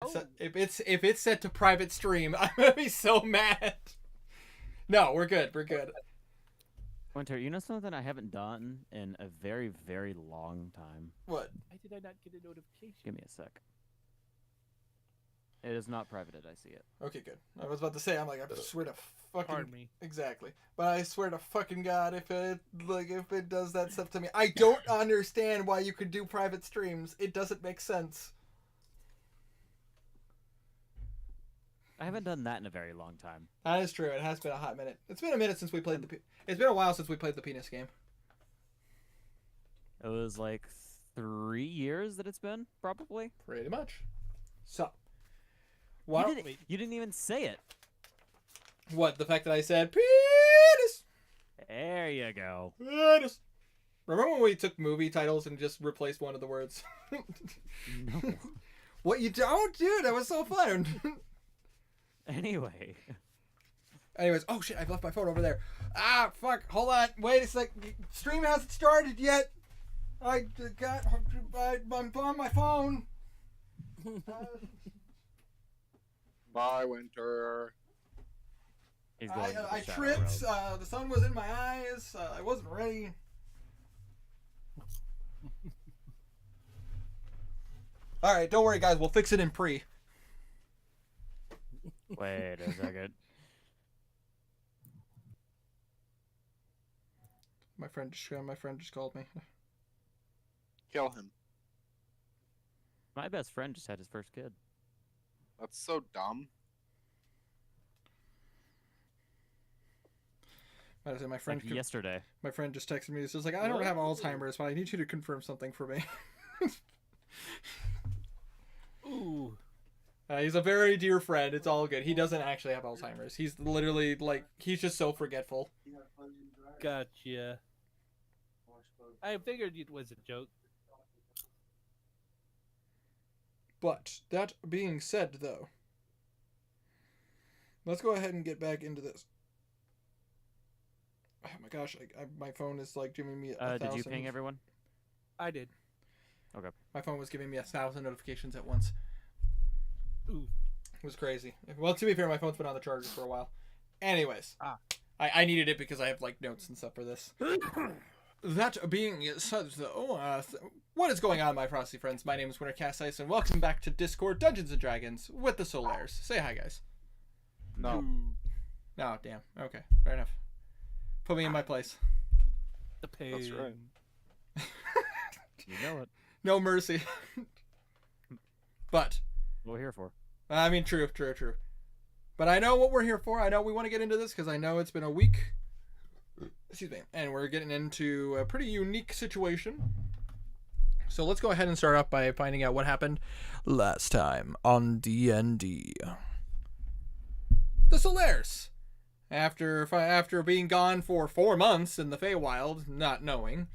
set, if it's set to private stream, I'm gonna be so mad. No, we're good. We're good. Winter, you know something I haven't done in a very, very long time? What? Why did I not get a notification? Give me a sec. It is not privated. I see it. Okay, good. I was about to say, I'm like, I swear to fucking. Pardon me. Exactly. But I swear to fucking God, if it does that stuff to me, I don't understand why you could do private streams. It doesn't make sense. I haven't done that in a very long time. That is true. It has been a hot minute. It's been a minute since we played it's been a while since we played the penis game. It was like 3 years that it's been, probably. Pretty much. So. You didn't even say it. What? The fact that I said penis. There you go. Penis. Remember when we took movie titles and just replaced one of the words? No. What you don't do? That was so fun. Anyway. Anyways, oh shit, I've left my phone over there. Ah, fuck, hold on, wait a sec. Stream hasn't started yet. I'm on my phone. Bye, Winter. He's going to the I shadow tripped, road. the sun was in my eyes, I wasn't ready. Alright, don't worry guys, we'll fix it in pre. Wait a second. My friend just called me. Kill him. My best friend just had his first kid. That's so dumb. I say my friend Like yesterday. My friend just texted me. He says like, I don't have Alzheimer's, but I need you to confirm something for me. Ooh. He's a very dear friend. It's all good. He doesn't actually have Alzheimer's. He's literally like, he's just so forgetful. Gotcha. I figured it was a joke. But that being said, though, let's go ahead and get back into this. Oh my gosh, my phone is like giving me 1,000. Did you ping everyone? I did. Okay. My phone was giving me 1,000 notifications at once. Ooh. It was crazy. Well, to be fair, my phone's been on the charger for a while. Anyways, Ah. I needed it because I have like notes and stuff for this. That being said, though, what is going on, my frosty friends? My name is Winter Cast Ice, and welcome back to Discord Dungeons and Dragons with the Solaires. Say hi, guys. No. No, damn. Okay, fair enough. Put me in my place. The pain. That's right. You know it. No mercy. But What we're here for. I mean, true. But I know what we're here for. I know we want to get into this because I know it's been a week. Excuse me. And we're getting into a pretty unique situation. So let's go ahead and start off by finding out what happened last time on D&D. The Solaires. After being gone for 4 months in the Feywild, not knowing,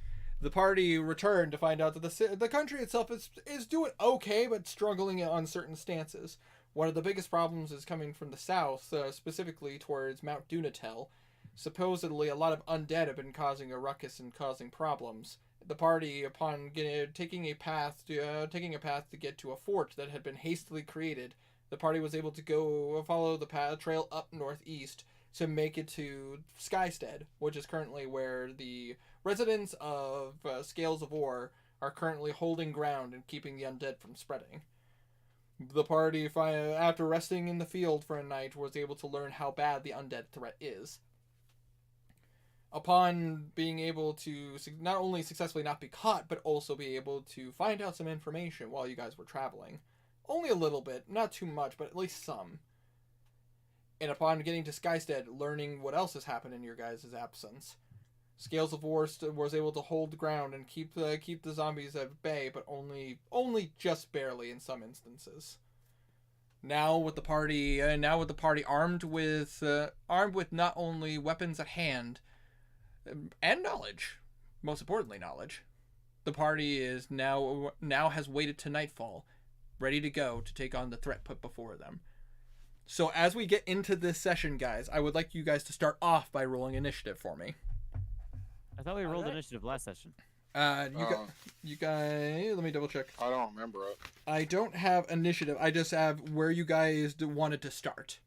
the party returned to find out that the country itself is doing okay, but struggling on certain stances. One of the biggest problems is coming from the south, specifically towards Mount Dunatel. Supposedly, a lot of undead have been causing a ruckus and causing problems. The party, upon taking a path to get to a fort that had been hastily created, the party was able to go follow the trail up northeast to make it to Skystead, which is currently where the residents of Scales of War are currently holding ground and keeping the undead from spreading. The party, after resting in the field for a night, was able to learn how bad the undead threat is. Upon being able to not only successfully not be caught, but also be able to find out some information while you guys were traveling. Only a little bit, not too much, but at least some. And upon getting to Skystead, learning what else has happened in your guys' absence. Scales of War was able to hold ground and keep the zombies at bay, but only just barely in some instances. Now with the party armed with not only weapons at hand and knowledge, most importantly knowledge, the party is now has waited to nightfall, ready to go to take on the threat put before them. So as we get into this session, guys, I would like you guys to start off by rolling initiative for me. I thought we rolled initiative last session. You guys. Let me double check. I don't remember it. I don't have initiative. I just have where you guys wanted to start.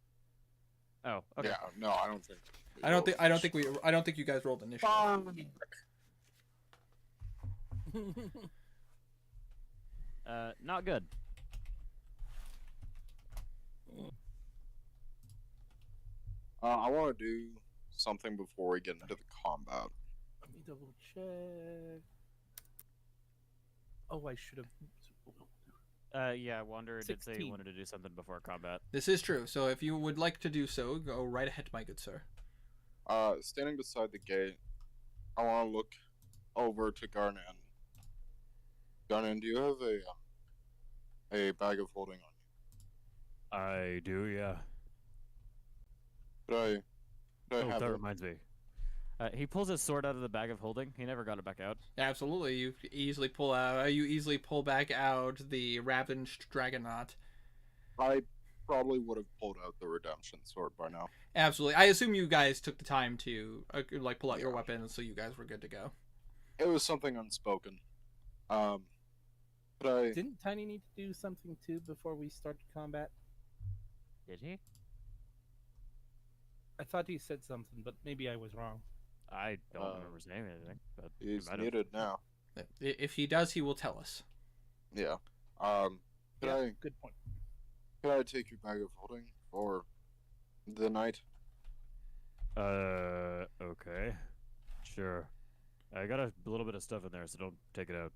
Oh, okay. Yeah, no, I don't think. I don't think you guys rolled initiative. Not good. I want to do something before we get into the combat. Let me double check. Oh, I should have. Yeah, Wander did say he 16. wanted to do something before combat. This is true. So if you would like to do so, go right ahead, my good sir. Standing beside the gate, I want to look over to Garnan. Garnan, do you have a bag of holding on I do, yeah. you? Could I Oh, have that it? reminds me. He pulls his sword out of the bag of holding. He never got it back out. Absolutely, you easily pull back out the ravaged Dragonaut. I probably would have pulled out the redemption sword by now. Absolutely, I assume you guys took the time to pull out your Yeah. weapons, so you guys were good to go. It was something unspoken. Could I? Didn't Tiny need to do something too before we started combat? Did he? I thought he said something, but maybe I was wrong. I don't remember saying anything, but he He's might have. needed now. If he does, he will tell us. Yeah. Could Yeah, I? good point. Could I take your bag of holding for the night? Okay. Sure. I got a little bit of stuff in there, so don't take it out.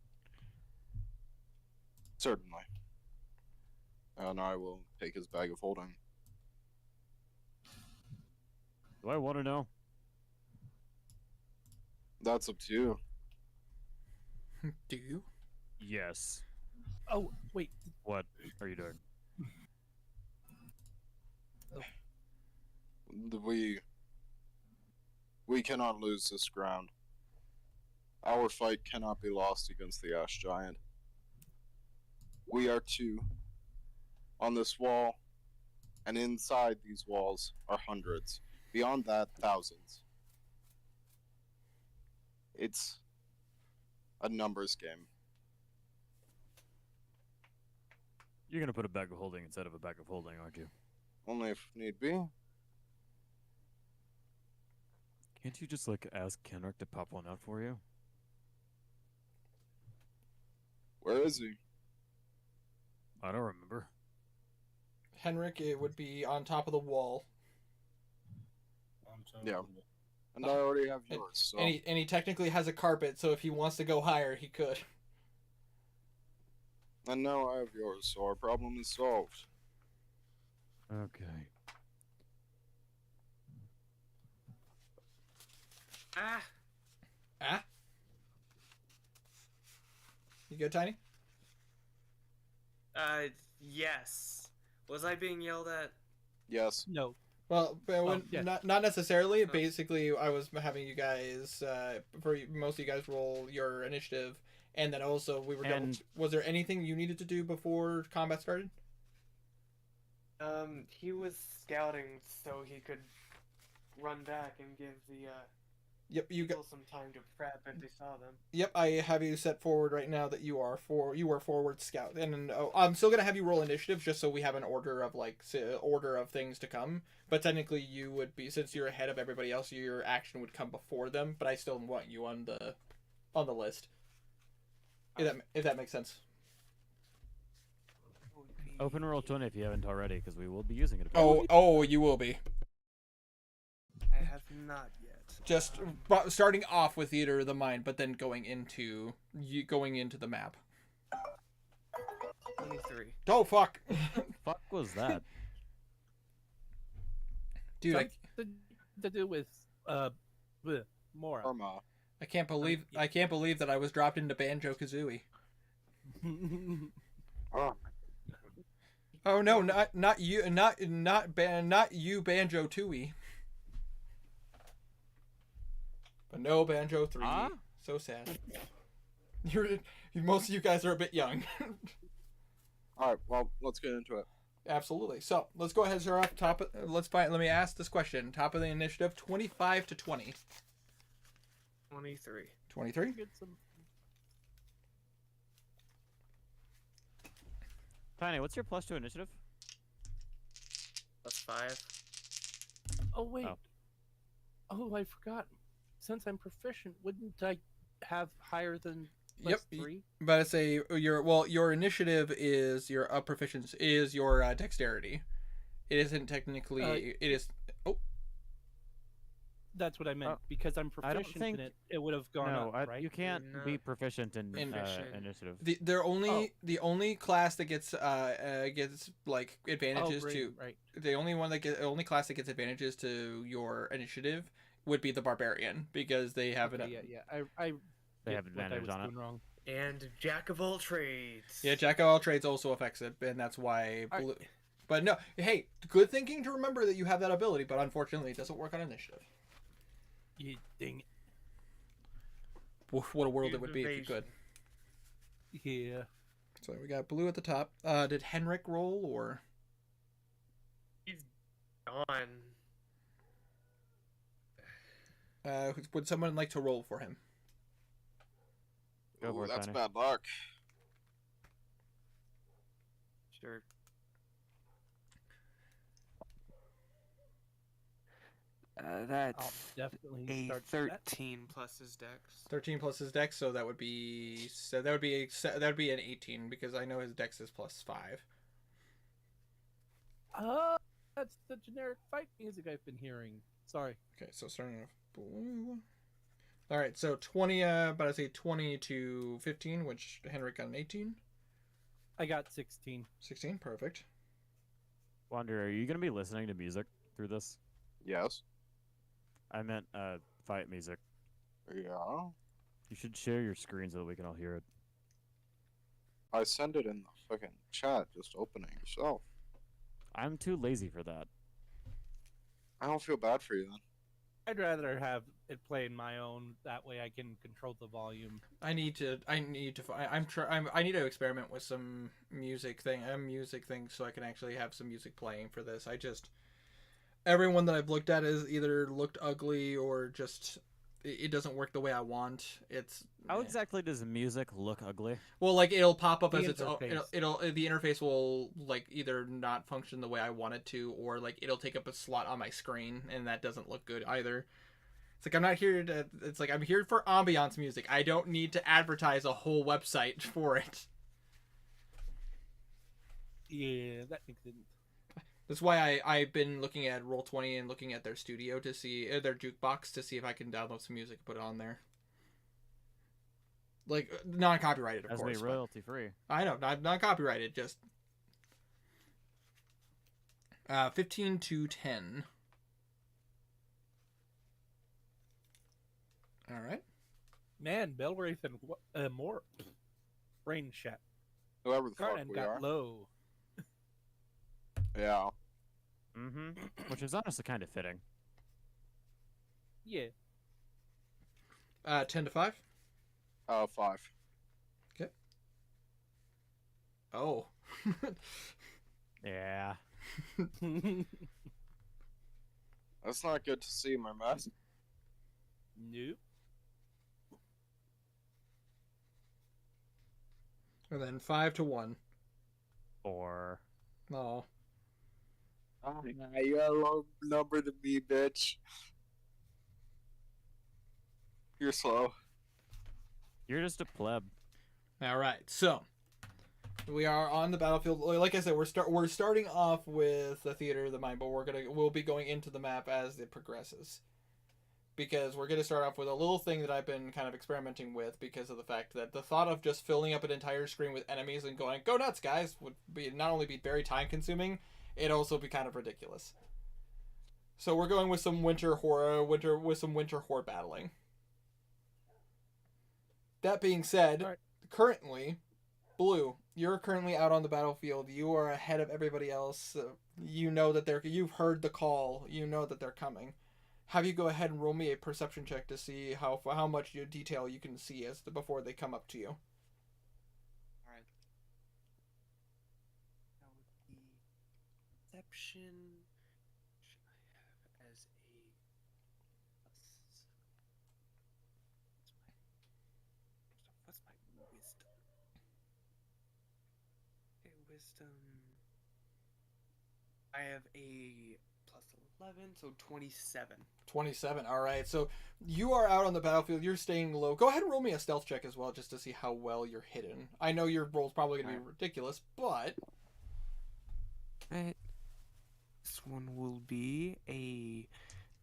Certainly. And I will take his bag of holding. Do I want to know? That's up to you. Do you? Yes. Oh, wait. What are you doing? We cannot lose this ground. Our fight cannot be lost against the Ash Giant. We are two on this wall, and inside these walls are hundreds. Beyond that, thousands. It's a numbers game. You're gonna put a bag of holding instead of a bag of holding, aren't you? Only if need be. Can't you just ask Kenrick to pop one out for you? Where is he? I don't remember. Henrik, it would be on top of the wall, Yeah. And I already have yours, so... and he technically has a carpet. So if he wants to go higher, he could. And now I have yours, so our problem is solved. Okay. Ah. You good, Tiny? Yes. Was I being yelled at? Yes. No. Well, yeah. not necessarily. Basically, I was having you guys, most of you guys roll your initiative, and then also we were. Was there anything you needed to do before combat started? He was scouting so he could run back and give the Yep, people some time to prep if they saw them. Yep, I have you set forward right now that you are forward scout, and I'm still gonna have you roll initiative just so we have an order of order of things to come. But technically, you would be, since you're ahead of everybody else, your action would come before them. But I still want you on the list. If that makes sense. Open roll 20 if you haven't already, because we will be using it. Oh, you will be. I have not yet. Just starting off with Theater of the Mind, but then going into the map. 23. Oh fuck! Fuck was that? Dude, Something to do with Mora. Karma. I can't believe that I was dropped into Banjo Kazooie. Oh. Oh no, not you, not you, Banjo Tooie. But no Banjo 3. Huh? So sad. Most of you guys are a bit young. Alright, well, let's get into it. Absolutely. So let's go ahead and start off let me ask this question. Top of the initiative, 25 to 20. 23. 23. Get some Tiny, what's your +2 initiative? +5. Oh wait. Oh. Oh, I forgot. Since I'm proficient, wouldn't I have higher than Yep. +3? But it's your initiative is your proficiency is your dexterity. It isn't technically. It is. Oh, That's what I meant. Oh, Because I'm I don't proficient think- in it, it would have gone No, up, right? you can't You're be not proficient in proficient. initiative. the only class that gets like advantages to right. the only class that gets advantages to your initiative would be the barbarian because they have Okay, an yeah. I They get have what advantage I was on it. doing wrong. And Jack of all trades. yeah, jack of all trades also affects it, and that's why I- blue. But no, hey, good thinking to remember that you have that ability, but unfortunately, it doesn't work on initiative. You dang What a world it would be if you could. it. Yeah. So we got blue at the top. Did Henrik roll or? He's gone. Would someone like to roll for him? Go for Ooh, it, that's Tiny. bad luck. Sure. That's I'll definitely a start that. 13 plus his dex. 13 plus his dex, so that would be an 18 because I know his dex is +5. That's the generic fight music I've been hearing. Sorry. Okay, so starting off blue. All right, so 20. But I say 20 to 15, which Henrik got an 18. I got 16. 16, perfect. Wander, are you gonna be listening to music through this? Yes. I meant fight music. Yeah. You should share your screen so that we can all hear it. I send it in the fucking chat. Just open it yourself. I'm too lazy for that. I don't feel bad for you then. I'd rather have it play in my own. That way I can control the volume. I need to experiment with some music thing so I can actually have some music playing for this. Everyone that I've looked at has either looked ugly or just it doesn't work the way I want. How exactly does music look ugly? Well, like it'll pop up The as its own. interface. The interface will like either not function the way I want it to, or like it'll take up a slot on my screen, and that doesn't look good either. It's like I'm not here to. It's like I'm here for ambiance music. I don't need to advertise a whole website for it. Yeah, that makes sense. That's why I've been looking at Roll20 and looking at their studio to see their jukebox to see if I can download some music and put it on there. Like non-copyrighted, of As course. be but- royalty free. I know, not copyrighted, just 15 to 10. All right. Man, Belwraith and more brain shot. Whoever the fuck Garden we got are. low. Mm-hmm. Yeah. Which is honestly kind of fitting. Yeah. 10 to 5. 5. Oh. Yeah. That's not good to see, my man. Nope. And then 5 to 1. Or Oh. You got a low number to me, bitch. You're slow. you're just a pleb. All right. So we are on the battlefield. Like I said, we're starting off with the theater of the mind, but we'll be going into the map as it progresses. Because we're going to start off with a little thing that I've been kind of experimenting with because of the fact that the thought of just filling up an entire screen with enemies and going, go nuts, guys, would be not only be very time consuming, it'd also be kind of ridiculous. So we're going with some winter horde battling. That being said, Alright. currently, Blue, you're currently out on the battlefield. You are ahead of everybody else. You know that you've heard the call. You know that they're coming. Have you go ahead and roll me a perception check to see how much detail you can see before they come up to you. Alright. That would be perception. Should I have as a plus? What's my wisdom? Okay, wisdom. I have a plus 11, so 27. 27. All right. So you are out on the battlefield. You're staying low. Go ahead and roll me a stealth check as well, just to see how well you're hidden. I know your roll's probably going to be ridiculous, but Right. This one will be a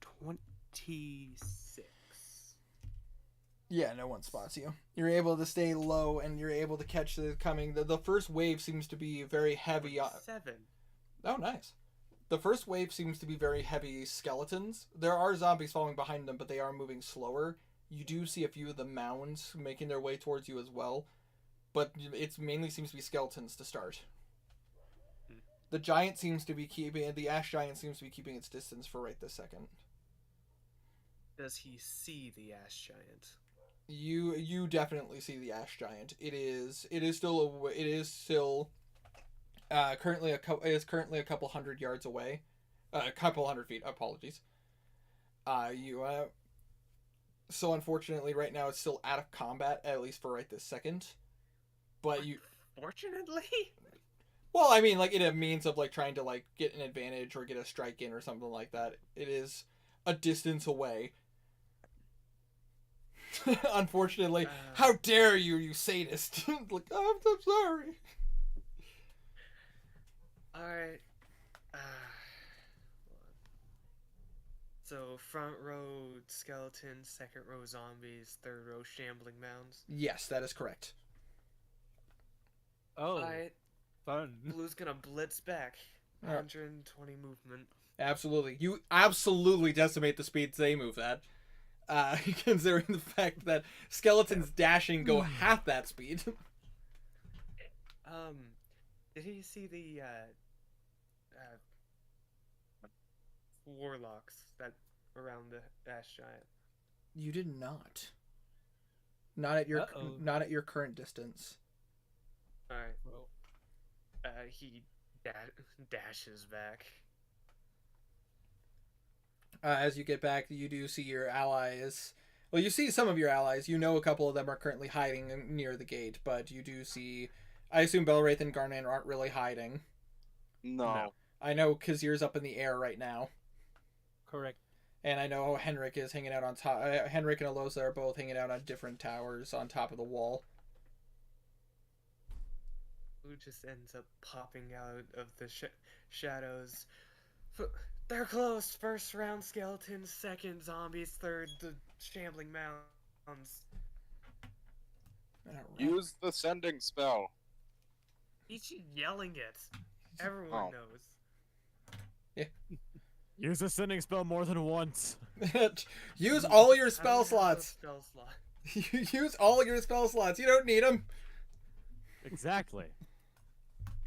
26. yeah, no one spots you. You're able to stay low, and you're able to catch the coming. The first wave seems to be very heavy. 7. Oh, nice. The first wave seems to be very heavy skeletons. There are zombies following behind them, but they are moving slower. You do see a few of the mounds making their way towards you as well, but it mainly seems to be skeletons to start. The giant seems to be the ash giant seems to be keeping its distance for right this second. Does he see the ash giant? You definitely see the ash giant. It is still currently a couple hundred yards away, a couple hundred feet. Apologies. So unfortunately, right now it's still out of combat, at least for right this second. But Fortunately. Well, I mean, like, in a means of like trying to like get an advantage or get a strike in or something like that. It is a distance away. Unfortunately, how dare you, you sadist! Like, oh, I'm so sorry. Alright. So, front row skeletons, second row zombies, third row shambling mounds. Yes, that is correct. Oh, Alright, fun. Blue's gonna blitz back. 120 movement. Absolutely. You absolutely decimate the speeds they move at. Considering the fact that skeletons dashing go half that speed. Did he see the, warlocks that around the ash giant? You did not. Not at your current distance. Alright. Well, He dashes back. As you get back, you do see your allies. Well, you see some of your allies. You know a couple of them are currently hiding near the gate, but you do see... I assume Belwraith and Garnan aren't really hiding. No. I know Kazir's up in the air right now. correct. And I know Henrik is hanging out on top. Henrik and Alosa are both hanging out on different towers on top of the wall. Who just ends up popping out of the shadows. They're close. First round skeletons, second zombies, third the shambling mounds. Alright. Use the sending spell. He's yelling it. Everyone knows. Use a sending spell more than once. Use all your I spell don't have a slots. Spell slot. Use all your spell slots. You don't need them. Exactly.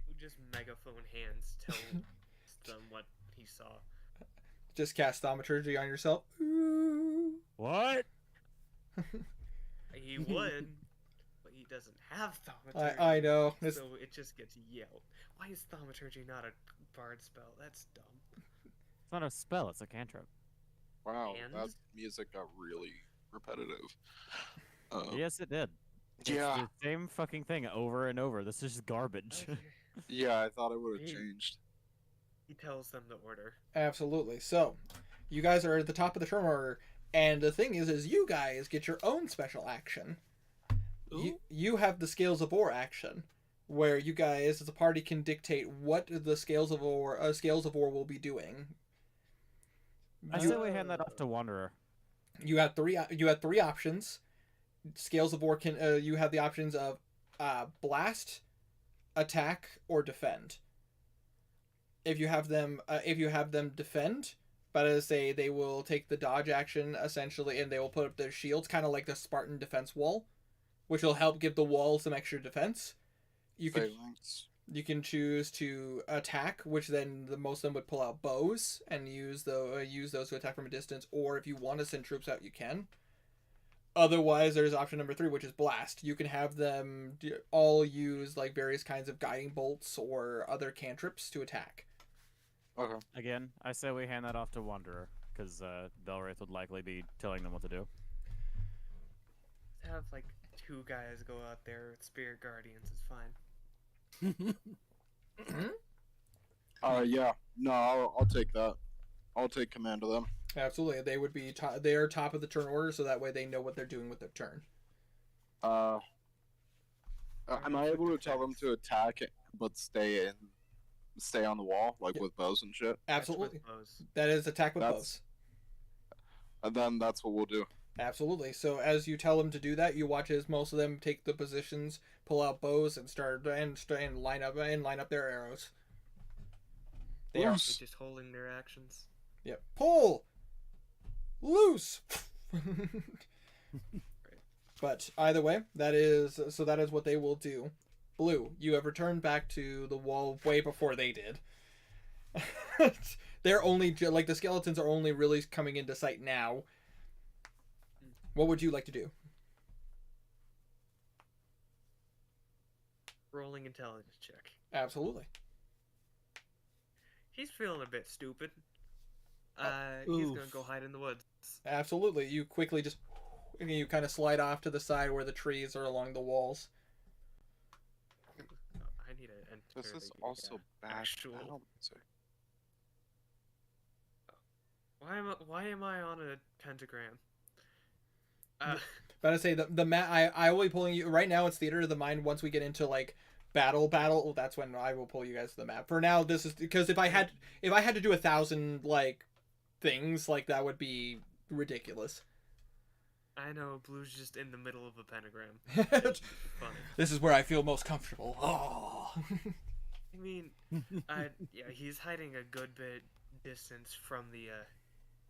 Who just megaphone hands tells them what he saw. Just cast Thaumaturgy on yourself. Ooh. What? He would, but he doesn't have thaumaturgy. I know. So it just gets yelled. Why is thaumaturgy not a bard spell? That's dumb. It's not a spell, it's a cantrip. Wow, And? that music got really repetitive. Yes, it did. Yeah. It's the same fucking thing over and over. This is just garbage. Okay. Yeah, I thought it would have He- changed. He tells them the order. Absolutely. So, you guys are at the top of the turn order, and the thing is you guys get your own special action. You have the Scales of Ore action, where you guys as a party can dictate what the Scales of Ore will be doing. I say we hand that off to Wanderer. You have three options. Scales of Ore can you have the options of blast, attack, or defend. If you have them defend, but as say they will take the dodge action essentially, and they will put up their shields, kind of like the Spartan defense wall, which will help give the wall some extra defense. You can choose to attack, which then most of them would pull out bows and use those to attack from a distance, or if you want to send troops out, you can. Otherwise, there's option number 3, which is blast. You can have them all use like various kinds of guiding bolts or other cantrips to attack. Okay. Again, I say we hand that off to Wanderer, because Belwraith would likely be telling them what to do. Have like 2 guys go out there with spirit guardians. It's fine. Yeah. No, I'll take that. I'll take command of them. Absolutely, they would be they are top of the turn order, so that way they know what they're doing with their turn. Am I able to tell them to attack but stay on the wall, like with bows and shit? Absolutely, Bows. that is attack with bows. And then that's what we'll do. Absolutely. So as you tell them to do that, you watch as most of them take the positions, pull out bows, and start and line up their arrows. They are They're just holding their actions. Yep. Pull! Loose! But either way, that is what they will do. Blue, you have returned back to the wall way before they did. They're only, like, the skeletons are only really coming into sight now. What would you like to do? Rolling intelligence check. Absolutely. He's feeling a bit stupid. He's gonna go hide in the woods. Absolutely. You quickly just, you kind of slide off to the side where the trees are along the walls. I need to enter. This is the, also bad. actual- battle music. Why am I on a pentagram? But I say the map. I will be pulling you right now. It's theater of the mind. Once we get into like battle, that's when I will pull you guys to the map. For now, this is because if I had to do 1,000 like things, like that would be ridiculous. I know Blue's just in the middle of a pentagram. This Funny. is where I feel most comfortable. Oh. I mean, yeah, he's hiding a good bit distance from the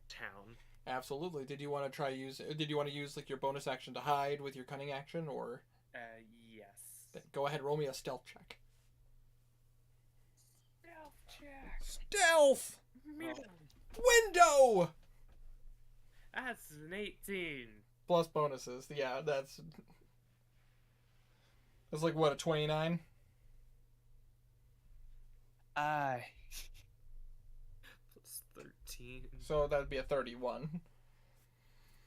town. Absolutely. Did you want to use like your bonus action to hide with your cunning action, or? Yes. Go ahead, roll me a stealth check. Stealth check. Stealth. Window. That's an 18. Plus bonuses. Yeah, that's like what, a 29? Plus 13. So that'd be a 31.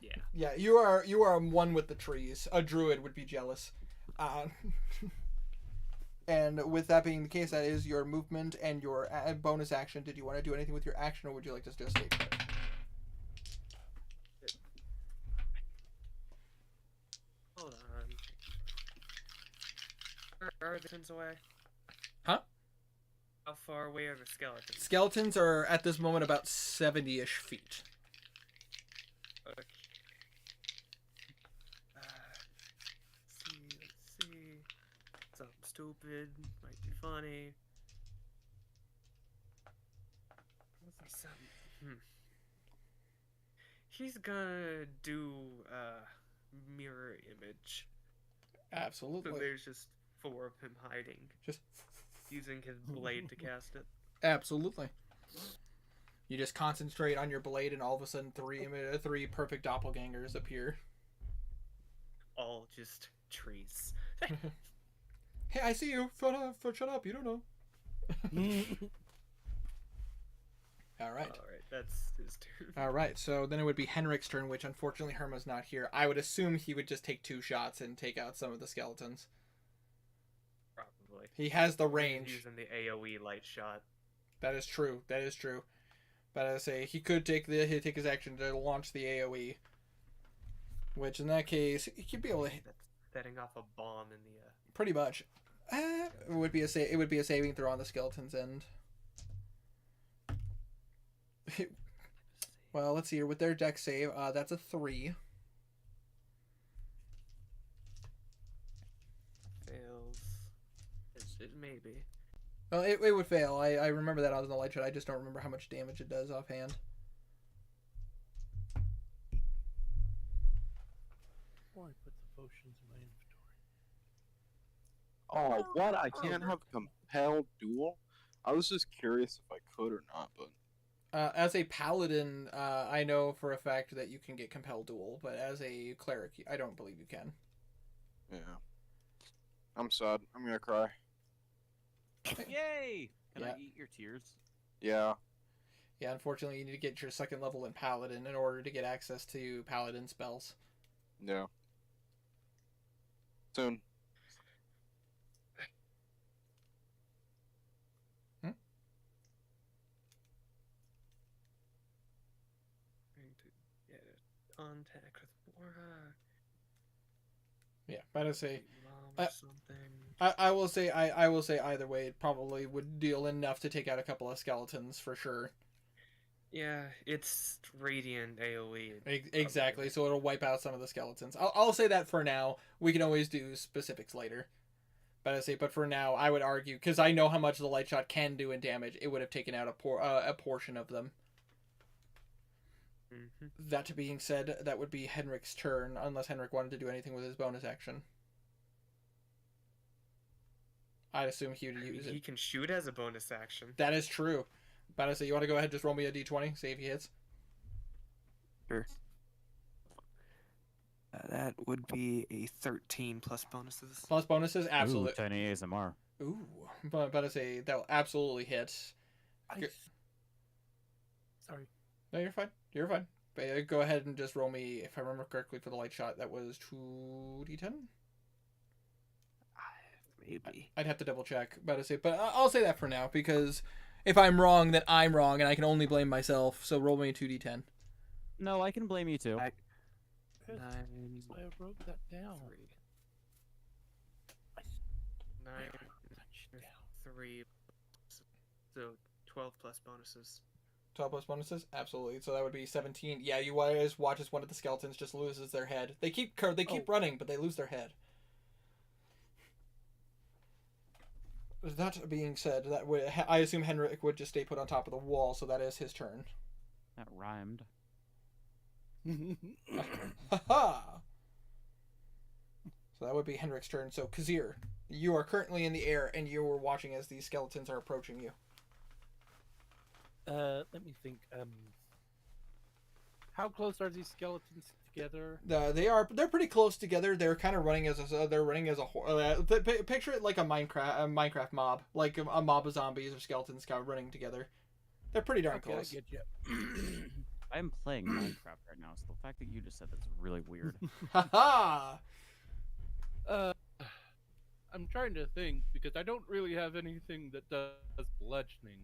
Yeah. Yeah, you are one with the trees. A druid would be jealous. And with that being the case, that is your movement and your bonus action. Did you want to do anything with your action, or would you like to just stay put? Hold on. Are the skeletons away? Huh? How far away are the skeletons? Skeletons are at this moment about 70-ish feet. Okay. Let's see. Something stupid. Might be funny. Let's see something. He's gonna do mirror image. So Absolutely. there's just 4 of him hiding, Just using his blade to cast it. absolutely. You just concentrate on your blade, and all of a sudden, three perfect doppelgangers appear. All just trees. Hey, I see you. Shut up. You don't know. All right. Alright, that's his turn. All right. So then it would be Henrik's turn, which unfortunately Herma's not here. I would assume he would just take 2 shots and take out some of the skeletons. Probably. He has the He's range. using the AoE light shot. That is true. But I say he could take his action to launch the AOE, which in that case he could be able to hit That's setting off a bomb in the pretty much. It would be a saving throw on the skeleton's end. Well, let's see here with their deck save. That's a 3. fails. It may be. Well, it would fail. I remember that on the light shot. I just don't remember how much damage it does offhand. Or I put the potions in my inventory. Oh, what? I can't have compelled duel? I was just curious if I could or not, but As a paladin, I know for a fact that you can get compelled duel, but as a cleric, I don't believe you can. yeah. I'm sad. I'm gonna cry. Yay! Can Yeah. I eat your tears? Yeah. Yeah, unfortunately, you need to get your 2nd level in paladin in order to get access to paladin spells. Yeah. Soon. contact with Bora. Yeah, but I say Mom or something. I will say I will say either way it probably would deal enough to take out a couple of skeletons for sure. Yeah, it's radiant AoE. Exactly, so it'll wipe out some of the skeletons. I'll say that for now. We can always do specifics later. But for now, I would argue, because I know how much the light shot can do in damage, it would have taken out a portion of them. Mm-hmm. That being said, that would be Henrik's turn, unless Henrik wanted to do anything with his bonus action. I'd assume he would use He it. can shoot as a bonus action. That is true. But I say, you want to go ahead and just roll me a d20, see if he hits? Sure. That would be a 13 plus bonuses. Plus bonuses? Absolutely. Ooh, 10 ASMR. Ooh. But I say, that will absolutely hit. Good. Sorry. No, you're fine. You're fine. But go ahead and just roll me, if I remember correctly, for the light shot, that was 2d10? Maybe. I'd have to double check. But I'll say that for now, because if I'm wrong, then I'm wrong, and I can only blame myself. So roll me a 2d10. No, I can blame you too. 9, I wrote that down. 9, 3. So 12 plus bonuses. 12 plus bonuses? Absolutely. So that would be 17. Yeah, you guys watch as one of the skeletons just loses their head. They keep running, but they lose their head. That being said, I assume Henrik would just stay put on top of the wall, so that is his turn. That rhymed. Ha-ha! So that would be Henrik's turn. So, Kazir, you are currently in the air, and you are watching as these skeletons are approaching you. Let me think. How close are these skeletons together? They're pretty close together. They're kind of running as a picture it like a Minecraft mob, like a mob of zombies or skeletons kind of running together. They're pretty darn Okay, close. I get you. I am playing Minecraft right now, so the fact that you just said that's really weird. Ha ha! I'm trying to think because I don't really have anything that does bludgeoning,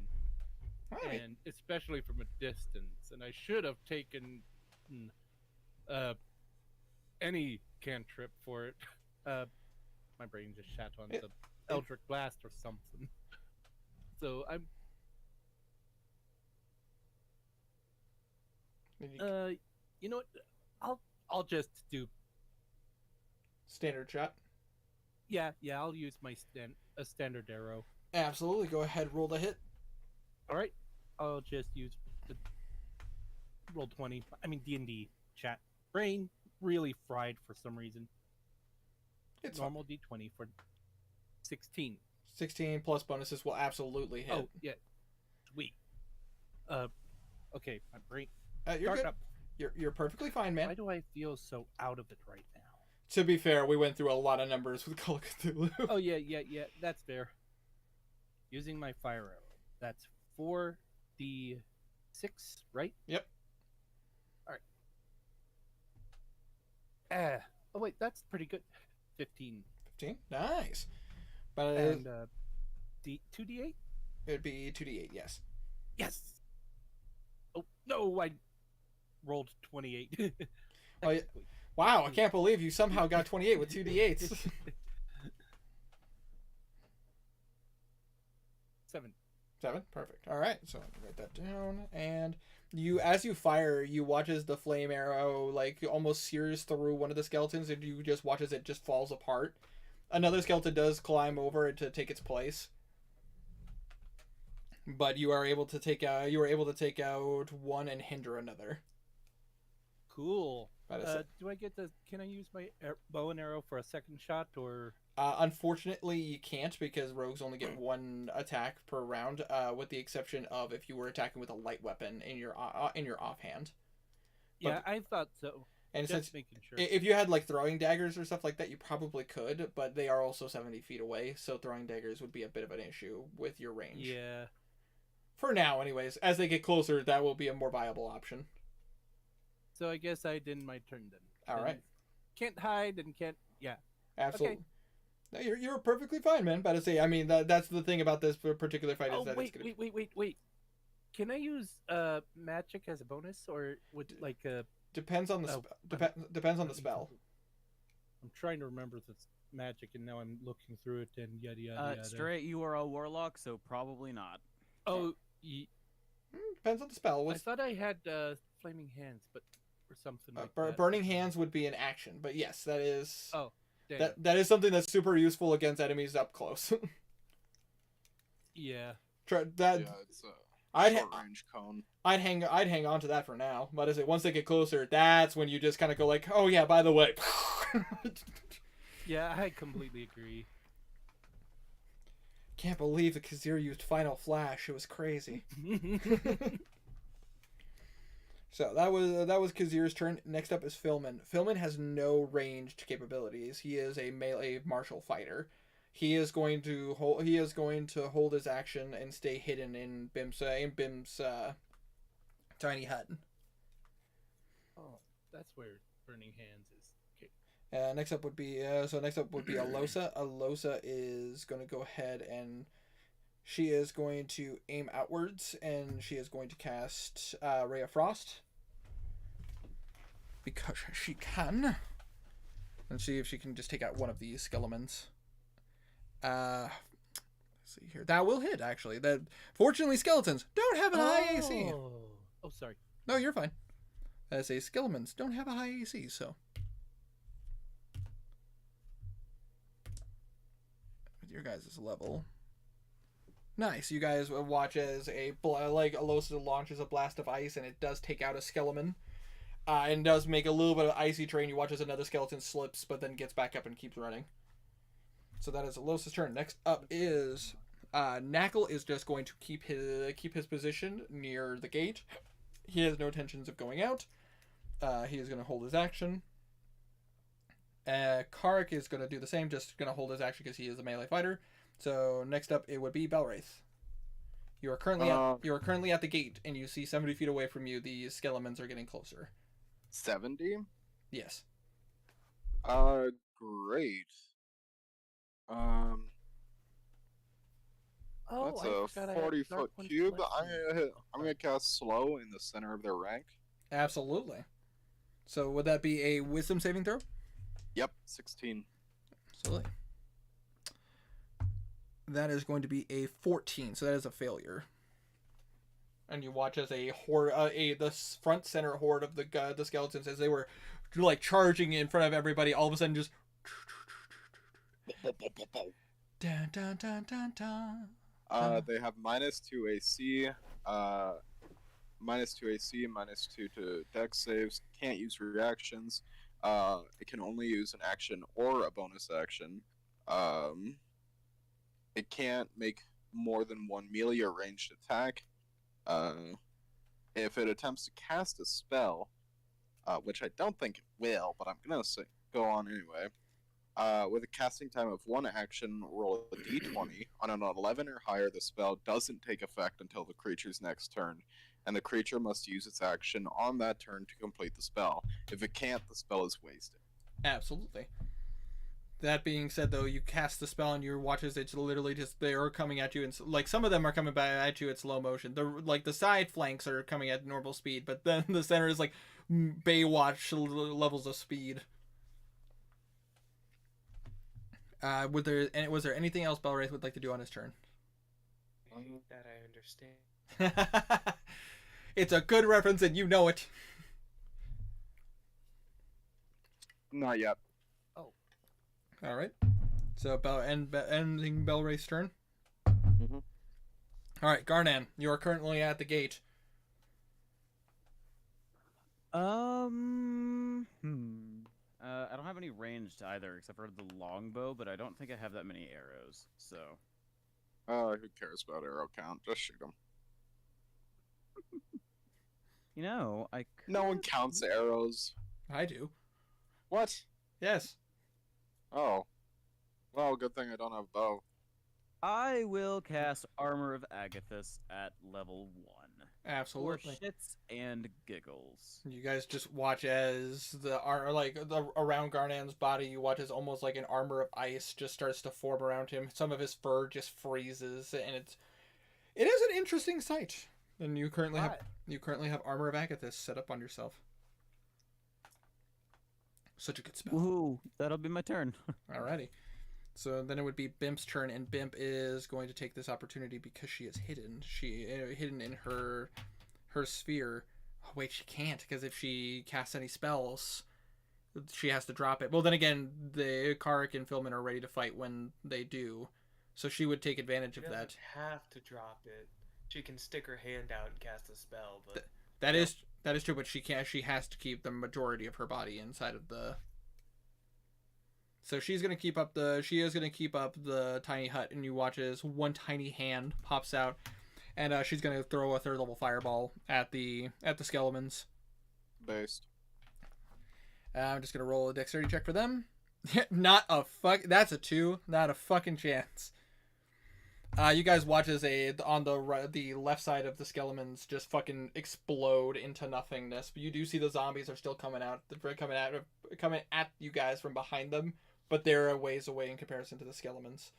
Alright. and especially from a distance. And I should have taken any cantrip for it. My brain just shat on the Eldritch Blast or something. So I'm. You know what? I'll just do. Standard shot. Yeah. I'll use my standard arrow. Absolutely. Go ahead. Roll the hit. All right. I'll just use the roll 20. I mean D&D chat. Brain really fried for some reason. It's Normal D20 for 16. 16 plus bonuses will absolutely hit. Oh yeah. Sweet. Okay. My brain. You're Start good. up. You're perfectly fine, man. Why do I feel so out of it right now? To be fair, we went through a lot of numbers with Call of Cthulhu. Oh yeah. That's fair. Using my fire arrow. That's 4d6, right? Yep. All right. Oh wait, that's pretty good. 15. 15? Nice. But And 2d8. it'd be 2d8, yes. Yes. Oh no, I rolled 28. Oh, yeah. Wow, I can't believe you somehow got 28 with 2d8s. 7. 7? Perfect. All right, so I can write that down. And as you fire, you watch as the flame arrow like almost sears through one of the skeletons, and you just watch as it just falls apart. Another skeleton does climb over it to take its place, but you were able to take out one and hinder another. Cool. That is it. Do I get the? Can I use my bow and arrow for a second shot, or? Unfortunately, you can't because rogues only get one attack per round, with the exception of if you were attacking with a light weapon in your offhand. Yeah, I thought so. And Just since making sure. if you had like throwing daggers or stuff like that, you probably could, but they are also 70 feet away, so throwing daggers would be a bit of an issue with your range. Yeah. For now, anyways. As they get closer, that will be a more viable option. So I guess I did my turn then. All right. Can't hide and can't. Yeah. Absolutely. Okay. No, you're perfectly fine, man. But to say, I mean, that's the thing about this particular fight is Oh that wait, it's gonna... wait. Can I use magic as a bonus, or would like Depends on the Oh, depends on the spell. I'm trying to remember the magic, and now I'm looking through it, and yada yada yada. Straight, you are a warlock, so probably not. Oh, Depends on the spell. I What's thought I had flaming hands, but or something like that. burning hands would be an action, but yes, that is Oh, damn. that is something that's super useful against enemies up close. Yeah. That Yeah, it's a short range cone. I'd hang on to that for now. But as it once they get closer, that's when you just kind of go like, oh yeah, by the way. Yeah, I completely agree. Can't believe the Kazir used Final Flash. It was crazy. So that was Kazir's turn. Next up is Philman. Philman has no ranged capabilities. He is a melee martial fighter. He is going to hold his action and stay hidden in Bim's tiny hut. Oh, that's where burning hands is. Okay. Next up would be Alosa. Alosa is going to go ahead and she is going to aim outwards and she is going to cast Ray of Frost because she can. Let's see if she can just take out one of these skeletons. Let's see here. That will hit actually. That fortunately skeletons don't have an high AC. Oh, sorry. No, you're fine. I say skeletons don't have a high AC, so. With your guys' level. Nice. You guys watch as Alosa launches a blast of ice and it does take out a skeleton. And does make a little bit of icy terrain. You watch as another skeleton slips but then gets back up and keeps running. So that is Alosa's turn. Next up is Knackle is just going to keep his position near the gate. He has no intentions of going out. He is going to hold his action. Karik is going to do the same, just going to hold his action because he is a melee fighter. So next up, it would be Belwraith. You are currently at the gate, and you see 70 feet away from you. The skeletons are getting closer. 70? Yes. Great. That's a 40-foot cube. I'm gonna cast slow in the center of their rank. Absolutely. So would that be a wisdom saving throw? Yep, 16. Absolutely. That is going to be a 14, so that is a failure. And you watch as a horde, the front center horde of the skeletons, as they were like charging in front of everybody, all of a sudden just. Dun, dun, dun, dun, dun. They have -2 AC, -2 AC, -2 to Dex saves. Can't use reactions. It can only use an action or a bonus action. It can't make more than one melee or ranged attack. If it attempts to cast a spell, which I don't think it will, but I'm gonna go on anyway. With a casting time of 1 action, roll a d20. On an 11 or higher, the spell doesn't take effect until the creature's next turn, and the creature must use its action on that turn to complete the spell. If it can't, the spell is wasted. Absolutely. That being said, though, you cast the spell and you watch as it's literally just they are coming at you, and like some of them are coming back at you at slow motion. The side flanks are coming at normal speed, but then the center is like Baywatch levels of speed. Was there anything else Belwraith would like to do on his turn? That I understand. It's a good reference and you know it. Not yet. Oh. All right. So ending Belwraith's turn. Mm-hmm. All right, Garnan, you are currently at the gate. I don't have any ranged either, except for the longbow, but I don't think I have that many arrows, so. Who cares about arrow count? Just shoot them. You know, I could... No one counts arrows. I do. What? Yes. Oh. Well, good thing I don't have bow. I will cast Armor of Agathis at level 1. Absolutely. For shits and giggles. You guys just watch as around Garnan's body, you watch as almost like an armor of ice just starts to form around him. Some of his fur just freezes, and it is an interesting sight. And you currently have Armor of Agathis set up on yourself. Such a good spell. Woohoo! That'll be my turn. Alrighty. So then it would be Bimp's turn, and Bimp is going to take this opportunity because she is hidden. She hidden in her sphere. Oh, wait, she can't, because if she casts any spells, she has to drop it. Well, then again, the Karik and Philman are ready to fight when they do, so she would take advantage She of that. doesn't have to drop it. She can stick her hand out and cast a spell, but That is true, but she can't. She has to keep the majority of her body inside of the. So she's gonna keep up the. She is gonna keep up the tiny hut, and you watch as one tiny hand pops out, and she's gonna throw a 3rd level fireball at the skeletons. Based. I'm just gonna roll a dexterity check for them. Not a fuck. That's a 2. Not a fucking chance. You guys watch as on the left side of the skeletons just fucking explode into nothingness. But you do see the zombies are still coming at you guys from behind them, but they're a ways away in comparison to the skeletons.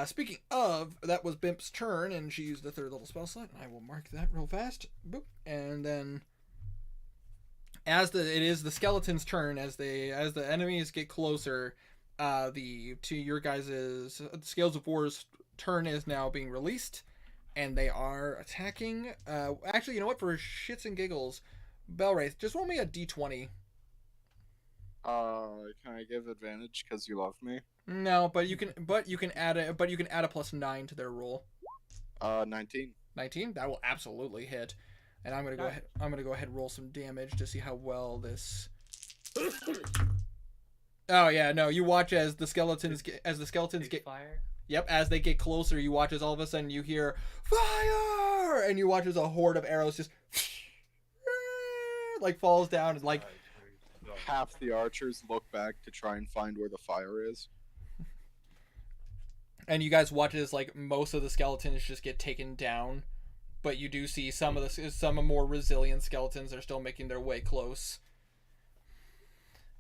Speaking of, that was Bimp's turn, and she used the 3rd level spell slot. And I will mark that real fast. Boop, and then it is the skeleton's turn as the enemies get closer. To your guys' Scales of War's turn is now being released, and they are attacking. Actually, you know what? For shits and giggles, Belwraith, just roll me a d20. Can I give advantage because you love me? No, but you can add a +9 to their roll. 19. 19. That will absolutely hit. And I'm gonna go ahead. I'm gonna go ahead and roll some damage to see how well this. Oh yeah, no. You watch as the skeletons get. fire. Yep, as they get closer, you watch as all of a sudden you hear fire, and you watch as a horde of arrows just like falls down and like. Half the archers look back to try and find where the fire is. And you guys watch as like most of the skeletons just get taken down, but you do see some more resilient skeletons are still making their way close.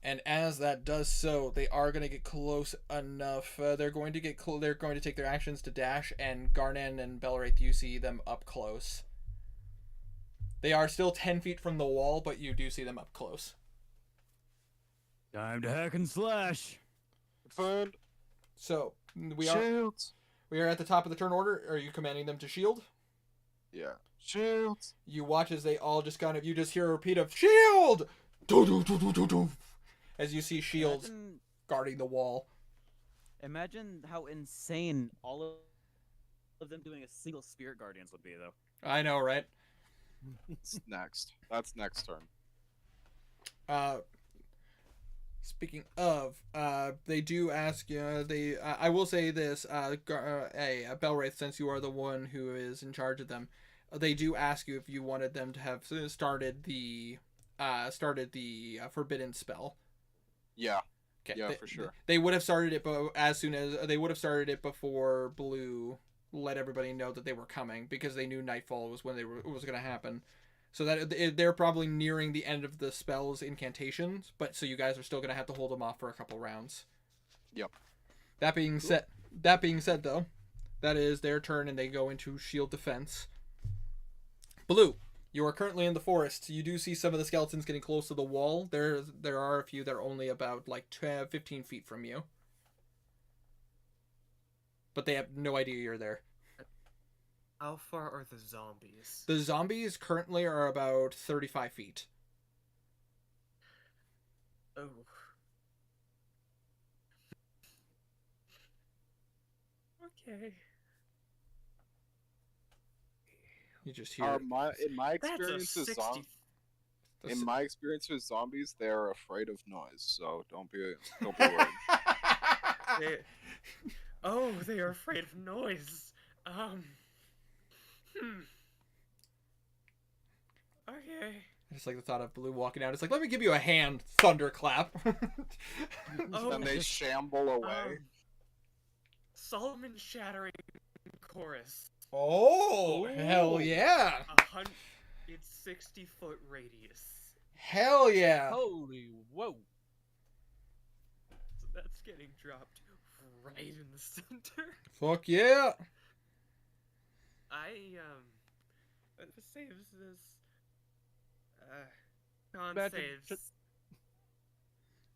And as that does so, they are going to get close enough. They're going to take their actions to dash, and Garnan and Belwraith, you see them up close. They are still 10 feet from the wall, but you do see them up close. Time to hack and slash. Fun. So we Shields. are at the top of the turn order. Are you commanding them to shield? Yeah. Shields. You watch as they all just you just hear a repeat of shield, do do do do do do, as you see shields guarding the wall. Imagine how insane all of them doing a single Spirit Guardians would be, though. I know, right? Next. That's next turn. Speaking of, they do ask you. I will say this, Belwraith, since you are the one who is in charge of them, they do ask you if you wanted them to have started the forbidden spell. Yeah. Okay. Yeah, for sure. They would have started it, but they would have started it before Blue let everybody know that they were coming, because they knew Nightfall was when was going to happen. So that they're probably nearing the end of the spell's incantations, but so you guys are still going to have to hold them off for a couple rounds. Yep. That being said, though, that is their turn, and they go into shield defense. Blue, you are currently in the forest. You do see some of the skeletons getting close to the wall. There are a few that are only about 15 feet from you, but they have no idea you're there. How far are the zombies? The zombies currently are about 35 feet. Oh. Okay. You just hear. In my experience with in my experience with zombies, they are afraid of noise. So don't be worried. They are afraid of noise. Okay. I just like the thought of Blue walking out. It's like, let me give you a hand, thunderclap. Then they shamble away. Solomon shattering chorus. Oh, hell yeah! It's 60-foot radius. Hell yeah! Holy whoa! So that's getting dropped right in the center. Fuck yeah! What saves this? Con Magic saves.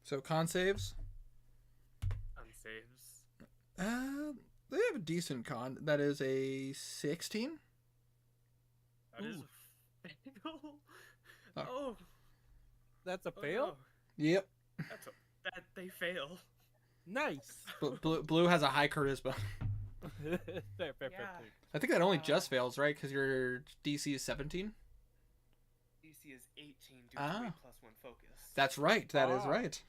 So con saves. On saves. They have a decent con. That is a 16. That is Ooh. a fail. Oh. Oh. That's a Oh, fail. no. Yep. That they fail. Nice. Blue has a high charisma. Fair. Yeah. I think that only just fails, right? Because your DC is 17. DC is 18 due to Ah. 8+1 focus. That's right. That is Ah. right.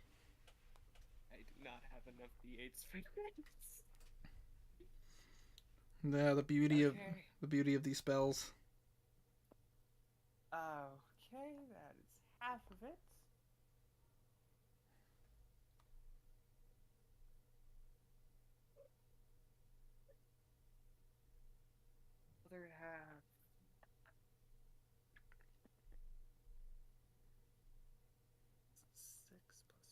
I do not have enough D8s for this. The beauty of Okay. these spells. Okay, that is half of it. Other half. Six plus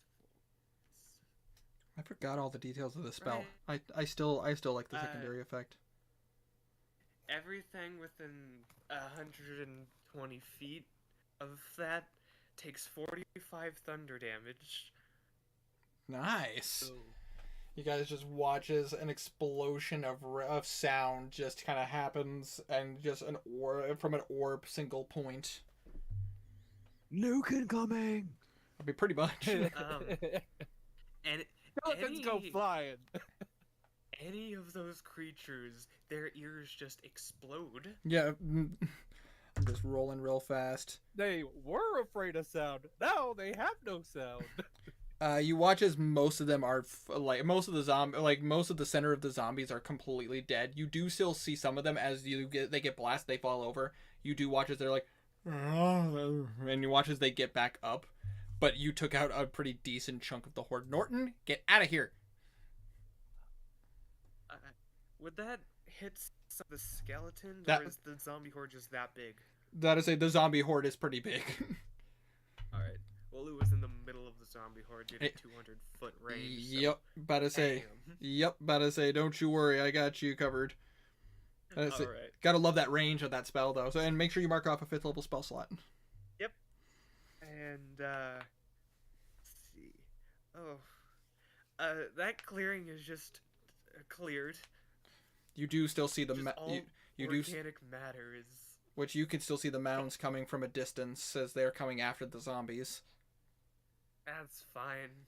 4. I forgot all the details of the spell. Right. I still like the Uh, secondary effect. Everything within 120 feet of that takes 45 thunder damage. Nice. Oh. You guys just watch as an explosion of sound just kind of happens, and just an orb from an orb single point. Nuke incoming. I mean, pretty much. And Skeletons go any- flying. Any of those creatures, their ears just explode. Yeah. I'm just rolling real fast. They were afraid of sound. Now they have no sound. You watch as most of them are most of the center of the zombies are completely dead. You do still see some of them as they get blasted, they fall over. You do watch as they're like, and you watch as they get back up. But you took out a pretty decent chunk of the horde. Norton, get out of here. Would that hit the skeleton, That- or is the zombie horde just that big? That is the zombie horde is pretty big. Alright. Well, it was in the middle of the zombie horde due to It- 200-foot range. so- Yep, about to say. Damn. Yep, about to say. Don't you worry, I got you covered. That's it. Alright. Gotta love that range of that spell though. So and make sure you mark off a 5th level spell slot. And, let's see. Oh. That clearing is just cleared. You do still see the Just all you do, organic matter is... which you can still see the mounds coming from a distance as they're coming after the zombies. That's fine.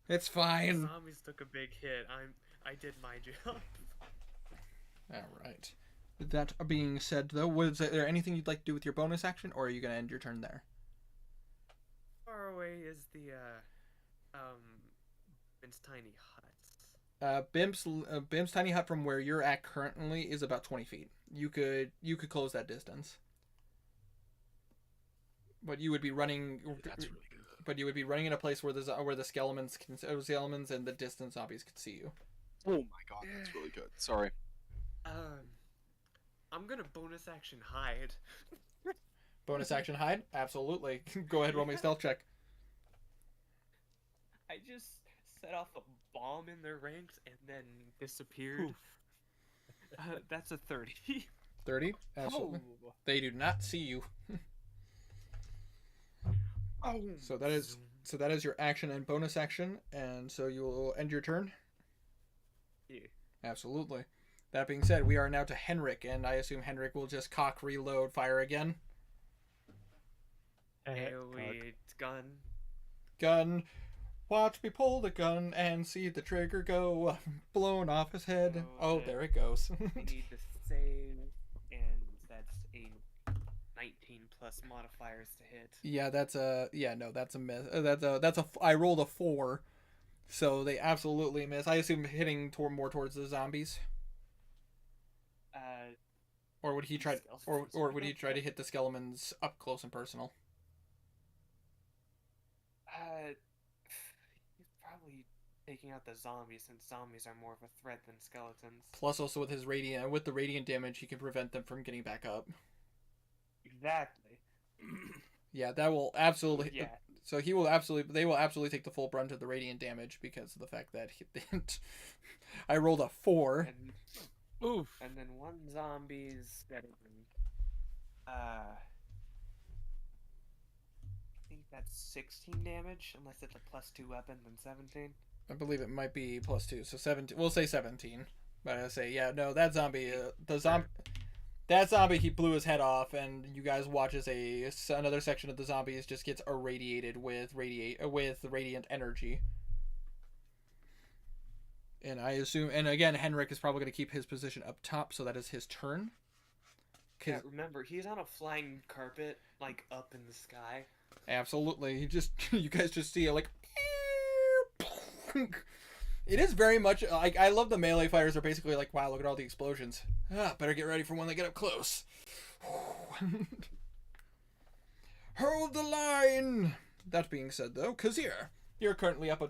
It's The fine. zombies took a big hit. I did my job. All right. That being said, though, was there anything you'd like to do with your bonus action, or are you gonna end your turn there? Far away is the Vince tiny hut. Bim's tiny hut from where you're at currently is about 20 feet. You could close that distance, but you would be running. That's really good. But you would be running in a place where the skeletons and the distant zombies could see you. Oh my god, that's really good. Sorry. I'm gonna bonus action hide. Bonus action hide? Absolutely. Go ahead, roll me a stealth check. I just set off a bomb in their ranks and then disappeared. That's a 30. 30? Absolutely. Oh. They do not see you. Oh. So that is your action and bonus action, and so you will end your turn. Yeah. Absolutely. That being said, we are now to Henrik, and I assume Henrik will just cock, reload, fire again. AoE gun. Gun. Watch me pull the gun and see the trigger go. Blown off his head. Oh, Oh, okay. there it goes. I need to save, and that's a 19 plus modifiers to hit. Yeah, that's a miss. I rolled a 4, so they absolutely miss. I assume hitting more towards the zombies, or would he try, or would he try to hit the skeletons up close and personal? He's probably taking out the zombies, since zombies are more of a threat than skeletons. Plus, also with the radiant damage, he can prevent them from getting back up. Exactly. Yeah, that will absolutely. Yeah. So they will absolutely take the full brunt of the radiant damage because of the fact that I rolled a 4. And, Oof. and then one zombie's getting think that's 16 damage, unless it's a +2 weapon, then 17. I believe it might be +2, so 17. We'll say 17. But I say, yeah, no, that zombie, that zombie, he blew his head off, and you guys watch as another section of the zombies just gets irradiated with radiant energy. And I assume, and again, Henrik is probably going to keep his position up top, so that is his turn. Yeah, remember, he's on a flying carpet, like, up in the sky. Absolutely. You guys just see it, like, it is very much, like, I love the melee fighters are basically like, wow, look at all the explosions. Better get ready for when they get up close. Hold the line! That being said, though, Kazir, you're currently up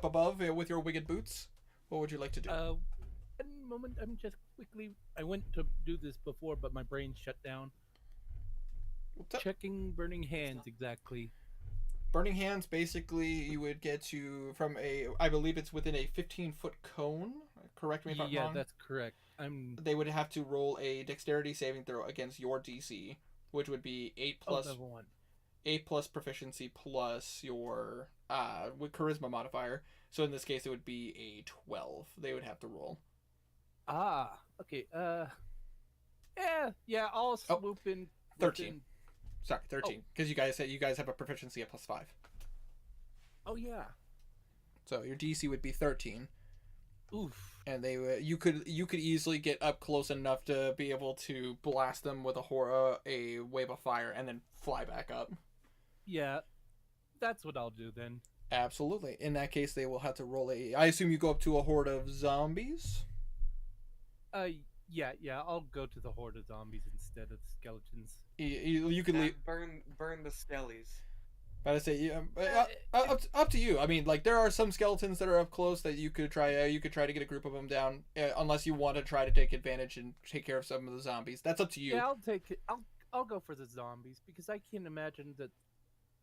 above with your winged boots. What would you like to do? One moment, I went to do this before, but my brain shut down. Checking Burning Hands, exactly. Burning Hands, basically, you would get to, I believe it's within a 15-foot cone. Correct me if I'm wrong. Yeah, that's correct. They would have to roll a dexterity saving throw against your DC, which would be 8 plus proficiency plus your charisma modifier. So in this case, it would be a 12. They would have to roll. Okay. Yeah. I'll swoop in. 13. Sorry, 13. Because you guys have a proficiency at +5. Oh yeah. So your DC would be 13. Oof. And you could easily get up close enough to be able to blast them with a wave of fire and then fly back up. Yeah, that's what I'll do then. Absolutely. In that case, they will have to roll I assume you go up to a horde of zombies? Yeah, I'll go to the horde of zombies instead of skeletons. You could leave. Burn the skellies. But I say, up to you. I mean, like, there are some skeletons that are up close that you could try. You could try to get a group of them down, unless you want to try to take advantage and take care of some of the zombies. That's up to you. Yeah, I'll take it. I'll go for the zombies because I can imagine that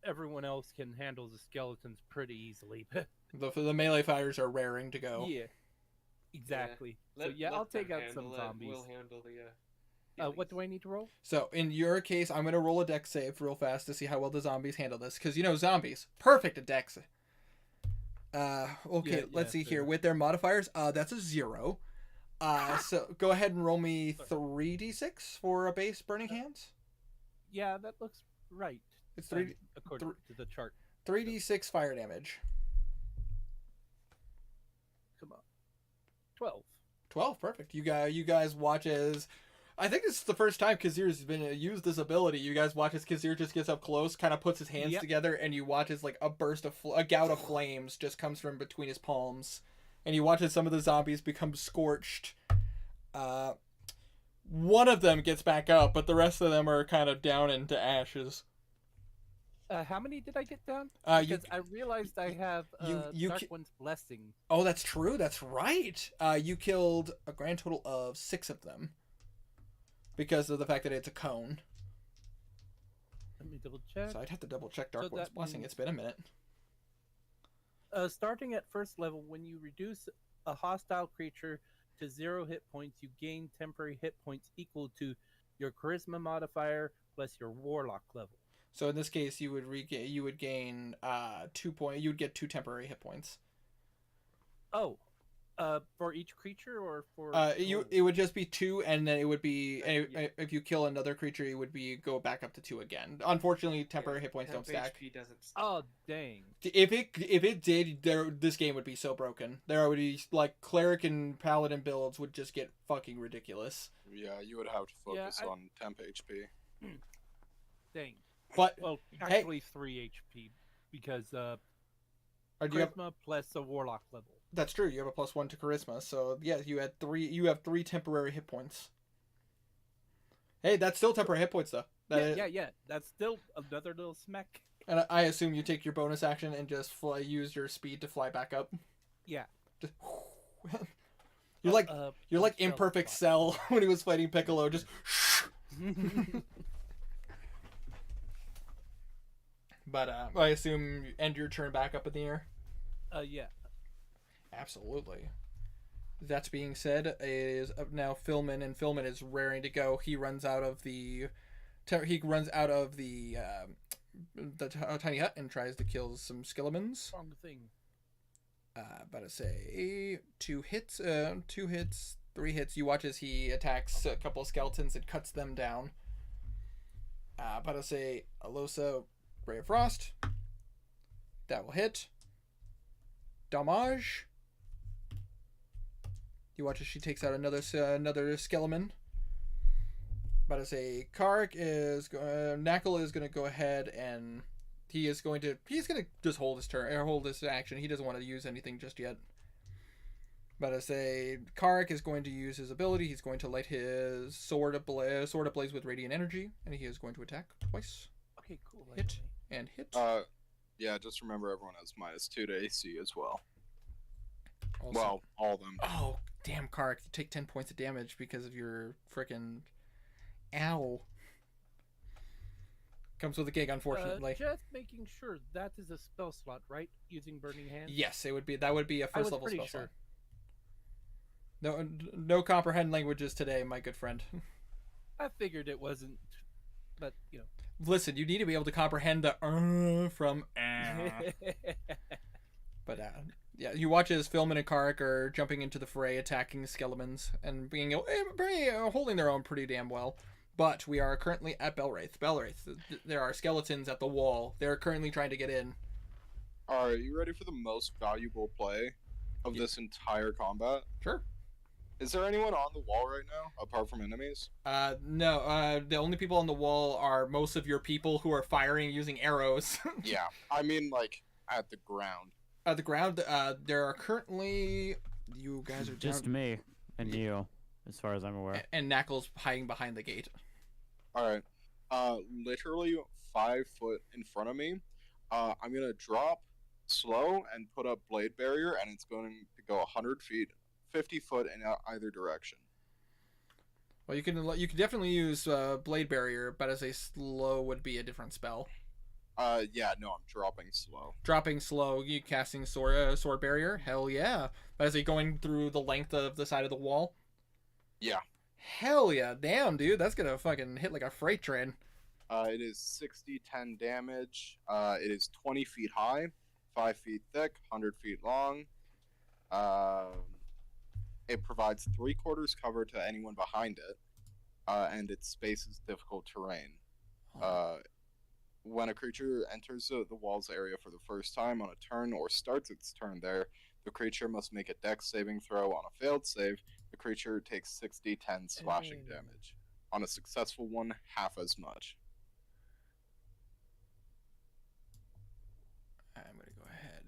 everyone else can handle the skeletons pretty easily. The melee fighters are raring to go. Yeah, exactly. I'll take out some zombies. We'll handle the. What do I need to roll? So in your case, I'm gonna roll a dex save real fast to see how well the zombies handle this, because zombies perfect at dex. Okay, let's see here with their modifiers. That's a 0. So go ahead and roll me 3d6 for a base Burning Hands. Yeah, that looks right. It's 3 according to the chart. 3d6 fire damage. Come on. 12. 12, perfect. You guys watch as. I think this is the first time Kazir's been used this ability. You guys watch as Kazir just gets up close, kind of puts his hands together, and you watch as like a gout of flames just comes from between his palms, and you watch as some of the zombies become scorched. One of them gets back up, but the rest of them are kind of down into ashes. How many did I get down? Because I realized I have Dark One's Blessing. Oh, that's true. That's right. You killed a grand total of 6 of them. Because of the fact that it's a cone. Let me double check. So I'd have to double check Dark One's Blessing. It's been a minute. Starting at first level, when you reduce a hostile creature to 0 hit points, you gain temporary hit points equal to your charisma modifier plus your warlock level. So in this case, you would gain 2 points. You would get 2 temporary hit points. Oh. For each creature or for it would just be 2, and then it would be if you kill another creature, it would go back up to 2 again. Unfortunately, temporary hit points don't stack. HP doesn't stack. Oh dang! If it did, this game would be so broken. There would be like cleric and paladin builds would just get fucking ridiculous. Yeah, you would have to focus on temp HP. Dang. But actually 3 HP because charisma plus a warlock level. That's true. You have a +1 to charisma, so yeah, you have 3 temporary hit points. Hey, that's still temporary hit points though. Yeah. That's still another little smack. And I assume you take your bonus action and just use your speed to fly back up. Yeah. Just, you're like Imperfect Cell when he was fighting Piccolo. Just. But I assume you end your turn back up in the air. Yeah. Absolutely. That being said, it is now Philman, and Philman is raring to go. He runs out of the tiny hut and tries to kill some skeletons. Wrong thing. About to say 2 hits, 2 hits, 3 hits. You watch as he attacks a couple of skeletons and cuts them down. About to say Alosa, Ray of Frost. That will hit. Damage. You watch as she takes out another skeleton. About to say Kark is Knuckle is going to go ahead and he's going to just hold his turn or hold his action. He doesn't want to use anything just yet. But I say Kark is going to use his ability. He's going to light his sword ablaze with radiant energy, and he is going to attack twice. Okay, cool. Hit and hit. Yeah, just remember everyone has -2 to AC as well. Also, Well, all of them. oh damn, Kark, you take 10 points of damage because of your frickin' ow. Comes with a gig, unfortunately. Just making sure that is a spell slot, right? Using Burning Hand. Yes, it would be. That would be a first level spell sure. slot. No comprehend languages today, my good friend. I figured it wasn't, but you know. Listen, you need to be able to comprehend the from. But yeah, you watch as Philman and Kark are jumping into the fray, attacking skeletons, and being holding their own pretty damn well. But we are currently at Belwraith. There are skeletons at the wall. They're currently trying to get in. Are you ready for the most valuable play of this entire combat? Sure. Is there anyone on the wall right now, apart from enemies? No. The only people on the wall are most of your people who are firing using arrows. Yeah, I mean, like, at the ground. At the ground, there are currently... You guys are just down... me and you, as far as I'm aware. And Knuckles hiding behind the gate. Alright. Literally 5 foot in front of me. I'm gonna drop slow and put up blade barrier, and it's going to go 100 feet, 50 foot in either direction. Well, you can definitely use blade barrier, but as a slow would be a different spell. Yeah, no, I'm dropping slow. Dropping slow, you casting sword barrier? Hell yeah. But is it going through the length of the side of the wall? Yeah. Hell yeah. Damn, dude. That's gonna fucking hit like a freight train. It is 60-10 damage. It is 20 feet high, 5 feet thick, 100 feet long. It provides 3/4 cover to anyone behind it, and its space is difficult terrain. When a creature enters the wall's area for the first time on a turn or starts its turn there, the creature must make a dex saving throw. On a failed save, the creature takes 60-10 slashing damage. On a successful one, half as much. I'm gonna go ahead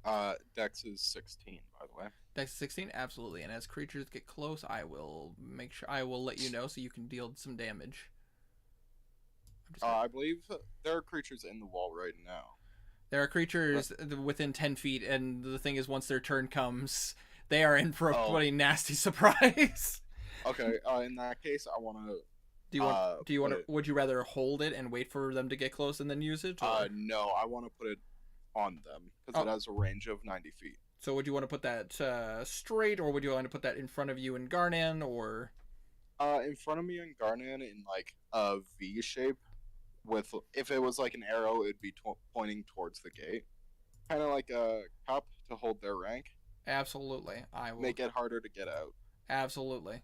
and... Dex is 16, by the way. Dex 16, absolutely. And as creatures get close, I will let you know so you can deal some damage. I believe there are creatures in the wall right now. There are creatures within 10 feet, and the thing is, once their turn comes, they are in for a pretty nasty surprise. Okay, in that case, I want to... Would you rather hold it and wait for them to get close and then use it? Or? No, I want to put it on them, because it has a range of 90 feet. So would you want to put that straight, or would you want to put that in front of you and Garnan, or... In front of me and Garnan in, like, a V shape. If it was like an arrow, it'd be pointing towards the gate. Kind of like a cup to hold their rank. Absolutely. I will... Make it harder to get out. Absolutely.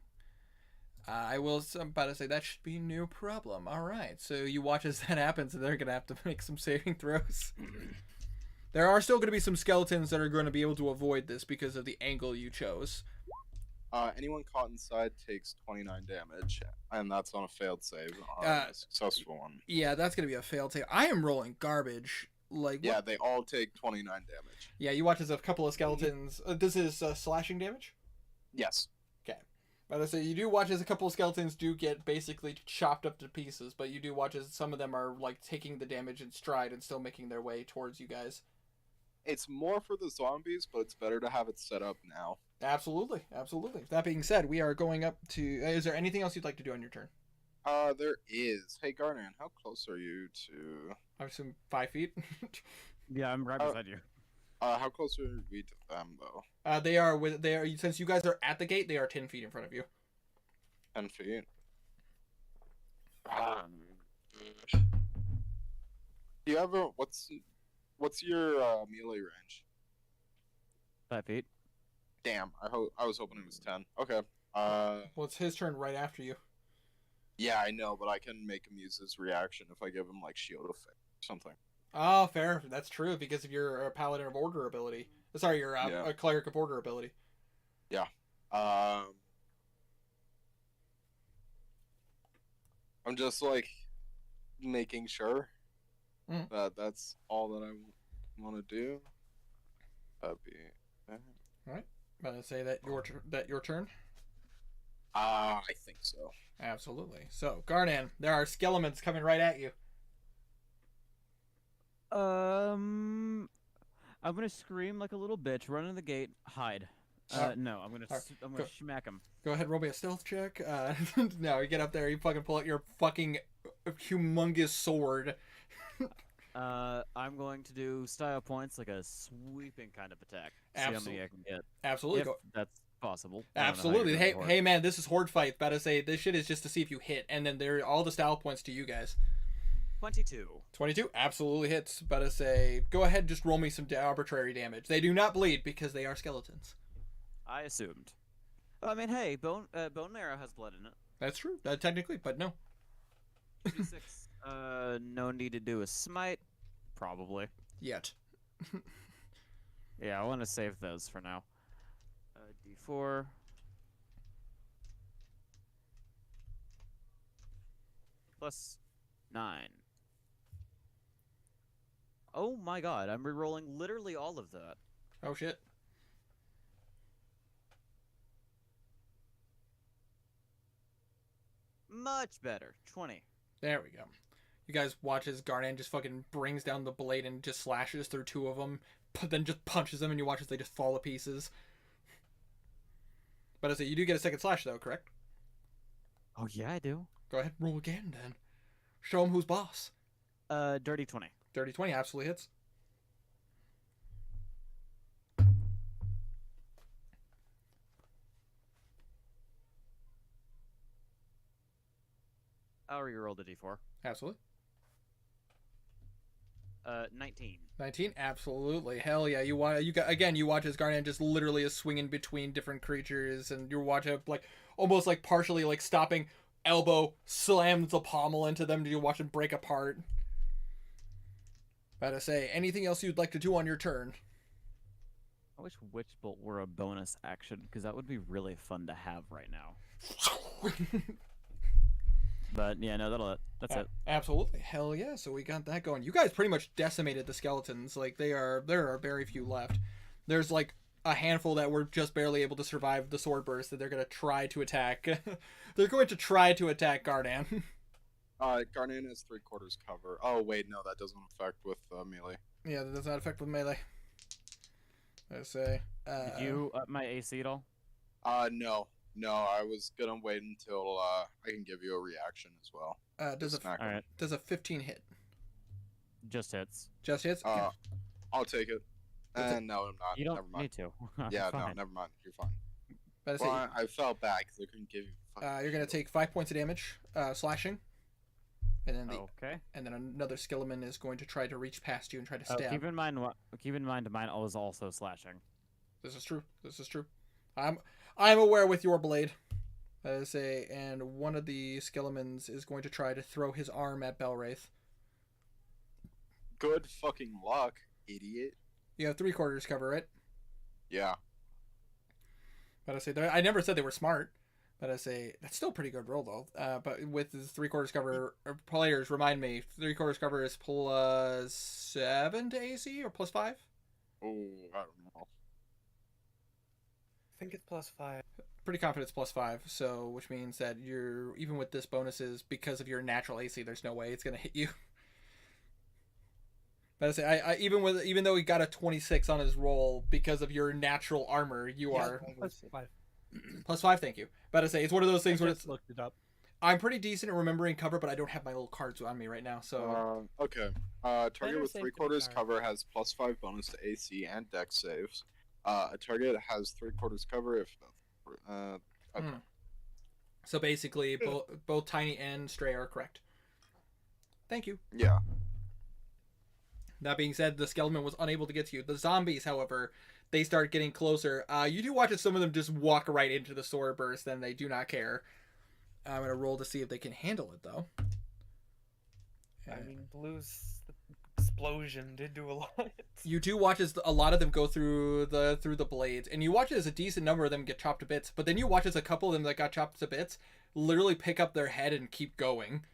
I will... I'm about to say, that should be no problem. Alright, so you watch as that happens, and they're going to have to make some saving throws. There are still going to be some skeletons that are going to be able to avoid this because of the angle you chose. Anyone caught inside takes 29 damage, and that's on a failed save. A successful one. Yeah, that's going to be a failed save. I am rolling garbage. Yeah, they all take 29 damage. Yeah, you watch as a couple of skeletons... this is slashing damage? Yes. Okay. But I say you do watch as a couple of skeletons do get basically chopped up to pieces, but you do watch as some of them are like taking the damage in stride and still making their way towards you guys. It's more for the zombies, but it's better to have it set up now. Absolutely, absolutely. That being said, we are going up to... is there anything else you'd like to do on your turn? There is. Hey, Garnan, how close are you to... I assume 5 feet? Yeah, I'm right beside you. How close are we to them, though? They are, since you guys are at the gate, they are 10 feet in front of you. 10 feet? Do you have a what's your melee range? 5 feet. Damn, I was hoping it was 10. Okay. Well, it's his turn right after you. Yeah, I know, but I can make him use his reaction if I give him like shield of faith or something. Oh, fair. That's true because of your paladin of order ability. Sorry, your Yeah. a cleric of order ability. Yeah. I'm just like making sure Mhm. that that's all that I want to do. That'd be. All right. About to say that your turn. I think so. Absolutely. So, Garnan, there are skeletons coming right at you. I'm gonna scream like a little bitch, run in the gate, hide. No, I'm gonna go. smack him. Go ahead and roll me a stealth check. No, you get up there, you fucking pull out your fucking humongous sword. I'm going to do style points like a sweeping kind of attack. See how many I can get. Absolutely. If that's possible. Absolutely. Hey, man, this is Horde fight. About to say, this shit is just to see if you hit, and then there all the style points to you guys. 22. 22 absolutely hits. About to say, go ahead, just roll me some arbitrary damage. They do not bleed because they are skeletons. I assumed. I mean, hey, bone marrow has blood in it. That's true, technically, but no. 36. No need to do a smite. Probably. Yet. Yeah, I want to save those for now. D4. Plus 9. Oh my god, I'm rerolling literally all of that. Oh shit. Much better. 20. There we go. You guys watch as Garnan just fucking brings down the blade and just slashes through two of them, but then just punches them, and you watch as they just fall to pieces. But I say, you do get a second slash though, correct? Oh yeah, I do. Go ahead, roll again then. Show him who's boss. Dirty 20. Dirty 20 absolutely hits. I'll reroll the D4. Absolutely. 19. 19 absolutely. Hell yeah. You watch as Garnan just literally is swinging between different creatures, and you watch it like almost like partially like stopping, elbow slams the pommel into them. You watch them break apart. About to say, anything else you'd like to do on your turn? I wish Witch Bolt were a bonus action, because that would be really fun to have right now. But yeah, no, that's it. Absolutely. Hell yeah. So we got that going. You guys pretty much decimated the skeletons. Like there are very few left. There's like a handful that were just barely able to survive the sword burst that they're going to try to attack. They're going to try to attack Gardan. Garnan has 3/4 cover. Oh wait, no, that doesn't affect with melee. Yeah, that does not affect with melee. I say. Did you up my AC at all? No. I was gonna wait until I can give you a reaction as well. Does a 15 hit? Just hits. Just hits? Okay. I'll take it. And no, I'm not. You don't never mind. need to. Yeah, Fine. no, never mind. You're fine. Well, I felt bad because I couldn't give you. You're gonna take 5 points of damage, slashing, and then and then another skeleton is going to try to reach past you and try to stab. Keep in mind, mine was also slashing. This is true. I'm aware with your blade. And one of the skeletons is going to try to throw his arm at Belwraith. Good fucking luck, idiot. You have 3/4 cover, right? Yeah. But I never said they were smart. But that's still a pretty good roll though. But with the 3/4 cover, players remind me, 3/4 cover is plus 7 to AC or plus 5? Oh, I don't know. I think it's +5. Pretty confident it's plus 5, so which means that you're even with this bonuses because of your natural AC, there's no way it's gonna hit you. But even though he got a 26 on his roll because of your natural armor, you are +5. plus 5. Thank you. But it's one of those things where it's looked it up. I'm pretty decent at remembering cover, but I don't have my little cards on me right now. So okay. Target Better with safe 3/4 than cover has +5 bonus to AC and Dex saves. A target has 3/4 cover if. Okay. So basically, both Tiny and Stray are correct. Thank you. Yeah. That being said, the skeleton was unable to get to you. The zombies, however, they start getting closer. You do watch as some of them just walk right into the sword burst, and they do not care. I'm going to roll to see if they can handle it, though. I mean, Blue's explosion did do a lot. You do watch as a lot of them go through the blades, and you watch as a decent number of them get chopped to bits, but then you watch as a couple of them that got chopped to bits literally pick up their head and keep going.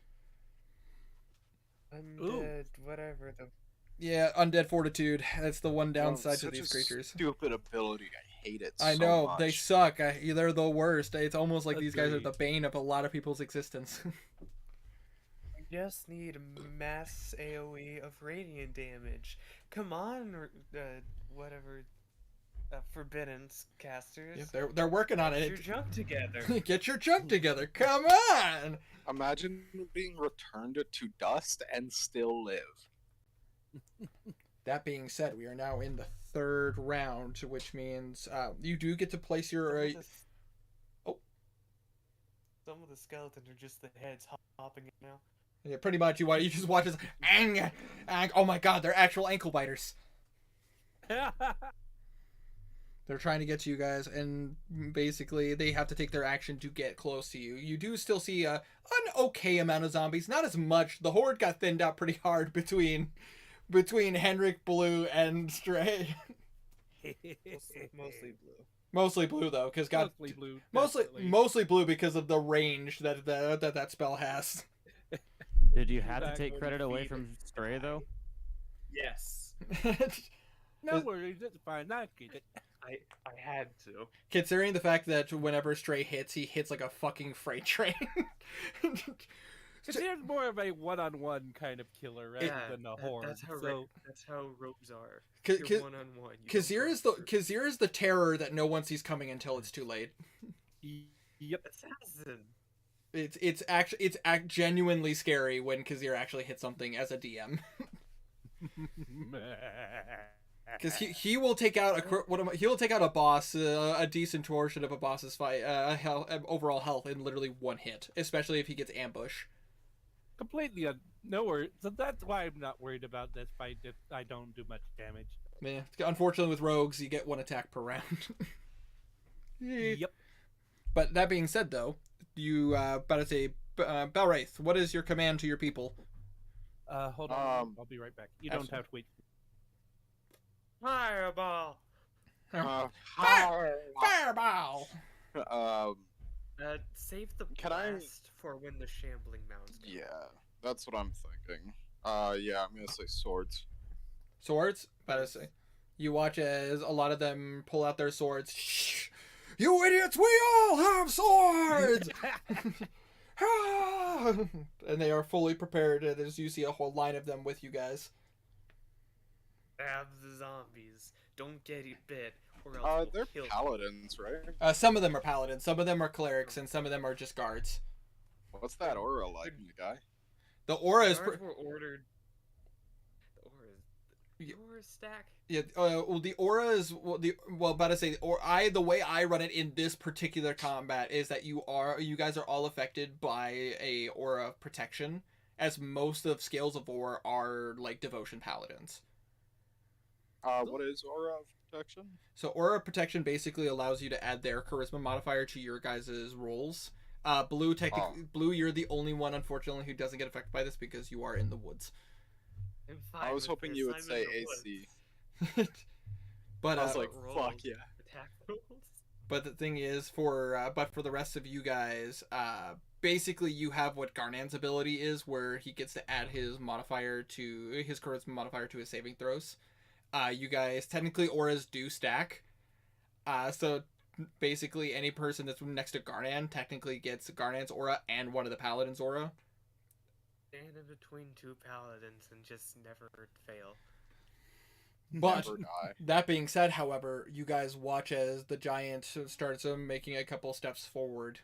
Undead, whatever the... Yeah, undead fortitude. That's the one downside to Such these a creatures. Stupid ability. I hate it. I so know, much. they suck. They're the worst. It's almost like these guys are Agreed. the bane of a lot of people's existence. I just need mass AoE of radiant damage. Come on, whatever, forbidden casters. Yeah, they're working on Get it. your junk together. Get your junk together. Come on. Imagine being returned to dust and still live. That being said, we are now in the third round, which means you do get to place your. Some of the s- oh. Some of the skeletons are just the heads hopping in now. Yeah, pretty much. You just watch as ang, ang. Oh my God, they're actual ankle biters. They're trying to get to you guys, and basically they have to take their action to get close to you. You do still see an okay amount of zombies, not as much. The horde got thinned out pretty hard between Henrik, Blue, and Stray. Mostly blue. Mostly Blue though, because Mostly blue. definitely. mostly Blue because of the range that spell has. Did you have to Back take when credit you away feed from it. Stray though? Yes, No worries, it's fine. I get it. I had to. Considering the fact that whenever Stray hits, he hits like a fucking freight train. Because he's more of a one-on-one kind of killer rather than a horde. That's how so that's how rogues are. K- You're K- one-on-one. you don't Kazir is go for- Kazir is the terror that no one sees coming until it's too late. yep. Assassin. It's genuinely scary when Kazir actually hits something as a DM. Because he will take out he will take out a boss, a decent portion of a boss's fight, overall health in literally one hit, especially if he gets ambush. Completely no worries. So that's why I'm not worried about this fight if I don't do much damage. Yeah, unfortunately with rogues you get one attack per round. Yep. But that being said, though, you about to say, Belwraith, what is your command to your people? Hold on. I'll be right back. You don't have to wait. Fireball. Fireball. Save the Can I- blast for when the shambling mounds come. Yeah, that's what I'm thinking. Yeah, I'm gonna say swords. Swords. About to say, you watch as a lot of them pull out their swords. Shh, you idiots! We all have swords. And they are fully prepared as you see a whole line of them with you guys. Stab the zombies. Don't get bit, or else we'll They're kill you. paladins, right? Some of them are paladins, some of them are clerics, and some of them are just guards. What's that aura like, guy? The aura is Guards were ordered. The aura stack. yeah. Well, the aura is about to say the way I run it in this particular combat is that you guys are all affected by a aura of protection, as most of scales of aura are like devotion paladins. What is aura of protection? So aura of protection basically allows you to add their charisma modifier to your guys' rolls. Blue, Blue, you're the only one, unfortunately, who doesn't get affected by this because you are in the woods. I'm I fine was with hoping this, you would I'm say in the woods. AC. But I was like, rolls, fuck yeah. Attack rolls. but the thing is, for the rest of you guys, basically you have what Garnan's ability is, where he gets to add his charisma modifier to his saving throws. You guys, technically auras do stack. So basically any person that's next to Garnan technically gets Garnan's aura and one of the paladin's aura. Stand in between two paladins and just never fail. But Never die. that being said, however, you guys watch as the giant starts making a couple steps forward.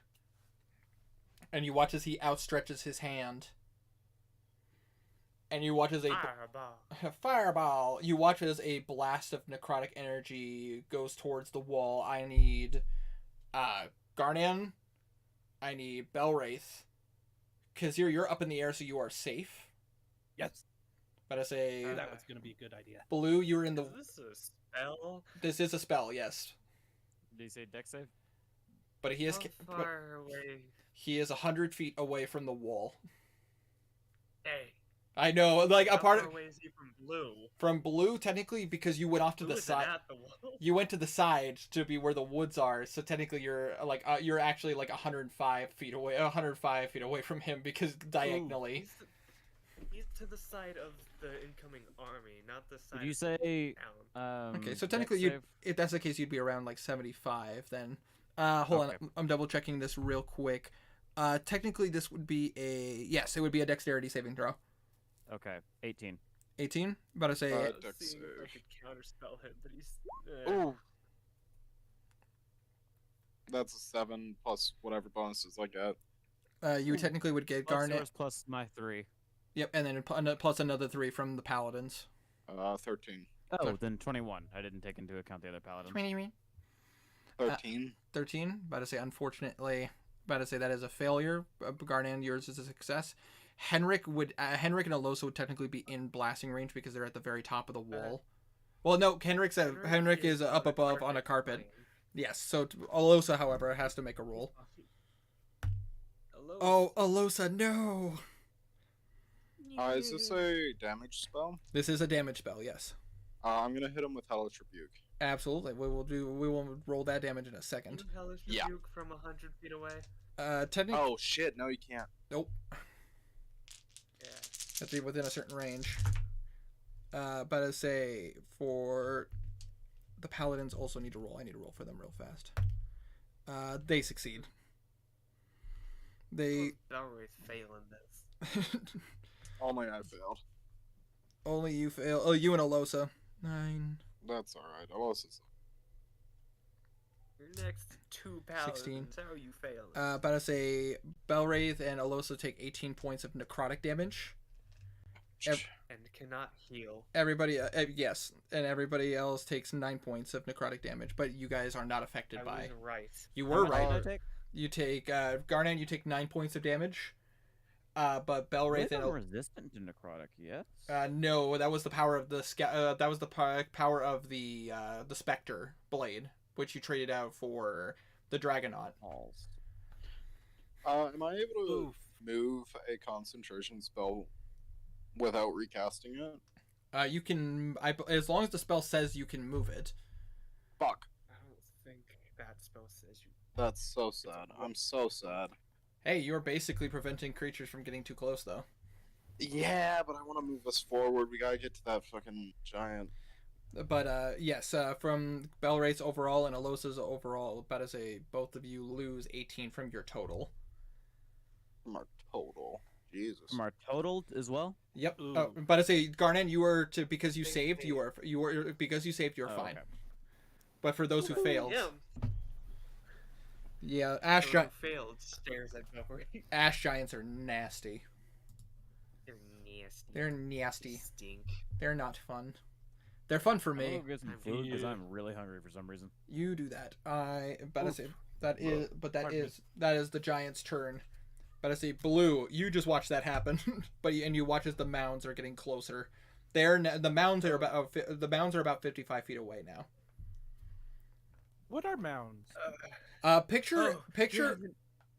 And you watch as he outstretches his hand. And you watch as a Fireball. fireball. You watch as a blast of necrotic energy goes towards the wall. I need Garnan. I need Belwraith. Kazir, you're up in the air, so you are safe. Yes. But I say That was going to be a good idea. Blue, you're in the. Is this a spell? This is a spell, yes. Did you say deck save? But he is How far away? he is 100 feet away from the wall. Hey. I know, like a How part far of away is he from blue? Blue technically because you went off to Blue the isn't side. at the wall. You went to the side to be where the woods are, so technically you're actually like 105 feet away from him because diagonally. He's to the side of the incoming army, not the side Did you of say? town. Okay, so dex technically save? if that's the case, you'd be around like 75 then. Hold Okay. on, I'm double checking this real quick. Technically this would be it would be a dexterity saving throw. Okay, 18. 18? About to say Dex Seeing if I save. could counterspell him, but he's. Ooh. That's a 7 plus whatever bonuses I get. you technically would get Plus Garnet. yours plus my 3. Yep, and then plus another 3 from the paladins. 13. Oh, So- then 21. I didn't take into account the other paladin. 13. 13. About to say, unfortunately, about to say that is a failure. Garnan, yours is a success. Henrik and Alosa would technically be in blasting range because they're at the very top of the wall. Well, no, Henrik is up above on a carpet. plane. Yes, so Alosa, however, has to make a roll. Hello? Oh, Alosa, no! Is this a damage spell? This is a damage spell, yes. I'm gonna hit him with Hellish Rebuke. Absolutely. We will roll that damage in a second. Can you Hellish Yeah. Rebuke from 100 feet away? Technically, Oh shit! No, you can't. nope. Yeah. Have to be within a certain range. But I say for the paladins also need to roll. I need to roll for them real fast. They succeed. They Belroy's failing this. Only I failed. only you fail. Oh, you and Alosa. 9. That's alright. Alosa's. Your next 2 paladins. 16. How are you failing? But I say Belwraith and Alosa take 18 points of necrotic damage. And cannot heal. Everybody, yes, and everybody else takes 9 points of necrotic damage. But you guys are not affected I by. was right. You How were much right. did I take? You take Garnan. You take 9 points of damage. But I Belwraith believe and I'm resistant to necrotic, yes? no, that was the power of the that was the power of the Spectre blade, which you traded out for the Dragonaut. Balls. Am I able to Oof. move a concentration spell without recasting it? You can, as long as the spell says you can move it. Fuck. I don't think that spell says you. That's so sad. I'm so sad. Hey, you're basically preventing creatures from getting too close, though. Yeah, but I want to move us forward. We gotta get to that fucking giant. But yes, from Belwraith's overall and Alosa's overall, about to say both of you lose 18 from your total. From our total. Jesus. From our total as well? Yep. Ooh. But I say Garnan, you were to because you Big saved, save. you were because you saved, you're Oh, fine. okay. But for those who failed, Yeah. yeah, Who failed stares at Belroy. Ash Giants are nasty. They're nasty. They're They nasty. stink. They're not fun. They're fun for I'm gonna me. go get some I'm food because you. I'm really hungry for some reason. You do that. I but I Oof. say that is but that Pardon me. is the Giants' turn. But I say Blue, you just watch that happen. And you watch as the mounds are getting closer. The mounds are about 55 feet away now. What are mounds? Picture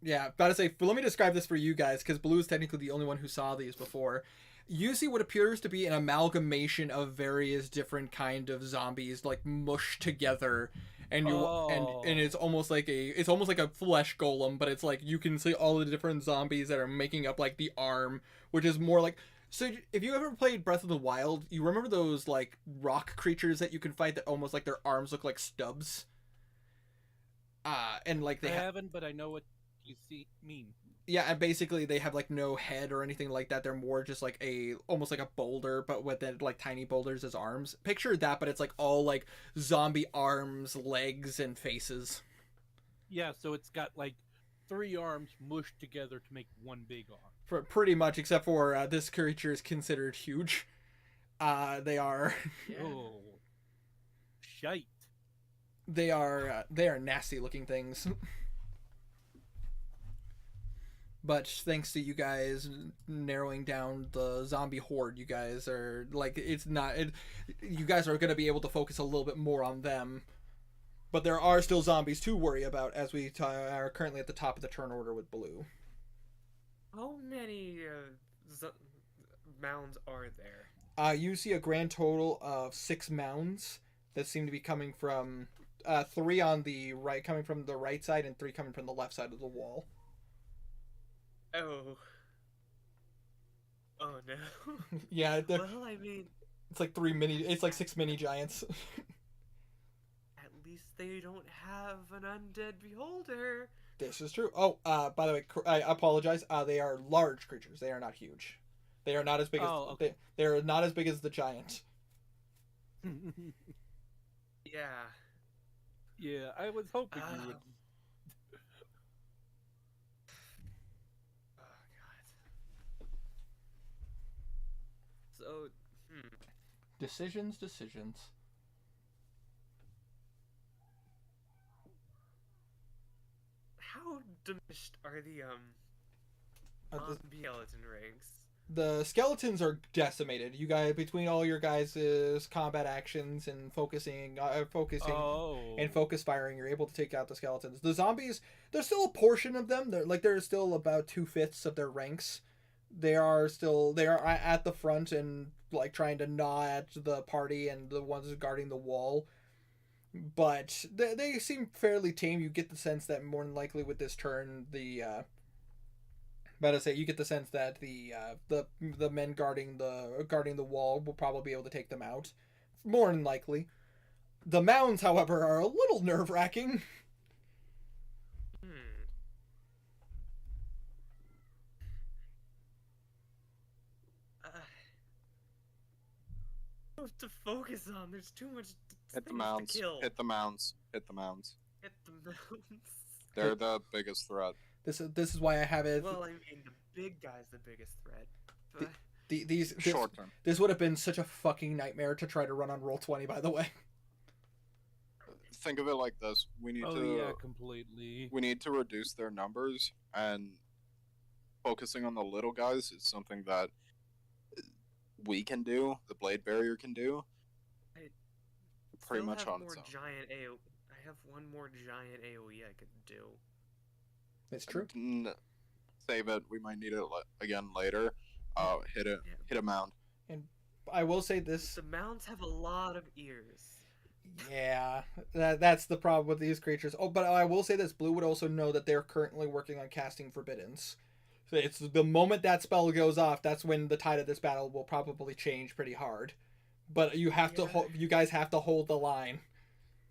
Yeah, about to say, let me describe this for you guys, because Blue is technically the only one who saw these before. You see what appears to be an amalgamation of various different kind of zombies, like mushed together, and you and it's almost like a flesh golem, but it's like you can see all the different zombies that are making up like the arm, which is more like. So if you ever played Breath of the Wild, you remember those like rock creatures that you can fight that almost like their arms look like stubs. And like I they haven't, but I know what you mean. Yeah, and basically they have like no head or anything like that. They're more just like almost like a boulder, but with it, like tiny boulders as arms. Picture that, but it's like all like zombie arms, legs, and faces. Yeah, so it's got like 3 arms mushed together to make one big arm. For pretty much, except for this creature is considered huge. They are Yeah. Oh, shite. they are nasty looking things. But thanks to you guys narrowing down the zombie horde, you guys are like it's not. You guys are going to be able to focus a little bit more on them. But there are still zombies to worry about as we are currently at the top of the turn order with blue. How many mounds are there? You see a grand total of 6 mounds that seem to be coming from 3 on the right, coming from the right side, and 3 coming from the left side of the wall. Oh. Oh no. Yeah, Well, I mean, it's like 3 mini. It's like 6 mini giants. at least they don't have an undead beholder. This is true. Oh, by the way, I apologize. They are large creatures. They are not huge. They are not as big as okay. they are not as big as the giant. Yeah. Yeah, I was hoping you would. Oh god. So, Decisions. how diminished are the skeleton ranks? The skeletons are decimated. You guys, between all your guys' combat actions and focusing and focus firing, you're able to take out the skeletons. The zombies, there's still a portion of them. There's still about 2/5 of their ranks. They are at the front and like trying to gnaw at the party and the ones guarding the wall. But they seem fairly tame. You get the sense that more than likely with this turn, you get the sense that the men guarding the wall will probably be able to take them out. More than likely. The mounds, however, are a little nerve-wracking. To focus on. There's too much Hit the things mounds. to kill. Hit the mounds. Hit the mounds. Hit the mounds. They're the biggest threat. This is why I have it. Well, I mean, the big guy's the biggest threat. But This Short term. This would have been such a fucking nightmare to try to run on Roll20, by the way. Think of it like this: completely. we need to reduce their numbers, and focusing on the little guys is something that we can do. The blade barrier can do. Pretty much on its own. I have one more giant AOE I could do. It's true. Save it. We might need it again later. Hit a mound. And I will say this. The mounds have a lot of ears. Yeah, that's the problem with these creatures. Oh, but I will say this. Blue would also know that they're currently working on casting Forbiddens. So it's the moment that spell goes off, that's when the tide of this battle will probably change pretty hard. But you have to you guys have to hold the line.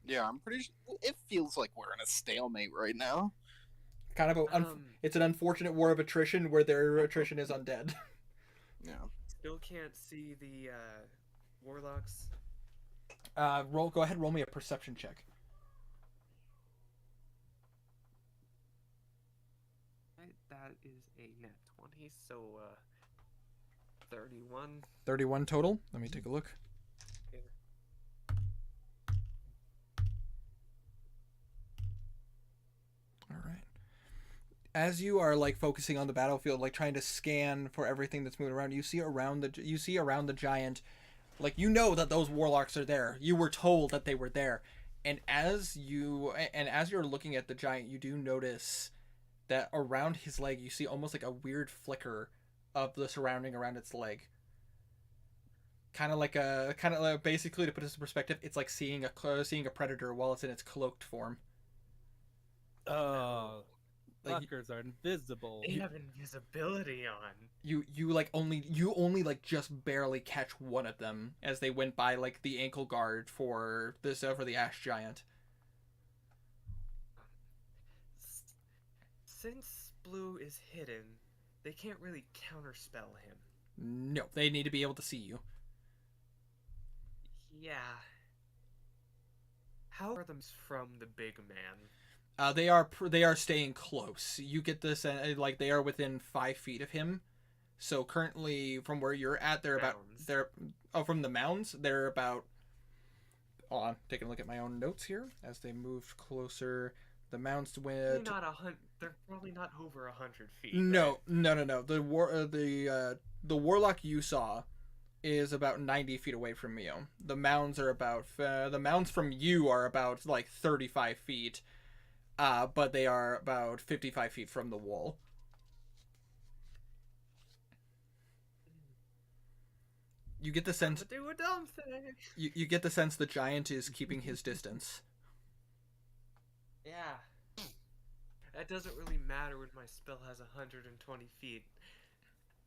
Yeah, I'm pretty sure. It feels like we're in a stalemate right now. Kind of it's an unfortunate war of attrition where their attrition is undead. Yeah. Still can't see the warlocks. Go ahead, roll me a perception check. Right, that is a net 20, so 31. 31 total. Let me take a look. Yeah. All right. As you are like focusing on the battlefield, like trying to scan for everything that's moving around, you see around the giant. Like, you know that those warlocks are there. You were told that they were there. And as you're looking at the giant, you do notice that around his leg, you see almost like a weird flicker of the surrounding around its leg. Kind of like basically, to put this in perspective, it's like seeing a predator while it's in its cloaked form. Oh, Like, fuckers are invisible. They have invisibility on. You only like just barely catch one of them as they went by like the ankle guard for the ash giant. Since Blue is hidden, they can't really counterspell him. No, they need to be able to see you. Yeah. How are them from the big man? They are staying close. You get this, like they are within 5 feet of him. So currently, from where you're at, from the mounds, they're about. Hold on, taking a look at my own notes here as they moved closer. The mounds went. they're probably not over 100 feet. No, right? no. The warlock you saw is about 90 feet away from you. The mounds are about the mounds from you are about like 35 feet, but they are about 55 feet from the wall. You get the sense Do a dumb thing. you get the sense the giant is keeping his distance. Yeah. That doesn't really matter when my spell has 120 feet.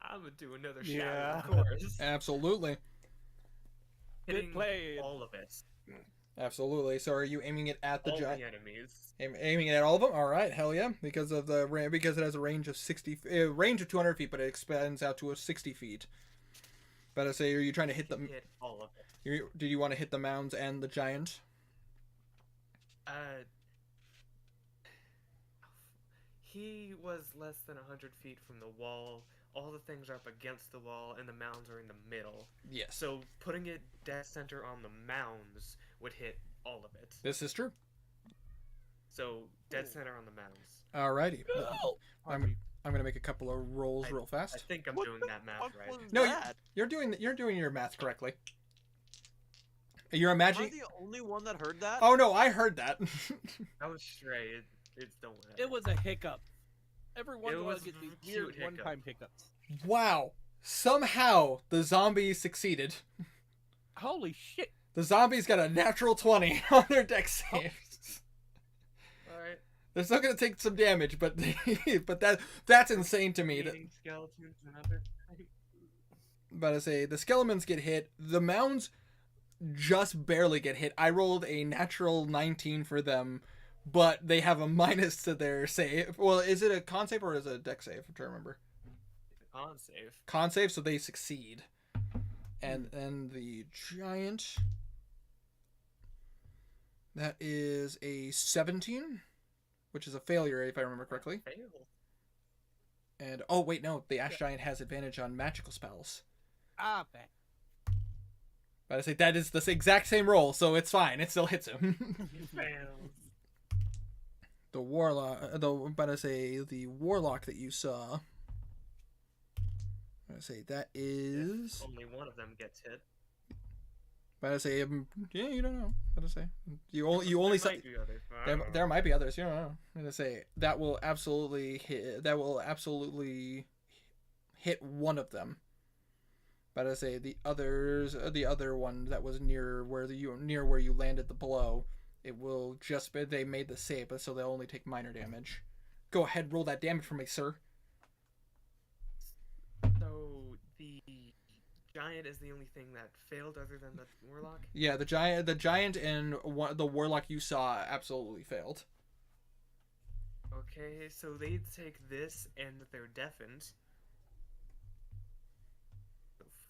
I'm gonna do another shadow, Yeah. of course. Absolutely. Hitting played. all of it. Absolutely. So are you aiming it at the All giant? the enemies. Aiming it at all of them? All right, hell yeah! Because of the because it has a range of 200 feet, but it expands out to 60 feet. But I say, are you trying to hit them? Hit all of it. Did you want to hit the mounds and the giant? He was less than 100 feet from the wall. All the things are up against the wall, and the mounds are in the middle. Yes. So putting it dead center on the mounds would hit all of it. This is true. So dead center on the mounds. Alrighty. Oh, I'm gonna make a couple of rolls real I fast. think I'm doing that math right. No, you're doing your math correctly. You're imagining. Am I the only one that heard that? Oh no, I heard that. I was straight. It's don't matter. it was a hiccup. Every once in a while, was I get these cute weird hiccup. one-time hiccups. Wow. Somehow the zombies succeeded. Holy shit! The zombies got a natural 20 on their deck saves. Alright. They're still gonna take some damage, but that's insane to me. Eating skeletons and other things. But I say the skeletons get hit. The mounds just barely get hit. I rolled a natural 19 for them, but they have a minus to their save. Well, is it a con save or is it a deck save? I'm trying to remember. Con save. Con save, so they succeed. And then the giant, that is a 17, which is a failure if I remember correctly. Fail. And oh wait, no, the ash giant has advantage on magical spells. Ah, bad. But I say that is the exact same roll, so it's fine. It still hits him. Fails. The warlock, the warlock that you saw. I say that is. Only one of them gets hit. But I say, yeah, you don't know. What to say? You only saw. Might be others, but I don't know. There might be others. You don't know. I'm gonna say that will absolutely hit. That will absolutely hit one of them. But I say the others, the other one that was near where you landed the blow, it will just be, they made the save, but so they'll only take minor damage. Go ahead, roll that damage for me, sir. So the giant is the only thing that failed other than the warlock? Yeah, the giant and the warlock you saw absolutely failed. Okay, so they take this and they're deafened.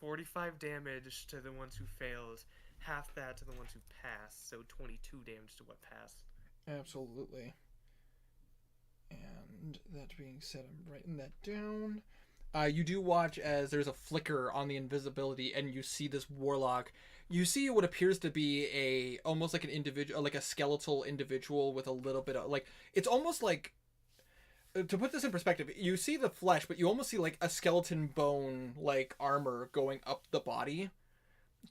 45 damage to the ones who failed, half that to the ones who passed, so 22 damage to what passed. Absolutely. And that being said, I'm writing that down. You do watch as there's a flicker on the invisibility, and you see this warlock. You see what appears to be almost like an individual, like a skeletal individual with a little bit of like. It's almost like, to put this in perspective, you see the flesh, but you almost see like a skeleton bone, like armor going up the body,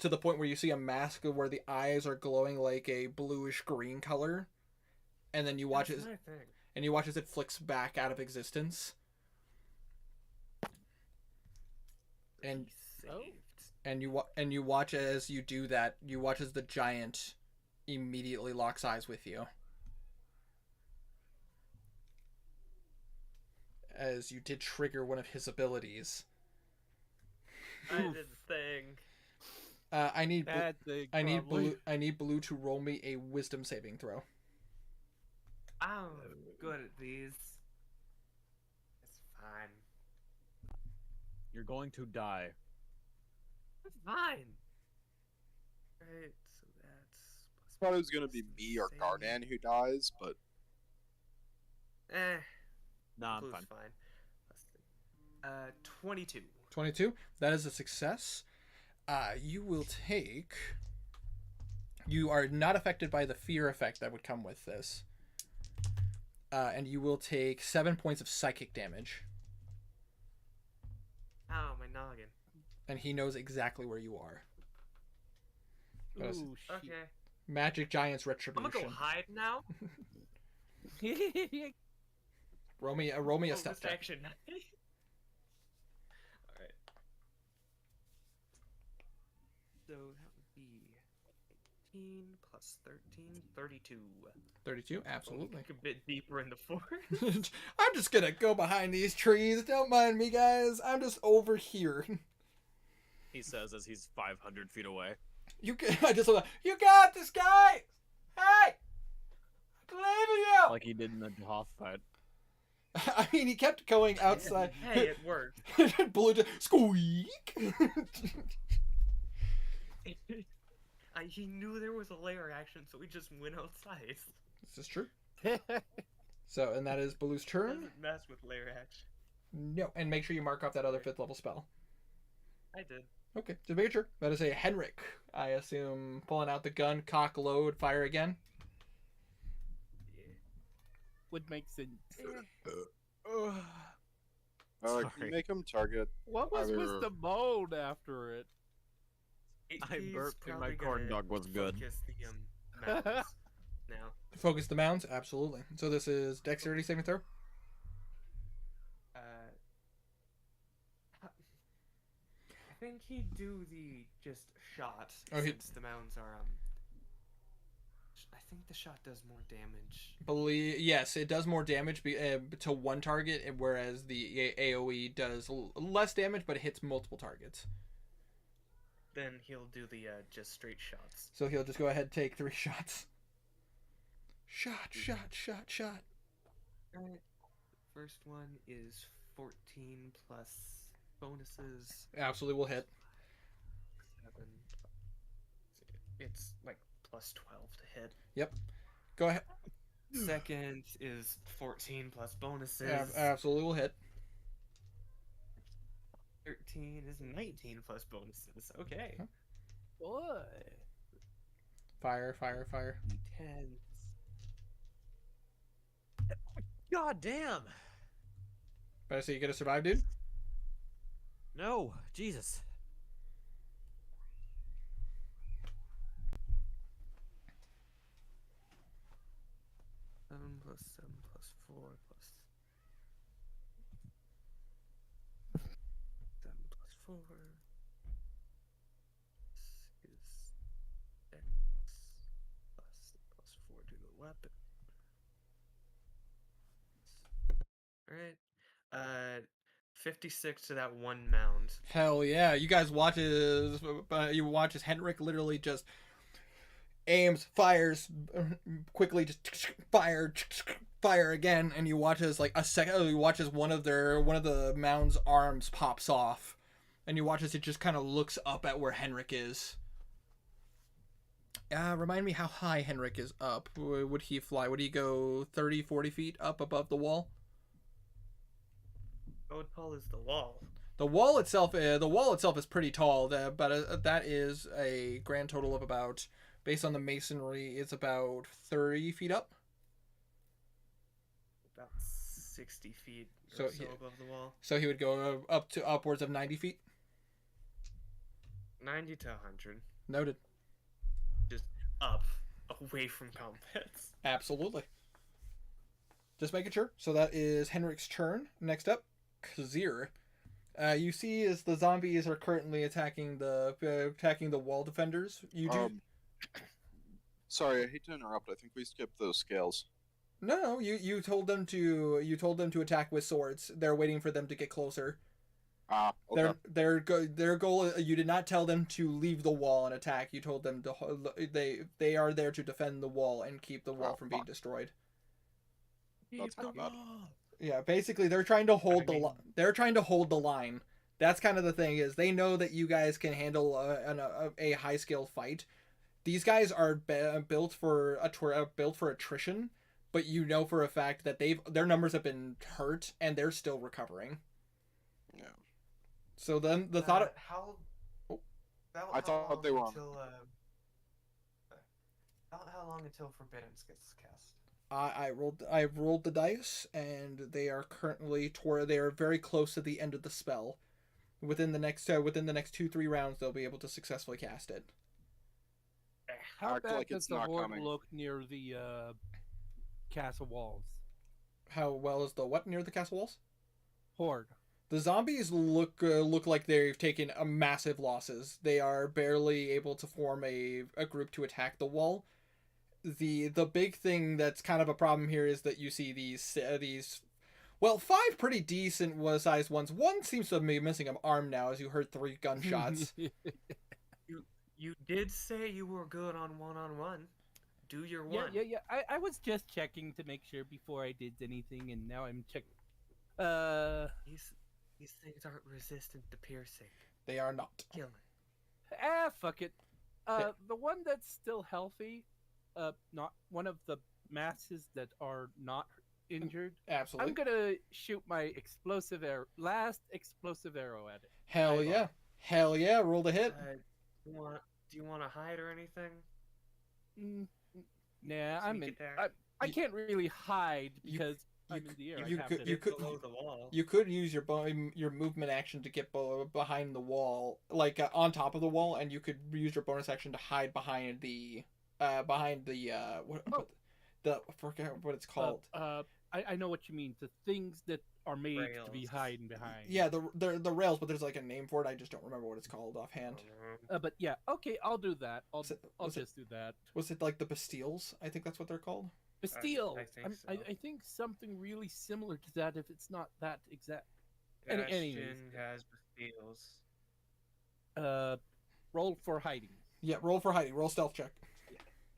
to the point where you see a mask where the eyes are glowing like a bluish green color, and then you watch That's it. my thing. And you watch as it flicks back out of existence. And He saved. and you watch as you do that. You watch as the giant immediately locks eyes with you. As you did trigger one of his abilities. I did the thing. I need Bad thing. I need probably. blue. I need blue to roll me a wisdom saving throw. I'm good at these. It's fine. You're going to die. It's fine. Alright, so that's. I thought it was gonna be me or Gardan who dies, but Eh. Nah, I'm Blue's fine. fine. Let's see. 22. 22. That is a success. You will take. You are not affected by the fear effect that would come with this. and you will take 7 points of psychic damage. Ow, my noggin. And he knows exactly where you are. Ooh, shit. Okay. Magic Giant's I'm Retribution. gonna go hide now. Roll me a Bonus step check. action. Alright. So that would be 18 plus 13, 32. 32, absolutely. A bit deeper in the forest. I'm just gonna go behind these trees. Don't mind me, guys. I'm just over here. He says as he's 500 feet away. You got this, guy. Hey, I believe in you. Like he did in the Hoth fight. I mean, he kept going outside. Hey, it worked. Blue just squeak. He knew there was a layer action, so he just went outside. This is true. So, and that is Baloo's turn. Doesn't mess with layer action. No, and make sure you mark off that other 5th level spell. I did. Okay, just make sure. That is a Henrik. I assume pulling out the gun, cock, load, fire again. Would make sense. Can Sorry. you make him target? What was Either- with the moan after it? I He's burped and my probably corn gonna dog was good. focus the, mountains now. Focus the mounds, absolutely. So this is Dexterity saving throw. I think he'd do the just shot Oh, since the mounds are I think the shot does more damage. Yes, it does more damage to one target, whereas the AOE does less damage, but it hits multiple targets. Then he'll do the just straight shots. So he'll just go ahead and take 3 shots. Shot. Alright. First one is 14 plus bonuses. Absolutely will hit. 7. It's like plus 12 to hit. Yep. Go ahead. Second is 14 plus bonuses. Absolutely will hit. 13 is 19 plus bonuses. Okay. Boy. Fire. 10. God damn. Better say you get to survive, dude. No, Jesus. 7 plus 7 plus 4 plus 7 plus 4 is X plus 4 to the weapon. Alright. 56 to that one mound. Hell yeah! You guys watch as Henrik literally just aims, fires quickly, just fire again, and you watch as you watch as one of the mound's arms pops off, and you watch as it just kind of looks up at where Henrik is. Remind me how high Henrik is up. Would he fly? Would he go 30, 40 feet up above the wall? How tall is the wall? The wall itself is pretty tall. But that is a grand total of about, based on the masonry, it's about 30 feet up. About 60 feet or so above the wall. So he would go up to upwards of 90 feet. 90 to 100. Noted. Just up, away from combat. Absolutely. Just making sure. So that is Henrik's turn. Next up, Kazir. You see as the zombies are currently attacking the wall defenders. You do. Sorry, I hate to interrupt. I think we skipped those scales. No, you told them to attack with swords. They're waiting for them to get closer. Okay. Their goal. You did not tell them to leave the wall and attack. You told them they are there to defend the wall and keep the wall from being destroyed. That's my bad. Yeah, basically they're trying to hold they're trying to hold the line. That's kind of the thing, is they know that you guys can handle a high skill fight. These guys are built for attrition, but you know for a fact that their numbers have been hurt and they're still recovering. Yeah. So then the thought of how I thought they were on. how long until Forbiddance gets cast? I've rolled the dice, and they are currently they are very close to the end of the spell. Within the next 2-3 rounds, they'll be able to successfully cast it. How Act bad like does it's the not horde coming. look near the castle walls? How well is the what near the castle walls? Horde. The zombies look like they've taken a massive losses. They are barely able to form a group to attack the wall. The big thing that's kind of a problem here is that you see these well, 5 pretty decent sized ones. One seems to be missing an arm now, as you heard 3 gunshots. You did say you were good on one-on-one. Do your one. Yeah. I was just checking to make sure before I did anything, and now I'm checking. These things aren't resistant to piercing. They are not. Kill it. Fuck it. The one that's still healthy, not one of the masses that are not injured. Absolutely. I'm gonna shoot my last explosive arrow at it. Hell Eyeball. yeah. Hell yeah, roll the hit. Do you want to hide or anything? Nah, I'm Sneak in. attack? I You- can't really hide you- because I'm in the air. you I have could- to- you could- below the wall. You could use your movement action to get behind the wall, like on top of the wall, and you could use your bonus action to hide behind the I forget what it's called. I know what you mean. The things that are made to be Rails. hiding behind. Yeah, the rails, but there's like a name for it. I just don't remember what it's called offhand. But yeah, okay, I'll do that. I'll Was it- I'll was it- just do that. Was it like the Bastilles? I think that's what they're called. Bastille. I think so. I think something really similar to that. If it's not that exact. Anyways. Bastion has Bastilles. Roll for hiding. Yeah, roll for hiding. Roll stealth check.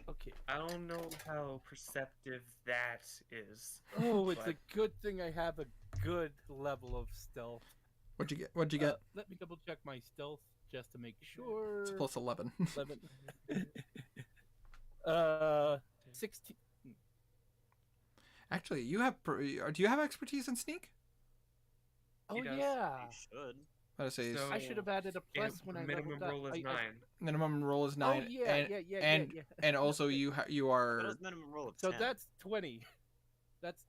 Okay. I don't know how perceptive that is. Oh, it's a but good thing I have a good level of stealth. What'd you get? What'd you get? Let me double check my stealth just to make sure. It's plus 11. 11. 16. Actually, do you have expertise in sneak? Oh does. yeah. You should. I'd say So- I should have added a yeah, plus when I minimum leveled up. roll is I- 9. minimum roll is 9. Oh yeah, and, yeah. and also you That are was minimum roll of So 10. that's 20. That's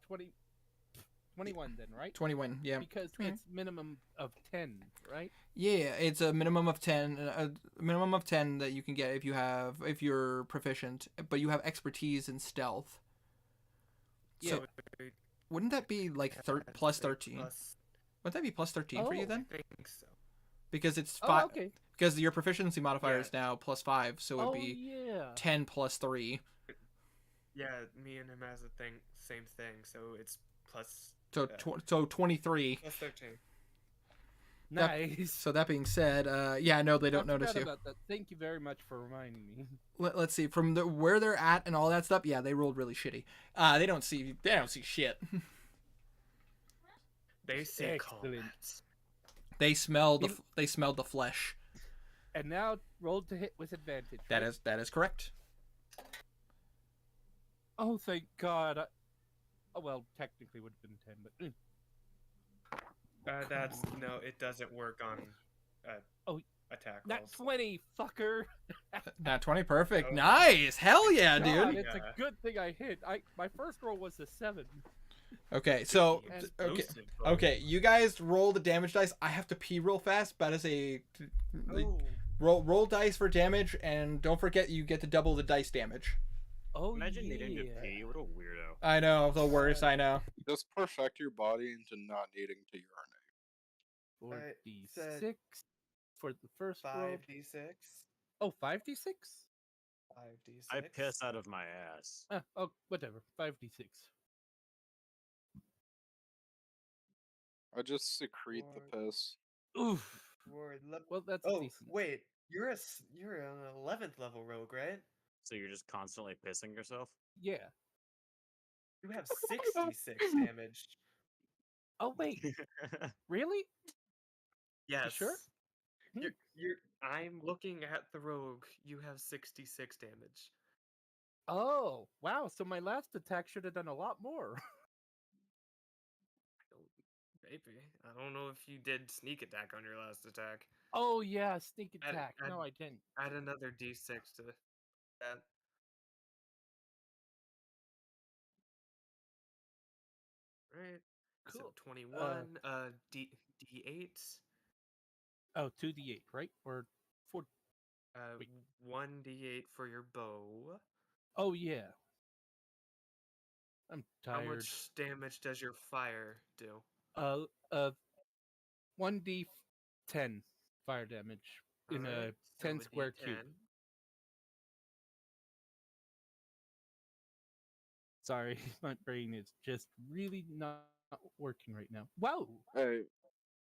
21 then, right? 21. Yeah. Because Yeah. it's minimum of 10, right? Yeah, it's a minimum of 10, a minimum of 10 that you can get if you're proficient, but you have expertise in stealth. So wouldn't that be like plus 13? Wouldn't that be plus 13 for you Oh. then? I think so. Because it's Oh, 5 okay. because your proficiency modifier Yeah. is now plus 5, so it'd Oh, be yeah. 10 plus 3. Yeah, me and him has a same thing, so it's plus So so 23. plus 13. Nice. So that being said, yeah, no, they don't I notice forgot you. about that. Thank you very much for reminding me. Let's see from where they're at and all that stuff. Yeah, they rolled really shitty. They don't see shit. They see Excellent. combat. They smelled the flesh. And now roll to hit with advantage. That right? is correct. Oh, thank God. Oh, well, technically would have been 10, but That's no, it doesn't work on Oh, attack not rolls. 20, fucker. Nat 20, perfect. Oh. Nice. Hell yeah, God, dude. it's a good thing I hit. My first roll was a 7. Okay, so And- okay. Explosive, bro. Okay, you guys roll the damage dice. I have to pee real fast, but as a Oh, roll dice for damage, and don't forget you get to double the dice damage. Oh, Imagine yeah. needing to pee. What a weirdo. I know, the worst. I know. Just perfect your body into not needing to urinate. I 4d6 said for the first roll. 5d6. Oh, 5d6? 5d6. I piss out of my ass. Oh, whatever. 5d6. I just secrete the piss. Oof. Well, that's Oh, decent. wait. You're an 11th level rogue, right? So you're just constantly pissing yourself? Yeah. You have 66 damage. Oh, wait. Really? Yes. sure? Hmm. I'm looking at the rogue. You have 66 damage. Oh, wow. So my last attack should have done a lot more. Maybe. I don't know if you did sneak attack on your last attack. Oh, yeah. Sneak Add- attack. add- No, I didn't. Add another d6 to that. Right. So Cool. 21. D8. Oh, 2d8, right? Or 4? Wait. 1d8 for your bow. Oh yeah. I'm How tired. much damage does your fire do? 1d10 fire damage in Alright, a so 10 square cube. D10. Sorry, my brain is just really not working right now. Wow. Hey,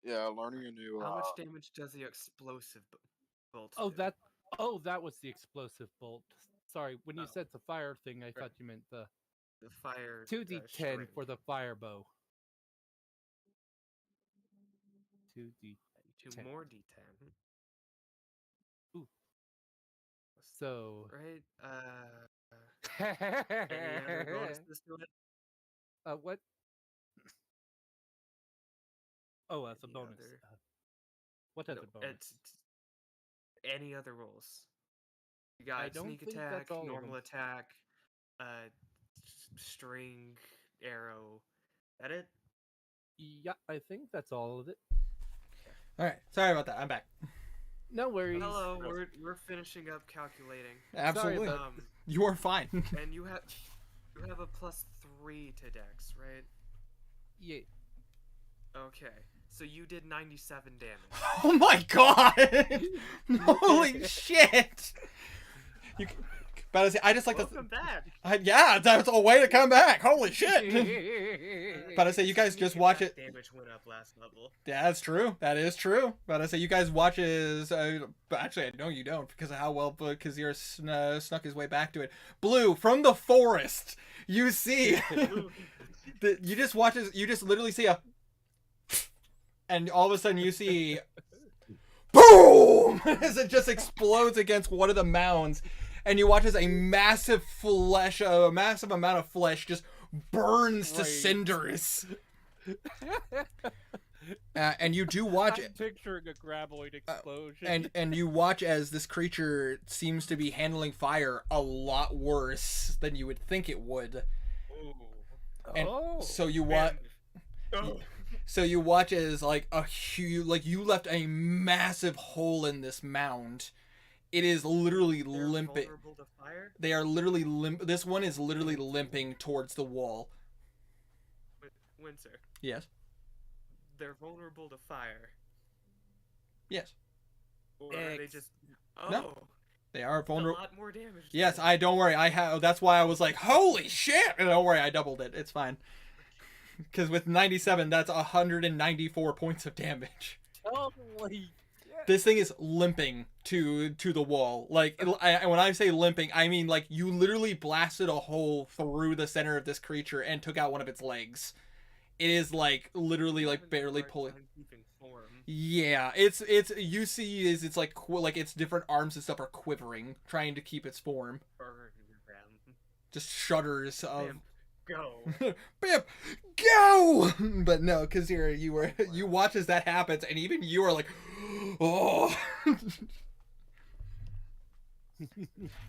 yeah, learning a new. How much damage does the explosive bolt Oh, do? that was the explosive bolt. Sorry, when you Oh, said the fire thing, I right. thought you meant the The fire 2d10 string. for the fire bow. 2d10. 2 more D10. Ooh. So. Right. Any other bonuses to it? What? Oh, as a Any bonus. other- What No, other bonus? it's any other rolls. You I got don't sneak think attack, that's all of normal them. attack, string, arrow. That it? Yeah, I think that's all of it. All right. Sorry about that. I'm back. No worries. Hello, we're finishing up calculating. Absolutely. Um, You are fine. and you have a +3 to Dex, right? Yeah. Okay, so you did 97 damage. Oh my god! Holy shit! You, but I say, I just like Welcome back. yeah, that's a way to come back. Holy shit! But I say, you guys just Sneak watch attack it. Damage went up last level. Yeah, that's true. That is true. But I say, you guys watch as. But actually, I know you don't because of how well Kazir snuck his way back to it. Blue from the forest. You see, you just watch as you just literally see a. And all of a sudden you see boom as it just explodes against one of the mounds, and you watch as a massive amount of flesh just burns to Right. cinders. And you do watch I'm picturing a graboid explosion. and you watch as this creature seems to be handling fire a lot worse than you would think it would. Ooh. And oh. so you watch. Oh. So you watch as like a huge, like you left a massive hole in this mound. It is literally They're limping. vulnerable to fire? They are literally This one is literally limping towards the wall. Windsor. Yes. They're vulnerable to fire. Yes. Or are they just... Oh. No. They are A vulnerable. lot more damage. Yes, then. don't worry. I have. That's why I was like, holy shit! And don't worry, I doubled it. It's fine. Because with 97, that's 194 points of damage. Holy This thing is limping to the wall. Like, when I say limping, I mean like you literally blasted a hole through the center of this creature and took out one of its legs. It is like literally like Having a barely hard pulling. time keeping form. Yeah, it's you see is it's like like its different arms and stuff are quivering, trying to keep its form. Burn. Just shudders of. Bimp, go. Bimp, go! But no, because you watch as that happens, and even you are like, oh.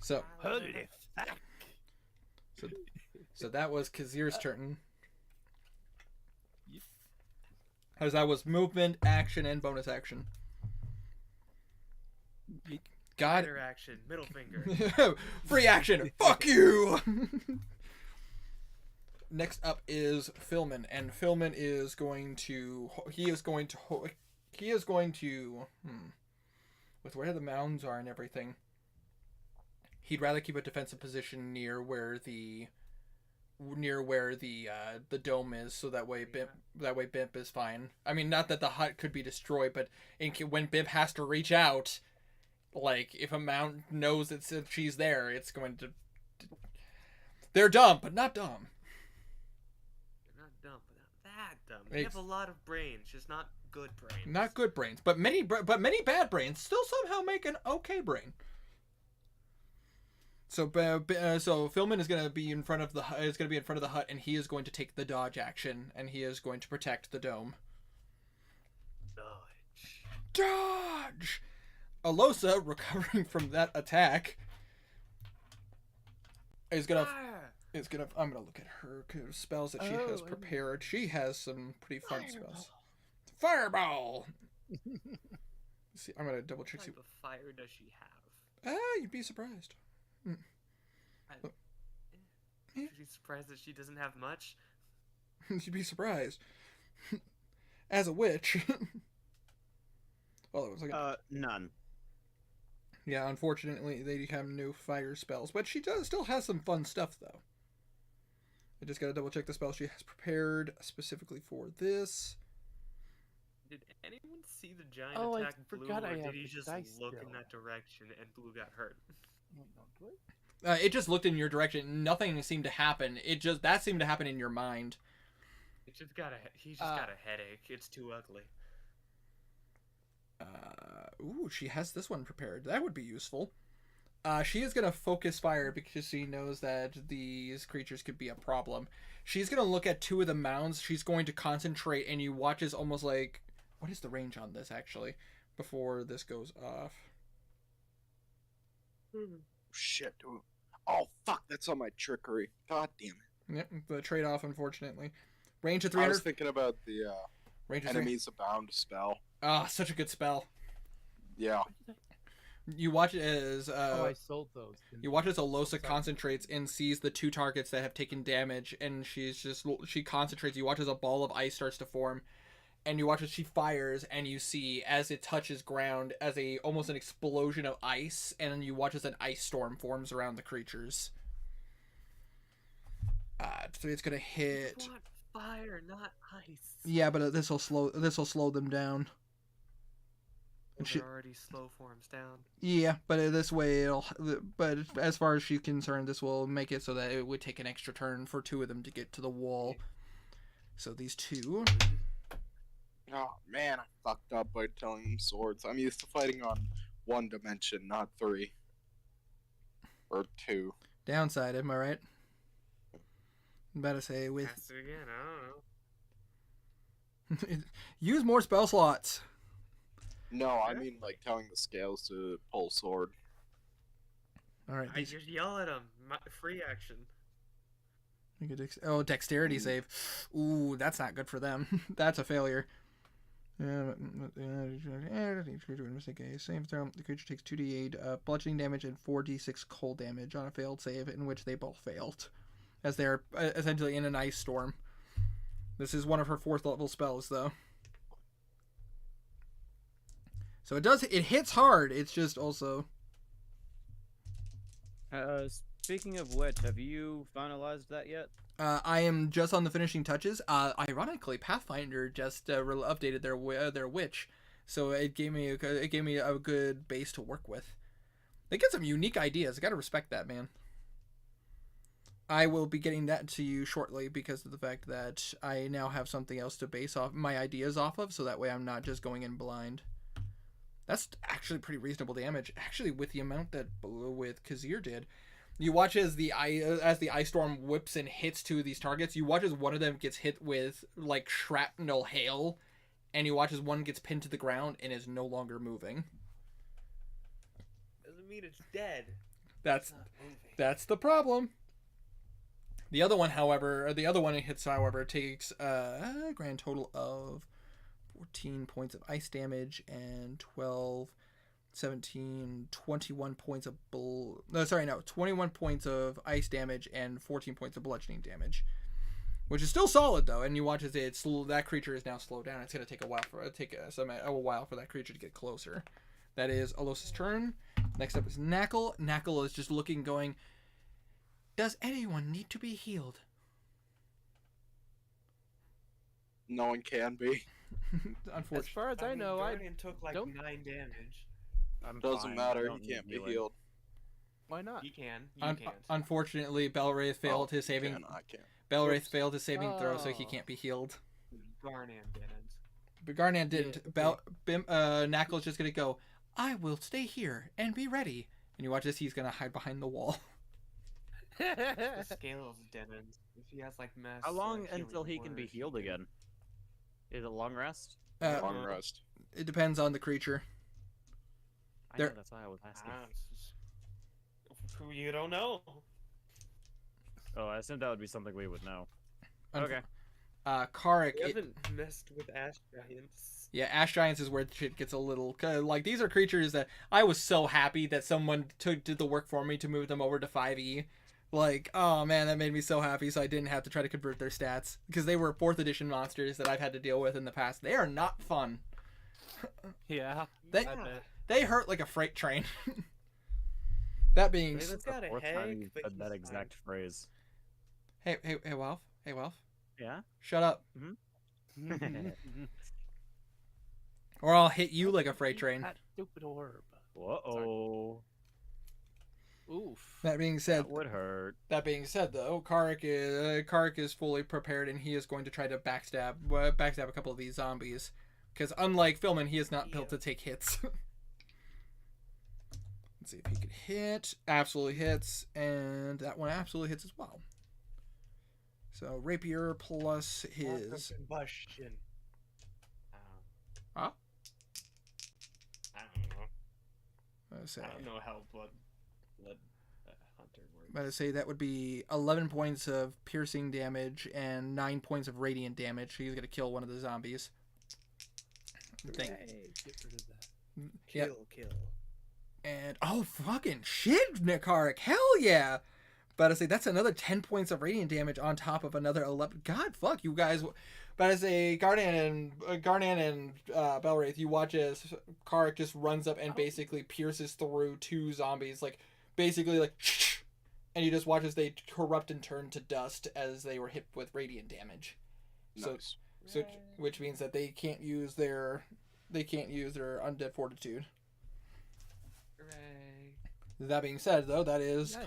So Holy fuck. so that was Kazir's turn. Yep. As that was movement, action, and bonus action. God. Better action. Middle finger. Free action. Fuck you. Next up is Philman, and Philman is going to. With where the mounds are and everything, he'd rather keep a defensive position near where the dome is, so that way Bimp is fine. I mean, not that the hut could be destroyed, but when Bimp has to reach out, like if a mount knows that she's there, it's going to. They're dumb, but not dumb. They're not dumb, but not that dumb. They have a lot of brains, just not good brains. Not good brains, but many bad brains still somehow make an okay brain. So Philman is going to be in front of the hut, and he is going to take the dodge action, and he is going to protect the dome. Dodge. Alosa, recovering from that attack, is gonna I'm gonna look at her spells that she has prepared. She has some pretty fun spells. Fireball. See, I'm gonna double check. What type of fire does she have? You'd be surprised. Pretty surprised that she doesn't have much. You'd be surprised. As a witch. Well, it was like None. yeah, unfortunately, they have no fire spells, but she still has some fun stuff though. I just gotta double check the spell she has prepared specifically for this. Did anyone see the giant Oh, I attack Blue, forgot or I did have he the just dice look skill. in that direction and Blue got hurt? It just looked in your direction. Nothing seemed to happen. That seemed to happen in your mind. He just got a headache. It's too ugly. Ooh, she has this one prepared. That would be useful. She is gonna focus fire because she knows that these creatures could be a problem. She's gonna look at two of the mounds. She's going to concentrate, and you watch as almost like, what is the range on this actually? Before this goes off. Shit, dude. Oh, fuck, that's on my trickery. God damn it. Yep, the trade-off, unfortunately. Range of I 300. was thinking about the Range of Enemies Abound spell. such a good spell. Yeah. You watch it as I sold those. you watch as Alosa concentrates and sees the two targets that have taken damage, and she concentrates. You watch as a ball of ice starts to form, and you watch as she fires, and you see as it touches ground as almost an explosion of ice, and then you watch as an ice storm forms around the creatures. So it's gonna hit. I want fire, not ice. Yeah, but this will slow them down. Well, she- they're already slow forms down. Yeah, but this way but as far as she's concerned, this will make it so that it would take an extra turn for two of them to get to the wall. So these two. Oh, man, I fucked up by telling them swords. I'm used to fighting on one dimension, not three. Or two. Downside, am I right? I'm about to say with Has to again, I don't know. use more spell slots. No, I mean like telling the scales to pull sword. All right, I just yell at him. Free action. dexterity save. Ooh, that's not good for them. That's a failure. Mistake a save throw. The creature takes 2d8 bludgeoning damage and 4d6 cold damage on a failed save, in which they both failed, as they are essentially in an ice storm. This is one of her 4th level spells, though. So it hits hard. It's just also. Speaking of which, have you finalized that yet? I am just on the finishing touches. Ironically, Pathfinder just updated their witch, so it gave me a good base to work with. They get some unique ideas. I gotta respect that, man. I will be getting that to you shortly because of the fact that I now have something else to base off my ideas off of, so that way I'm not just going in blind. That's actually pretty reasonable damage, actually, with the amount that with Kazir did. You watch as the ice storm whips and hits two of these targets. You watch as one of them gets hit with like shrapnel hail, and you watch as one gets pinned to the ground and is no longer moving. Doesn't mean it's dead. That's It's not moving. that's the problem. The other one it hits, however, takes a grand total of 14 points of ice damage and 12, 17, 21 points of 21 points of ice damage and 14 points of bludgeoning damage, which is still solid though. And you watch as that creature is now slowed down. It's gonna take a while for that creature to get closer. That is Alosa's turn. Next up is Knackle. Knackle is just looking, going, does anyone need to be healed? No one can be. Unfortunately. As far as I know, Guardian took like don't- 9 damage. I'm Doesn't fine. matter, I he don't need can't be healing. healed. why not? You can. You can't. Unfortunately, Belwraith failed his saving. I can't. Belwraith failed his saving throw, so he Oh. can't be healed. Garnan didn't. But Garnan didn't. Yeah, Knackle's just gonna go, I will stay here and be ready. And you watch as he's gonna hide behind the wall. The scales didn't. If he has like mass. How long healing until he can be word, healed again? Is it long rest? Long rest. It depends on the creature. I There- know, that's why I was asking. Who you don't know. Oh, I assumed that would be something we would know. Unf- Okay. Karik, We haven't messed with ash giants. yeah, Ash Giants is where shit gets a little... Like, these are creatures that I was so happy that someone did the work for me to move them over to 5e. Like, oh man, that made me so happy, so I didn't have to try to convert their stats. Because they were 4th edition monsters that I've had to deal with in the past. They are not fun. Yeah. They- I bet. They hurt like a freight train. That being... Maybe s- that's The got a fourth time hag, you but said that he's exact phrase. Hey, Welf. Hey, Welf. Yeah? Shut up. Or I'll hit you like a freight train. That stupid orb. Whoa. Oof. That being said, That would hurt. though, Karik is fully prepared, and he is going to try to backstab a couple of these zombies. Because unlike Philman, he is not built to take hits. Let's see if he could hit. Absolutely hits, and that one absolutely hits as well. So rapier plus his. combustion. Huh? I don't know. Let's say, I don't know how blood hunter works. I'd say that would be 11 points of piercing damage and 9 points of radiant damage. He's gonna kill one of the zombies. Think- Hey, get rid of that. Yep. Kill. And oh fucking shit, Nikarik, hell yeah! But I say that's another 10 points of radiant damage on top of another 11. God, fuck you guys. But I say Garnan and Belwraith, you watch as Karik just runs up and basically pierces through 2 zombies, like basically like, and you just watch as they corrupt and turn to dust as they were hit with radiant damage. Nice. So, which means that they can't use their undead fortitude. Hooray. That being said, though, that is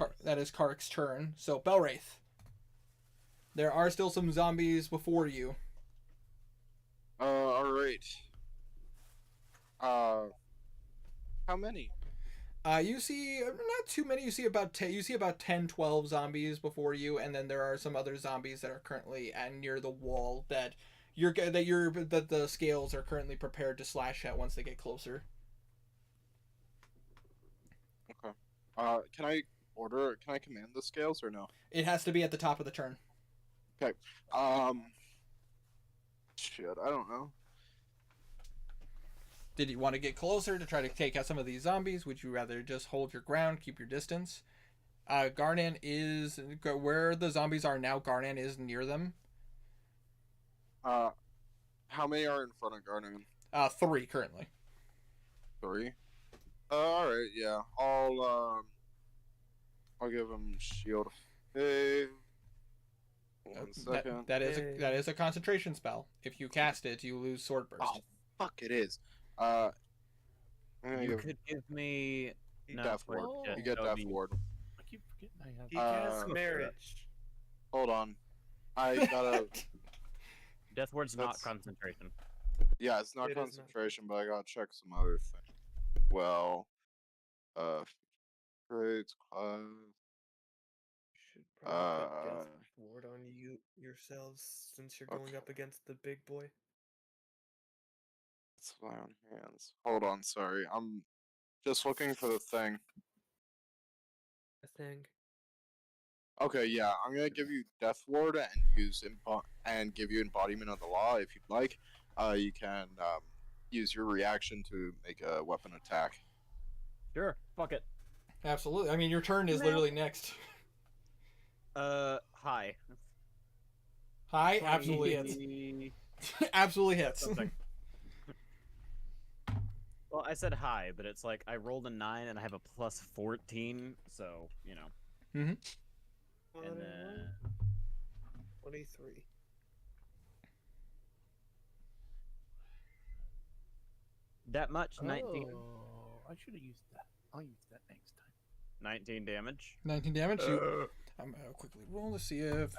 Karik's turn. So Belwraith, there are still some zombies before you. All right. How many? You see not too many. You see about 10, 12 zombies before you, and then there are some other zombies that are currently near the wall that the scales are currently prepared to slash at once they get closer. Okay. Can I command the scales or no? It has to be at the top of the turn. Shit, I don't know. Did you want to get closer to try to take out some of these zombies? Would you rather just hold your ground, keep your distance? Garnan is where the zombies are now. Garnan is near them. How many are in front of Garnan? 3 currently. 3. All right, yeah. I'll give him shield of faith. 1 second. That is a concentration spell. If you cast it, you lose sword burst. Oh, fuck! It is. I'm gonna You give could give me no, Death wait, Ward. yeah, You get that would Death be- Ward. I keep forgetting I have. He casts Uh, marriage. Hold on. I gotta. Death Ward's not That's- concentration. Yeah, it's not It is not. concentration, but I gotta check some other thing. Well, trades, class. You should probably put Uh, Death Ward on you yourselves since you're going okay. up against the big boy. Let's lie on hands. Hold on, sorry. I'm just looking for the thing. I think. Okay, yeah, I'm gonna give you Death Ward and give you Embodiment of the Law if you'd like. You can use your reaction to make a weapon attack. Sure, fuck it. Absolutely. I mean, your turn is literally next. Hi. Hi, absolutely hits. 20 Absolutely hits. something. Well, I said hi, but it's like I rolled a 9 and I have a plus 14, so you know. And then 23. that much 19. Oh, I should have used that. I'll use that next time. 19 damage. 19 damage. I'm gonna quickly roll to see if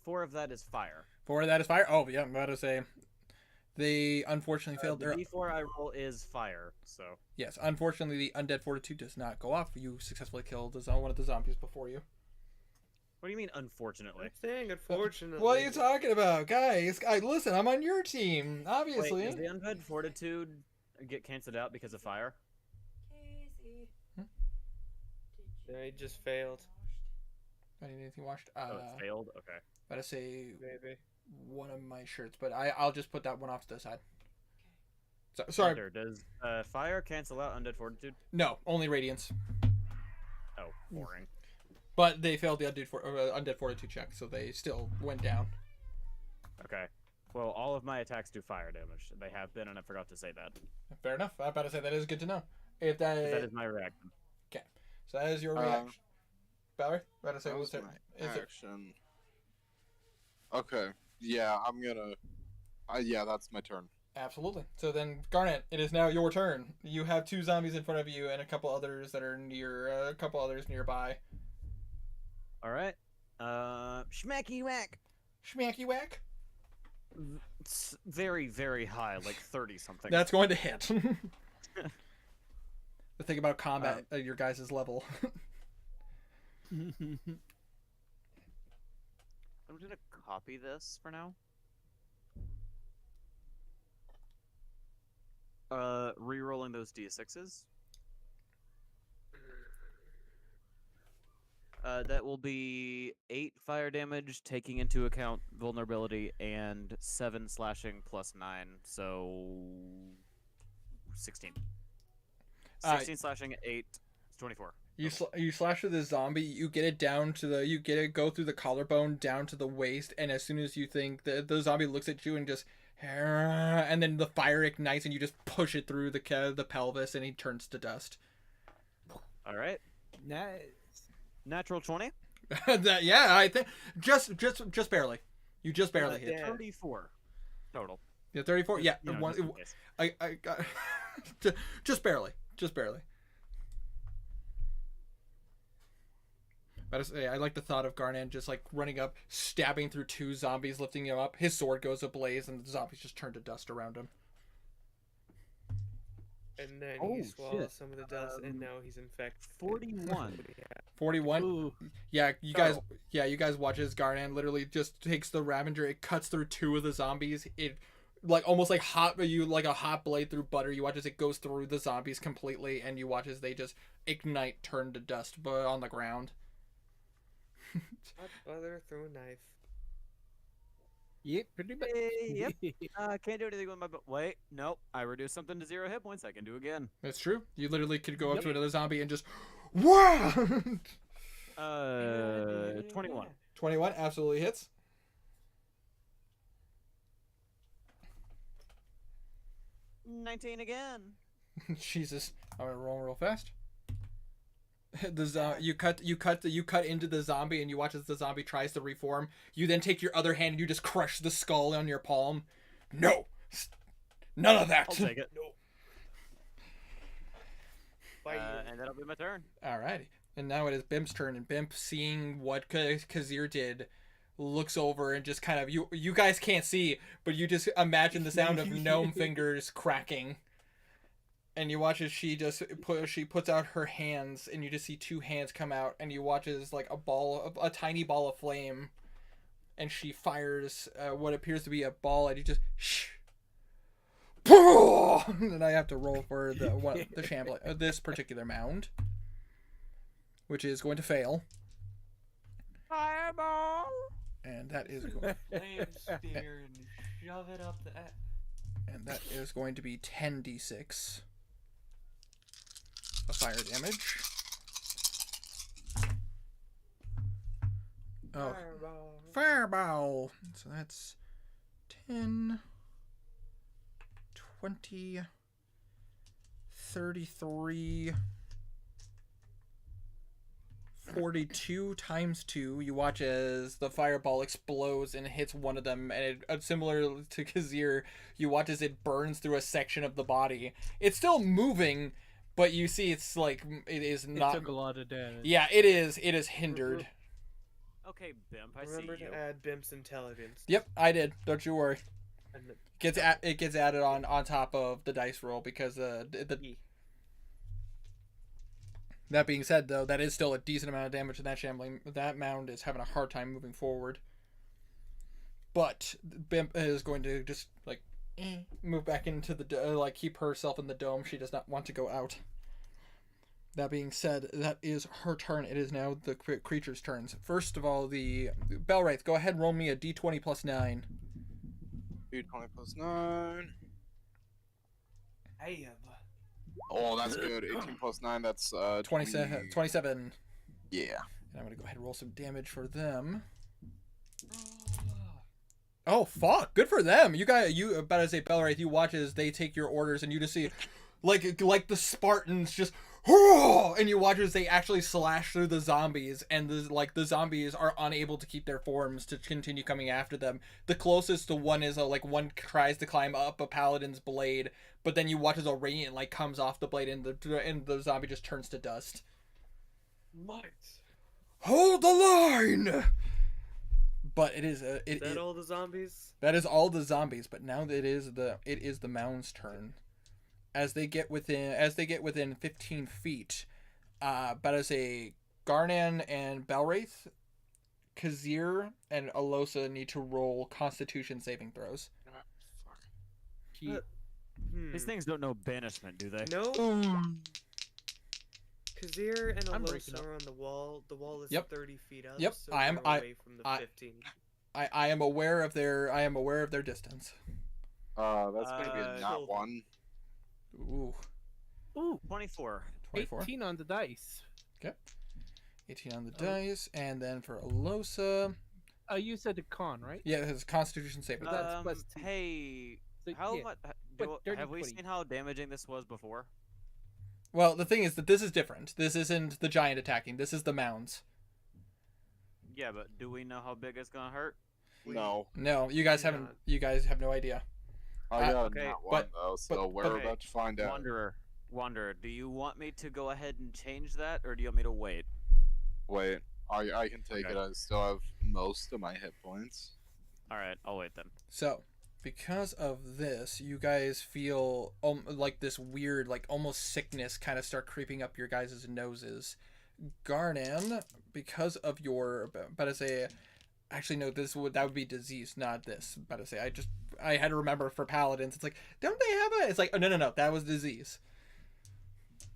4 of that is fire. 4 of that is fire. Oh yeah, I'm about to say they unfortunately failed The their. D4 I roll is fire, so Yes, unfortunately the undead fortitude does not go off. You successfully killed one of the zombies before you. what do you mean unfortunately? I'm saying, unfortunately. What are you talking about, guys? Listen, I'm on your team, obviously. Wait, does the undead fortitude get canceled out because of fire? Casey. Yeah, he just failed. I need anything washed. Oh, it failed. Okay. Gotta say Maybe. one of my shirts, but I'll just put that one off to the side. So, sorry. Thunder, does fire cancel out undead fortitude? No, only radiance. Oh, boring. But they failed the undead fortitude check, so they still went down. Okay. Well, all of my attacks do fire damage. They have been, and I forgot to say that. Fair enough. I'm about to say that is good to know. If that Is my reaction. Okay, so that is your reaction. Valerie, about to say That what's was it? my Is it? action. Okay. Yeah, I'm gonna. Yeah, that's my turn. Absolutely. So then, Garnet, it is now your turn. You have 2 zombies in front of you and a couple others that are near, a couple others nearby. All right. Schmacky whack. Schmacky whack. It's very, very high, like 30 something. That's going to hit. The thing about combat at your guys' level. I'm gonna copy this for now. Rerolling those d6s. That will be 8 fire damage, taking into account vulnerability, and 7 slashing plus 9, so 16. 16 slashing, 8, 24. You slash with the zombie, you get it down to the, you get it go through the collarbone down to the waist, and as soon as you think the zombie looks at you and just, and then the fire ignites and you just push it through the pelvis and he turns to dust. All right. Nice. Natural 20. Yeah, I think just barely. You just barely hit. 34 total. Yeah, 34. Yeah, You know, one. just in case. I got just barely. But I like the thought of Garnan just like running up, stabbing through 2 zombies, lifting him up. His sword goes ablaze, and the zombies just turn to dust around him. And then Oh, he swallows shit. some of the dust, and now he's infected. 41. 41. Ooh. Yeah, you guys watch as Garnan literally just takes the Ravager. It cuts through 2 of the zombies. It like almost like a hot blade through butter. You watch as it goes through the zombies completely, and you watch as they just ignite, turn to dust, but on the ground. Hot butter through a knife. Yep, pretty much. Yep. Can't do anything with my. Wait, nope. I reduced something to 0 hit points. I can do again. That's true. You literally could go up to another zombie and just, wow. 21. 21 absolutely hits. $19 again. Jesus, I'm gonna roll real fast. You cut into the zombie, and you watch as the zombie tries to reform. You then take your other hand and you just crush the skull on your palm. No, none of that. I'll take it. No. Bye. And that'll be my turn. Alrighty, and now it is Bimp's turn, and Bimp, seeing what Kazir did, looks over and just kind of you guys can't see, but you just imagine the sound of gnome fingers cracking. And you watch as she puts out her hands, and you just see 2 hands come out, and you watch as like a tiny ball of flame, and she fires what appears to be a ball, and you just shh. And I have to roll for the shambling this particular mound, which is going to fail. Fireball. And that is going. Flame spear and shove it up the. And that is going to be 10d6 of fire damage. Oh, Fireball. fireball. So that's 10, 20, 33, 42 times 2. You watch as the fireball explodes and hits one of them, and similar to Kazir, you watch as it burns through a section of the body. It's still moving, but you see it's like it is not. It took a lot of damage. Yeah, it is. It is hindered. Okay, Bimp, I Remember see you. to add Bimp's intelligence. Yep, I did. Don't you worry. And It gets added on top of the dice roll because That being said, though, that is still a decent amount of damage, and that mound is having a hard time moving forward. But Bimp is going to just like move back into the keep herself in the dome. She does not want to go out. That being said, that is her turn. It is now the creature's turns. First of all, the Bellwraith, go ahead and roll me a d20 plus 9. D20 plus 9. I have. Oh, that's good. 18 plus 9, that's 27. 27. Yeah. And I'm going to go ahead and roll some damage for them. Oh, fuck. Good for them. You about to say, Bellwraith, you watch as they take your orders and you just see, like the Spartans just, and you watch as they actually slash through the zombies, and the zombies are unable to keep their forms to continue coming after them. The closest to one is one tries to climb up a paladin's blade, but then you watch as a radiant comes off the blade and the zombie just turns to dust. What? Hold the line. But it is Is that all the zombies? That is all the zombies. But now it is the mound's turn. As they get within 15 feet, but as a Garnan and Bellwraith, Kazir and Alosa need to roll Constitution saving throws. These things don't know banishment, do they? No. Kazir and I'm breaking Alosa up. are on the wall. The wall is Yep. 30 feet up. Yep, So I am- they're away from the I- 15. I am aware of their distance. That's gonna be a not Golden. 1. Ooh, Ooh, 24. 24. 18 on the dice. 18 on the dice, and then for Alosa, You said the con, right? yeah, it has Constitution saving. But that's plus 2. Hey, So, how yeah. much? But dirty Have we 20. seen how damaging this was before? Well, the thing is that this is different. This isn't the giant attacking. This is the mounds. Yeah, but do we know how big it's gonna hurt? No. No, you guys do haven't. not. You guys have no idea. Oh, yeah, okay, not 1, but- though, so we're okay. about to find out. Wanderer, do you want me to go ahead and change that, or do you want me to wait? Wait, I can take Okay. it. I still have most of my hit points. All right, I'll wait then. So, because of this, you guys feel like this weird, almost sickness kind of start creeping up your guys' noses. Garnan, because of your, but I say, actually no, that would be disease, not this. But I say, I had to remember for paladins. It's like, don't they have a? It's like, oh no, that was disease.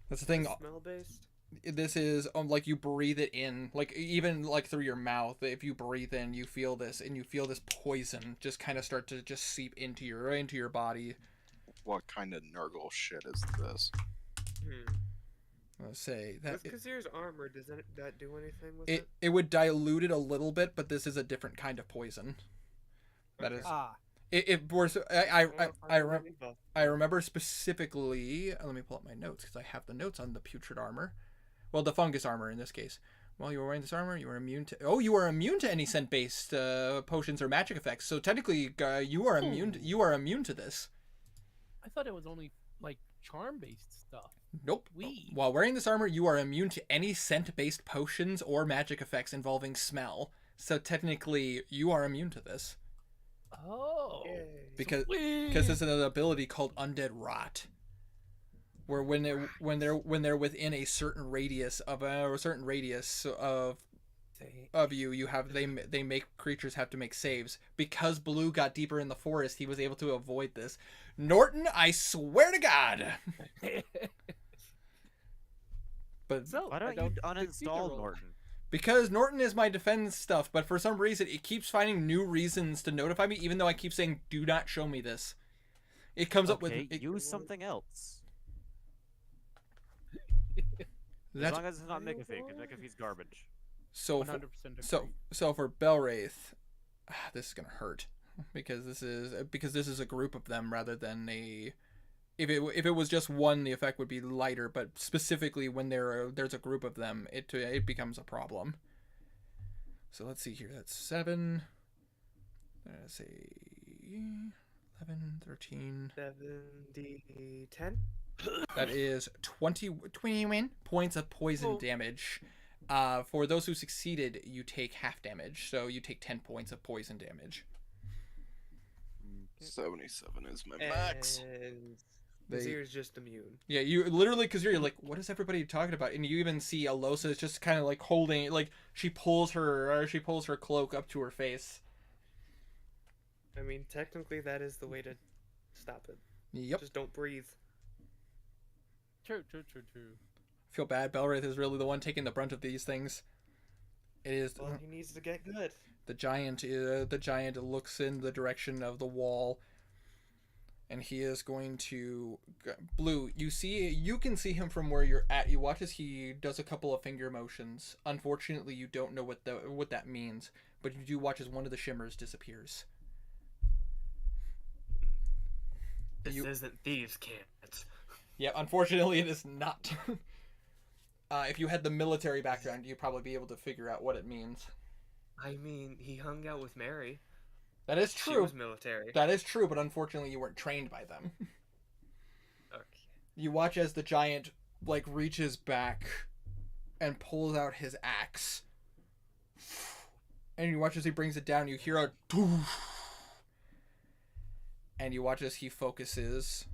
That's the thing. Smell based? This is you breathe it in, even through your mouth. If you breathe in, you feel this, and you feel this poison just kind of start to just seep into your body. What kind of Nurgle shit is this? Let's say that With Kazir's armor, does that do anything with it? it would dilute it a little bit, but this is a different kind of poison. That is Ah, it. Was Buff. I remember specifically. Let me pull up my notes because I have the notes on the putrid armor. Well, the fungus armor in this case. While you were wearing this armor, you were immune to. Oh, you are immune to any scent-based potions or magic effects. So technically, you are immune. You are immune to this. I thought it was only charm-based stuff. Nope. While wearing this armor, you are immune to any scent-based potions or magic effects involving smell. So technically, you are immune to this Oh, Yay. because sweet. there's an ability called Undead Rot, where when they're within a certain radius of you have they make creatures have to make saves. Because Blue got deeper in the forest, he was able to avoid this. Norton, I swear to God. But So, Why I don't you succeed to uninstall roll. Norton? because Norton is my defense stuff, but for some reason it keeps finding new reasons to notify me, even though I keep saying, "Do not show me this." It comes up with use something else. As that's long as it's not McAfee, because McAfee's garbage. so. 100% agree. So for Bellwraith, this is gonna hurt because this is a group of them rather than a. If it was just one, the effect would be lighter. But specifically, when there's a group of them, it becomes a problem. So let's see here. That's 7. Let's see, 11, 13. 70, 10? That is 21 points of poison damage. For those who succeeded, you take half damage, so you take 10 points of poison damage. 77 is my max. And They- Kazir's just immune. Yeah, you literally, because you're like, what is everybody talking about? And you even see Alosa is just kind of holding, she pulls her cloak up to her face. I mean, technically that is the way to stop it. Yep. Just don't breathe. True. Feel bad. Belwraith is really the one taking the brunt of these things. It is Well, he needs to get good. the giant. The giant looks in the direction of the wall, and he is going to. Blue, you can see him from where you're at. You watch as he does a couple of finger motions. Unfortunately, you don't know what that means, but you do watch as one of the shimmers disappears. This You- isn't thieves' cant. Yeah, unfortunately, it is not. If you had the military background, you'd probably be able to figure out what it means. I mean, he hung out with Mary. That is She true. was military. That is true, but unfortunately, you weren't trained by them. Okay. You watch as the giant reaches back and pulls out his axe, and you watch as he brings it down. You hear a doof, and you watch as he focuses,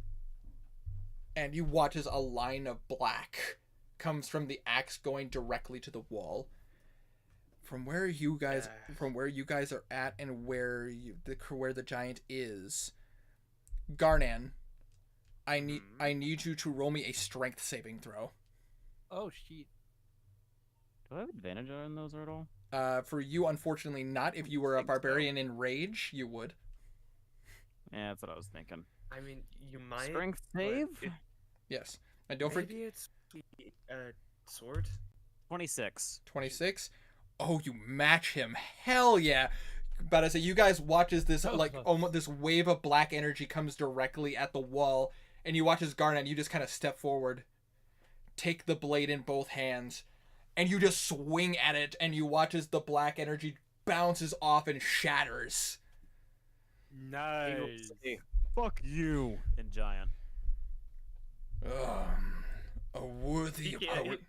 and you watch as a line of black comes from the axe going directly to the wall. From where you guys are at and where the giant is, Garnan, I need you to roll me a strength saving throw. Oh shit. Do I have advantage on those at all? For you, unfortunately, not. If you were a Think so. barbarian in rage, you would. Yeah, that's what I was thinking. I mean, you might. Strength but save? Yes, and don't forget Maybe it's sword. 26. 26. Oh, you match him! Hell yeah! About to say, you guys watch as this almost this wave of black energy comes directly at the wall, and you watch as Garnet. You just kind of step forward, take the blade in both hands, and you just swing at it, and you watch as the black energy bounces off and shatters. Nice. Hey, fuck you. In giant. A worthy Yeah, opponent.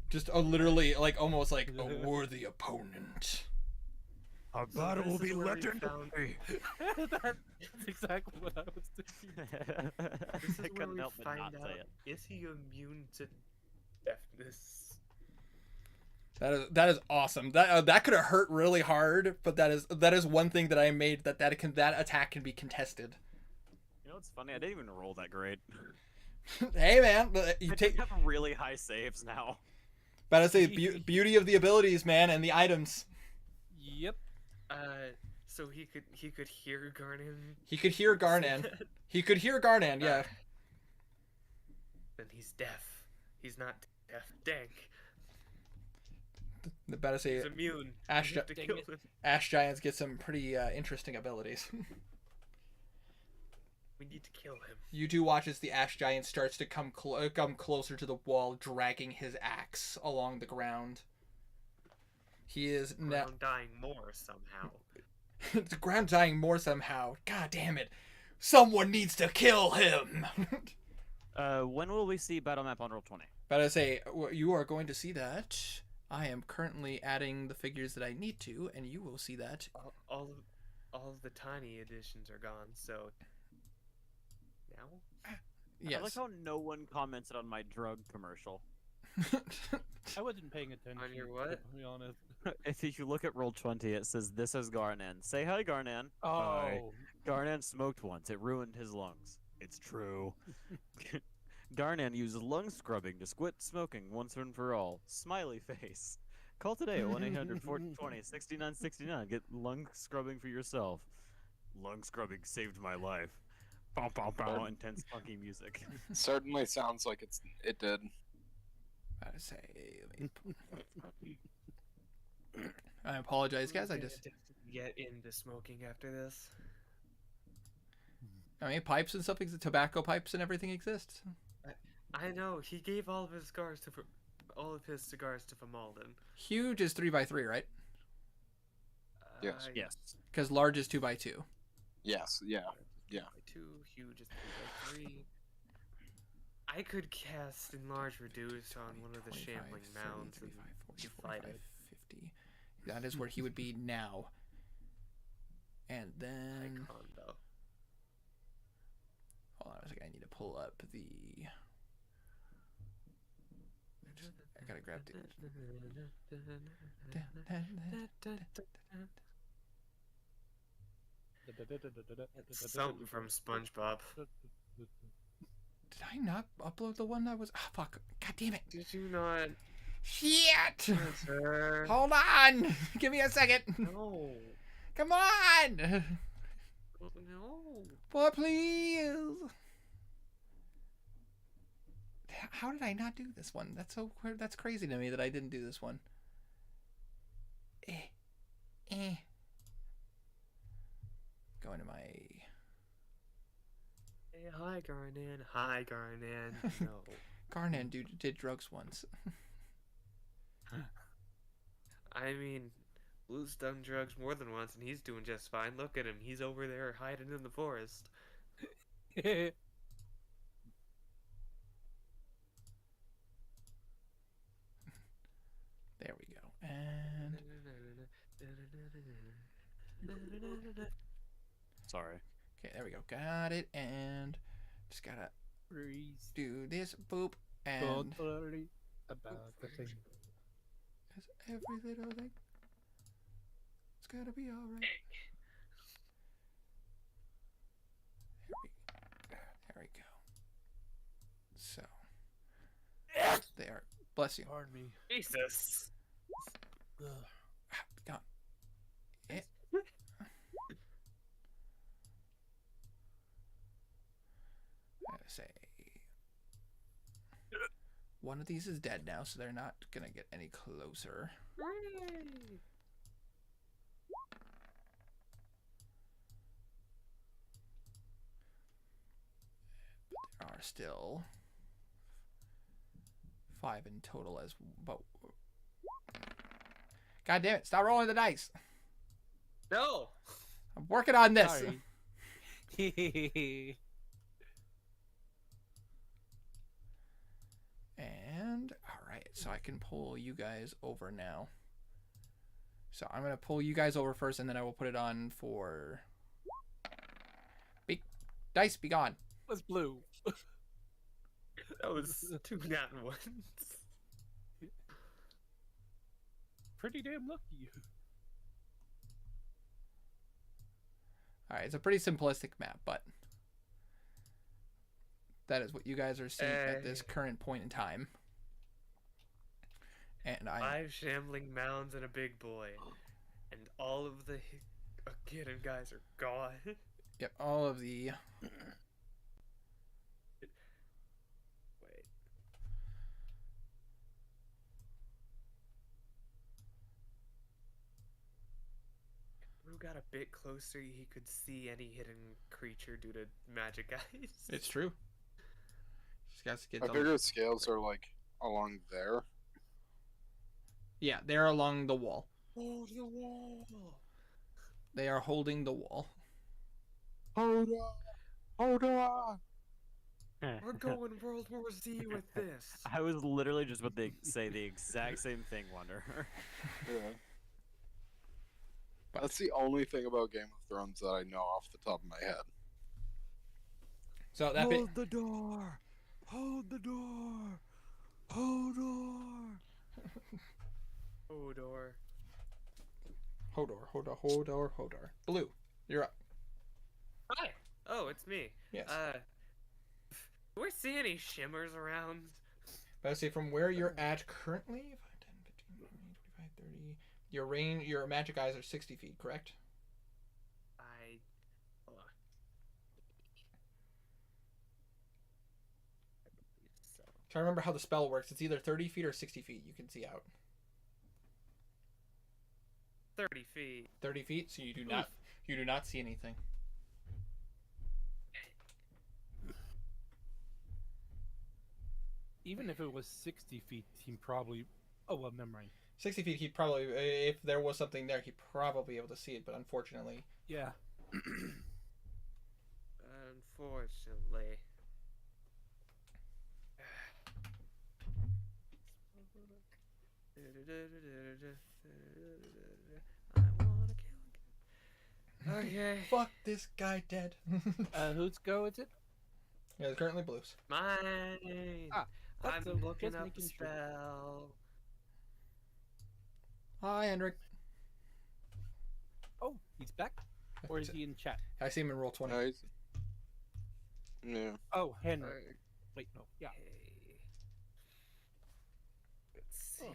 Just literally, almost like a worthy opponent. Our So battle this will be is where we legendary. That's exactly what I was thinking. This is I where couldn't we help but find not say out, it. is he immune to deafness? That is awesome. That could have hurt really hard, but that is one thing that I made that attack can be contested. You know what's funny? I didn't even roll that great. Hey man, you I take. have really high saves now. About to say beauty of the abilities, man, and the items. Yep. So he could hear Garnan. He could hear Garnan. He could hear Garnan. Yeah. Then he's deaf. He's not deaf. Dang. About to say He's immune. Ash We have to Dang kill it. him. Ash Giants get some pretty interesting abilities. We need to kill him. You do watch as the Ash Giant starts to come closer to the wall, dragging his axe along the ground. He is now Ground dying more somehow. the ground dying more somehow. God damn it! Someone needs to kill him. When will we see battle map on roll 20? But I say you are going to see that. I am currently adding the figures that I need to, and you will see that. All of the tiny editions are gone. So now. Yes. I like how no one commented on my drug commercial. I wasn't paying attention. On your what? To be honest. If you look at roll 20, it says, "This is Garnan. Say hi, Garnan." Hi. Oh. Garnan smoked once. It ruined his lungs. It's true. Garnan used lung scrubbing to quit smoking once and for all. Smiley face. Call today at 1-800-420-6969. Get lung scrubbing for yourself. Lung scrubbing saved my life. Bow, bow, bow. Intense funky music. Certainly sounds like it did. I say, I apologize, guys. I just, get into smoking after this. I mean, pipes and stuff, tobacco pipes and everything exists. I know he gave all of his cigars to Famalden. Huge is 3x3, right? Yes. Yes. Because large is 2x2. Yes, yeah. Yeah. 2, huge is 3x3. I could cast enlarge reduce on one of the 25, shambling 30, mounds and 35, 40, you fight 45, it. 50. That is where he would be now. And then, Icon though. hold on a second. I need to pull up the. I gotta grab the. Something from SpongeBob. Did I not upload the one that was? Oh, fuck. God damn it. Did you not Shit. answer? Hold on. Give me a second. No. Come on. No. Boy, please. How did I not do this one? That's crazy to me that I didn't do this one. Going to my... Hey, hi, Garnan. Hi, Garnan. No. Garnan did drugs once. I mean, Blue's done drugs more than once, and he's doing just fine. Look at him. He's over there hiding in the forest. There we go. And Sorry. okay, there we go. Got it. And just gotta Breeze. do this. Boop. And Don't worry about the thing. it's every little thing. It's gonna be alright. There we go. So there. Bless you. Pardon me. Jesus. Ugh. Gone. Eh. I gotta say, one of these is dead now, so they're not gonna get any closer. Hooray. There are still 5 in total as but God damn it, stop rolling the dice. No. I'm working on this. Sorry. And alright, so I can pull you guys over now. So I'm gonna pull you guys over first and then I will put it on for dice be gone. What's blue? That was 2 nat ones. Pretty damn lucky. Alright, it's a pretty simplistic map, but that is what you guys are seeing at this current point in time. And 5 shambling mounds and a big boy. And all of the Akidon guys are gone. yep, all of the Wait. Who got a bit closer, he could see any hidden creature due to magic eyes. it's true. Just got to get I the- figure scales are like along there. Yeah, they're along the wall. Oh, the wall! They are holding the wall. Hold on! Hold on! We're going World War Z with this. I was literally just about to say the exact same thing, Wonder. Yeah. That's the only thing about Game of Thrones that I know off the top of my head. So that bit, the door! Hold the door! Hold door! Odor. Hodor. Blue, you're up. Hi! Oh, it's me. Yes. Do we see any shimmers around? But I say from where you're at currently, 5, 10, 15, 20, 25, 30. Your range, your magic eyes are 60 feet, correct? Hold on. I believe so. Try to remember how the spell works. It's either 30 feet or 60 feet. You can see out. 30 feet. 30 feet, so you do not see anything. Even if it was 60 feet, he probably... Oh, well, never mind. 60 feet, he'd probably, if there was something there, he'd probably be able to see it, but unfortunately... Yeah. Unfortunately. I wanna kill. Okay. Fuck this guy dead. Whose go is it? Yeah, it's currently Blues. Mine. Ah, I'm that's looking just up a making sure. spell. Hi, Hendrik. Oh, he's back? Or is he in chat? I see him in roll 20. Yeah. Oh, Henry. Wait, no. Yeah. Okay. Let's see. Oh.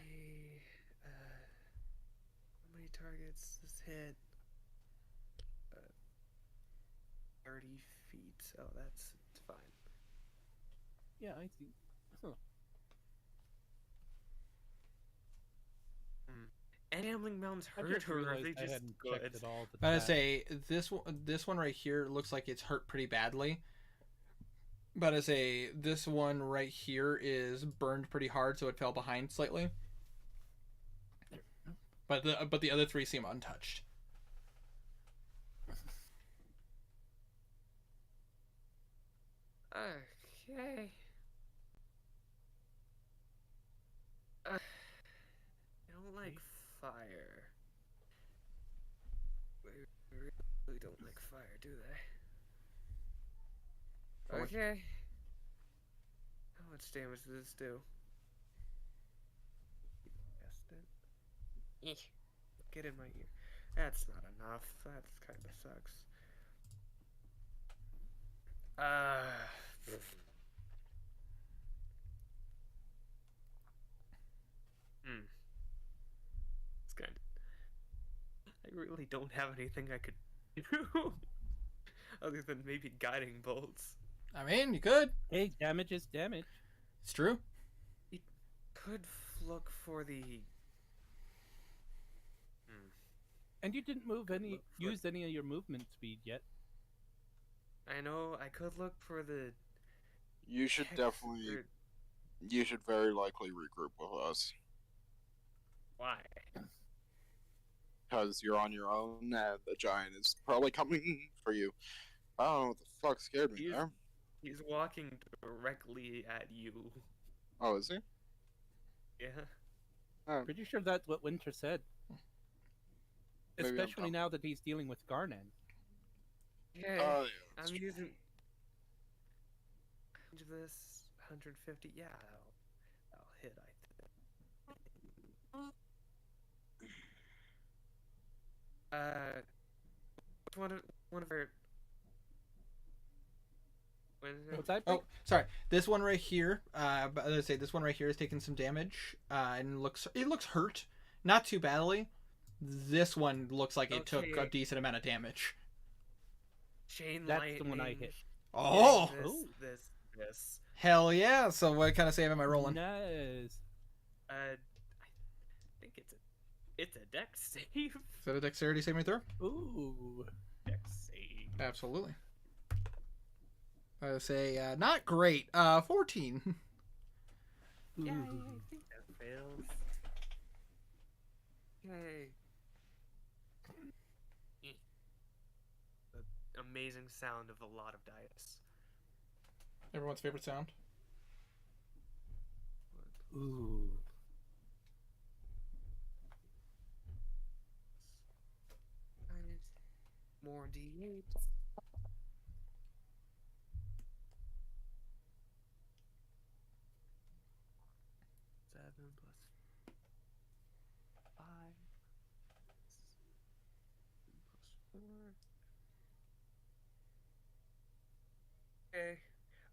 How many targets this hit? 30 feet. Oh, that's fine. Yeah, I see. Huh. Ambling Mountains I hurt, just or are realized they I just hadn't good? checked at all. The But I chat. say this one right here looks like it's hurt pretty badly. But I say this one right here is burned pretty hard, so it fell behind slightly. But the other three seem untouched. Okay. I don't like fire. They really don't like fire, do they? Or- Okay. How much damage does this do? Guessed it. Get in my ear. That's not enough. That kind of sucks. It's kind of. I really don't have anything I could do other than maybe guiding bolts. I mean, you could. Hey, damage is damage. It's true. Could look for the. And you didn't move any, Look for- use any of your movement speed yet. I know. I could look for the. You should text definitely. or- You should very likely regroup with us. Why? Because you're on your own and the giant is probably coming for you. I don't know what the fuck scared me He's- there. He's walking directly at you. Oh, is he? Yeah. Pretty sure that's what Winter said. Maybe I'm Especially dumb. now that he's dealing with Garnan. Yeah. Oh, yeah. that's I'm true. using. Range of this 150. Yeah, I'll hit. One of our. What is it? What's that? Oh, sorry. This one right here. But as I say, this one right here is taking some damage. And it looks hurt. Not too badly. This one looks like it took a Okay. decent amount of damage. Chain That's lightning. the one I hit. Oh, This, Ooh. this. hell yeah! So what kind of save am I rolling? Nice. I think it's a dex save. Is that a dexterity saving throw? Ooh. Dex save. Absolutely. I would say not great. 14. Yeah, Ooh. I think that fails. Yay. The amazing sound of a lot of dice. Everyone's favorite sound. Ooh. More D8. Seven plus 5. 4. Okay.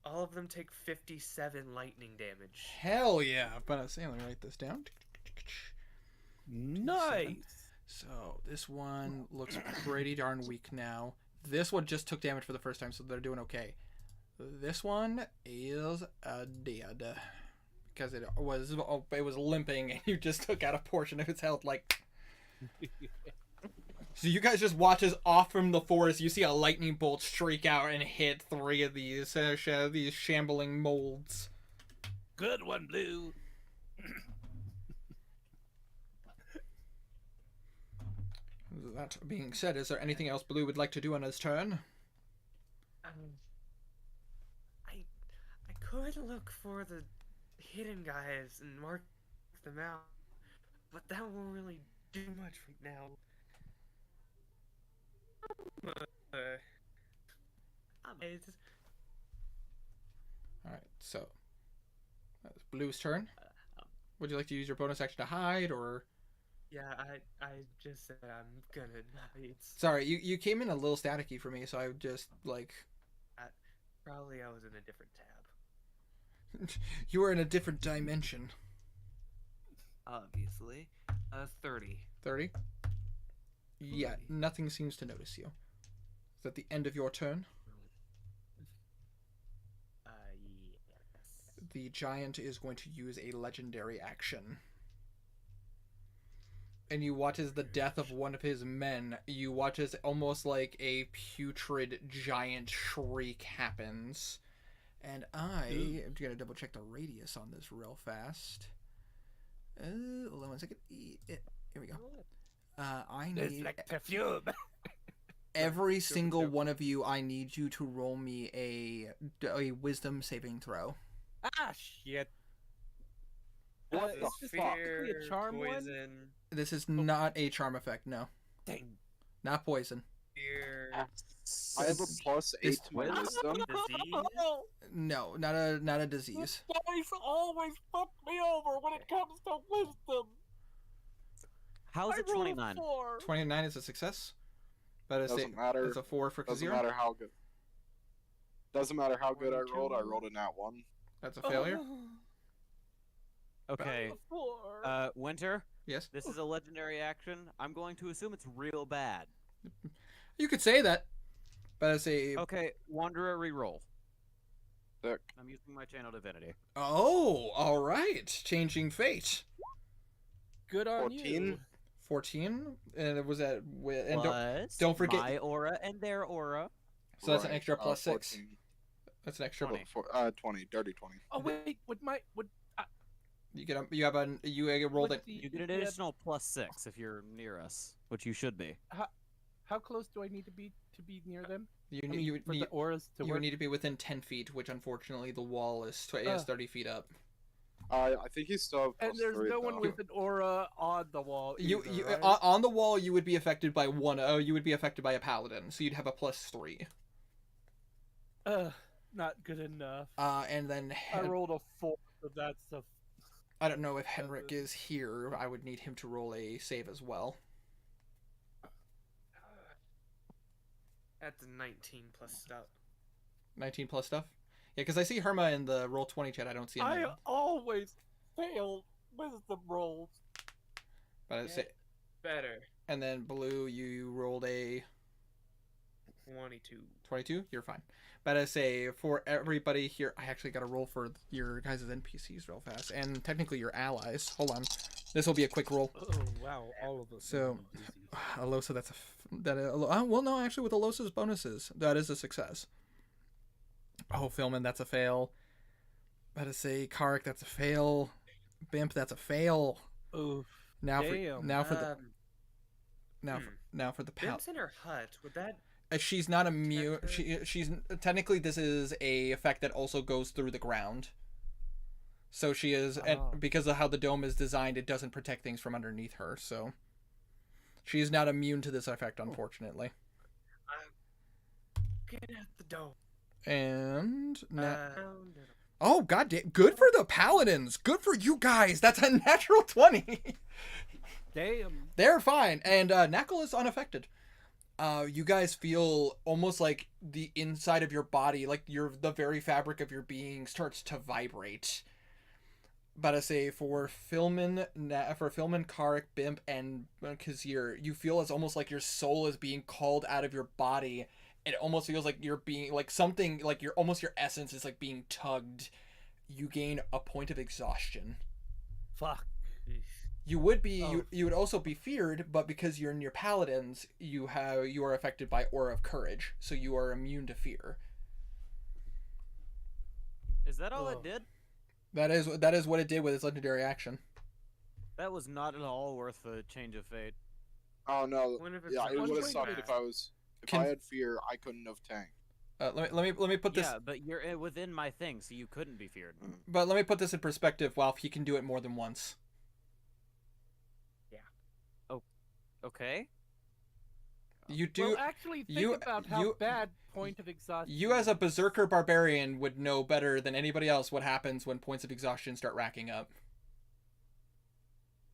All of them take 57 lightning damage. Hell yeah! But I was saying, let me write this down. Nice. So this one looks pretty darn weak now. This one just took damage for the first time, so they're doing okay. This one is dead because it was limping, and you just took out a portion of its health. Like, so you guys just watch as off from the forest, you see a lightning bolt streak out and hit 3 of these these shambling molds. Good one, Blue. That being said, is there anything else Blue would like to do on his turn? I could look for the hidden guys and mark them out, but that won't really do much right now. It's, Alright, so that's Blue's turn. Would you like to use your bonus action to hide, or... yeah, I just said I'm gonna hide. Sorry, you came in a little staticky for me, so I just, like... Probably I was in a different tab. You are in a different dimension. Obviously. 30. 30. Yeah, nothing seems to notice you. Is that the end of your turn? Yes. The giant is going to use a legendary action. And you watch as the death of one of his men, you watch as almost like a putrid giant shriek happens. And I am going to double check the radius on this real fast. Hold on 1 second. Here we go. I need every single one of you. I need you to roll me a wisdom saving throw. Ah, shit. What is this technically a charm one? poison, This is not a charm effect. No, Dang. not poison. fear, I have a plus 8 to my This- wisdom. disease? No, not a disease. Guys always fuck me over when it comes to wisdom. How's it 29? 29 is a success. But Doesn't matter. It's a 4 for Doesn't Kazir. matter how good. Doesn't matter how good I rolled. I rolled a nat 1. That's a failure. Okay. Winter, Yes. this is a legendary action. I'm going to assume it's real bad. You could say that. But it's a Okay, Wanderer reroll. Sick. I'm using my channel divinity. Oh, all right. Changing fate. Good on 14. you. 14, and it was at and Plus don't forget- my aura and their aura. so that's an Right, extra plus 6. 14. That's an extra. 20. 20. Dirty 20. Oh wait, You rolled it. You get an additional plus 6 if you're near us, which you should be. How close do I need to be near them? You I need mean, you for need the auras to you work. need to be within 10 feet, which unfortunately the wall is 30 feet up. I think he's still. And there's no one with an aura on the wall. You either, you right? on the wall you would be affected by one. Oh, you would be affected by a paladin, so you'd have a +3. Not good enough. And then I rolled a 4, so that's a. I don't know if Henrik is here. I would need him to roll a save as well. That's 19 plus stuff. 19 plus stuff. Yeah, because I see Herma in the roll 20 chat. I don't see him. I always fail wisdom rolls. But I say, Better. and then Blue, you rolled a 22. 22. You're fine. But I say for everybody here, I actually got to roll for your guys' NPCs real fast, and technically your allies. Hold on, this will be a quick roll. Oh wow, all of us. So, Alosa, that's well, no, actually with Alosa's bonuses, that is a success. Oh, Philman, that's a fail. But I say Karik, that's a fail. Bimp, that's a fail. Oof. Now for Damn. now for the Um, now for the pal. Bimp's in her hut. Would that? She's not immune. Protect her? She's technically this is a effect that also goes through the ground. So she is, Oh. and because of how the dome is designed, it doesn't protect things from underneath her. So she's not immune to this effect, unfortunately. Get at the dome. And now, Found it. oh god damn, good for the paladins. Good for you guys. That's a natural 20. Damn. They're fine, and Knuckle is unaffected. You guys feel almost like the inside of your body, like the very fabric of your being starts to vibrate. But I say for Philman, Karik, Bimp, and Kazir, you feel it's almost like your soul is being called out of your body. It almost feels like you're being like something like your essence is like being tugged. You gain a point of exhaustion. Fuck. You would be Oh. you would also be feared, but because you're in your paladins, you are affected by Aura of Courage, so you are immune to fear. Is that all Oh. it did? That is what it did with its legendary action. That was not at all worth a change of fate. Oh no. Wonder if it's Yeah, it one would have point sucked back. if I was. If Can- I had fear, I couldn't have tanked. Let me put this Yeah, but you're within my thing, so you couldn't be feared. but let me put this in perspective. While he can do it more than once. Okay. You do Well, actually, think you- about how you- bad point of exhaustion. you as a berserker barbarian would know better than anybody else what happens when points of exhaustion start racking up.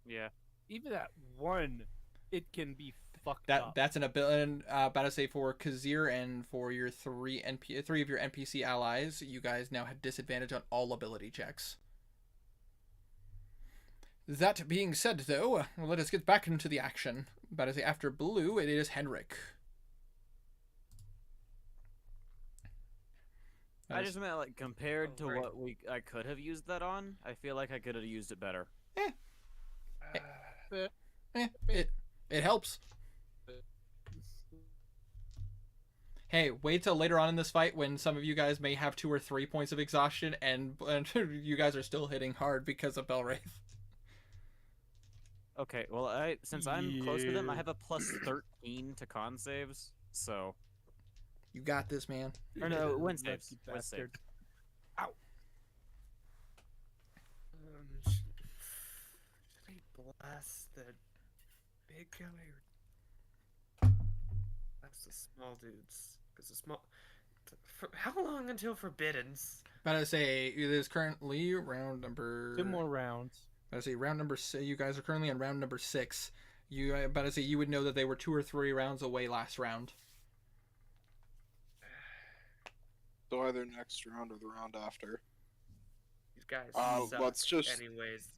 Yeah. Even at 1, it can be fucked That up. that's an ability. About to say for Kazir and for your three of your NPC allies, you guys now have disadvantage on all ability checks. That being said, though, well, let us get back into the action. About to say after blue, it is Henrik. I just meant like compared to right. what I could have used that on. I feel like I could have used it better. It helps. Hey, wait till later on in this fight when some of you guys may have 2 or 3 points of exhaustion and you guys are still hitting hard because of Belwraith. Okay, well, since I'm close to them, I Yeah. have a plus 13 to con saves, so You got this, man. or no, win Lucky saves. Win saves. bastard. Should we blast the big guy or blast the small dudes? Because the small. How long until Forbiddens? About to say it is currently round number. 2 more rounds. About to say round number 6. You guys are currently on round number 6. You about to say you would know that they were 2 or 3 rounds away last round. So either next round or the round after. These guys suck. Let's just. Anyways.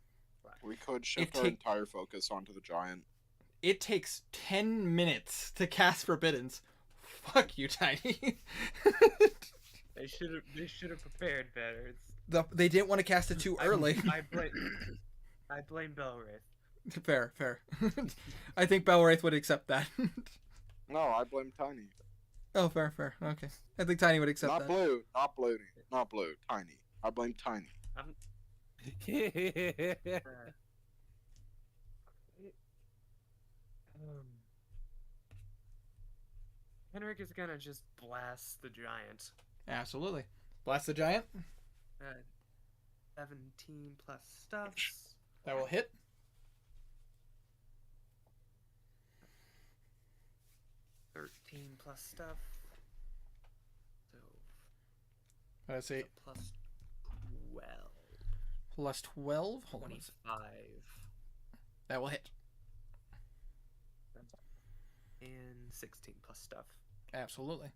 We could shift It our take- entire focus onto the giant. It takes 10 minutes to cast Forbiddens. Fuck you, Tiny. They should have prepared better. They didn't want to cast it too early. I blame Belwraith. Fair. I think Belwraith would accept that. No, I blame Tiny. Oh, fair. Okay. I think Tiny would accept Not that. blue. Not blue. Tiny. I blame Tiny. Henrik is gonna just blast the giant. Absolutely. Blast the giant. 17 plus stuffs. That will hit. +13 stuff. So I'd say plus 12. plus 12. Hold on. 25. That will hit. And 16 plus stuff. Absolutely.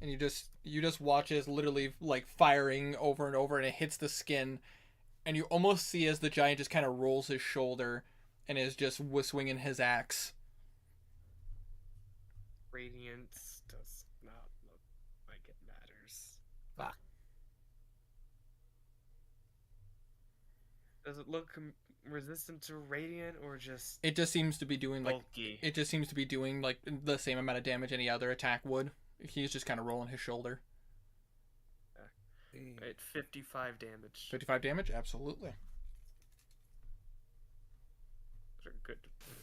And you just watch as literally like firing over and over, and it hits the skin, and you almost see as the giant just kind of rolls his shoulder and is just swinging his axe. Radiance does not look like it matters. Fuck. Does it look resistant to radiant or just It just seems to be doing like bulky? it just seems to be doing like the same amount of damage any other attack would. He's just kind of rolling his shoulder. At 55 damage. 55 damage, absolutely. Those are good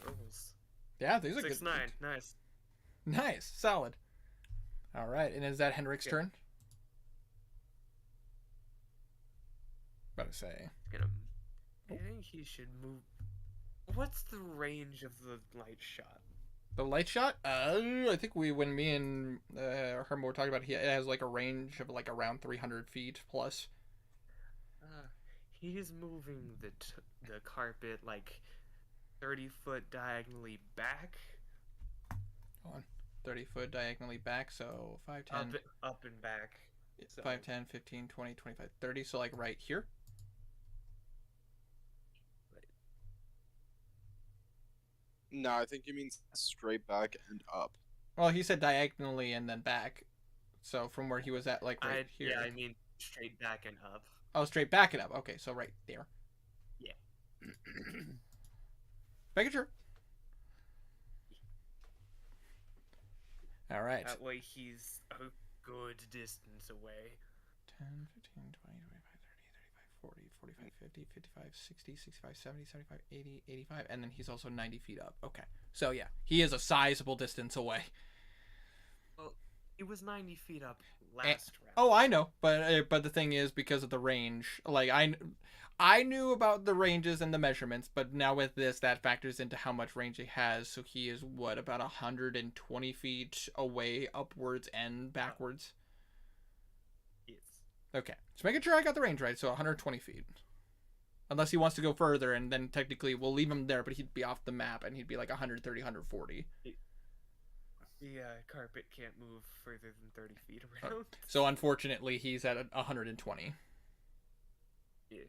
rolls. Yeah, these are 6-9, good. nice. Nice, solid. All right, and is that Henrik's Yeah. turn? About to say. I think he should move. What's the range of the light shot? The light shot? I think when me and Hermo were talking about it has like a range of like around 300 feet plus. He's moving the carpet like 30 foot diagonally back. Hold on. 30 foot diagonally back, so 5, 10, Up and back. So- 5, 10, 15, 20, 25, 30, so like right here. No, I think he means straight back and up. Well, he said diagonally and then back. So from where he was at, like right here. Yeah, I mean straight back and up. Oh, straight back and up. Okay, so right there. Yeah. Making sure. All right. That way he's a good distance away. 10, 15, 20, 25, 30, 35, 40, 45, 50, 55, 60, 65, 70, 75, 80, 85, and then he's also 90 feet up. Okay. So yeah, he is a sizable distance away. Well, it was 90 feet up last round. Oh, I know, but the thing is, because of the range, like I knew about the ranges and the measurements, but now with this, that factors into how much range he has. So he is what, about 120 feet away, upwards and backwards. Yes. Okay, just making sure I got the range right. So 120 feet. Unless he wants to go further, and then technically we'll leave him there, but he'd be off the map, and he'd be like 130, 140. Yeah, carpet can't move further than 30 feet around. So unfortunately, he's at 120. Yeah.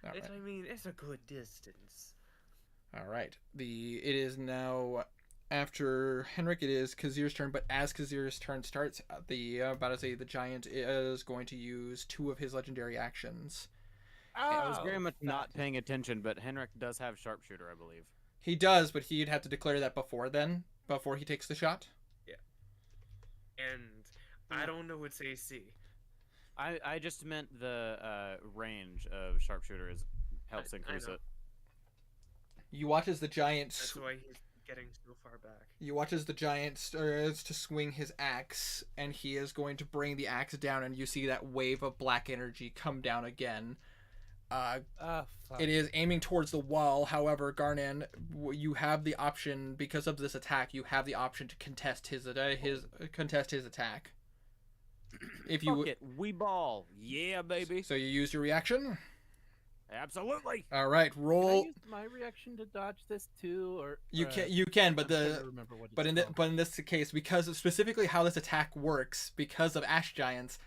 All right. I mean, it's a good distance. All right. It is now after Henrik. It is Kazir's turn, but as Kazir's turn starts, the giant is going to use 2 of his legendary actions. I was very Oh, much not fat. paying attention, but Henrik does have sharpshooter, I believe. He does, but he'd have to declare that before he takes the shot. And I don't know its AC. I just meant the range of sharpshooter helps I increase know. it. You watch as the giant. That's why he's getting so far back. You watch as the giant starts to swing his axe, and he is going to bring the axe down, and you see that wave of black energy come down again. Fuck. It is aiming towards the wall. However, Garnan, you have the option, because of this attack, you have the option to contest his attack. If you Fuck it, we ball, yeah, baby. so you use your reaction. Absolutely. All right, Can I roll. use my reaction to dodge this too, or You can, but I'm trying to remember what it's called. in this case, because of specifically how this attack works, because of ash giants,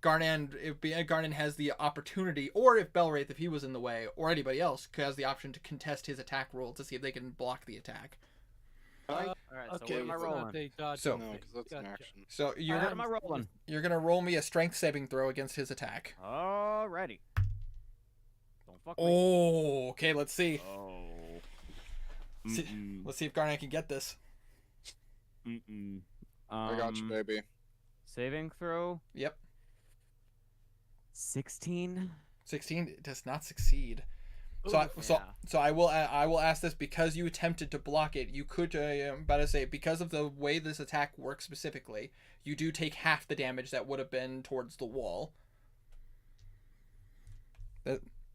Garnan has the opportunity, or if Belwraith, if he was in the way, or anybody else, has the option to contest his attack roll to see if they can block the attack. All right, so Okay, what am I it's not rolling? a dodge So- thing. No, because that's an Gotcha. action. So What am I rolling? you're gonna roll me a strength saving throw against his attack. Alrighty. Don't fuck me. Oh, okay. Let's see. Oh. See- Mm-mm. Let's see if Garnan can get this. Mm-mm. I got you, baby. Saving throw. Yep. 16. 16 does not succeed. So I will ask this because you attempted to block it. You could because of the way this attack works specifically, you do take half the damage that would have been towards the wall.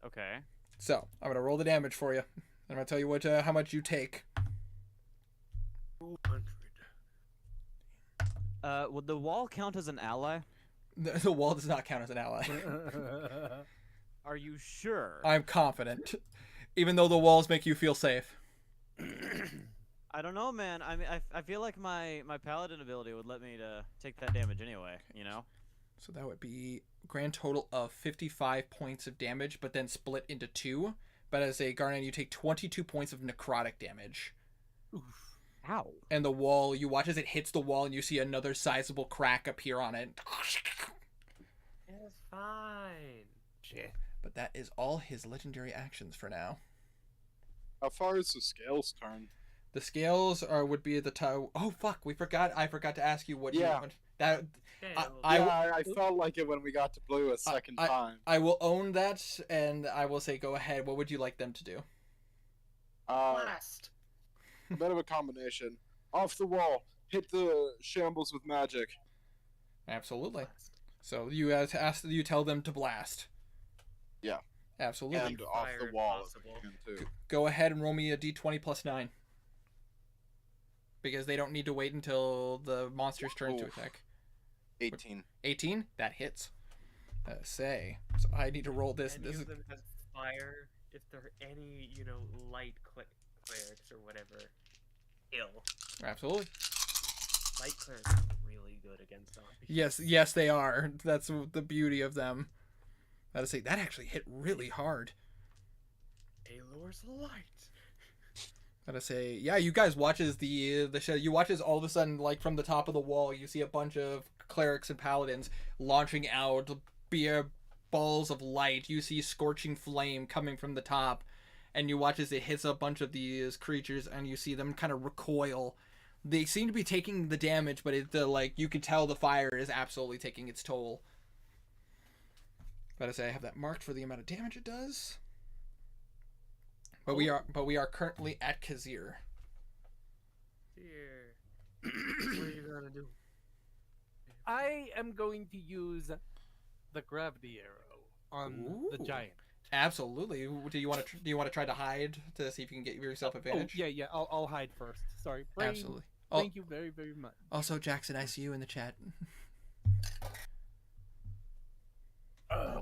Okay. So I'm gonna roll the damage for you. I'm gonna tell you how much you take. 200. Would the wall count as an ally? The wall does not count as an ally. Are you sure? I'm confident, even though the walls make you feel safe. I don't know, man. I mean, I feel like my paladin ability would let me to take that damage anyway. You know. So that would be grand total of 55 points of damage, but then split into 2. But as a Garnan, you take 22 points of necrotic damage. Ow. And the wall, you watch as it hits the wall, and you see another sizable crack appear on it. It's fine. Shit. But that is all his legendary actions for now. How far is the scales turn? The scales would be at the toe. Oh fuck, I forgot to ask you what Yeah. you want. That Scale. I felt like it when we got to blue a second time. I will own that, and I will say go ahead. What would you like them to do? Blast. A bit of a combination. Off the wall, hit the shambles with magic. Absolutely. Blast. So you tell them to blast. Yeah. Absolutely. And off Fire the if wall possible. if we can too. Go ahead and roll me a d20 plus 9. Because they don't need to wait until the monster's turn to Oof. attack. 18. 18? That hits. So I need to roll this. Any This of is them has fire. If there are any, light clerics or whatever, ill. Absolutely. Light clerics are really good against zombies. Yes, they are. That's the beauty of them. Gotta say, that actually hit really hard. Alor's light. Gotta say, yeah, you guys watch as the show. You watch as all of a sudden, like from the top of the wall, you see a bunch of clerics and paladins launching out beer balls of light. You see scorching flame coming from the top, and you watch as it hits a bunch of these creatures, and you see them kind of recoil. They seem to be taking the damage, but you can tell the fire is absolutely taking its toll. Gotta say, I have that marked for the amount of damage it does. But we are currently at Kazir. Dear. What are you gonna do? I am going to use the gravity arrow on the Ooh. giant. Absolutely. Do you want to try to hide to see if you can get yourself advantage? Oh, yeah. I'll hide first. Sorry. Brain, Absolutely. Thank you very, very much. Also, Jackson, I see you in the chat.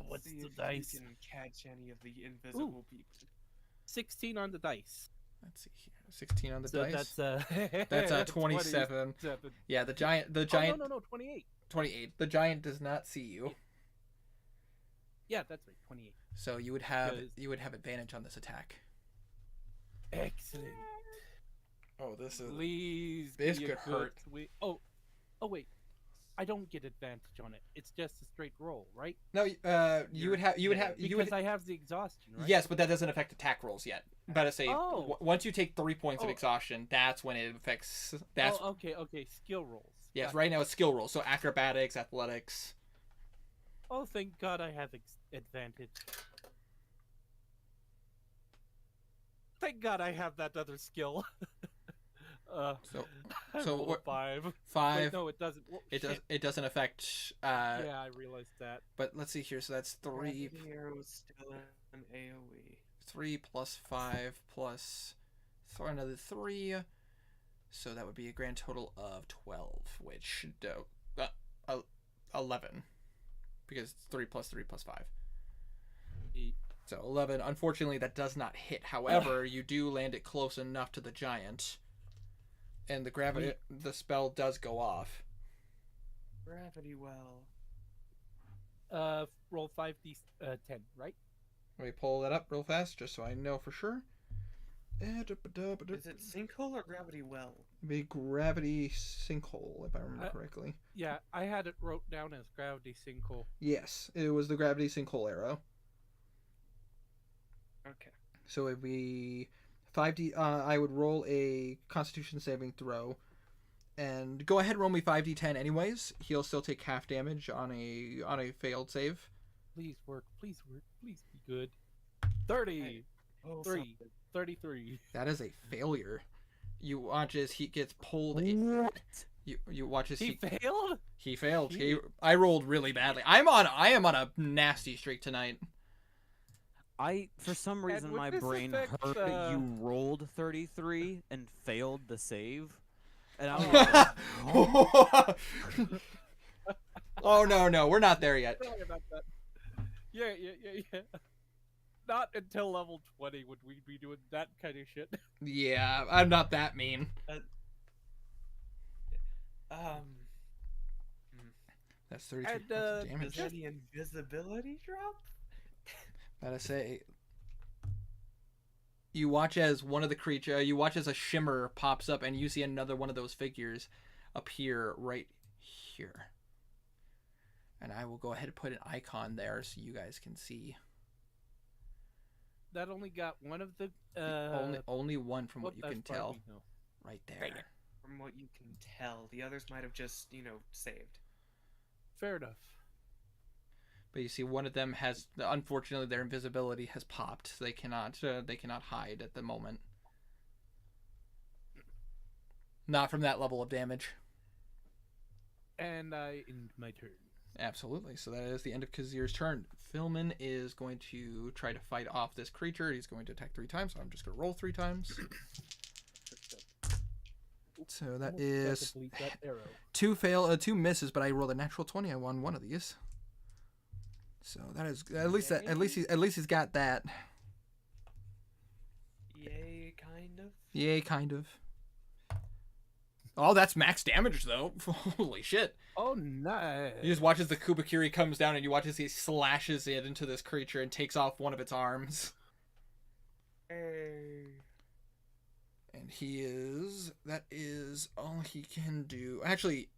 What's See the if dice. you can catch any of the invisible people. 16 on the dice. Let's see here. 16 on the So dice. that's That's 27. 27. Yeah, the giant. Oh, no, 28. 28. The giant does not see you, Yeah, that's right, 28. so you would have advantage on this attack. Excellent. Oh, this is Please. this be a could good hurt. Oh, wait. I don't get advantage on it. It's just a straight roll, right? no. You would have Because I have the exhaustion, right? Yes, but that doesn't affect attack rolls yet. But I say Oh. once you take 3 points of Oh. exhaustion, that's when it affects. That's Oh, okay. Skill rolls. yes. Gotcha. Right now it's skill rolls, so acrobatics, athletics. Oh, thank God I have advantage. Thank God I have that other skill. So I so rolled a what- 5. 5. Wait, no, it doesn't. Well, It does. shit. It doesn't affect. Yeah, I realized that. But let's see here. So that's 3. Gravity arrow's still an AoE. 3 plus 5 plus another 3. So that would be a grand total of 12, which 11, because 3 plus 3 plus 5. Eight. So 11. Unfortunately, that does not hit. However, you do land it close enough to the giant, and the spell does go off. Gravity well. Roll 5d10, right? Let me pull that up real fast, just so I know for sure. Is it sinkhole or gravity well? Be gravity sinkhole, if I remember correctly. Yeah, I had it wrote down as gravity sinkhole. Yes, it was the gravity sinkhole arrow. Okay. So it'd be 5d. I would roll a Constitution saving throw, and go ahead and roll me 5d10 anyways. He'll still take half damage on a failed save. Please work. Please be good. 30. Hey, oh, 3. something. 33. That is a failure. You watch as he gets pulled. What? You watch as He failed? he failed. He- I rolled really badly. I am on a nasty streak tonight. For some reason, would my this brain affect, heard uh, you rolled 33 and failed the save. And I was like, Oh no, we're not there yet. Sorry about that. Yeah. Not until level 20 would we be doing that kind of shit. Yeah, I'm not that mean. That's 33 And, points of Does damage. any invisibility drop? Gotta say, you watch as you watch as a shimmer pops up, and you see another one of those figures appear right here. And I will go ahead and put an icon there so you guys can see. That only got one of the. Only one from what you that's can fine, tell. we know. Right there. From what you can tell, the others might have just, saved. Fair enough. But you see, one of them has, unfortunately, their invisibility has popped. So they cannot hide at the moment. Not from that level of damage. And I end my turn. Absolutely. So that is the end of Kazir's turn. Philman is going to try to fight off this creature. He's going to attack 3 times. So I'm just going to roll 3 times. So that Almost forgot is to delete that arrow. 2 misses, but I rolled a natural 20. I won one of these. So that is at least he's got that. Yay, kind of. Yay, kind of. Oh, that's max damage though. Holy shit. Oh, nice. You just watch as the Kubakiri comes down, and you watch as he slashes it into this creature and takes off one of its arms. Hey. And that is all he can do. Actually,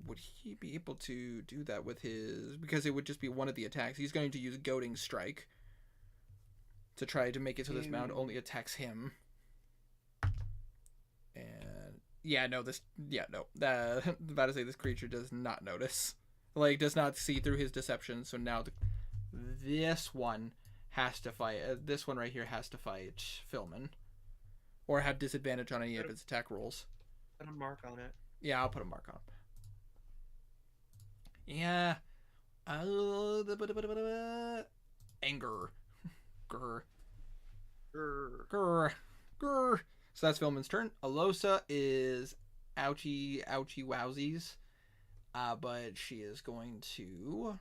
would he be able to do that with his, because it would just be one of the attacks. He's going to use Goading Strike to try to make it so this mound only attacks him. And about to say this creature does not notice. Does not see through his deception. So now this one has to fight, this one right here has to fight Philman. Or have disadvantage on any of its attack rolls. Put a mark on it. Yeah, I'll put a mark on him. Yeah. Anger. Grr. Grr. Grr. So that's Philman's turn. Alosa is ouchie wowsies. But she is going to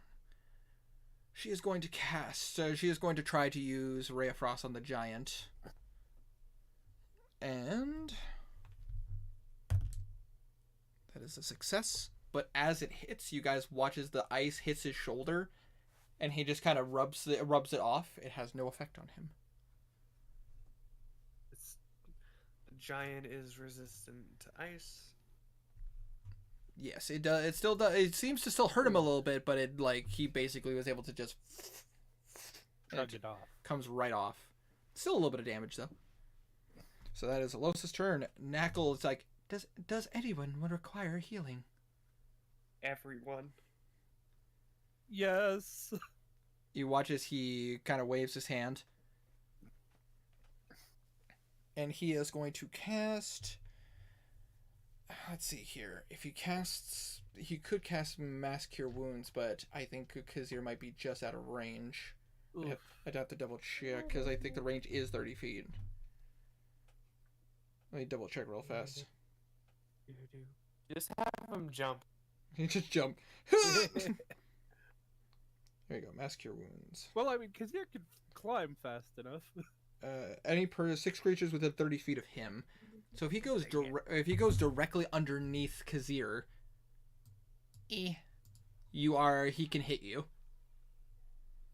she is going to cast. She is going to try to use Ray of Frost on the giant. And that is a success. But as it hits, you guys watch as the ice hits his shoulder, and he just kind of rubs it off. It has no effect on him. The giant is resistant to ice. Yes, it does. It still does. It seems to still hurt him a little bit, but it he basically was able to just Shrug it off. comes right off. Still a little bit of damage though. So that is Alossa's turn. Knackle is like, does anyone require healing? Everyone. Yes. You watch as he kind of waves his hand, and he is going to cast. Let's see here. If he casts, he could cast Mass Cure Wounds, but I think Kazir might be just out of range. I'd have to double check because I think the range is 30 feet. Let me double check real fast. Just have him jump. You just jump. There you go. Mass Cure Wounds. Well, I mean, Kazir could climb fast enough. Any 6 creatures within 30 feet of him. So if he goes directly underneath Kazir, he can hit you.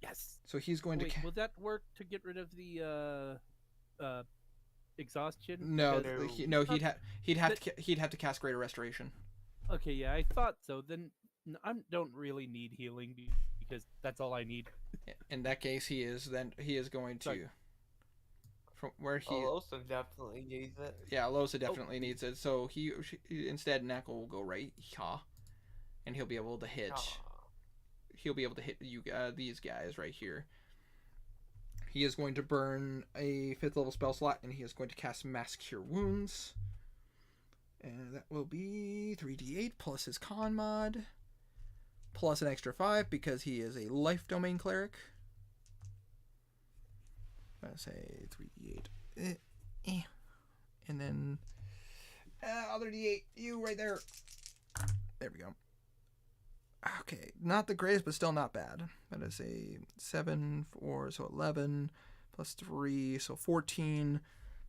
Yes. So he's going Wait, to. will that work to get rid of the exhaustion? No, Because- he'd have to cast Greater Restoration. Okay, yeah, I thought so. Then I don't really need healing because that's all I need. In that case, he is going to. Sorry. From where he. Alosa definitely needs it. Yeah, Alosa definitely needs it. So instead, Knackle will go right here, and he'll be able to hit. He'll be able to hit these guys right here. He is going to burn a 5th level spell slot, and he is going to cast Mass Cure Wounds. And that will be 3d8 plus his con mod, plus an extra 5 because he is a life domain cleric. I say 3d8. And then other d8, you right there. There we go. Okay, not the greatest, but still not bad. That is a 7, 4, so 11, plus 3, so 14,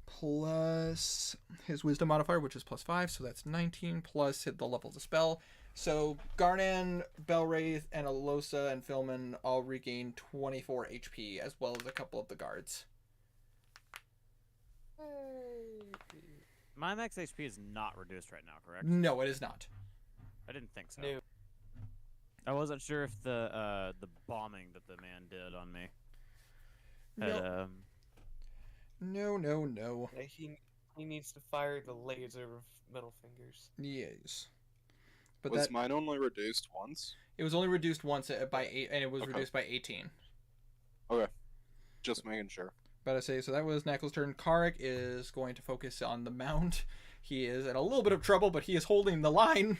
plus his wisdom modifier, which is plus 5, so that's 19, plus the level of the spell. So Garnan, Belwraith, and Alosa and Filman all regain 24 HP, as well as a couple of the guards. My max HP is not reduced right now, correct? No, it is not. I didn't think so. No. I wasn't sure if the bombing that the man did on me had, No. He needs to fire the laser of middle fingers. Yes. But Was that mine only reduced once? it was only reduced once by 8, and it was Okay. reduced by 18. Just making sure. But I say, so that was Knackle's turn. Karek is going to focus on the mound. He is in a little bit of trouble, but he is holding the line.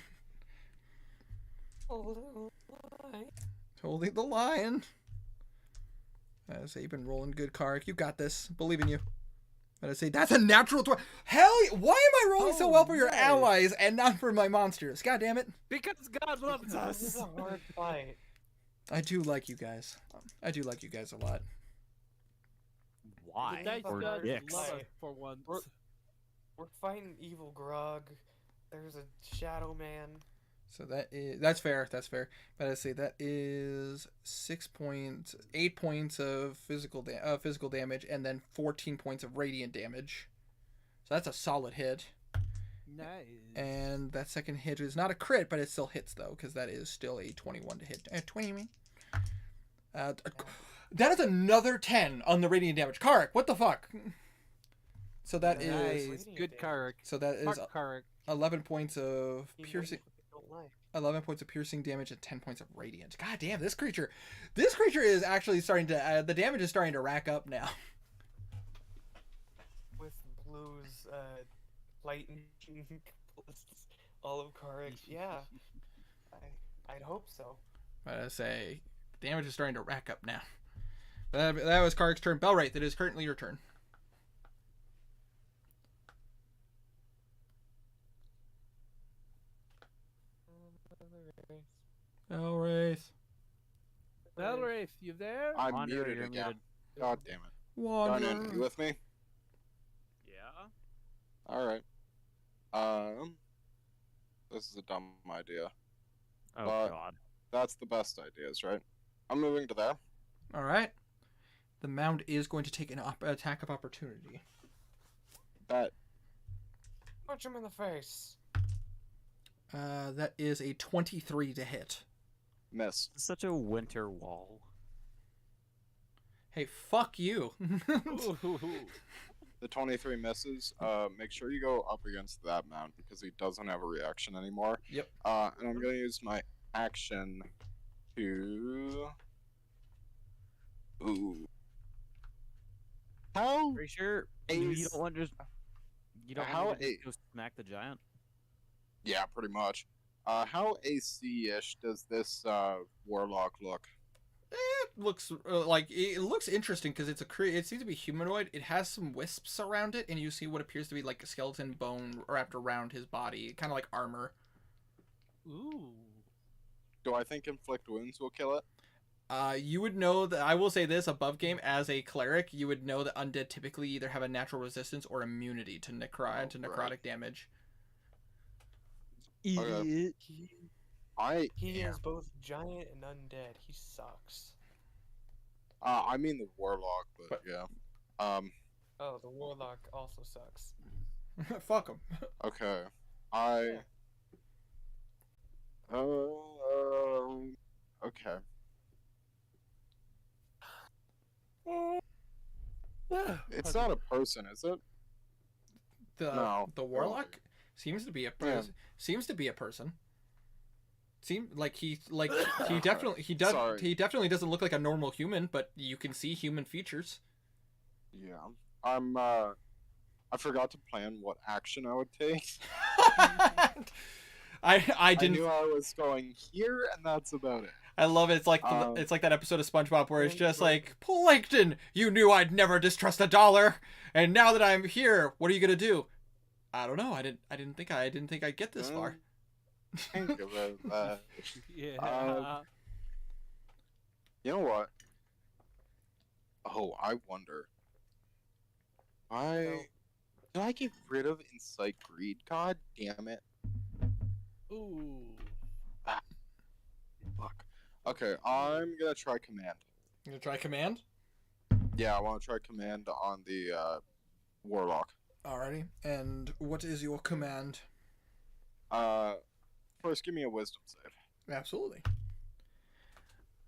Holding the line. I say, you've been rolling good, Karek. You got this. Believe in you. But I say, that's a natural 20. Hell, why am I rolling so well for your nice. allies and not for my monsters? God damn it. Because God loves This is us. a hard fight. I do like you guys. I do like you guys a lot. why? The dice Or gods dicks. love us for once. We're fighting evil Grog. There's a shadow man. So that's fair. That's fair. But I say that is 8 points of physical damage, and then 14 points of radiant damage. So that's a solid hit. Nice. And that second hit is not a crit, but it still hits though, because that is still a 21 to hit. 20, me. That is another 10 on the radiant damage. Karek, what the fuck? So that is. Nice. Good Karek. So that is Smart Karek. 11 points of He knows piercing. what we don't like. 11 points of piercing damage and 10 points of radiant. God damn, this creature is actually starting to, the damage is starting to rack up now. With Blue's lightning all of Karek. Yeah, I'd hope so. But I say, damage is starting to rack up now. That was Karek's turn. Belwraith, it is currently your turn. Belwraith. Valrafe, you there? I'm Wanderer, muted you're again. muted. God damn it. Wanderer. Garnet, you with me? Yeah. Alright. This is a dumb idea. Oh But- god. That's the best ideas, right? I'm moving to there. All right. The mound is going to take an attack of opportunity. Bet. Punch him in the face. That is a 23 to hit. Miss. It's such a winter wall. Hey, fuck you. Ooh. The 23 misses. Make sure you go up against that mound because he doesn't have a reaction anymore. Yep. And I'm gonna use my action to. Ooh. How? Pretty sure Ace- you don't want to just you don't How want to a- just go smack the giant. Yeah, pretty much. How AC-ish does this warlock look? It looks like it looks interesting because it's it seems to be humanoid. It has some wisps around it, and you see what appears to be like a skeleton bone wrapped around his body, kind of like armor. Ooh. Do I think inflict wounds will kill it? You would know that. I will say this above game as a cleric, you would know that undead typically either have a natural resistance or immunity to necrotic right. damage. Okay. He is both giant and undead. He sucks. I mean the warlock, but yeah. Oh, the warlock also sucks. Fuck him. Okay. Okay. It's not a person, is it? No. The warlock seems to be a seems to be a person. Seem like he Sorry. definitely doesn't look like a normal human, but you can see human features. Yeah. I forgot to plan what action I would take. I didn't. knew I was going here, and that's about it. I love it. It's like it's like that episode of SpongeBob where it's just like, Plankton, you knew I'd never distrust a dollar, and now that I'm here, what are you gonna do? I don't know. I didn't think I'd get this far. Think about that. Yeah. You know what? Oh, I wonder. Did I get rid of Insight Greed? God damn it. Ooh. Fuck. Okay, I'm gonna try command. You gonna try command? Yeah, I want to try command on the warlock. Alrighty. And what is your command? First, give me a wisdom save. Absolutely.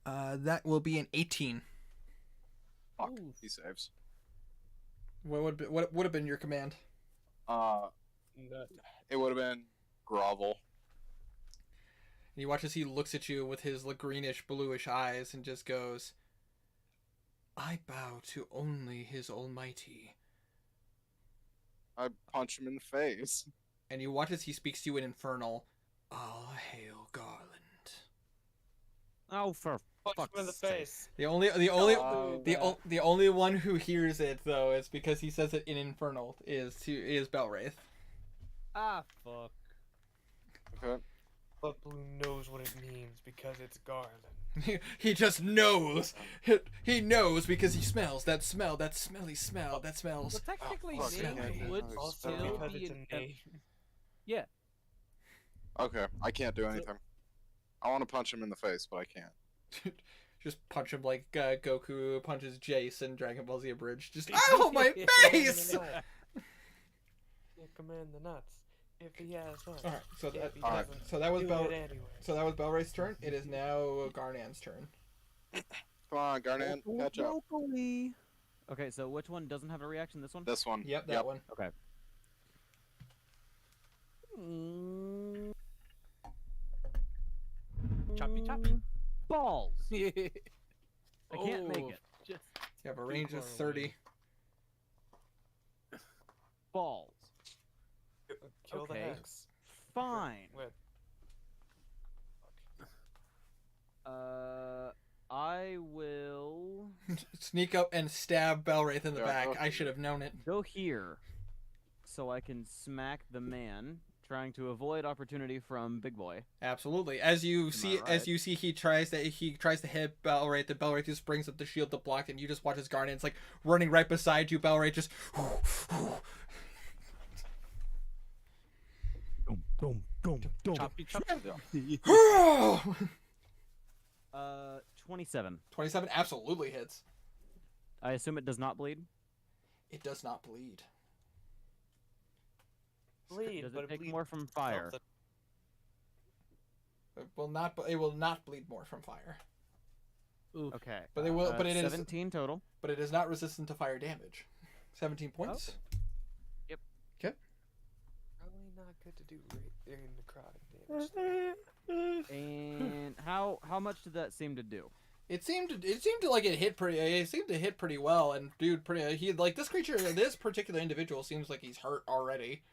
That will be an 18. Fuck, Ooh. he saves. What would have been your command? It would have been grovel. And you watch as he looks at you with his greenish, bluish eyes and just goes, I bow to only his almighty. I punch him in the face. And you watch as he speaks to you in Infernal, All hail Garland. Oh, for Punch him in the fuck's sake. face. The only the only one who hears it though is because he says it in Infernal is Belwraith. Ah, fuck. Okay. But Blue knows what it means because it's Garland. He just knows. He knows because he smells that smell, that smelly smell, that smells. Well, technically, fuck, name yeah, would yeah. Also still because be it's an a name. Yeah. Okay, I can't do anything. I want to punch him in the face, but I can't. Just punch him like Goku punches Jace in Dragon Ball Z Abridged. Just ow, my face! You command the nuts. If he has nuts. All right, so If that he all right, doesn't, so that was do Bel it anyway. so that was Belwraith's turn. It is now Garnan's turn. Come on, Garnet, catch up. Locally. Okay, so which one doesn't have a reaction? This one? This one. Yep, that one. Okay. Mm, Choppy, choppy. Balls. I I can't make it. You have a range of 30. Balls. Kill the Okay. Hex. Fine. Wait. I will Sneak up and stab Belwraith in the Yeah, back. okay. I should have known it. go here, so I can smack the man trying to avoid opportunity from Big Boy. Absolutely. As you see, right? he tries to hit Belwraith. The Belwraith just brings up the shield to block, and you just watch as Garnet's like running right beside you. Belwraith just. Choppy, choppy. 27. 27 absolutely hits. I assume it does not bleed. It does not bleed. Bleed, Does but it take bleed more from fire? something. It will not. It will not bleed more from fire. Oof. Okay. But it will. But it is. 17 total. But it is not resistant to fire damage. 17 points. Probably not good to do right there in necrotic damage. And how much did that seem to do? It seemed to like it hit pretty. It seemed to hit pretty well, and dude, he like this creature. This particular individual seems like he's hurt already.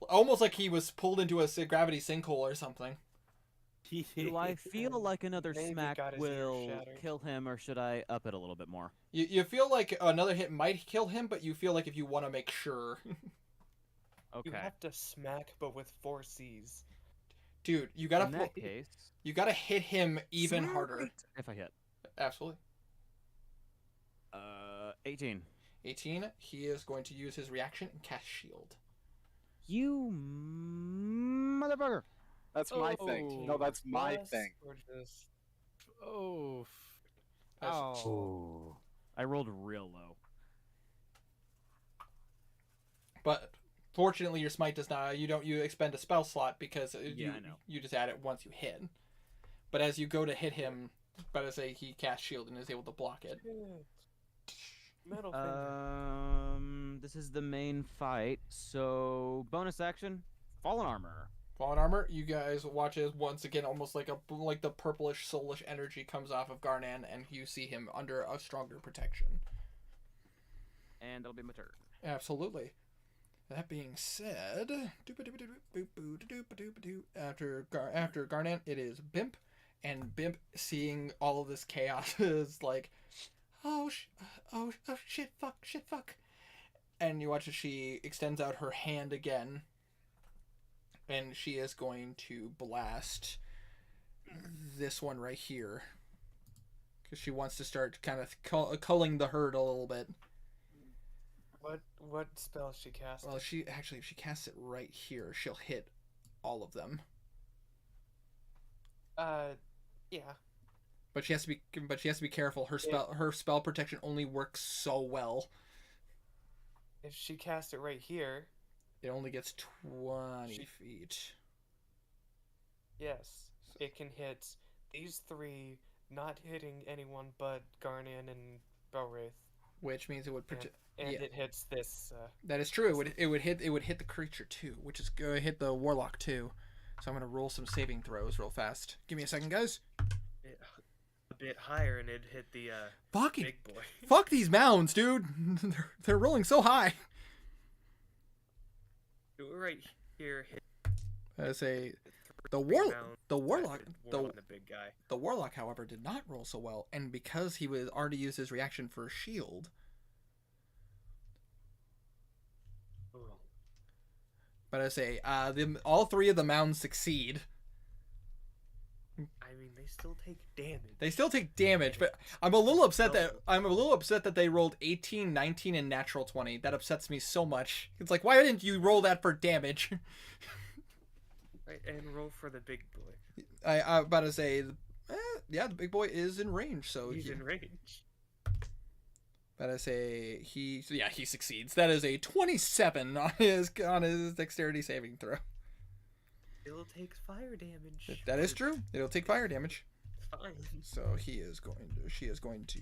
Almost like he was pulled into a gravity sinkhole or something. Do I feel like another Maybe smack got his ear will shattered. kill him, or should I up it a little bit more? You feel like another hit might kill him, but you feel like if you want to make sure. Okay. You have to smack, but with 4 C's. Dude, you In gotta that case, you gotta hit him even harder. if I hit. Absolutely. 18. 18. He is going to use his reaction and cast shield. You motherfucker! That's my thing. No, that's my Plus, thing. Or just Oh. That's- Oh. I rolled real low. But fortunately, your smite does not. You expend a spell slot because Yeah, I know. you just add it once you hit. But as you go to hit him, but as he casts shield and is able to block it. shit. Metal finger. This is the main fight, so bonus action, fallen armor. Fallen armor. You guys watch as once again, almost like the purplish soulish energy comes off of Garnan, and you see him under a stronger protection. And that'll be my turn. Absolutely. That being said, after Garnet, it is Bimp, and Bimp, seeing all of this chaos, is like, oh shit, fuck, and you watch as she extends out her hand again, and she is going to blast this one right here, because she wants to start kind of culling the herd a little bit. What spell she cast? Well, if she casts it right here, she'll hit all of them. Yeah. But she has to be careful. Her spell protection only works so well. If she cast it right here, It only gets 20 She- feet. yes, it can hit these 3, not hitting anyone but Garnan and Belwraith. Which means it would protect. And Yeah. it hits this. That is true. It would hit the creature too, which is going to hit the warlock too. So I'm gonna roll some saving throws real fast. Give me a second, guys. A bit higher, and it hit the Fucking big boy. fuck these mounds, dude. They're rolling so high. Do it right here. Hit I say the round, warlock the big guy. the warlock, however, did not roll so well, and because he was already used his reaction for a shield. Ooh. But I say, all 3 of the mounds succeed. I mean, they still take damage. They still take damage, but I'm a little upset that they rolled 18, 19, and natural 20. That upsets me so much. It's like, why didn't you roll that for damage? Right, and roll for the big boy. I'm about to say, yeah, the big boy is in range, so He's in range. But I say he succeeds. That is a 27 on his dexterity saving throw. It'll take fire damage. That is true. It'll take fire damage. Fine. So she is going to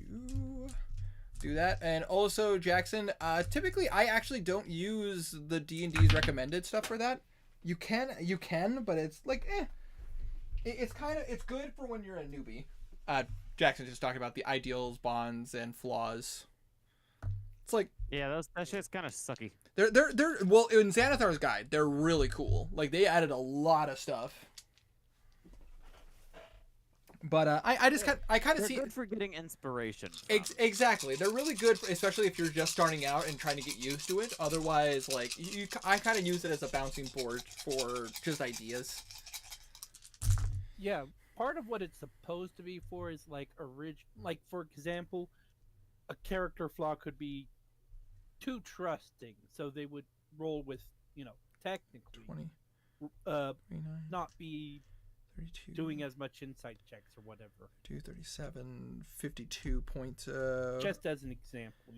do that. And also, Jackson, typically I actually don't use the D&D's recommended stuff for that. You can, but it's like it's good for when you're a newbie. Jackson's just talking about the ideals, bonds, and flaws. It's like, Yeah, that shit's kind of sucky. They're well, in Xanathar's guide, they're really cool. Like, they added a lot of stuff. But I kind of They're see good for getting inspiration. From. exactly. They're really good, especially if you're just starting out and trying to get used to it. Otherwise, like I kind of use it as a bouncing board for just ideas. Yeah, part of what it's supposed to be for is like like for example, a character flaw could be too trusting, so they would roll with, technically 20, uh 29, not be 32, doing as much insight checks or whatever. 237, 52 points. Just as an example,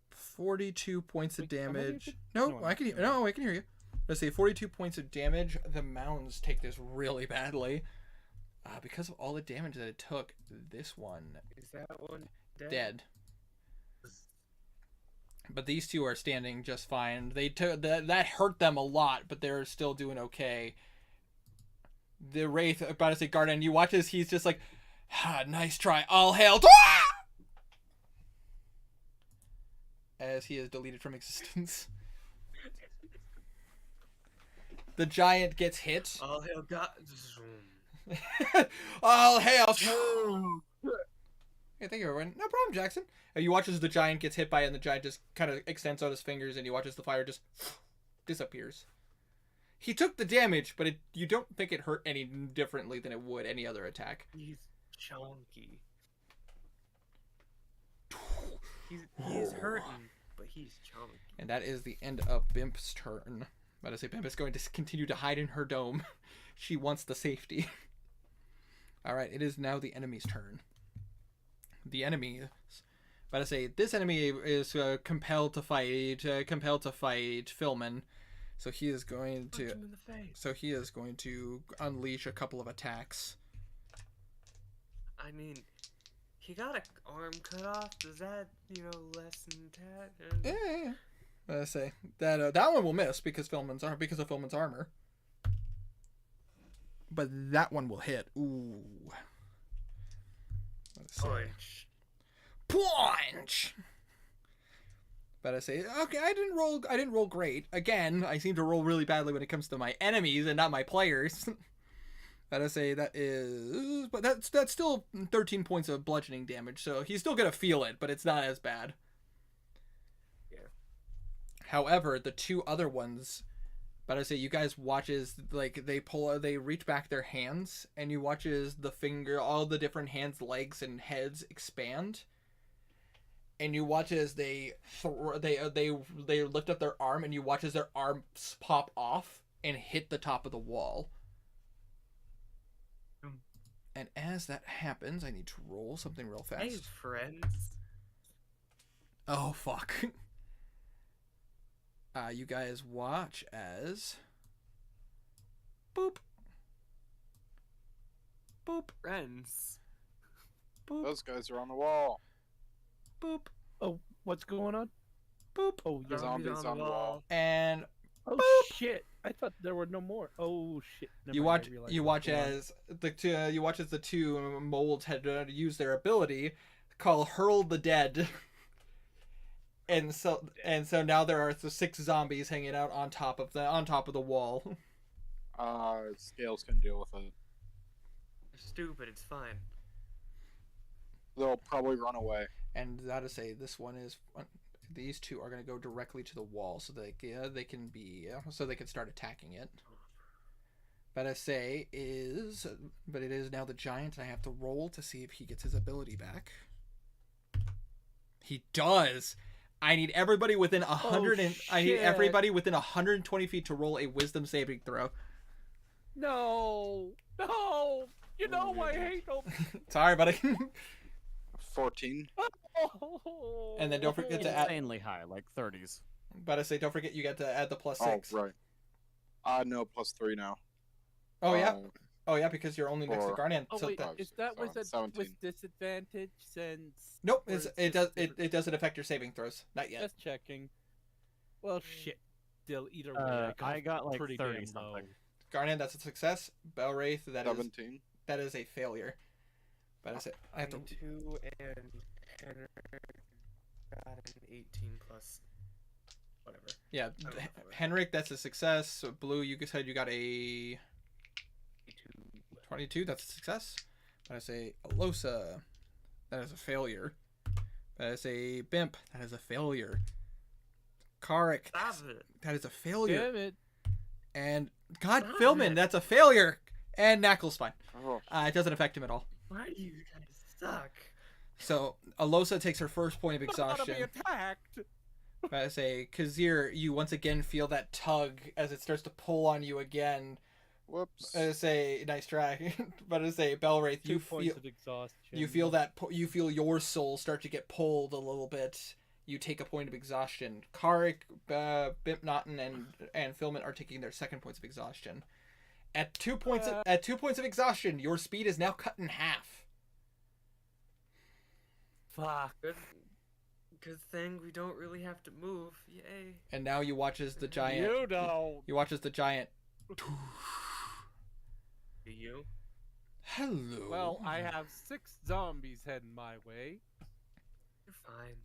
42 points of Wait, am I damage. muted? No, No, I'm I can. not. No, I can hear you. Let's see, 42 points of damage. The mounds take this really badly. Because of all the damage that it took, this one Is that one dead. But these two are standing just fine. They took that hurt them a lot, but they're still doing okay. The Wraith, about to say, Garden, you watch as he's just like, nice try, all hail. As he is deleted from existence. The giant gets hit. All hail God. All hail. Hey, thank you, everyone. No problem, Jackson. You watch as the giant gets hit by it, and the giant just kind of extends out his fingers, and you watch as the fire just disappears. He took the damage, but you don't think it hurt any differently than it would any other attack. He's chunky. He's hurting, but he's chunky. And that is the end of Bimp's turn. But I say Bimp is going to continue to hide in her dome. She wants the safety. Alright, it is now the enemy's turn. The enemy... But I say this enemy is compelled to fight Philman. So he is going Punch to... him in the face. So he is going to unleash a couple of attacks. I mean, he got an arm cut off. Does that, lessen that? Yeah. I say that that one will miss because of Philman's armor. But that one will hit. Ooh. Let's see. Punch. But I say, okay, I didn't roll great. Again, I seem to roll really badly when it comes to my enemies and not my players. But I say but that's still 13 points of bludgeoning damage, so he's still gonna feel it, but it's not as bad. Yeah. However, the two other ones, but I say you guys watch as like they reach back their hands, and you watch as all the different hands, legs, and heads expand. And you watch as they lift up their arm, and you watch as their arms pop off and hit the top of the wall. And as that happens, I need to roll something real fast. Hey, friends. Oh, fuck. You guys watch as... Boop. Boop. Friends. Boop. Those guys are on the wall. Boop. Oh, what's going on? Boop. Oh, yeah. Zombies on the wall. And Oh, shit. I thought there were no more. Oh, shit. Never you mind, watch I realized you what watch was going on. as the two molds had used their ability called Hurl the Dead. And so now there are the 6 zombies hanging out on top of the wall. Scales can deal with it. They're stupid. It's fine. They'll probably run away. And that to say, these two are going to go directly to the wall, so they can start attacking it. But it is now the giant, and I have to roll to see if he gets his ability back. He does. I need everybody within 100 I need shit. everybody within 120 feet to roll a wisdom saving throw. No! You know I hate them! Sorry, buddy. 14. And then don't forget to add. Insanely high, like 30s. But don't forget you get to add the plus 6. Oh, right. No, +3 now. Oh yeah. Oh yeah, because you're only next to 4. Guardian. Oh So wait, that- is that with 17. disadvantage since? Nope, or is it this does. It doesn't affect your saving throws. Not yet. Just checking. Well, shit. Still, either way, I got like pretty 30 damn something. low. Guardian, that's a success. Belwraith, that is 17. that is a failure. But I have to. 2 and Henry got an 18 plus whatever. Yeah, I don't know if I- Henrik, that's a success. So Blue, you said you got a 22. 22. That's a success. But I say Alosa. That is a failure. But I say Bimp. That is a failure. Karik. Stop it. That is a failure. Damn it. And God, Stop Philman. it. That's a failure. And Knackle's fine. Oh, It doesn't affect him at all. Why do you guys suck? So Alosa takes her first point of I'm gonna be exhaustion. attacked. But I say, Kazir, you once again feel that tug as it starts to pull on you again. whoops. I say, nice try. But I say, Belwraith, 2 you points feel of exhaustion. you feel that you feel your soul start to get pulled a little bit. You take a point of exhaustion. Karik, Bimp Naughton, and Philman are taking their second points of exhaustion. At 2 points of exhaustion, your speed is now cut in half. Fuck. Good thing we don't really have to move. Yay. And now you watch as the giant. You don't. You watch as the giant. Do you? Hello. Well, I have 6 zombies heading my way. You're fine.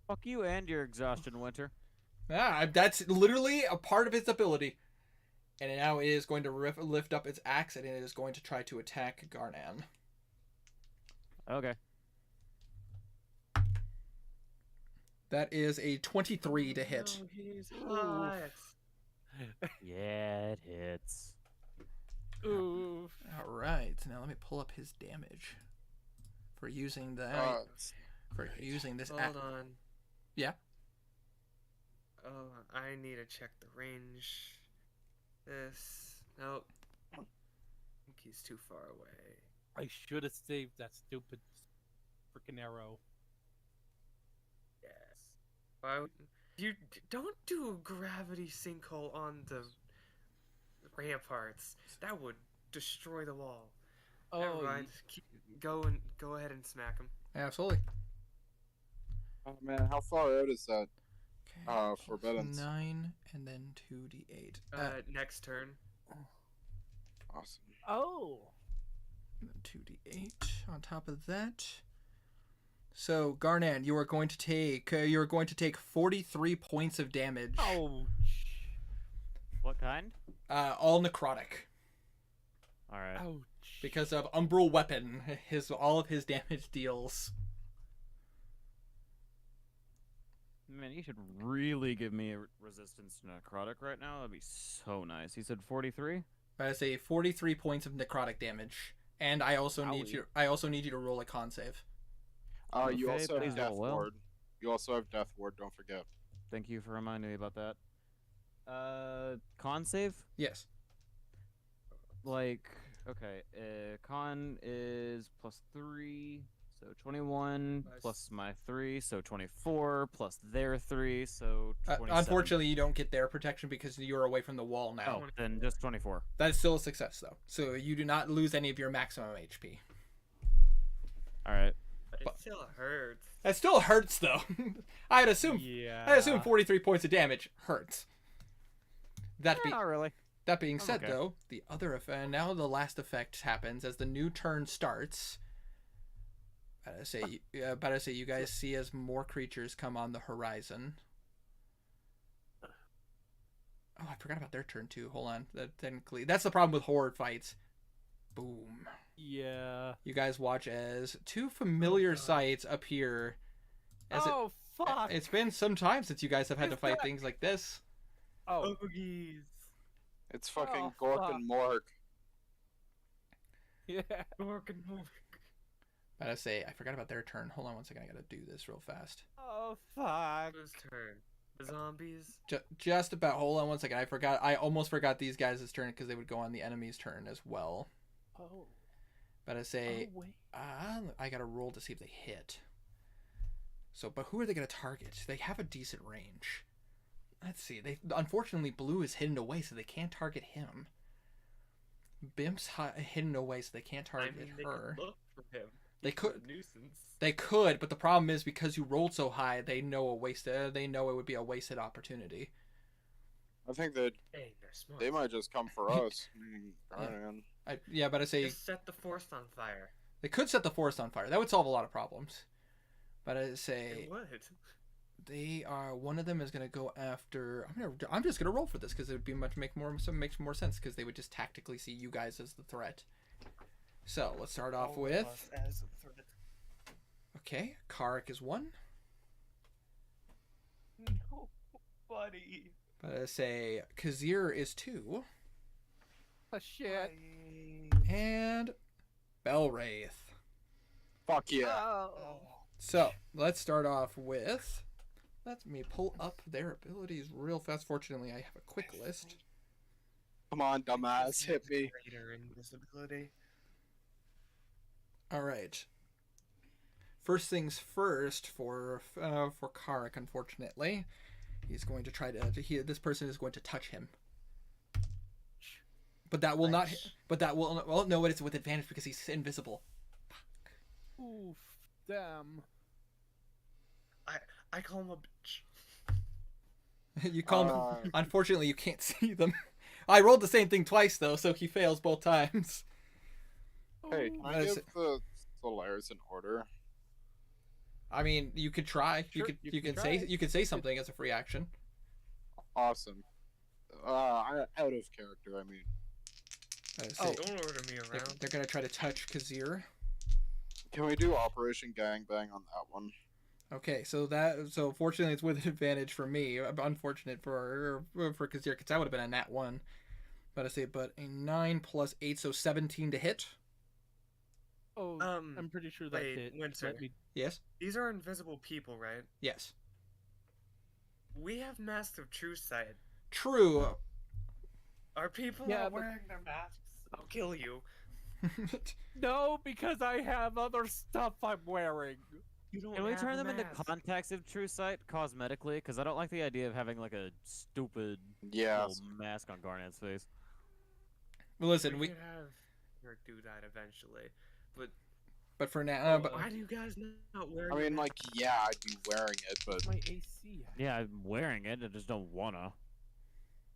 Fuck you and your exhaustion, Winter. That's literally a part of its ability. And now it is going to lift up its axe and it is going to try to attack Garnan. Okay. That is a 23 to hit. No, he's hot. Yeah, it hits. Oof. All right. Now let me pull up his damage for using that. For using this. Hold on. Yeah. Oh, I need to check the range. This. Nope. I think he's too far away. I should have saved that stupid freaking arrow. Yes. Why would you don't do a gravity sinkhole on the ramparts? That would destroy the wall. Never mind. Go ahead and smack him. Absolutely. Oh man, how far out is that? Okay. Forbiddance. 9 and then 2d8. Next turn. Awesome. Oh. And then 2d8 on top of that. So Garnan, you are going to take 43 points of damage. Ouch. What kind? All necrotic All right. Ouch. because of Umbral Weapon. All of his damage deals. Man, you should really give me a resistance to necrotic right now. That'd be so nice. He said 43. I say 43 points of necrotic damage, and I also need you to roll a con save. You Okay, also please have Death roll well. Ward. You also have Death Ward. Don't forget. Thank you for reminding me about that. Con save? Yes. Like, okay, con is +3, so 21 Nice. plus my 3, so 24 plus their 3, so 27. Unfortunately, you don't get their protection because you're away from the wall now. Oh, then just 24. That is still a success, though. So you do not lose any of your maximum HP. All right. But it still hurts. That still hurts, though. I'd assume. Yeah. I assume 43 points of damage hurts. Not really. That being said, okay. though, the other effect, now the last effect happens as the new turn starts. Better say you guys see as more creatures come on the horizon. Oh, I forgot about their turn too. Hold on, that's the problem with horde fights. Boom. Yeah. You guys watch as two familiar God. sights appear. Oh, fuck. It's been some time since you guys have had to Is fight that- things like this. Oh. Oogies. It's fucking Oh, Gork fuck. and Mork. Yeah. Mork and Mork. Gotta say, I forgot about their turn. Hold on one second. I gotta do this real fast. Oh, fuck. Whose turn? The zombies? Just about. Hold on one second. I almost forgot these guys' turn because they would go on the enemy's turn as well. Oh. But I say, Oh, wait. I gotta roll to see if they hit. So, but who are they gonna target? They have a decent range. Let's see. Unfortunately, Blue is hidden away, so they can't target him. Bimp's hidden away, so they can't target they her. could look for him. They He's could. a nuisance. They could, but the problem is because you rolled so high, they know They know it would be a wasted opportunity. I think that Hey, they're smart. they might just come for us. Darn. But I say Just set the forest on fire. they could set the forest on fire. That would solve a lot of problems. But I say It would. they are. One of them is going to go after. I'm just going to roll for this because it would be makes more sense because they would just tactically see you guys as the threat. So let's start off All of with. us as a threat. Okay, Karik is 1. No, buddy. But I say Kazir is 2. Oh, shit. And Belwraith. Fuck yeah. Oh. So let's start off with. Let me pull up their abilities real fast. Fortunately, I have a quick list. Come on, dumbass, hit me. Greater invisibility. All right. First things first for Karik. Unfortunately, he's going to try to. This person is going to touch him. But that will not. Nice. But that will. Well, no, it's with advantage because he's invisible. Oof. Damn. I call him a bitch. You call him. Unfortunately, you can't see them. I rolled the same thing twice though, so he fails both times. Hey, can I That's- give the Solaris an order? I mean, you could try. Sure, you you could can say try. something as a free action. Awesome. Out of character, I mean. Don't order me they're, around. they're gonna try to touch Kazir. Can we do Operation Gangbang on that one? Okay, so fortunately it's with advantage for me. Unfortunate for Kazir, because that would have been a nat 1. But a 9 plus 8, so 17 to hit. Oh, I'm pretty sure that wait, hit. Winter. Let me... Yes. These are invisible people, right? Yes. We have Mask of True Sight. True. Are people Yeah, not but- wearing their masks? I'll kill you. No, because I have other stuff I'm wearing. You don't Can we have turn a them into mask. contacts of true sight cosmetically? Because I don't like the idea of having like a stupid Yeah. little mask on Garnet's face. Well, listen, We could have Eric do that eventually. but for now, but Why do you guys not wear I your mean, like, masks? yeah, I'd be wearing it, but My AC. Yeah, I'm wearing it. I just don't wanna.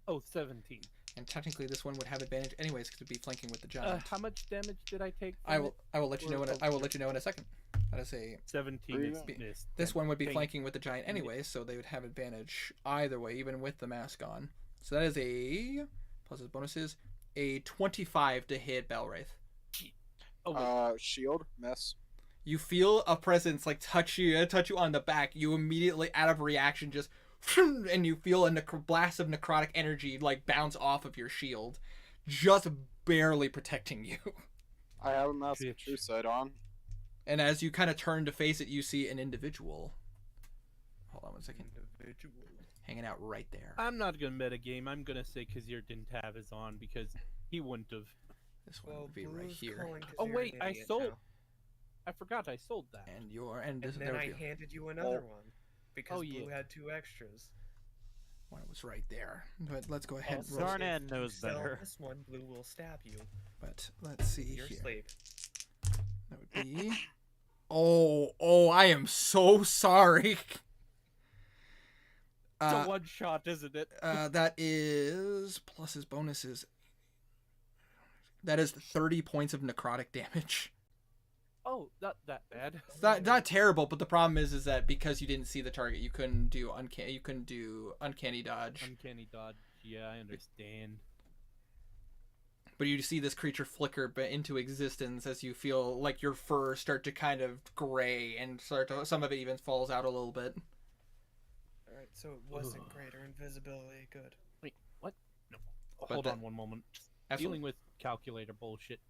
Oh, 17. and technically this one would have advantage anyways because it'd be flanking with the giant. How much damage did I take? I from will. it? I will let you know. Or- I will let you know in a second. That is a. 17 is Be- missed. This one would be Dang it. flanking with the giant anyways, so they would have advantage either way, even with the mask on. So that is a plus his bonuses a 25 to hit Belwraith. Oh, wait. shield, miss. You feel a presence like touch you on the back. You immediately, out of reaction, just and you feel a blast of necrotic energy like bounce off of your shield, just barely protecting you. I have a mask of Bitch. true sight on. And as you kind of turn to face it, you see an individual. Hold on one second. Individual. Hanging out right there. I'm not gonna metagame. I'm gonna say Kazir didn't have his on because he wouldn't have. This one Well, would be right Blue's here. calling 'cause Oh, you're wait, an I idiot sold- now. I forgot I sold that. And And there then I would be handed you another one because Oh, Blue yeah. had 2 extras. one was right there. But let's go ahead. Also, And roll. Garnet if you knows sell better. This one, Blue will stab you. But let's see You're here. asleep. That would be. Oh! I am so sorry. It's Uh, a one shot, isn't it? that is plus his bonuses. That is 30 points of necrotic damage. Oh, not that bad. It's not terrible, but the problem is that because you didn't see the target, you couldn't do uncanny dodge. Uncanny dodge. Yeah, I understand. But you see this creature flicker into existence as you feel like your fur start to kind of gray and some of it even falls out a little bit. Alright, so it wasn't Ugh. greater invisibility. Good. Wait, what? No. But Hold that- on one moment. Absolutely. Dealing with calculator bullshit.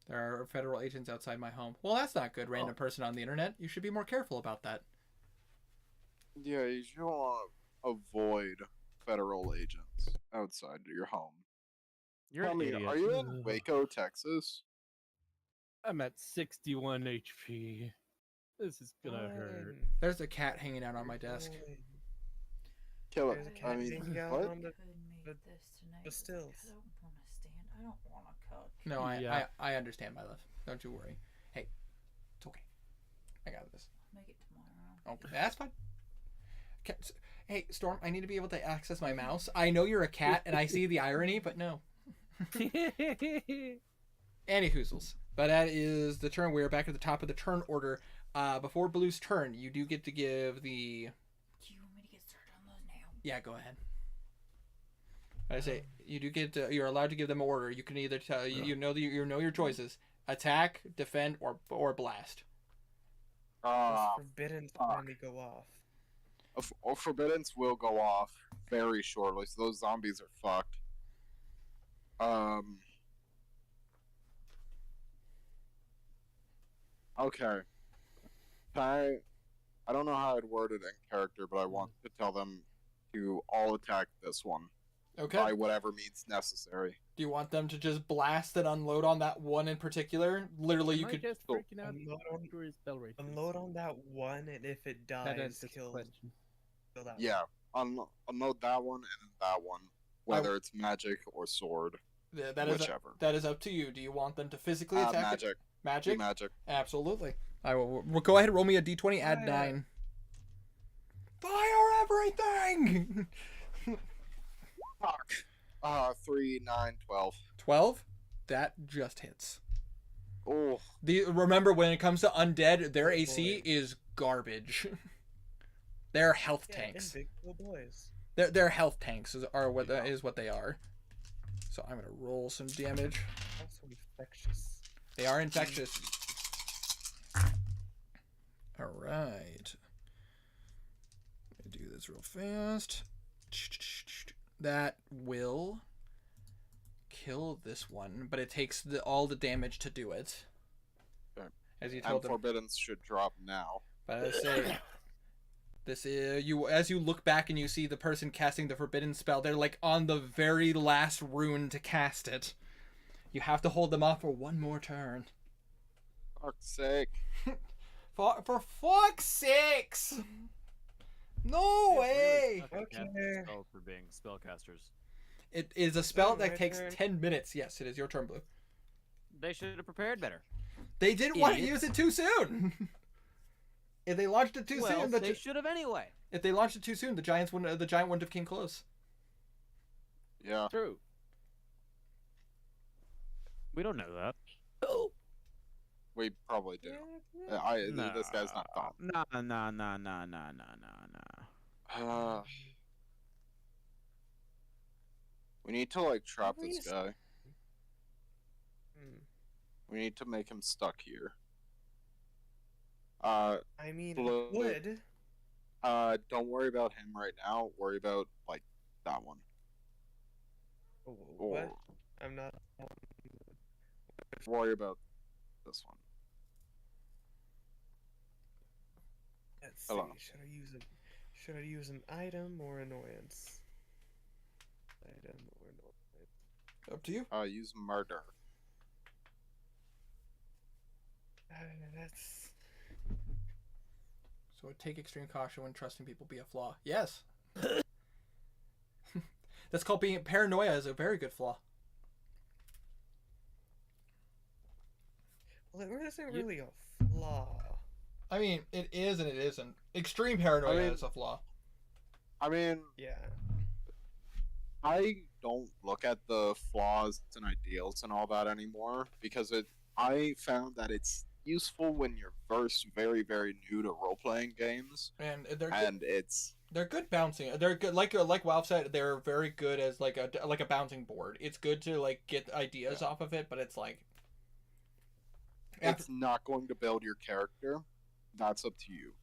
There are federal agents outside my home. Well, that's not good, random person on the internet. You should be more careful about that. Yeah, you should want to avoid federal agents outside your home. You're Tell an me, idiot. are you in Ugh. Waco, Texas? I'm at 61 HP. This is gonna hurt. Fine. There's a cat hanging out on my desk. Fine. Kill There's a it. cat I mean, hanging out what? on the. Could make the- this tonight. the stills. I don't want to stand. I don't want to cook. No, Yeah. I understand, my love. Don't you worry. Hey, it's okay. I got this. I'll make it tomorrow. Oh, that's fine. Hey, Storm, I need to be able to access my mouse. I know you're a cat, and I see the irony, but no. Any hoozles. But that is the turn. We're back at the top of the turn order. Before Blue's turn, you do get to give the... Do you want me to get started on those now? Yeah, go ahead. I say you do get. You're allowed to give them an order. You can either tell you know your choices. Attack, defend, or blast. Does forbidden finally go off? Forbiddance will go off very shortly, so those zombies are fucked. Okay. I don't know how I'd word it in character, but I want to tell them to all attack this one Okay. by whatever means necessary. Do you want them to just blast and unload on that one in particular? Literally, you Am I could. just freaking out Unload on- for his bell rate. Unload on that one, and if it That dies, answers the kill question. that Yeah, unload that one and then that one, whether it's magic or sword, Yeah, that is whichever. that is up to you. Do you want them to physically attack? Magic. It? Magic. Magic. Absolutely. I will. We'll go ahead and roll me a d20. Add Fire. 9. Fire everything. Fuck. 3, 9, 12. 12. That just hits. Oh, Remember, when it comes to undead, their Oh, AC boy. is garbage. They're health tanks. Invincible boys. Their health tanks are what is what they are. So I'm gonna roll some damage. Also infectious. They are infectious. All right. Let me do this real fast. That will kill this one, but it takes all the damage to do it. Okay. As you and told them. Forbiddance should drop now. But I say, this is you. As you look back and you see the person casting the forbidden spell, they're like on the very last rune to cast it. You have to hold them off for one more turn. Fuck's sake. For fuck's sakes! No way! Okay. Spell for being spellcasters. It is a spell Oh, that my takes turn. 10 minutes. Yes, it is your turn, Blue. They should have prepared better. They didn't want to Idiots. use it too soon. If they launched it too Well, soon, they should have anyway. if they launched it too soon, the giant wouldn't have came close. Yeah. True. We don't know that. We probably do. This guy's not dumb. Nah. We need to like trap What this is- guy. Hmm. We need to make him stuck here. I mean, Blue. would. Don't worry about him right now. Worry about like that one. What? Or I'm not. worry about this one. Let's see. Hello. Should I use an item or annoyance? Item or annoyance? Up to you. Use murder. That's. So take extreme caution when trusting people be a flaw. Yes. That's called being paranoia is a very good flaw. Well, it isn't really a flaw. I mean, it is and it isn't. Extreme paranoia I mean- is a flaw. I mean, Yeah. I don't look at the flaws and ideals and all that anymore because I found that it's useful when you're very, very new to role playing games, And they're good. and it's They're good bouncing. They're good, like Walf said. They're very good as like a bouncing board. It's good to like get ideas off of it, but it's like it's not going to build your character. That's up to you.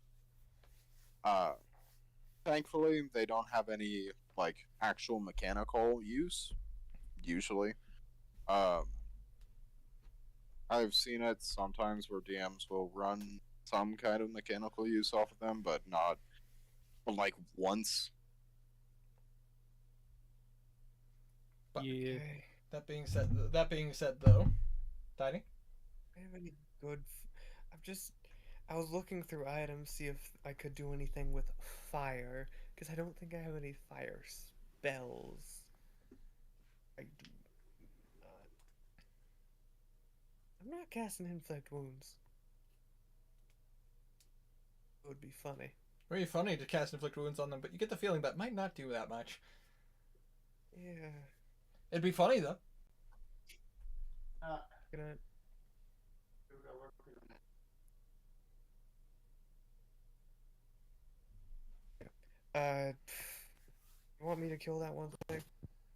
Thankfully, they don't have any like actual mechanical use. Usually, I've seen it sometimes where DMs will run some kind of mechanical use off of them, but not like once. But- Yeah. Okay. That being said, though, Tiny. I have any good. I was looking through items, see if I could do anything with fire, because I don't think I have any fire spells. I do not. I'm not casting inflict wounds. It would be funny. Very funny to cast inflict wounds on them, but you get the feeling that might not do that much. Yeah. It'd be funny though. Gonna. You want me to kill that one thing,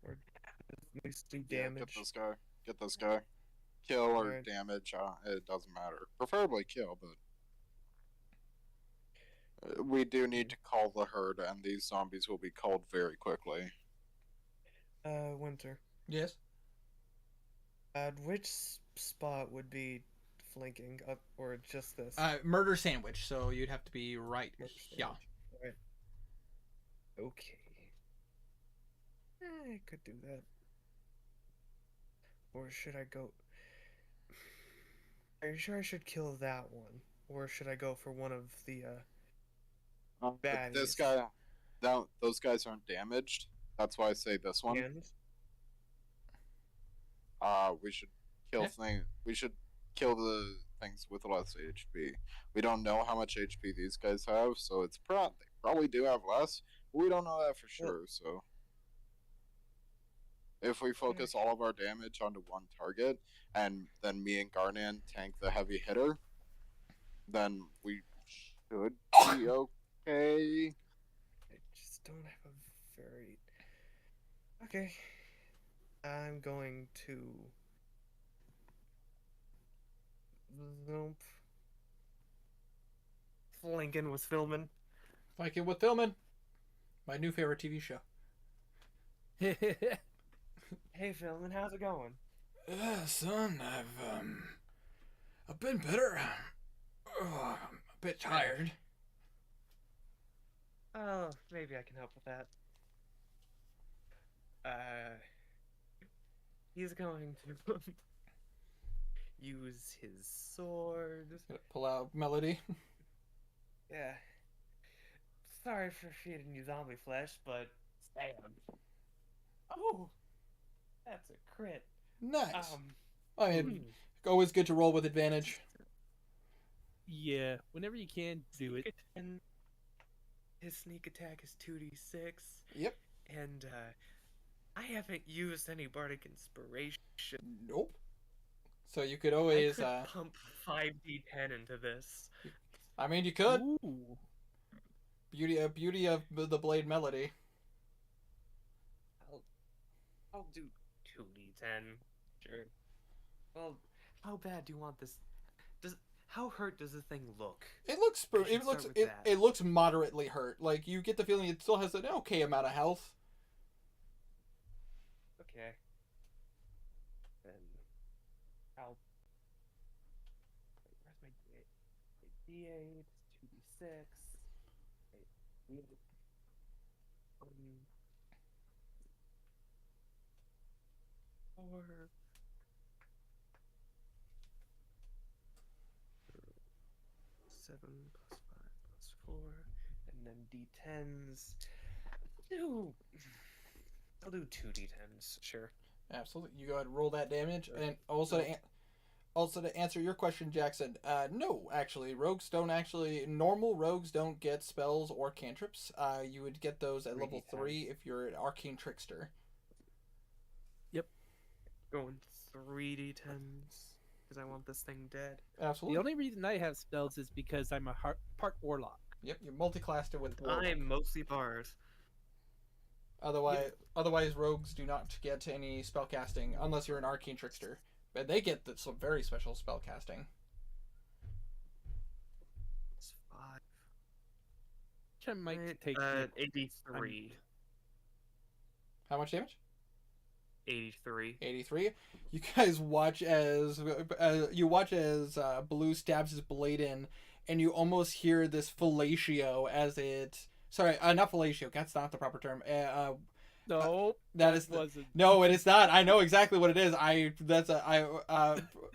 or at least do Yeah, damage? get this guy. Get this guy. Kill or Alright. damage, it doesn't matter. Preferably kill, but we do need to call the herd, and these zombies will be called very quickly. Winter. Yes. Which spot would be flanking up, or just this? Murder sandwich. So you'd have to be right. Murder Yeah. sandwich. Alright. Okay. I could do that. Or should I go? Are you sure I should kill that one, or should I go for one of the But this baddies? guy, those guys aren't damaged. That's why I say this one. And We should kill Yeah. We should kill the things with less HP. We don't know how much HP these guys have, so they probably do have less. But we don't know that for sure. So if we focus all of our damage onto one target, and then me and Garnan tank the heavy hitter, then we should be okay. I just don't have a very. Okay. I'm going to. Nope. Lincoln was filming. Viking with Philman. My new favorite TV show. Hey, Philman, how's it going? Son, I've been better. I'm a bit tired. Oh, maybe I can help with that. He's going to use his sword. Gonna pull out Melody. Yeah. Sorry for feeding you zombie flesh, but stand. Oh, that's a crit. Nice. I mean, hmm. always good to roll with advantage. Yeah, whenever you can, do it. And his sneak attack is 2d6. Yep. And I haven't used any bardic inspiration. Nope. So you could I always, could pump 5d10 into this. I mean, you could. Ooh. Beauty of the blade Melody. I'll do 2d10. Sure. Well, how bad do you want this? How hurt does the thing look? It looks I should start with that. it looks moderately hurt. Like you get the feeling it still has an okay amount of health. Okay. Then I'll. Wait, where's my D8? My D8 is 2d6. Wait, four. 7 plus 5 plus 4, and then d10s. I'll do 2d10s, sure. Absolutely. You go ahead and roll that damage, and also to answer your question, Jackson. No, actually, normal rogues don't get spells or cantrips. You would get those at level 3 if you're an arcane trickster. Going 3d10s because I want this thing dead. Absolutely. The only reason I have spells is because I'm a part warlock. Yep, you're multi-classed it with warlock. I'm mostly bars. Otherwise, rogues do not get any spellcasting unless you're an arcane trickster. But they get some very special spellcasting. It's 5. Which I might take. 83. How much damage? 83. 83. You guys watch as Blue stabs his blade in, and you almost hear this fellatio as it. Sorry, not fellatio. That's not the proper term. No, wasn't. No, it is not. I know exactly what it is.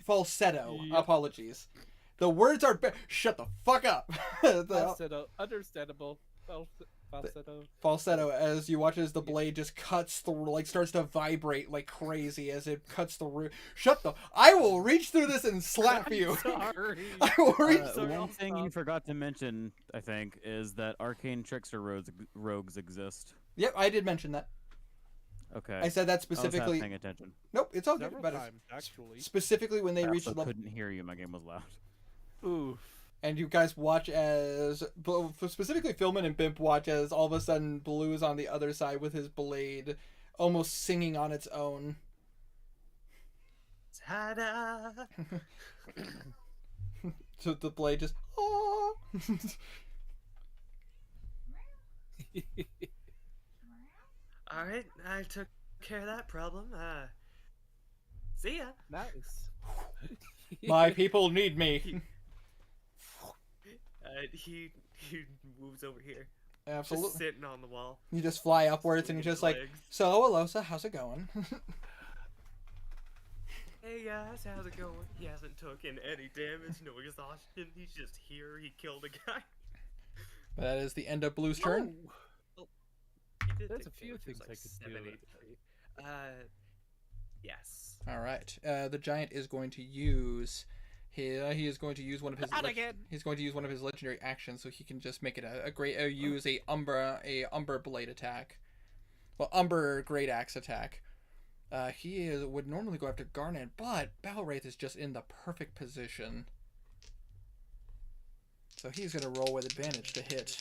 Falsetto. Yep. Apologies. The words are. Shut the fuck up. Falsetto, understandable. Falsetto. Falsetto, as you watch as the blade just cuts through, like starts to vibrate like crazy as it cuts through. I will reach through this and slap you. Sorry. I will reach. One thing you forgot to mention, I think, is that arcane trickster rogues exist. Yep, I did mention that. Okay. I said that I was specifically. not paying attention. Nope, it's all good. Several But times, actually. specifically when they I reach the also level, couldn't hear you. My game was loud. Oof. and you guys watch as specifically Philman and Bimp watch as all of a sudden Blue is on the other side with his blade, almost singing on its own. Ta-da! So the blade just. Oh. Alright, I took care of that problem. See ya. Nice. My people need me. He moves over here. Absolutely. Just sitting on the wall. You just fly upwards and swinging you're just his like, legs. so Alosa, how's it going? Hey guys, how's it going? He hasn't taken any damage, no exhaustion. He's just here. He killed a guy. That is the end of Blue's turn. Oh, He did There's take a few damage. It was things I like could 7, do. 8, 3. Yes. All right. The giant is going to use. He is going to use one of his. He's going to use one of his legendary actions, so he can just make it a great use a umber blade attack, well, umber great axe attack. Would normally go after Garnet, but Balwraith is just in the perfect position, so he's going to roll with advantage to hit.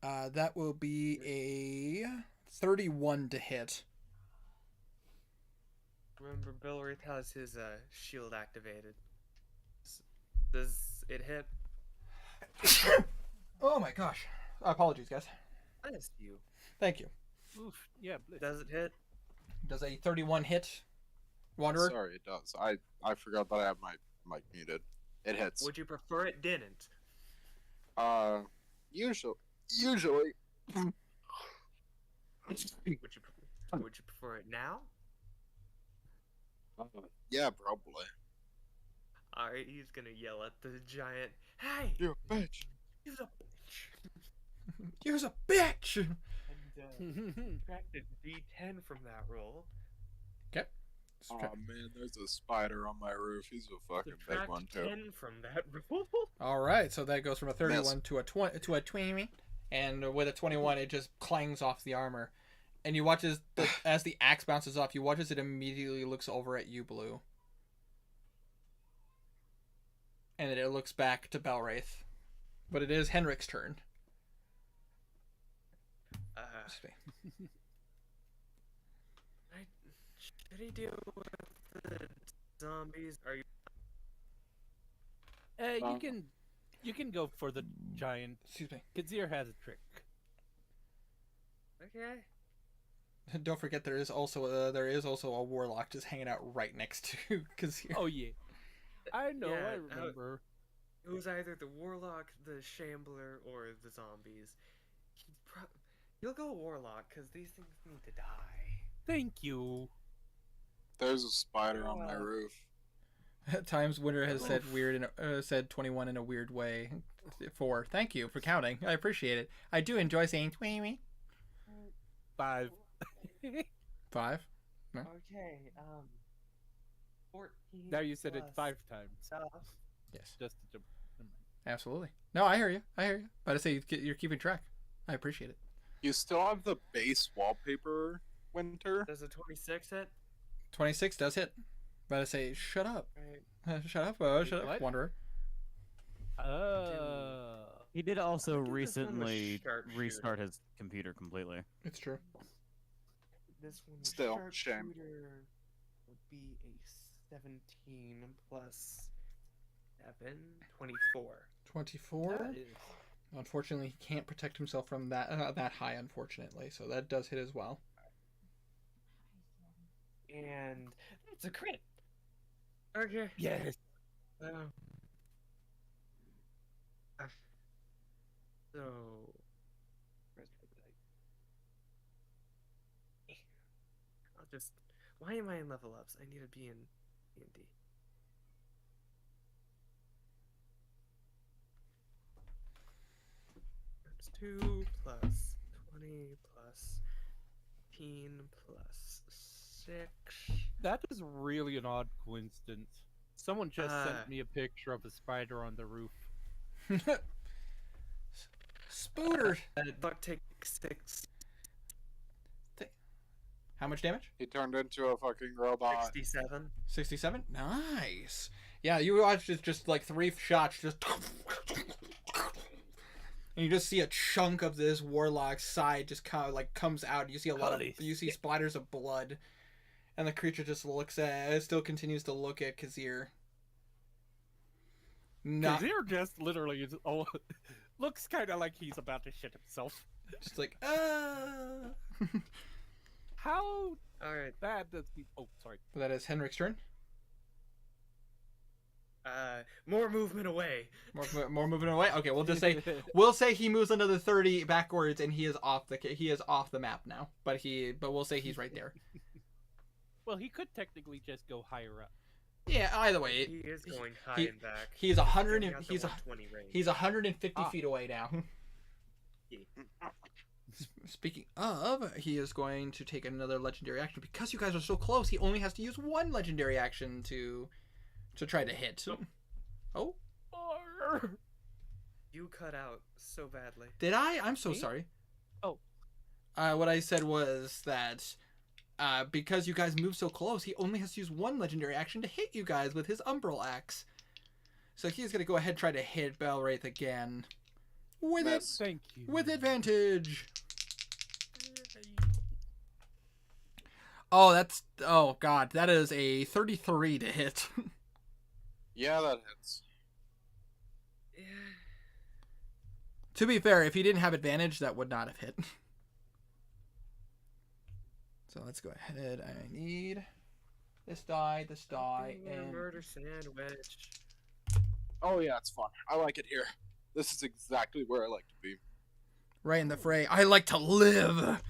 That will be a 31 to hit. Remember, Belrith has his shield activated. Does it hit? Oh my gosh! Apologies, guys. That's you. Thank you. Oof. Yeah. Bliss. Does it hit? Does a 31 hit, Wanderer? Sorry, it does. I forgot that I have my mic muted. It hits. Would you prefer it didn't? Usually. Would you prefer it now? Yeah, probably. Alright, he's gonna yell at the giant. Hey! You bitch. He's a bitch! You're a bitch! And subtract a D10 from that roll. Oh man, there's a spider on my roof. He's a fucking big Subtract one too. 10 from that roll. All right, so that goes from a 31 Miss. to a 20, and with a 21, it just clangs off the armor. And you watch as the axe bounces off, you watch as it immediately looks over at you, Blue. And then it looks back to Balwraith. But it is Henrik's turn. Should he deal with the zombies? Are you? You can go for the giant. Excuse me. Kazir has a trick. Okay. Don't forget there is also a warlock just hanging out right next to Kazir. Oh yeah, I know. Yeah, I remember. It was either the warlock, the shambler, or the zombies. You'll go warlock because these things need to die. Thank you. There's a spider on my roof. At times, Winter has said said 21 in a weird way. 4. Thank you for counting. I appreciate it. I do enjoy saying 20. 5. 5. Okay. 14. Now you said it plus 5 times. stuff. Yes. Just to, Absolutely. No, I hear you. But I say you're keeping track. I appreciate it. You still have the base wallpaper, Winter? Does a 26 hit? 26 does hit. But I say, shut up. Right. Shut up, shut up, What? Wanderer. He did also I do this one with recently sharpshooter. restart his computer completely. It's true. This one with Still, shame. sharpshooter would be a 17 plus 7, 24. 24. that is- Unfortunately, he can't protect himself from that high, unfortunately. So that does hit as well. And it's a crit. Okay. Yes. So, where's my dice? I'll just. Why am I in level ups? I need to be in D&D. That's 2 plus 20 plus 15 plus 6. That is really an odd coincidence. Someone just Uh. sent me a picture of a spider on the roof. Spooter. Buck take 6. How much damage? He turned into a fucking robot. 67. 67. Nice. Yeah, you watched just like 3 shots just. and you just see a chunk of this warlock's side just kind of like comes out. You see a lot Holy of, you see splatters of blood, and the creature just still continues to look at Kazir. Not Kazir just literally is, looks kind of like he's about to shit himself. just like How Alright. bad does he? Oh, sorry. That is Henrik's turn. More movement away. More moving away. Okay, we'll just say he moves another 30 backwards and he is off the map now. But we'll say he's right there. Well, he could technically just go higher up. Yeah, either way, He is going high and back. he's 100 Getting and out the he's 120 range. he's 150 feet away now. Speaking of, he is going to take another legendary action because you guys are so close. He only has to use one legendary action to try to hit. Oh, You cut out so badly. did I? I'm so Me? sorry. Oh. What I said was that because you guys move so close, he only has to use one legendary action to hit you guys with his Umbral Axe. So he's going to go ahead and try to hit Belwraith again. Thank you. With advantage. Oh god, that is a 33 to hit. Yeah, that hits. Yeah. To be fair, if he didn't have advantage, that would not have hit. So let's go ahead. I need this die, and Murder sandwich. Oh yeah, it's fun. I like it here. This is exactly where I like to be. right in the fray. I like to live.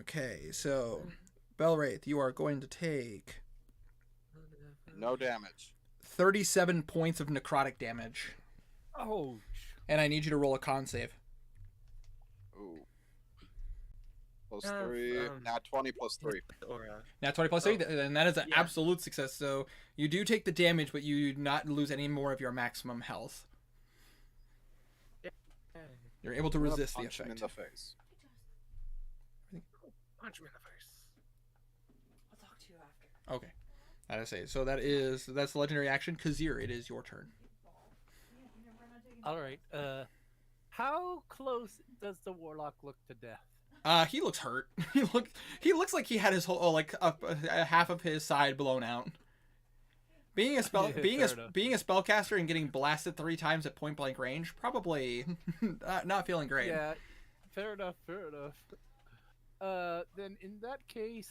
Okay, so Belwraith, you are going to take No damage. 37 points of necrotic damage, Ouch. and I need you to roll a con save. Ooh. Plus Uh, 3. Nat 20 plus 3. Aura. Now 20 plus 3, and that is an Yeah. absolute success. So you do take the damage, but you do not lose any more of your maximum health. You're able to I'm gonna resist the punch him in effect. the face. Punch me in the face. I'll talk to you after. Okay. I say so. That's the legendary action. Kazir, it is your turn. All right. How close does the warlock look to death? He looks hurt. He looks like he had his whole half of his side blown out. Being a Fair enough. being a spellcaster and getting blasted 3 times at point blank range, probably not feeling great. Yeah. Fair enough. Fair enough. Then in that case,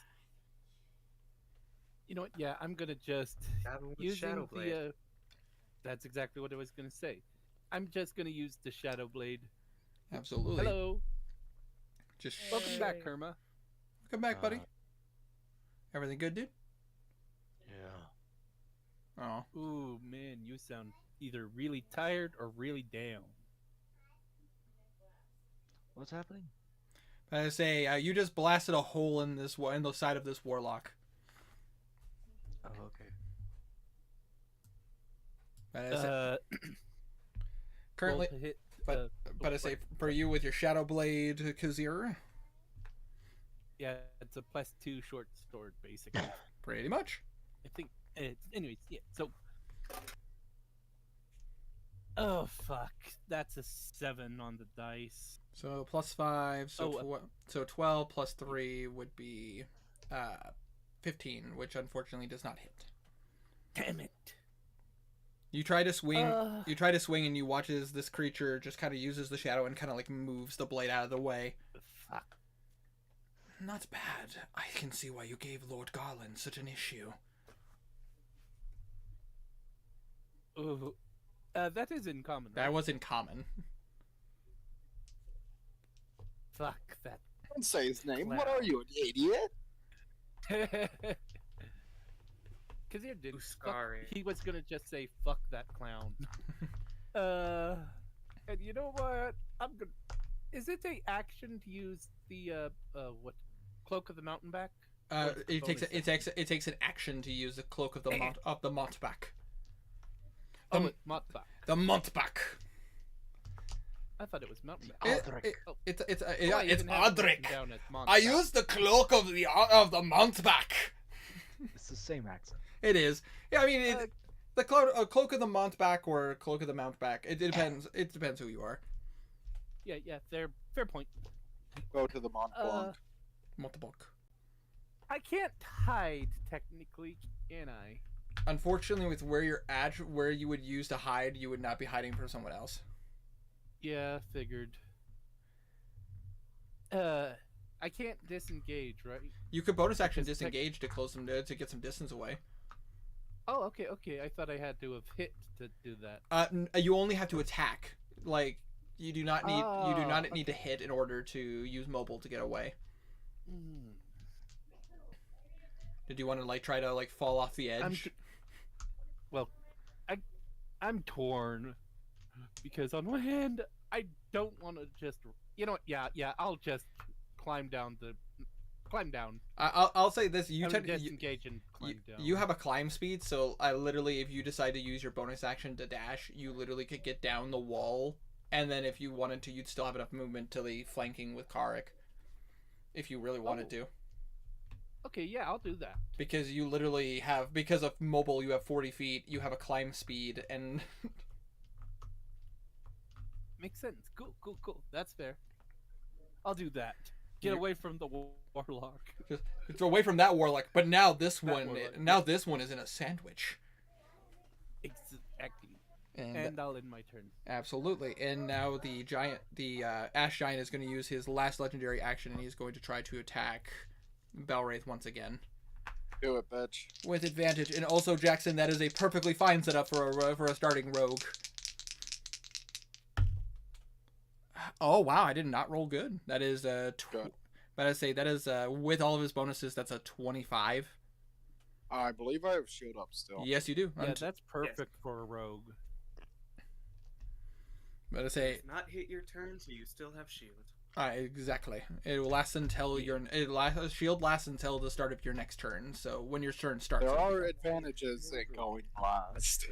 you know what? Yeah, I'm gonna just Stab him with using Shadow Blade. the. That's exactly what I was gonna say. I'm just gonna use the Shadow Blade. Absolutely. Hello. Just Welcome back, Hey. Kerma. come back, buddy. Everything good, dude? Yeah. Oh. Ooh, man, you sound either really tired or really down. What's happening? I say you just blasted a hole in the side of this warlock. Oh, okay. Currently, roll to hit, but I say for you with your Shadow Blade, Kazir, yeah, it's a +2 short sword, basically. pretty much. I think. Anyways, yeah. So. Oh fuck! That's a 7 on the dice. So +5, so 12 plus 3 would be 15, which unfortunately does not hit. Damn it! You try to swing. You try to swing, and you watch as this creature just kind of uses the shadow and kind of like moves the blade out of the way. Fuck. Not bad. I can see why you gave Lord Garland such an issue. Ooh. That is in common. That was in common. Fuck that. Don't say his name. What are you, an idiot? Because he did. Uskari. He was gonna just say "fuck that clown." And you know what? I'm gonna. Is it a action to use the what? Cloak of the Mountainback? Or is the It takes bonus it takes an action to use the cloak of the Montback. Oh, it's Montback. The Montback. I thought it was Mountainback. It's Oh, I it's even have it written Adric. down as I Montback. use the cloak of the Montback. It's the same accent. It is. Yeah, I mean, The cloak of the Mountebank or cloak of the Mountebank. It depends. It depends who you are. Yeah, fair point. Go to the Mont Blanc. Mountebank. I can't hide technically, can I? Unfortunately, with where you're at, where you would use to hide, you would not be hiding from someone else. Yeah, figured. I can't disengage, right? You could bonus action Because disengage to close them to get some distance away. Oh, okay. I thought I had to have hit to do that. You only have to attack. Like you do not need to okay. hit in order to use mobile to get away. Mm. Did you want to like try to like fall off the edge? I'm torn because on one hand I don't want to just I'll just climb down. I'll say this: you disengage and climb down. You have a climb speed, so I literally, if you decide to use your bonus action to dash, you literally could get down the wall, and then if you wanted to, you'd still have enough movement to the flanking with Karik, if you really wanted to. Okay, yeah, I'll do that. Because you literally have, because of mobile, you have 40 feet, you have a climb speed, and... Makes sense. Cool. That's fair. I'll do that. Get away from the warlock. Just away from that warlock, but now this one, warlock. This one is in a sandwich. Exactly. And I'll end my turn. absolutely. And now the Ash Giant is going to use his last legendary action, and he's going to try to attack Belwraith once again. Do it, bitch. With advantage. And also, Jackson, that is a perfectly fine setup for a starting rogue. Oh, wow, I did not roll good. That is, Good. but I say, that is, with all of his bonuses, that's a 25. I believe I have shield up still. Yes, you do. Yeah, that's perfect for a rogue. But I say... It's not hit your turn, so you still have shield. Exactly. It will last until shield lasts until the start of your next turn. So when your turn starts, There are advantages in going last.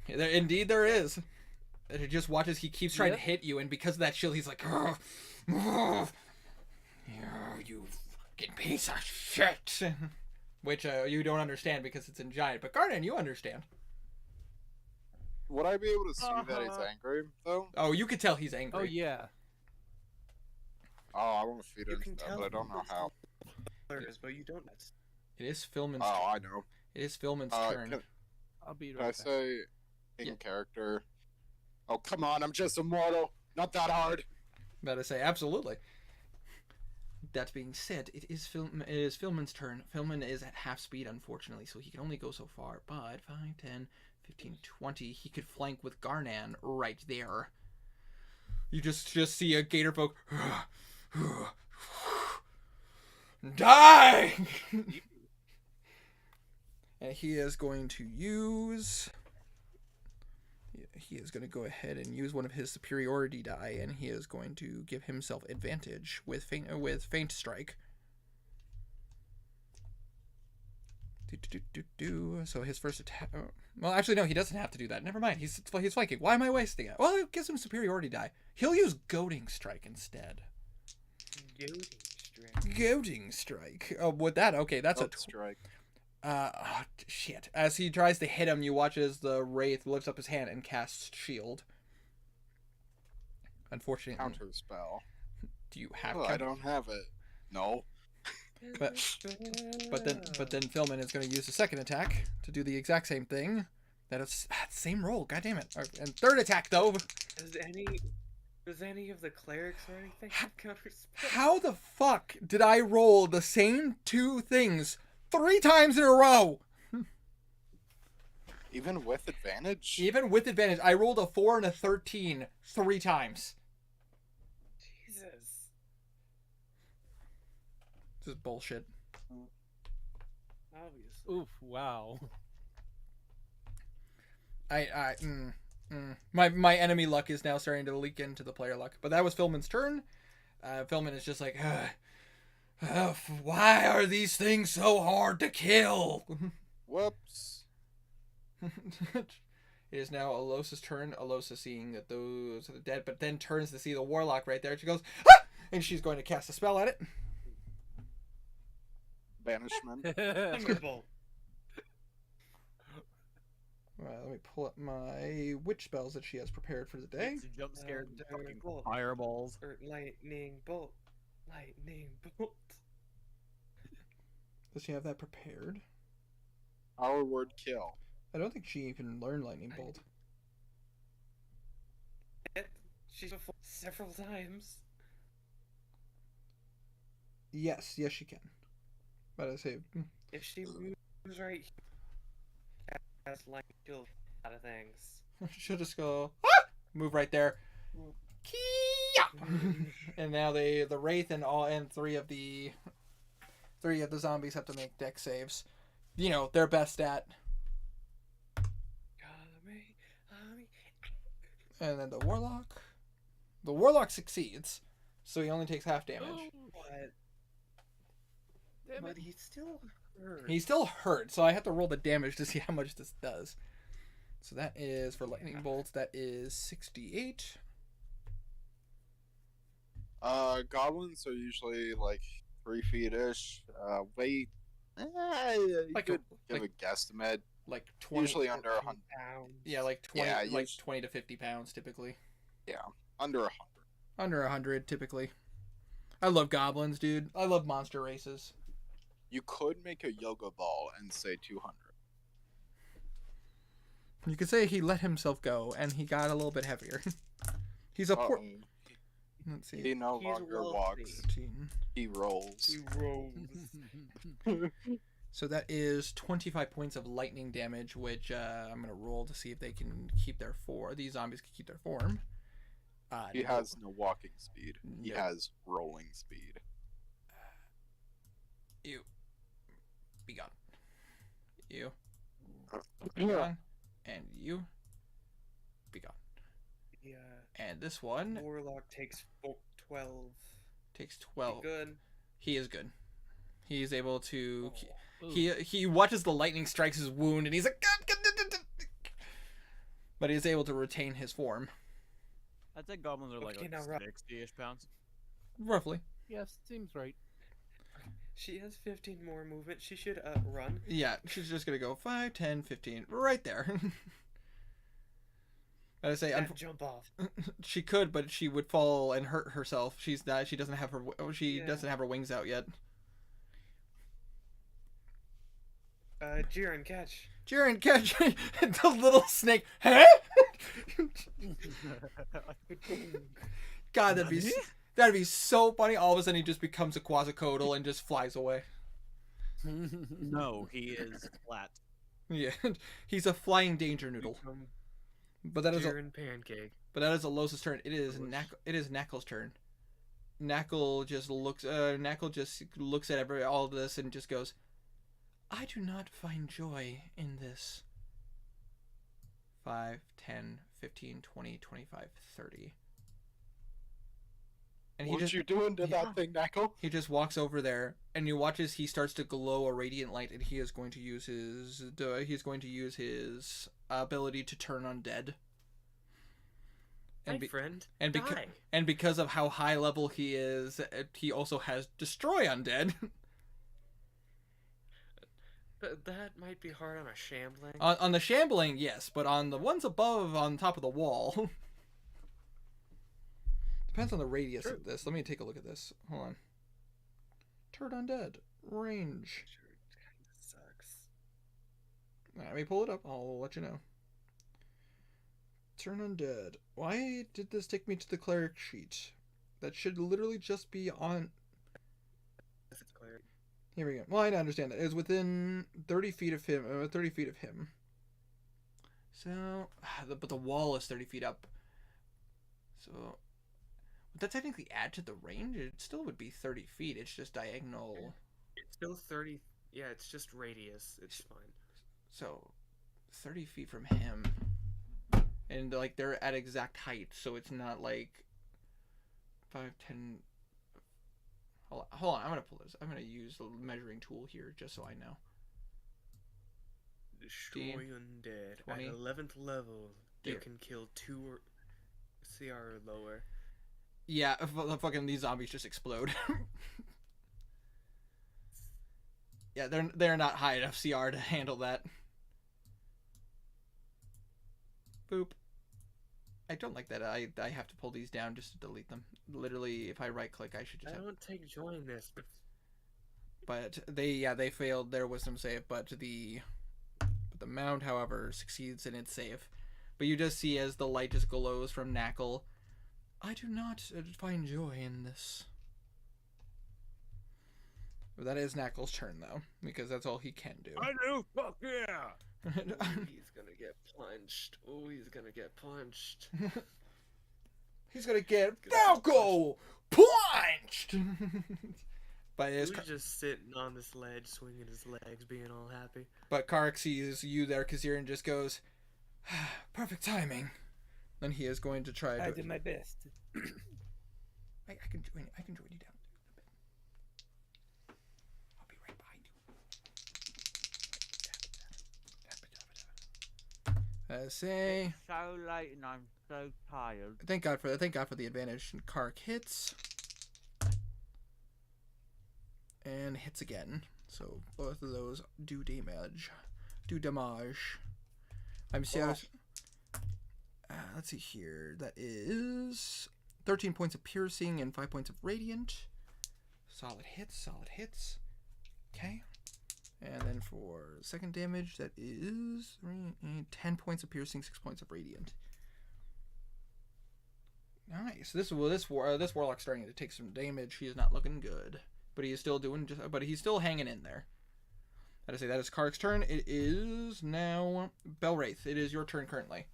Indeed, there is. It just watches. He keeps trying to hit you, and because of that shield, he's like, "You fucking piece of shit," which you don't understand because it's in giant. But Garden, you understand. Would I be able to see that he's angry though? Oh, you could tell he's angry. Oh yeah. Oh, I want to feed You him can that, tell but I don't know how. But you don't. It is Philman's. Oh, I know. It is Philman's turn. I'll be Can right I back. say in character? Oh, come on, I'm just immortal. Not that hard. Better say absolutely. That being said, it is Philman's turn. Philman is at half speed, unfortunately, so he can only go so far. But 5, 10, 15, 20, he could flank with Garnan right there. You just see a gator folk die. And he is going to use. He is going to go ahead and use one of his superiority die, and he is going to give himself advantage with feint strike. So his first attack. Well, actually, no, he doesn't have to do that. Never mind. He's flanking. Why am I wasting it? Well, it gives him superiority die. He'll use goading strike instead. Goading strike. Oh, with that, okay, that's a strike. Shit. As he tries to hit him, you watch as the Wraith lifts up his hand and casts shield. Unfortunately. Counter spell. Do you have I don't have it. No. But then Philman is going to use the second attack to do the exact same thing. That is same roll. God damn it. And third attack though. Does any of the clerics or anything have counter spell? How the fuck did I roll the same two things 3 times in a row? Even with advantage? Even with advantage, I rolled a 4 and a 13 3 times. Jesus. This is bullshit. Obvious. Oof! Wow. My enemy luck is now starting to leak into the player luck. But that was Philman's turn. Philman is just like, why are these things so hard to kill? Whoops. It is now Alosa's turn. Alosa seeing that those are dead, but then turns to see the warlock right there. She goes, ah! And she's going to cast a spell at it. Banishment. Thunderbolt. Let me pull up my witch spells that she has prepared for the day. It's jump scared and Thunder fucking bolt. fireballs. Or lightning bolt. Lightning bolt. Does she have that prepared? Our word kill. I don't think she can learn lightning bolt. She's before several times. Yes, she can. But I say, If she moves right here, that's like kill a lot of things. she'll just go, move right there. Kia! And now the wraith and three of the zombies have to make dex saves. You know, their best at. And then the warlock succeeds, so he only takes half damage. But he's still hurt. He's still hurt, so I have to roll the damage to see how much this does. So that is, for lightning bolts, that is 68. Goblins are usually like 3 feet-ish. Weight, you Like could a- give a guesstimate. Like 20. Usually under 100. Pounds. Yeah, like 20, Yeah, like usually- 20 to 50 pounds typically. Under 100. Under 100 typically. I love goblins, dude. I love monster races. You could make a yoga ball and say 200. You could say he let himself go, and he got a little bit heavier. He's a poor. Uh-oh. Let's see. He no He's longer wealthy. walks. 13. He rolls. He rolls. So that is 25 points of lightning damage, which I'm gonna roll to see if they can keep their form. These zombies can keep their form. He No. has no walking speed. He No. has rolling speed. You. Be gone. You. Be gone. And you. Be gone. Yeah. And this one Warlock takes 12. takes 12. Good. He is good. He is able to. Ooh. He watches the lightning strikes his wound, and he's like, but he's able to retain his form I'd say goblins are like, Okay, now, Rob. 60-ish pounds. roughly. Yes, seems right. She has 15 more movement. She should run. Yeah, she's just gonna go 5, 10, 15, right there. I say, And jump off. she could, but she would fall and hurt herself. She's not. She doesn't have her. She Yeah. doesn't have her wings out yet. Jiren, catch. Jiren, catch the little snake. Huh? God, that'd be so funny. All of a sudden, he just becomes a quasicodal and just flies away. No, he is flat. Yeah, he's a flying danger noodle. Become But that is a, Jiren pancake. but that is Alos's turn. It is Push. It is Knackle's turn. Knackle just looks. Knackle just looks at all of this and just goes, "I do not find joy in this." 5, 10, 15, 20, 25, 30. And he What just you doing to Yeah. that thing, Knuckle? he just walks over there, and you watch as he starts to glow a radiant light, and he is going to use his ability to turn undead. My be- friend. and die. And because of how high level he is, he also has destroy undead. But that might be hard on a shambling. on the shambling, yes, but on the ones above, on top of the wall. Depends on the radius of this. Let me take a look at this. Hold on. Turn undead. Range. Sure, it kinda sucks. Let me pull it up. I'll let you know. Turn undead. Why did this take me to the cleric sheet? That should literally just be on. It's clear. Here we go. Well, I understand that. It is within 30 feet of him. 30 feet of him. So, but the wall is 30 feet up. So, would that technically add to the range? It still would be 30 feet. It's just diagonal. It's still 30. Yeah, it's just radius. It's fine. So, 30 feet from him. And, like, they're at exact height. So, it's not like 5, 10... Hold on. I'm going to pull this. I'm going to use the measuring tool here just so I know. Destroy 15, undead. 20, At 11th level, you Here. can kill 2 or CR or lower. Yeah, fucking these zombies just explode. Yeah, they're not high enough CR to handle that. Boop. I don't like that. I have to pull these down just to delete them. Literally, if I right-click, I should just I have... don't take joy in this, But they failed their wisdom save, but the mound, however, succeeds in its save. But you just see as the light just glows from Knackle, I do not find joy in this. But that is Knackle's turn, though, because that's all he can do. I do. Fuck yeah. ooh, he's gonna get punched. Oh, he's gonna get punched. He's gonna get He's gonna get Falco punched. But He's it's just sitting on this ledge, swinging his legs, being all happy. but Kark sees you there, Kazir, and just goes, perfect timing. Then he is going to try. I to... did my best. I can join. I can join you down there a bit. I'll be right behind you. Say. It's so late and I'm so tired. Thank God for the advantage. And Kark hits. And hits again. So both of those do damage. Do damage. I'm so. Let's see here. That is 13 points of piercing and 5 points of radiant. Solid hits. Solid hits. Okay. And then for second damage, that is 10 points of piercing, 6 points of radiant. Nice. This warlock's starting to take some damage. He is not looking good, but he is still doing. But he's still hanging in there. I say that is Kark's turn. It is now Belwraith. It is your turn currently.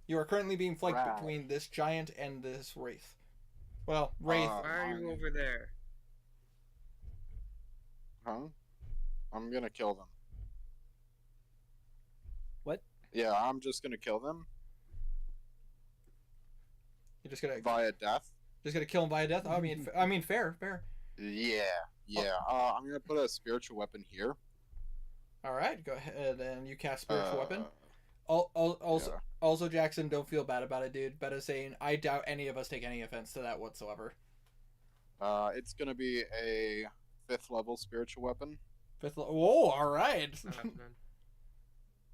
You are currently being flanked between this giant and this wraith. Well, wraith. Why are you over there? Huh? I'm gonna kill them. What? Yeah, I'm just gonna kill them You're just gonna via death. kill him via death. I mean, fair. Yeah. I'm gonna put a spiritual weapon here. All right, go ahead and you cast spiritual weapon. Yeah. Also, Jackson, don't feel bad about it, dude. Better saying, I doubt any of us take any offense to that whatsoever. It's gonna be a 5th level spiritual weapon. Whoa, all right.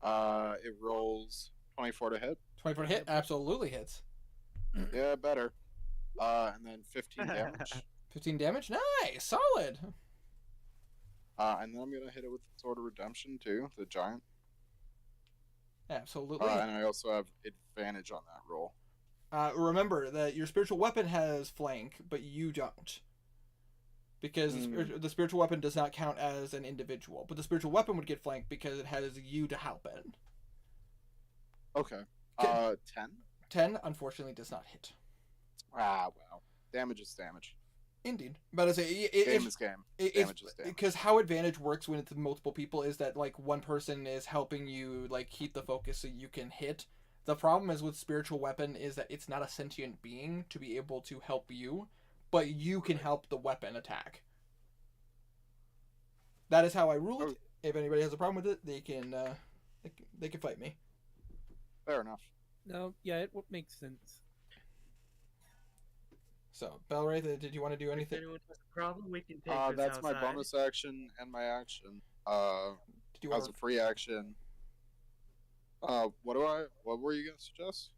It rolls 24 to hit. 24 to hit, absolutely hits. Yeah, better. And then 15 damage. 15 damage, nice, solid. And then I'm gonna hit it with Sword of Redemption too, the giant. Absolutely. And I also have advantage on that roll. Remember that your spiritual weapon has flank, but you don't. Because the spiritual weapon does not count as an individual. But the spiritual weapon would get flanked because it has you to help it. Okay. 10? 10, unfortunately, does not hit. Well. Damage is damage. Indeed. But I say, Game is game. Damage is damage. Because how advantage works when it's multiple people is that, like, one person is helping you, like, keep the focus so you can hit. The problem is with spiritual weapon is that it's not a sentient being to be able to help you, but you can help the weapon attack. That is how I rule it. If anybody has a problem with it, they can fight me. Fair enough. No, yeah, it makes sense. So, Belwraith, did you want to do If anything? anyone has a problem, we can take this That's my outside. bonus action and my action. Did you want As a free action. What were you gonna suggest?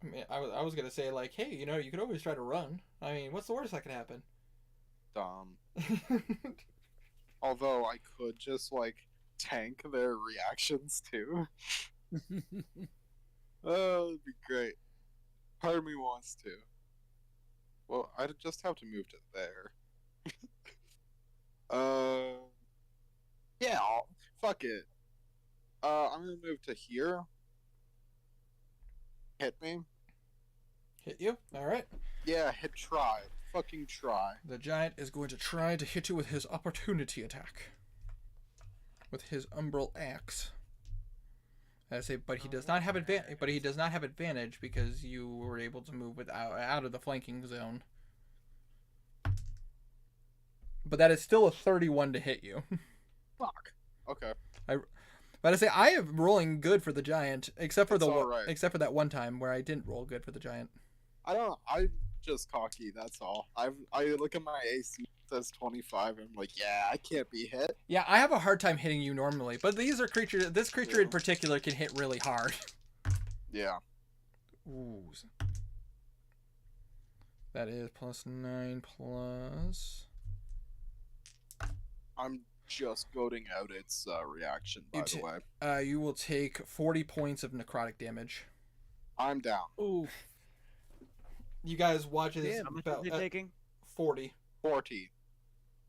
I mean, I was gonna say, like, hey, you could always try to run. I mean, what's the worst that could happen? Dumb. Although I could just like tank their reactions too. Oh, that'd be great. Part of me wants to. Well, I just have to move to there. Yeah, fuck it. I'm gonna move to here. Hit me. Hit you? Alright. Yeah, try. Fucking try. The giant is going to try to hit you with his opportunity attack. With his umbral axe. I say, but he does not have advantage because you were able to move out of the flanking zone. But that is still a 31 to hit you. Fuck. Okay. But I say I am rolling good for the giant, except for alright. except for that one time where I didn't roll good for the giant. I'm just cocky, that's all. I look at my AC, it says 25, and I'm like, yeah, I can't be hit. Yeah, I have a hard time hitting you normally, but this creature in particular can hit really hard. Yeah. Ooh. That is +9 plus. I'm just goading out its reaction, by the way. You will take 40 points of necrotic damage. I'm down. Ooh. You guys watch as Damn. How much is he taking? 40. 40.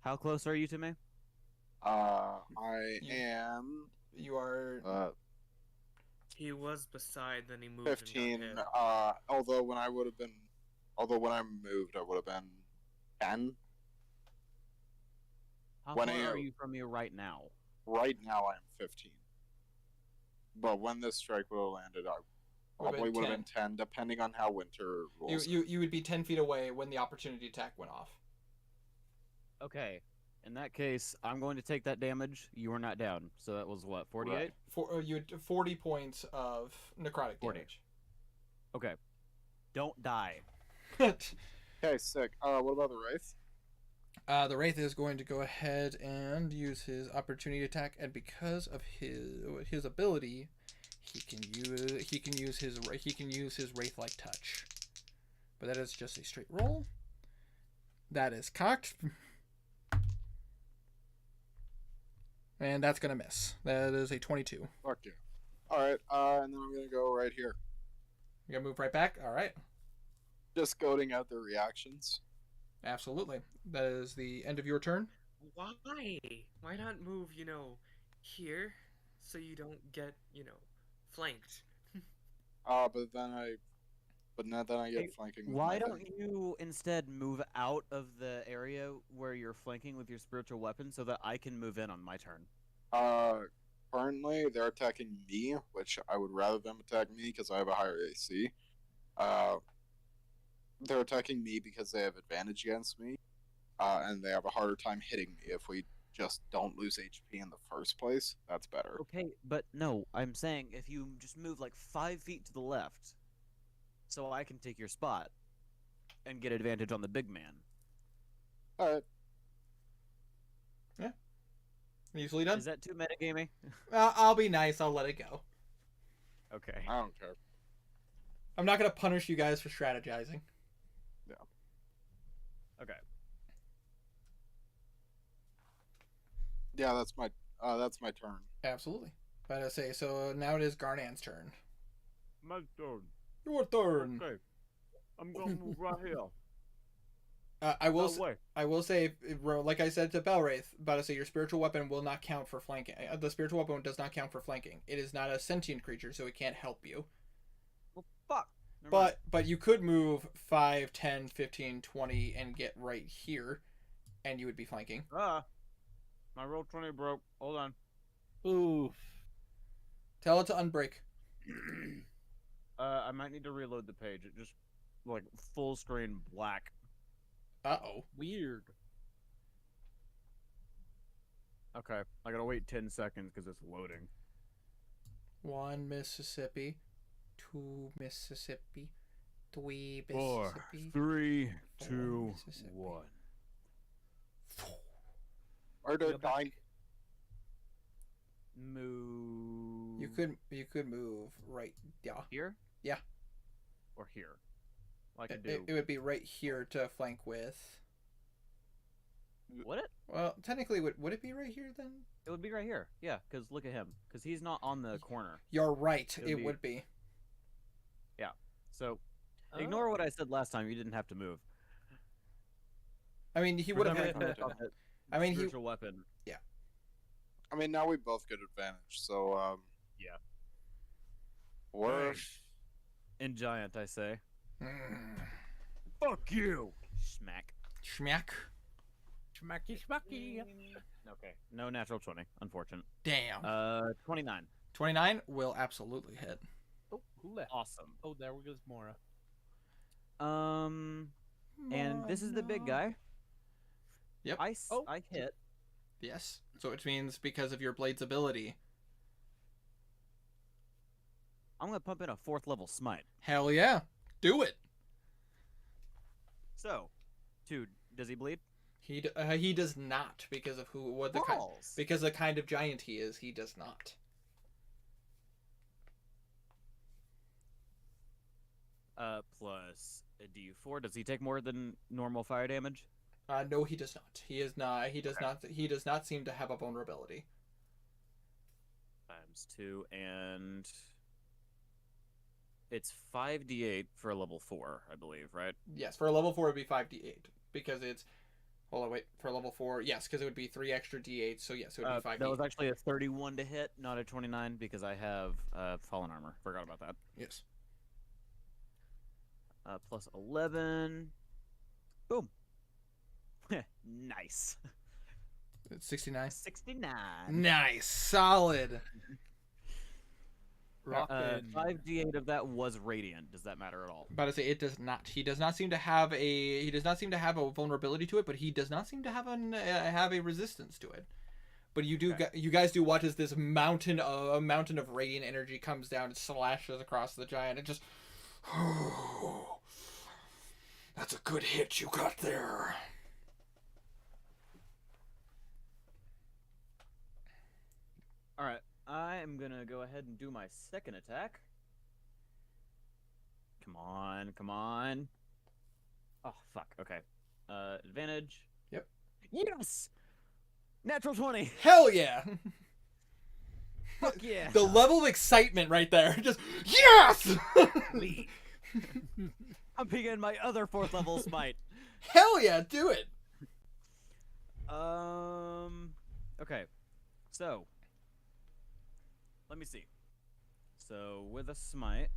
How close are you to me? I You- am You are. He was beside, then he moved 15. and got hit. Although when I moved, I would have been 10. How When far are are you- you from me right now? Right now, I am 15. But when this strike would have landed, I Would've probably been would have been 10, depending on how winter rolls. You would be 10 feet away when the opportunity attack went off. Okay. In that case, I'm going to take that damage. You are not down. So that was what, 48? You had 40 points of necrotic 40. damage. Okay. Don't die. Okay, sick. What about the Wraith? The Wraith is going to go ahead and use his opportunity attack, and because of his ability, he can use his Wraith-like touch. But that is just a straight roll. That is cocked. And that's gonna miss. That is a 22. Fuck yeah. Alright, and then I'm gonna go right here. You gonna move right back? Alright. Just goading out the reactions. Absolutely. That is the end of your turn. Why? Why not move, here, so you don't get, flanked? But then I get Hey, flanking. With Why my don't thing. you instead move out of the area where you're flanking with your spiritual weapon so that I can move in on my turn? Currently they're attacking me, which I would rather them attack me because I have a higher AC. They're attacking me because they have advantage against me, and they have a harder time hitting me. If we just don't lose HP in the first place, that's better. Okay, but no, I'm saying if you just move like 5 feet to the left, so I can take your spot and get advantage on the big man. Alright. Easily done. Is that too metagamey? I'll be nice. I'll let it go. Okay. I don't care. I'm not gonna punish you guys for strategizing. Okay. Yeah, that's my turn. Absolutely. But I say so. Now it is Garnan's turn. My turn. Your turn. Okay. I'm gonna move right here. I will. That way. I will say, like I said to Belwraith, about to say your spiritual weapon will not count for flanking. The spiritual weapon does not count for flanking. It is not a sentient creature, so it can't help you. Well, fuck. Never mind. But you could move 5, 10, 15, 20 and get right here, and you would be flanking. My roll 20 broke. Hold on. Oof. Tell it to unbreak. I might need to reload the page. It just like full screen black. Uh-oh. Weird. Okay, I gotta wait 10 seconds because it's loading. 1 Mississippi, 2 Mississippi, 3 4, Mississippi. 3, 4 2, Mississippi. 1. Murder Go back. dying. Move. You could move right. Yeah. Here? Yeah. Or here? I could It do. would be right here to flank with. Would it? Well, technically, would it be right here then? It would be right here. Yeah, because look at him. Because he's not on the corner. You're right. It would It be- would be. So, ignore Oh. what I said last time. You didn't have to move. I mean, he would have. Remember I thought that I mean, he. spiritual weapon. I mean, now we both get advantage, so Yeah. We're In giant, I say. Mm, Fuck you. Smack. Schmack. Schmacky schmacky. Okay. No natural 20. Unfortunate. Damn. 29. 29 will absolutely hit. Oh, who left? Awesome. Oh, there goes Mora. And this is the big guy. Yep. Oh. I hit. Yes. So which means because of your blade's ability. I'm gonna pump in a 4th level smite. Hell yeah. Do it. So, dude, does he bleed? He does not because of Balls. because the kind of giant he is. He does not. Plus a D4. Does he take more than normal fire damage? No, he does not. He is not. He does not. He does not seem to have a vulnerability. Times 2, and it's 5d8 for a level 4, I believe, right? Yes, for a level 4 it'd be 5d8 because it's. Hold on, wait. For a level 4, yes, because it would be 3 extra d8. So yes, it would be 5d8. That was actually a 31 to hit, not a 29, because I have fallen armor. Forgot about that. Yes. Plus 11. Boom. Nice. It's 69. 69. Nice, solid. Rockin'. 5d8 of that was radiant. Does that matter at all? About to say it does not. He does not seem to have a. He does not seem to have a vulnerability to it, but he does not seem to have a resistance to it. But you do. Okay. You guys do watch as this mountain of radiant energy comes down and slashes across the giant. It just. Oh, that's a good hit you got there. All right. I am gonna go ahead and do my second attack. Come on, come on. Oh fuck. Okay. Advantage. Yep. Yes. Natural 20. Hell yeah! Fuck yeah. The level of excitement right there. Just yes. I'm picking my other 4th level smite. Hell yeah! Do it. Okay. So. Let me see. So with a smite,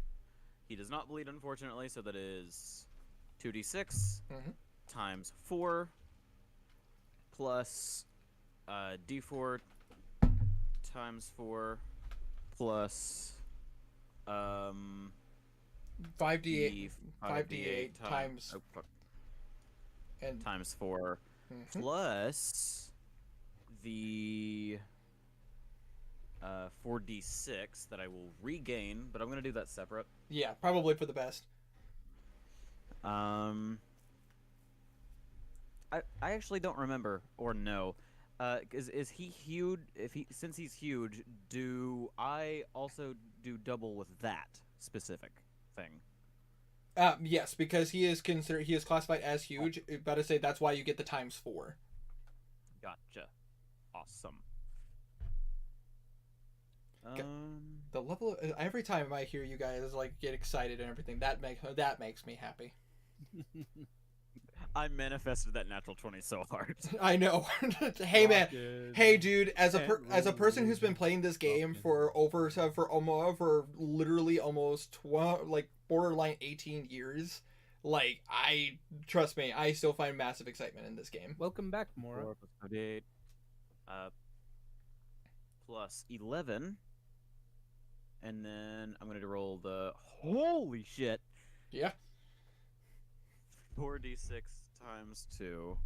he does not bleed, unfortunately. So that is 2d6 times 4 plus d4 times 4 plus 5d8 times oh, fuck, and times 4 plus the 4d6 that I will regain, but I'm gonna do that separate. yeah, probably for the best. I actually don't remember or know. Is he huge? Since he's huge, do I also do double with that specific thing? Yes, because he is classified as huge. About to say that's why you get the times 4. Gotcha. Awesome. The level every time I hear you guys like get excited and everything, that makes me happy. I manifested that natural 20 so hard. I know. Hey man, hey dude, as a Can't person who's been roll playing this game Rockin'. for literally almost borderline 18 years, like trust me, I still find massive excitement in this game. Welcome back, Mora. 4 plus 38, plus 11, and then I'm gonna roll the holy shit. Yeah. 4d6 times 2.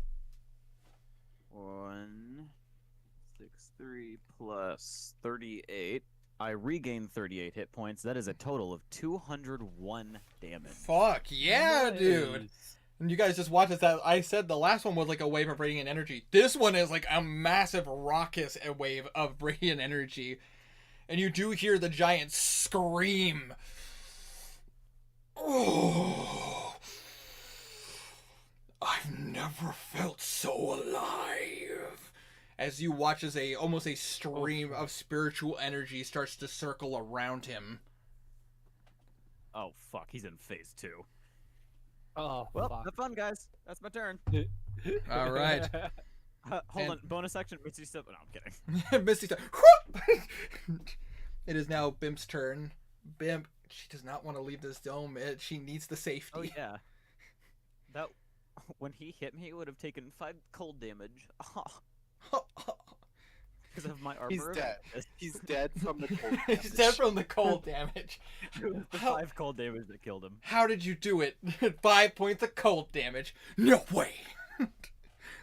163 plus 38. I regain 38 hit points. That is a total of 201 damage. Fuck yeah, dude. Nice. And you guys just watch this. That I said the last one was like a wave of radiant energy. This one is like a massive raucous wave of radiant energy. And you do hear the giant scream. Oh, I've never felt so alive. As you watch as almost a stream of spiritual energy starts to circle around him. Oh fuck, he's in phase 2. Oh, Well, fuck. have fun, guys. That's my turn. All right. Hold And- on, bonus action. Misty step. No, I'm kidding. Misty step. It is now Bimp's turn. Bimp, she does not want to leave this dome. She needs the safety. Oh yeah. That when he hit me, it would have taken 5 cold damage. Because of my armor. He's dead. He's dead from the cold. He's dead from the cold damage. The 5 cold damage that killed him. How did you do it? 5 points of cold damage. No way.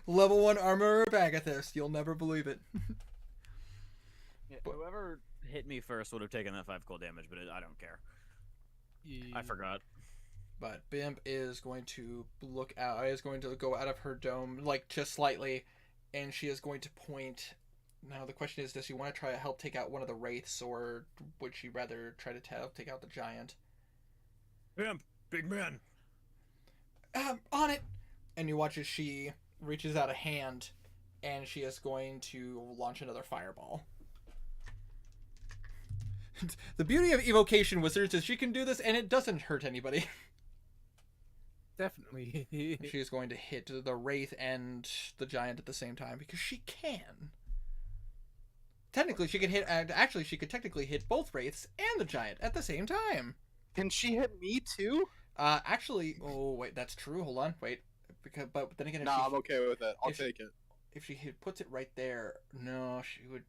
Level 1 armor of Agathis. You'll never believe it. Yeah, whoever hit me first would have taken that 5 cold damage, but I don't care. I forgot. But Bimp is going to look out. Is going to go out of her dome, like just slightly, and she is going to point. Now the question is, does she want to try to help take out one of the wraiths, or would she rather try to help take out the giant? Bimp, Big man. On it. And you watch as she reaches out a hand, and she is going to launch another fireball. The beauty of evocation wizards is she can do this, and it doesn't hurt anybody. Definitely. She is going to hit the wraith and the giant at the same time because she can. Technically, she could hit. Actually, she could technically hit both wraiths and the giant at the same time. Can she hit me too? Actually, oh wait, that's true. Hold on, wait, but then again, if Nah, she, I'm okay with it. I'll if she- take it. if she puts it right there, no, she would.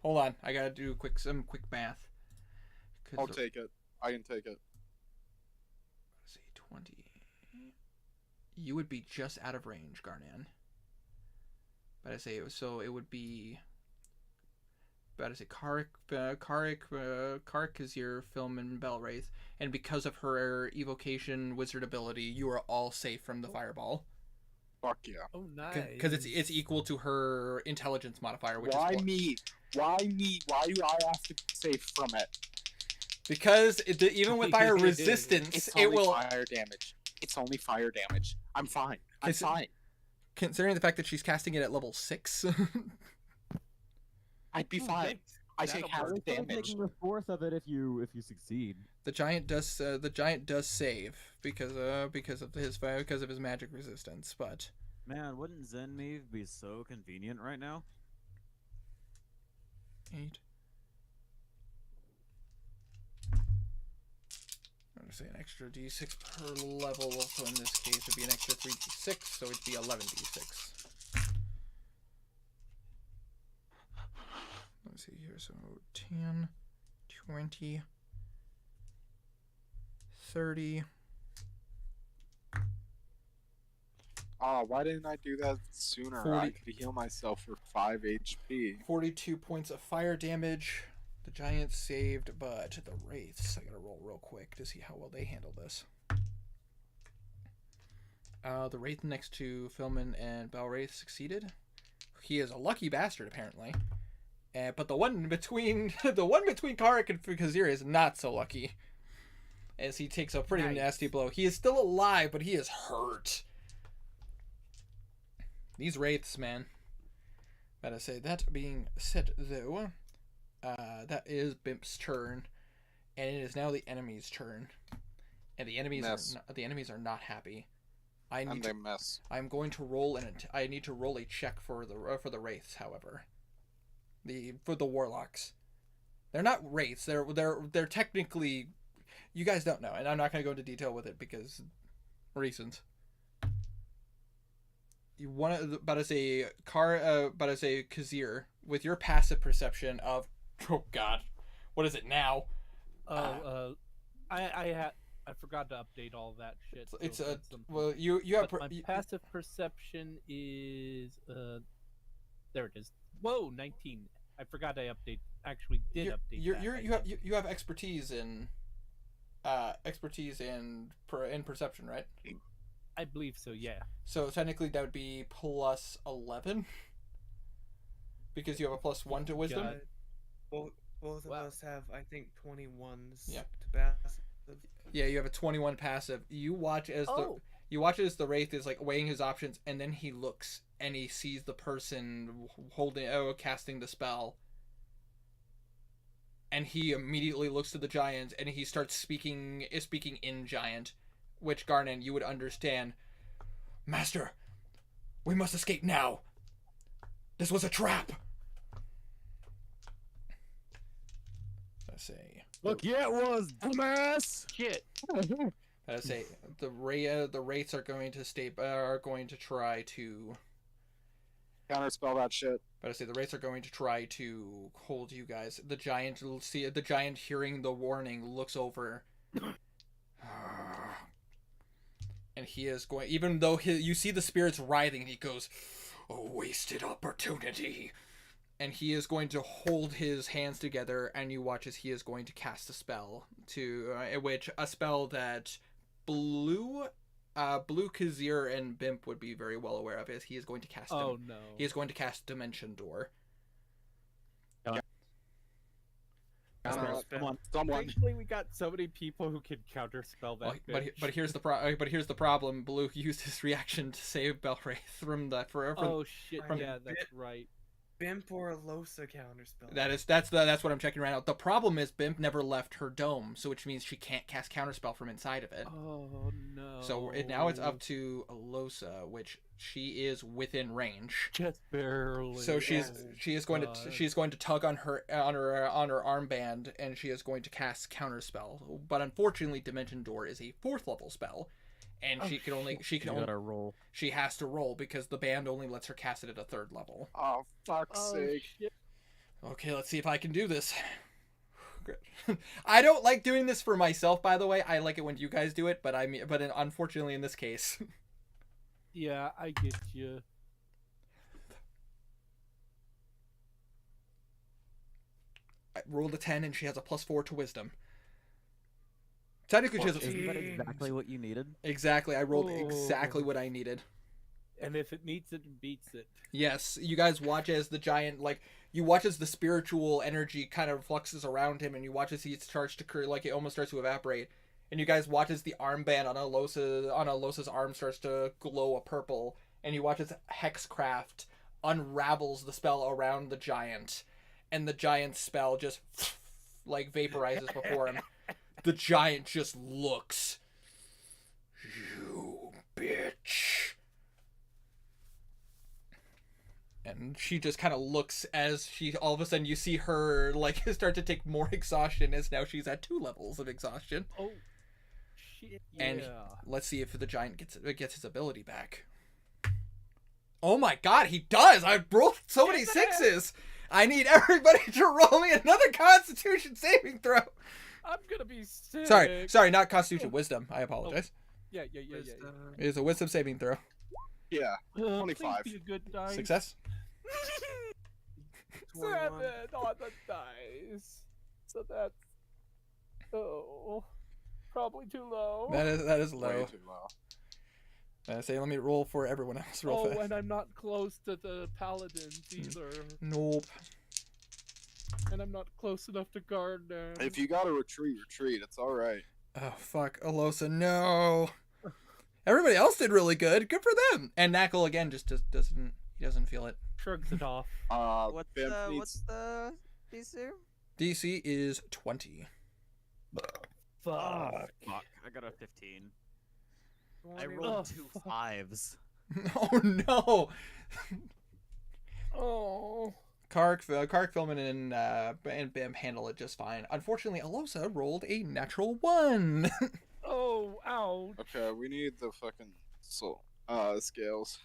Hold on, I gotta do some quick math. I'll take it. I can take it. Let's see, 20. You would be just out of range, Garnan. But I say it was so it would be. But I say Karik is your film and Belwraith, and because of her evocation wizard ability, you are all safe from the fireball. Fuck yeah. Oh, nice. Because it's equal to her intelligence modifier, which Why is me? Why me? Why do I have to be safe from it? because even with fire resistance, It's it only will. fire damage. It's only fire damage. I'm fine. I'm It's- fine. Considering the fact that she's casting it at level 6, I'd be Ooh, fine. thanks. I That'll take half work. the It's only damage. taking the fourth of it if you succeed. the giant does save because of his magic resistance, but Man, wouldn't Zenmeve be so convenient right now? 8. I'm gonna say an extra d6 per level, so in this case it'd be an extra 3d6, so it'd be 11d6. Let's see here, so 10, 20, 30. Oh, why didn't I do that sooner? 40. I could heal myself for 5 HP. 42 points of fire damage. The giant saved, but the wraiths, I gotta roll real quick to see how well they handle this. The wraith next to Filman and Belwraith succeeded. He is a lucky bastard, apparently. But the one between Karik and Kazir is not so lucky, as he takes a pretty Nice. nasty blow. He is still alive, but he is hurt. These wraiths, man. Gotta say, that being said, though, that is Bimp's turn, and it is now the enemy's turn, and the enemies are not happy. And they miss. I'm going to roll I need to roll a check for the wraiths. However, for the warlocks, they're not wraiths. They're technically, you guys don't know, and I'm not going to go into detail with it because reasons. You want to, but as a Kazir, with your passive perception of, oh god, what is it now? I forgot to update all that shit. It's so a that's something. well, you have But my passive perception is there it is. Whoa, 19. I forgot I actually did update that. you have expertise in perception, right? I believe so, yeah. So technically that would be plus 11 because you have a plus 1 to wisdom. God. Both of Wow. us have, I think, 21s Yeah. to pass. Yeah, you have a 21 passive. You watch as the wraith is like weighing his options, and then he looks and he sees the person casting the spell, and he immediately looks to the giant and he starts speaking in giant, which Garnan you would understand. Master, we must escape now. This was a trap. I say. Look, yeah, it was, dumbass. Shit. I say the wraiths are going to try to. Counterspell that shit. But I say the wraiths are going to try to hold you guys. The giant hearing the warning looks over, and he is going. Even though you see the spirits writhing, and he goes, "A wasted opportunity." And he is going to hold his hands together, and you watch as he is going to cast a spell a spell that Blue Kazir and Bimp would be very well aware of. As he is going to cast. Oh no. He is going to cast Dimension Door. Come on. Someone. Thankfully, we got so many people who can counterspell that. Well, but bitch. here's the problem. Blue used his reaction to save Belwraith from the from Oh shit! from- Yeah, that's right. Bimp or Losa counterspell. that's what I'm checking right now. The problem is Bimp never left her dome, so which means she can't cast counterspell from inside of it. Oh no. So now it's up to Alosa, which she is within range. Just barely. So she is going God. to tug on her armband, and she is going to cast counterspell. But unfortunately, Dimension Door is a 4th level spell, and she can only You gotta roll. she has to roll because the band only lets her cast it at a 3rd level. Oh, fuck's Oh sake. shit. Okay, let's see if I can do this. Good. I don't like doing this for myself, by the way. I like it when you guys do it, but unfortunately in this case. Yeah, I get you. I rolled a 10 and she has a +4 to wisdom. Technically, she has Isn't that a... exactly what you needed? Exactly, I rolled exactly what I needed. And if it meets it, it beats it. Yes, you guys watch as the giant, you watch as the spiritual energy kind of fluxes around him, and you watch as he starts to, it almost starts to evaporate. And you guys watch as the armband on Alosa's arm starts to glow a purple, and you watch as Hexcraft unravels the spell around the giant, and the giant's spell just, vaporizes before him. The giant just looks. You bitch. And she just kind of looks as she, all of a sudden you see her, start to take more exhaustion as now she's at 2 levels of exhaustion. Oh, shit, yeah. And let's see if the giant gets his ability back. Oh my god, he does! I rolled so many 6s! I need everybody to roll me another Constitution saving throw! I'm gonna be sick. Sorry, not Constitution, Wisdom. I apologize. Yeah. It is a Wisdom saving throw. Yeah. Please 25. be a good dice. Success? 21. 7 on the dice. So that's probably too low. That is Way low. too low. Let me roll for everyone else real fast. And I'm not close to the paladins either. Nope. And I'm not close enough to guard them. If you gotta retreat. It's alright. Oh, fuck. Alosa, no. Everybody else did really good. Good for them. And Knuckle, again, just doesn't feel it. Shrugs it off. What's Bimp the needs- DC? DC is 20. Fuck. Fuck, I got a 15. I 21. rolled Oh, 2 fuck. 5s. Oh, no. Oh. Kark, Philman, and Bim handle it just fine. Unfortunately, Alosa rolled a natural 1. Oh, ouch. Okay, we need the fucking scales.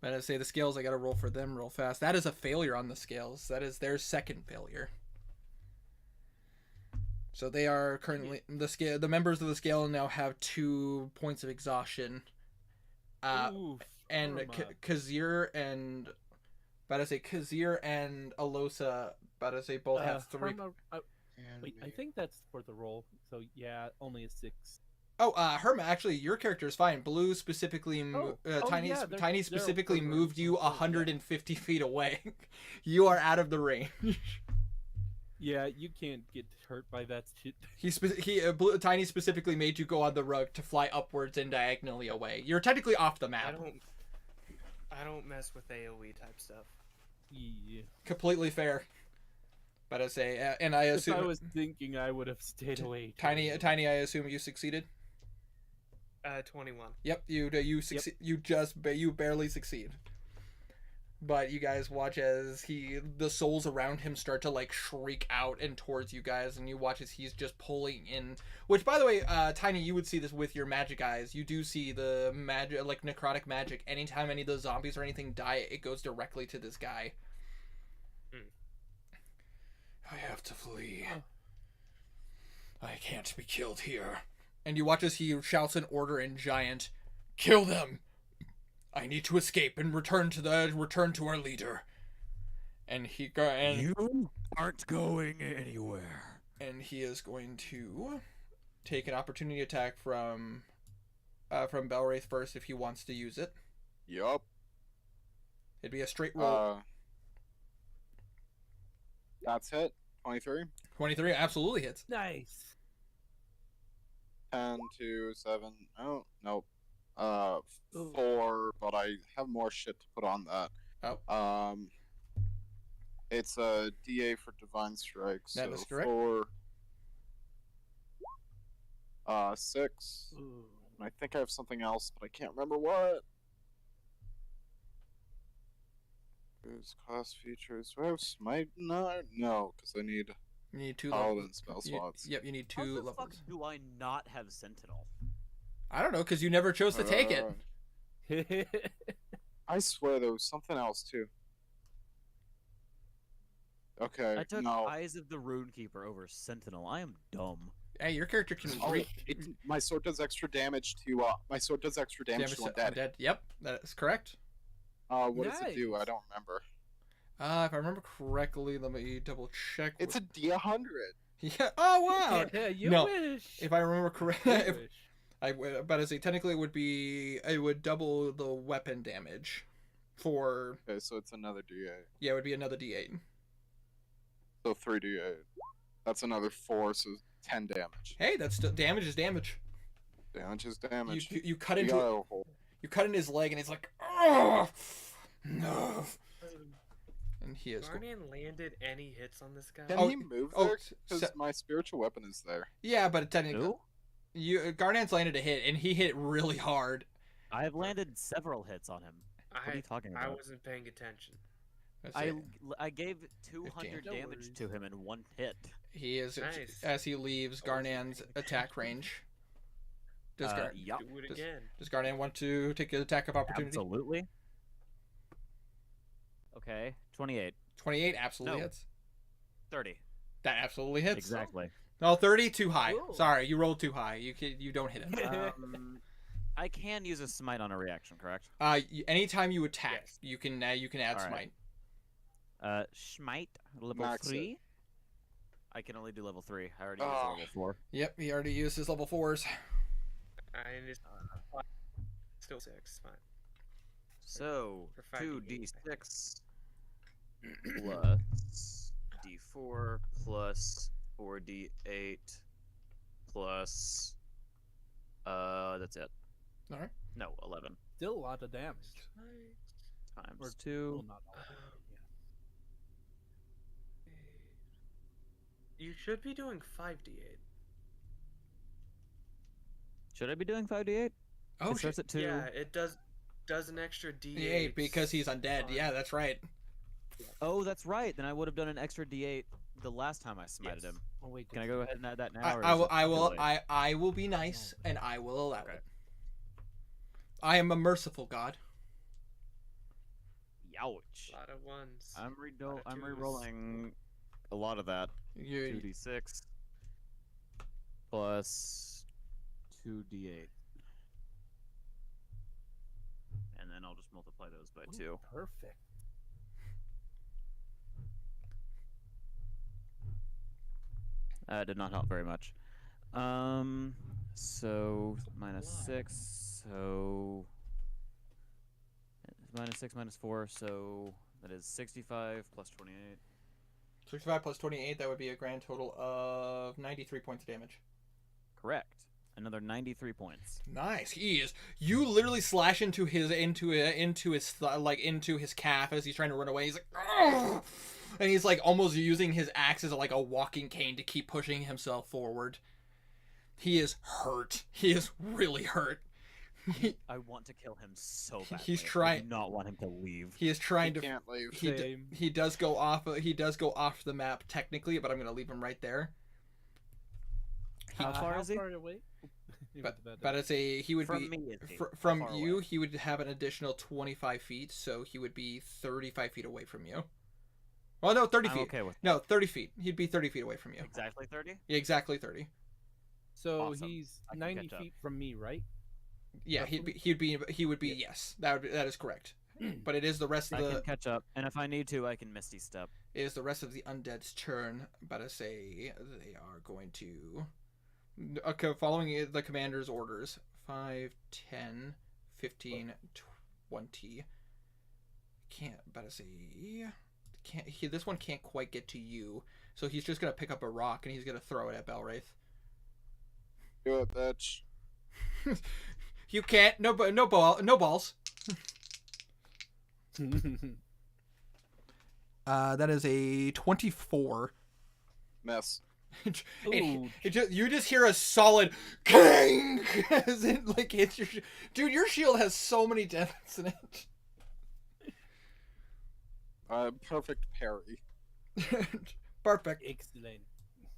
But I say the scales, I gotta roll for them real fast. That is a failure on the scales. That is their second failure. So they are currently the members of the scale now have 2 points of exhaustion. Ooh, And Irma. Kazir and Kazir and Alosa, both have 3. Herma, wait, I think that's for the roll. So yeah, only a 6. Oh, Herma, actually, your character is fine. Blue specifically, Tiny yeah, they're- Tiny they're specifically over- moved you over, yeah. 150 feet away. You are out of the range. Yeah, you can't get hurt by that shit. Tiny specifically made you go on the rug to fly upwards and diagonally away. You're technically off the map. I don't mess with AoE type stuff. Yeah. Completely fair. But I say, and I If assume I was thinking, I would have stayed away. Tiny, I assume you succeeded. 21. Yep, you succeed. You barely succeed. But you guys watch as the souls around him start to shriek out and towards you guys, and you watch as he's just pulling in. Which, by the way, Tiny, you would see this with your magic eyes. You do see the magic, necrotic magic. Anytime any of those zombies or anything die, it goes directly to this guy. I have to flee. I can't be killed here. And you watch as he shouts an order in Giant, "Kill them! I need to escape and return to our leader." And You aren't going anywhere. and he is going to take an opportunity attack from Belwraith first if he wants to use it. Yup. It'd be a straight roll. That's hit. 23. 23 absolutely hits. Nice. 10 to 7. Oh, nope. Ooh. 4, but I have more shit to put on that. Oh. It's a DA for Divine Strike. That so is correct. 4, 6. Ooh. And I think I have something else, but I can't remember what. There's class features. Do I have Smite? No, because I need You need 2 Paladin levels. spell You- slots. Yep, you need 2 How the levels. fuck do I not have Sentinel? I don't know, because you never chose to take it. I swear there was something else too. Okay, I took no. Eyes of the Runekeeper over Sentinel. I am dumb. Hey, your character can Oh, re- my sword does extra damage to damage to to undead. undead. Yep, that is correct. What does it do? I Nice. don't remember. If I remember correctly, let me double check. It's a D100. Yeah. Oh wow. Yeah, you No, wish. If I remember You correctly, wish. but I say technically it would double the weapon damage. For Okay, so it's another D8. yeah, it would be another D8. So 3D8. That's another 4, so 10 damage. Hey, that's still damage is damage. Damage is damage. You cut You into got a hole. you cut in his leg, and he's like, oh no, and he is. Guardian landed any hits on this guy? Can Oh, he move oh, there? Because se- my spiritual weapon is there. Yeah, but technically, Who? Garnan's landed a hit, and he hit really hard. I have landed several hits on him. What are you talking I about? wasn't paying attention. Let's I, see. I gave 200 No damage worries. to him in 1 hit. He is Nice. as he leaves I wasn't Garnan's paying attack range. Does Yup. Do it Does- again. does Garnan want to take an attack of opportunity? Absolutely. Okay, 28. 28 absolutely No. hits. 30. That absolutely hits. Exactly. No, 30 too high. Ooh. Sorry, you rolled too high. You don't hit it. I can use a smite on a reaction, correct? Anytime you attack, Yes. you can add All right. smite. Smite, level Max it. 3. I can only do level 3. I already used Oh. level 4. Yep, he already used his level 4s. I just still 6. Fine. So, For 2d6 plus d4 plus 4d8 plus that's it. All right. No, 11 Still a lot of damage. times Or 2. Well, not all. Yeah. You should be doing 5d8. Should I be doing 5d8? Oh It shit. starts at 2. Yeah, it does an extra d8. D8 because he's undead. on- Yeah, that's right. Oh, that's right. Then I would have done an extra d8 the last time I smited Yes. him. Oh wait. Can I go ahead and add that now? I, or I is will. it I too will. late? I will be nice, and I will allow Okay. it. I am a merciful god. Youch. A lot of ones. I'm lot of I'm twos. re-rolling a lot of that. You 2d6 plus 2d8. And then I'll just multiply those by Ooh, 2. Perfect. Did not help very much. So minus lot. 6, so minus 6 minus 4, so that is 65 plus 28. 65 plus 28. That would be a grand total of 93 points of damage. Correct. Another 93 points. Nice. He is. You literally slash into his calf as he's trying to run away. He's like, "Ugh!" And he's like almost using his axe as like a walking cane to keep pushing himself forward. He is hurt. He is really hurt. I want to kill him so badly. He's I trying- do not want him to leave. He is trying You to. can't leave. Same. He does go off. He does go off the map technically, but I'm gonna leave him right there. How far is he? How far away? But it's a he would From be me, is he? from How far you. away? He would have an additional 25 feet, so he would be 35 feet away from you. Well, no, 30 I'm feet. okay with No, 30 feet. He'd be 30 feet away from you. exactly 30. Yeah, exactly 30. So Awesome. he's I can 90 catch up. feet from me, right? Yeah, he would be yes. That is correct. But it is the rest of I the can catch up, and if I need to, I can Misty Step. it is the rest of the undead's turn. But I say they are going to okay, following the commander's orders. 5, 10, 15, 20. Can't but I say this one can't quite get to you. So he's just gonna pick up a rock and he's gonna throw it at Belwraith. Do it, bitch. You can't. No balls. That is a 24. Miss. You just hear a solid king as it like hits your dude. Your shield has so many dents in it. Perfect parry. Perfect. Excellent.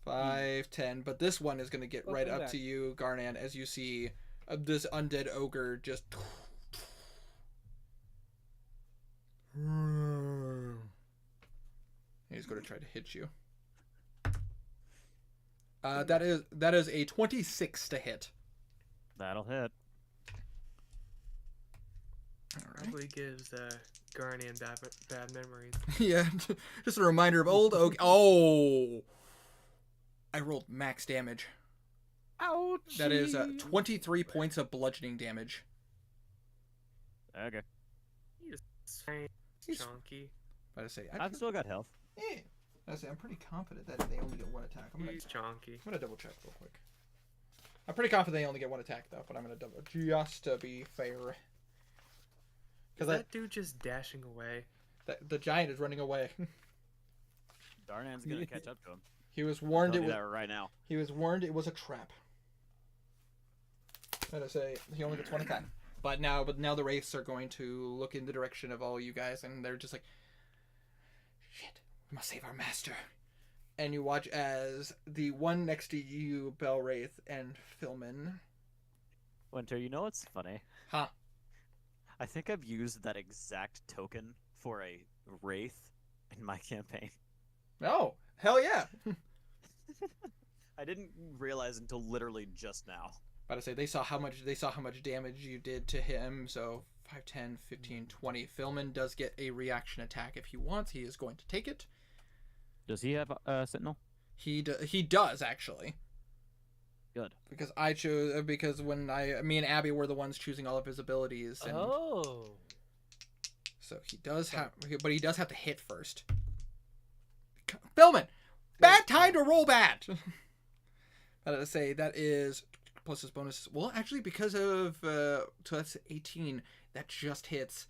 5, 10, but this one is gonna get right Welcome up back. to you, Garnan, as you see this undead ogre just. He's going to try to hit you. That is a 26 to hit. That'll hit. All right. Probably gives Garnian bad memories. Yeah, just a reminder of old oak. Oh, I rolled max damage. Ouch. That is 23 points of bludgeoning damage. Okay. He's chunky. But I say I've still got health. I say I'm pretty confident that they only get one attack. He's chunky. I'm gonna double check real quick. I'm pretty confident they only get one attack though, but I'm gonna double just to be fair. Is that dude just dashing away? The giant is running away. Darnan's gonna catch up to him. He was warned I'll it do was. that right now. He was warned it was a trap. Let us say he only gets one attack. But now the wraiths are going to look in the direction of all you guys, and they're just like, shit, we must save our master. And you watch as the one next to you, Belwraith and Philman. Winter, you know what's funny? Huh? I think I've used that exact token for a wraith in my campaign. Oh, hell yeah! I didn't realize until literally just now. But I say they saw how much damage you did to him. So 5, 10, 15, 20. Philman does get a reaction attack if he wants. He is going to take it. Does he have Sentinel? He does actually. Good. Because I chose when me and Abby were the ones choosing all of his abilities. And Oh. So he does have, but he does have to hit first. Philman, bad time to roll bad. I gotta say that is plus his bonus. Well, actually, because of so that's 18. That just hits.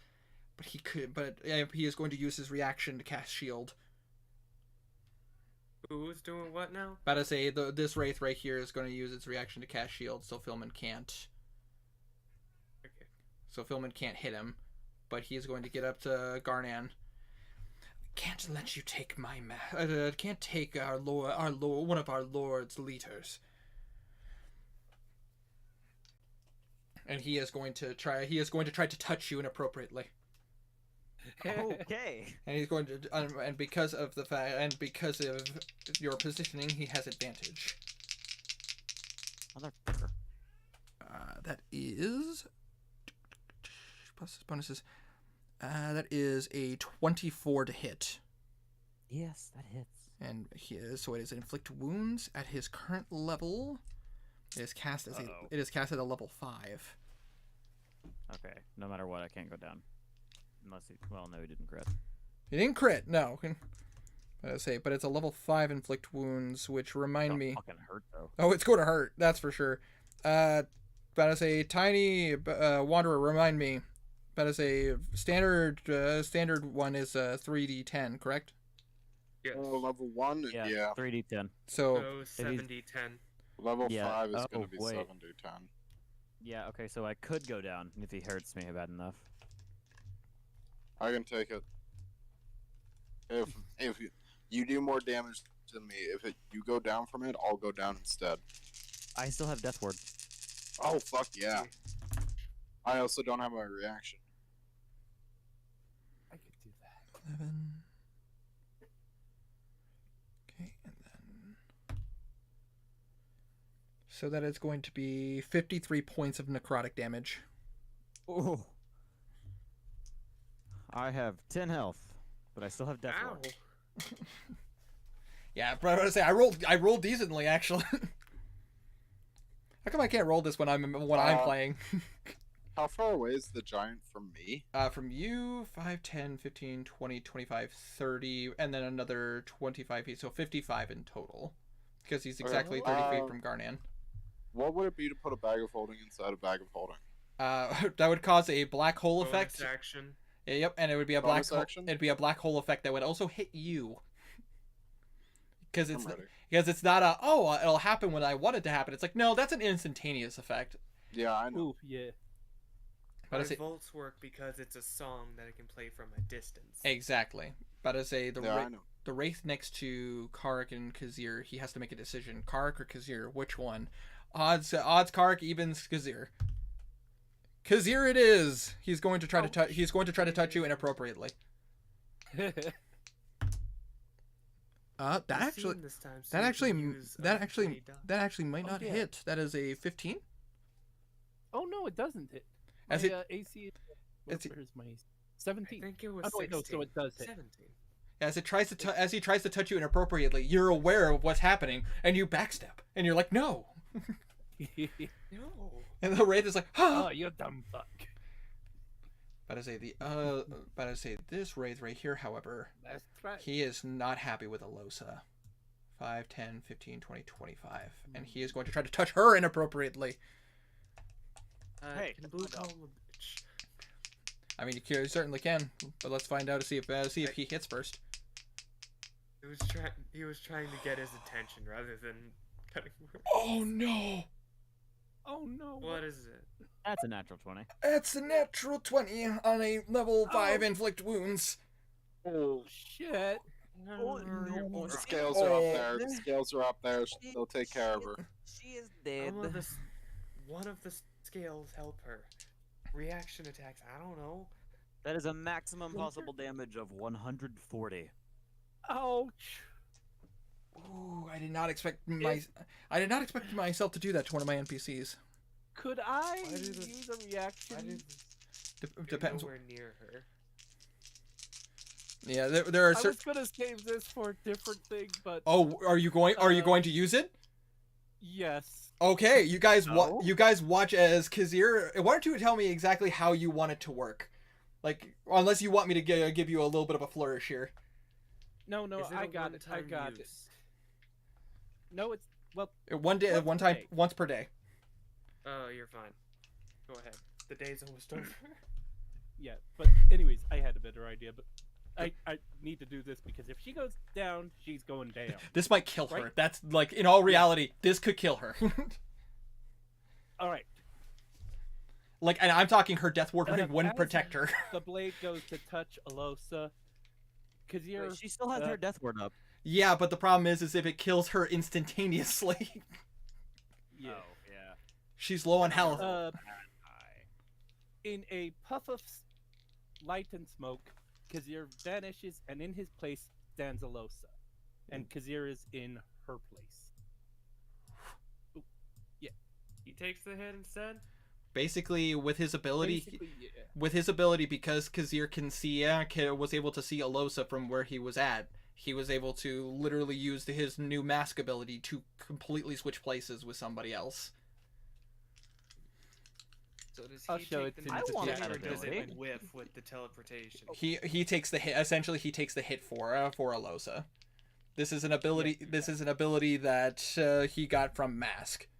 But he is going to use his reaction to cast shield. Who's doing what now? About to say this wraith right here is going to use its reaction to cast shield, so Philman can't. Okay. So Philman can't hit him, but he is going to get up to Garnan. Can't let you take my can't take our lord, one of our lord's leaders. And he is going to try to touch you inappropriately. Okay. And he's going to, and because of the fact, and because of your positioning, he has advantage. Motherfucker. That is plus his bonuses. That is a 24 to hit. Yes, that hits. And so it is inflict wounds at his current level. It is cast as it is cast at a level 5. Okay. No matter what, I can't go down. Unless he... Well, no, he didn't crit. He didn't crit, no. But it's a level 5 inflict wounds, which remind me... fucking hurt, though. Oh, it's going to hurt, that's for sure. But as a tiny wanderer, remind me. But as a standard one is 3d10, correct? Yes. Level 1? Yeah. 3d10. So... Oh, 70-10. Level Yeah. 5 is going to be wait. 7d10. Yeah, okay, so I could go down if he hurts me bad enough. I can take it. If you do more damage than me, you go down from it, I'll go down instead. I still have Death Ward. Oh, fuck yeah. I also don't have my reaction. I could do that. 11. Okay, and then... So that is going to be 53 points of necrotic damage. Oh. I have 10 health, but I still have Death Ow. Ward. Yeah, but I was gonna say I rolled decently actually. How come I can't roll this when I'm playing? How far away is the giant from me? From you, 5, 10, 15, 20, 25, 30, and then another 25 feet, so 55 in total. Because he's exactly 30 feet from Garnan. What would it be to put a bag of holding inside a bag of holding? That would cause a black hole Bonus effect. action. Yep, and it would be a black Bonus hole. action? It'd be a black hole effect that would also hit you. Because I'm ready. it's not it'll happen when I want it to happen. It's like, no, that's an instantaneous effect. Yeah, I know. Ooh, yeah. But I My say volts work because it's a song that it can play from a distance. exactly. But I say I know. the wraith next to Kark and Kazir, he has to make a decision. Kark or Kazir, which one? Odds Kark, evens Kazir. Kazir it is. He's going to try to touch. He's going to try to touch you inappropriately. That actually might not yeah. hit. That is a 15. Oh no, it doesn't hit. My As it- AC is as it- where's my I 17? think it was Oh, wait, no, so 16. it does hit. 17. As it tries to as he tries to touch you inappropriately, you're aware of what's happening and you backstep and you're like, no. No. And the wraith is like, Oh, you dumb fuck. But I say this wraith right here, however, That's right. he is not happy with Alosa. 5, 10, 15, 20, 25. And he is going to try to touch her inappropriately. Hey, Can Blue call him a bitch? I mean, you certainly can, but let's find out to see if he hits first. He was trying to get his attention rather than cutting words. Oh no! Oh no. What is it? That's a natural 20. That's a natural 20 on a level 5 Oh. inflict wounds. Oh shit. Oh, no. The scales are up there. The scales are up there. They'll take care of her. She is dead. One of the scales help her. Reaction attacks. I don't know. That is a maximum possible damage of 140. Ouch. Ooh, I did not expect myself to do that to one of my NPCs. Could I Why did it- use a reaction? I didn't. Depends. Nowhere near her. Yeah, there are I certain. was gonna save this for a different thing, but Oh, are you going to use it? yes. Okay, you guys No. you guys watch as Kazir. Why don't you tell me exactly how you want it to work? Like, unless you want me to give you a little bit of a flourish here. No, Is it I a got it. I one-time got it. use? No, it's well. One day, Once one per time, day. once per day. Oh, you're fine. Go ahead. The day's almost over. Yeah, but anyways, I had a better idea, but I need to do this because if she goes down, she's going down. This might kill her. Right. That's like, in all reality, this could kill her. All right. Like, and I'm talking her death ward As- wouldn't as protect her. The blade goes to touch Alosa. Cause you're Wait, she still has her death ward up. Yeah, but the problem is if it kills her instantaneously. yeah. Oh, yeah. She's low on health. In a puff of light and smoke, Kazir vanishes, and in his place stands Alosa, and Kazir is in her place. He takes the hit instead. Basically, with his ability, Basically, yeah. because Kazir can see, was able to see Alosa from where he was at, he was able to literally use his new mask ability to completely switch places with somebody else. So does I'll he show take it the to you. hit, I want or that does ability. it whiff with the teleportation? He takes the hit. Essentially, he takes the hit for Alosa. This is an ability. This is an ability that he got from Mask. I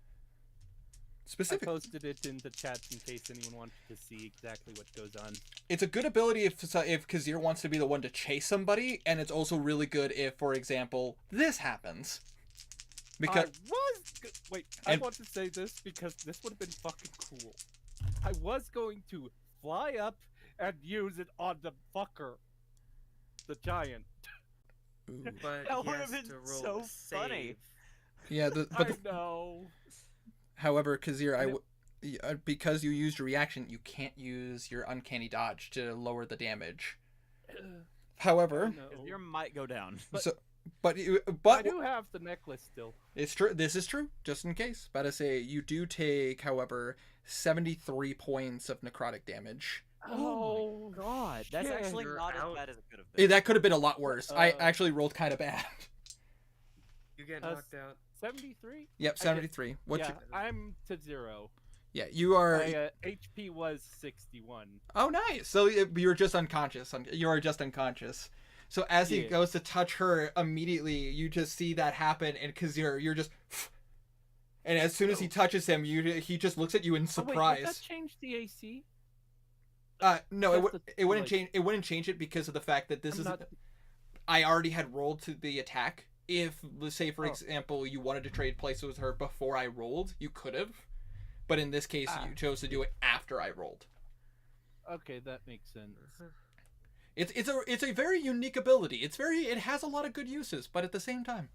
Specific. posted it in the chat in case anyone wanted to see exactly what goes on. It's a good ability if Kazir wants to be the one to chase somebody, and it's also really good if, for example, this happens. Because Wait, And- I want to say this because this would have been fucking cool. I was going to fly up and use it on the fucker. The giant. But That he would has have been to roll so a funny. save. yeah, I know. however, Kazir, And because you used your reaction, you can't use your uncanny dodge to lower the damage. However, No. Your might go down. but I do have the necklace still. it's true. This is true, just in case. But I say you do take, however, 73 points of necrotic damage. Oh, God, that's shit. actually You're not as out. bad as it could have been. That could have been a lot worse. I Uh, actually rolled kind of bad. You get Uh, knocked out. 73? Yep, 73. What's Yeah, I'm to 0. Yeah, you are. My HP was 61. Oh, nice. So you're just unconscious. You are just unconscious. So as he Yeah. goes to touch her, immediately you just see that happen, and because you're just, and as soon as he touches him, he just looks at you in Oh, wait, surprise. would that change the AC? No, Just it wouldn't like- change. It wouldn't change it because of the fact that this I'm is. not- I already had rolled to the attack. If, let's say, for Oh. example, you wanted to trade places with her before I rolled, you could have. But in this case, Ah. you chose to do it after I rolled. Okay, that makes sense. It's a very unique ability. It has a lot of good uses, but at the same time,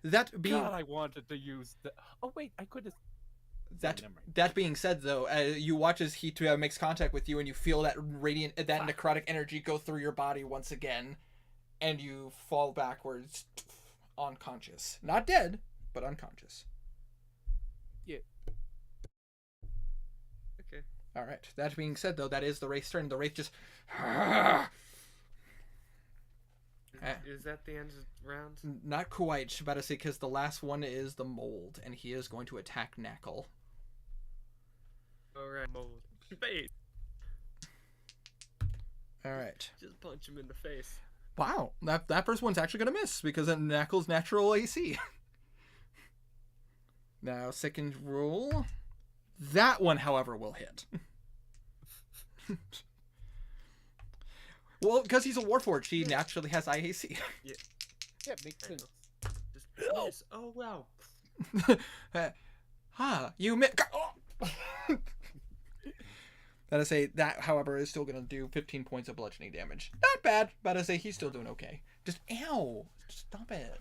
that being God, I wanted to use the. Oh wait, I could have. that never mind. that being said, though, you watch as he makes contact with you, and you feel that radiant, that necrotic energy go through your body once again, and you fall backwards, unconscious. Not dead, but unconscious. Okay. All right. That being said, though, that is the Wraith's turn. The Wraith just. Is that the end of the round? Not quite, about to say, because the last one is the mold, and he is going to attack Knackle. Alright, mold. Face. All right. Just punch him in the face. Wow, that first one's actually going to miss because of Knackle's natural AC. Now, second roll. That one, however, will hit. Well, because he's a Warforged, he naturally has IAC. Yeah, makes sense. Just miss. Oh wow. You miss. Gotta say, that, however, is still gonna do 15 points of bludgeoning damage. Not bad, but I say he's still doing okay. Just, ow! Stop it.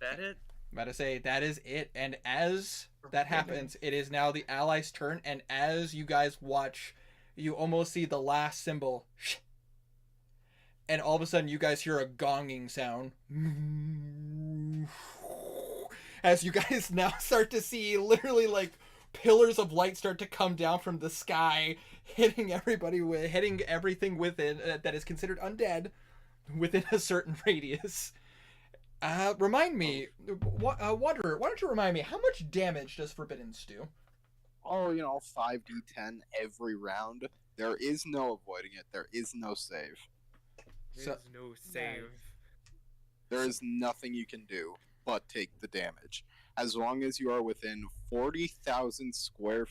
That it? About to say, that is it. And as that happens, it is now the allies' turn. And as you guys watch, you almost see the last symbol. And all of a sudden, you guys hear a gonging sound. As you guys now start to see literally like pillars of light start to come down from the sky, hitting everything within that is considered undead within a certain radius. Remind me, Wanderer, why don't you remind me, how much damage does Forbiddance do? Oh, 5d10 every round. There is no avoiding it. There is no save. There's So- no save. There is nothing you can do but take the damage. As long as you are within 40,000 square...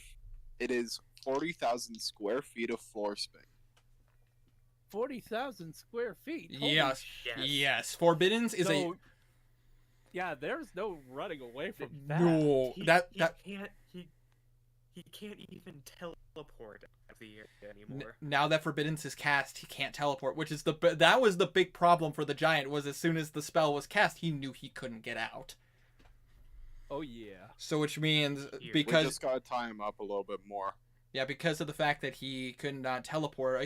It is 40,000 square feet of floor space. 40,000 square feet. Holy Yes. Yes. Yes, Forbiddance is So, yeah, there's no running away from a that. no He can't even teleport out of the area anymore. now that Forbiddance is cast, he can't teleport, which is that was the big problem for the giant. Was as soon as the spell was cast, he knew he couldn't get out. Oh yeah. So which means We We because just gotta tie him up a little bit more. yeah, because of the fact that he couldn't teleport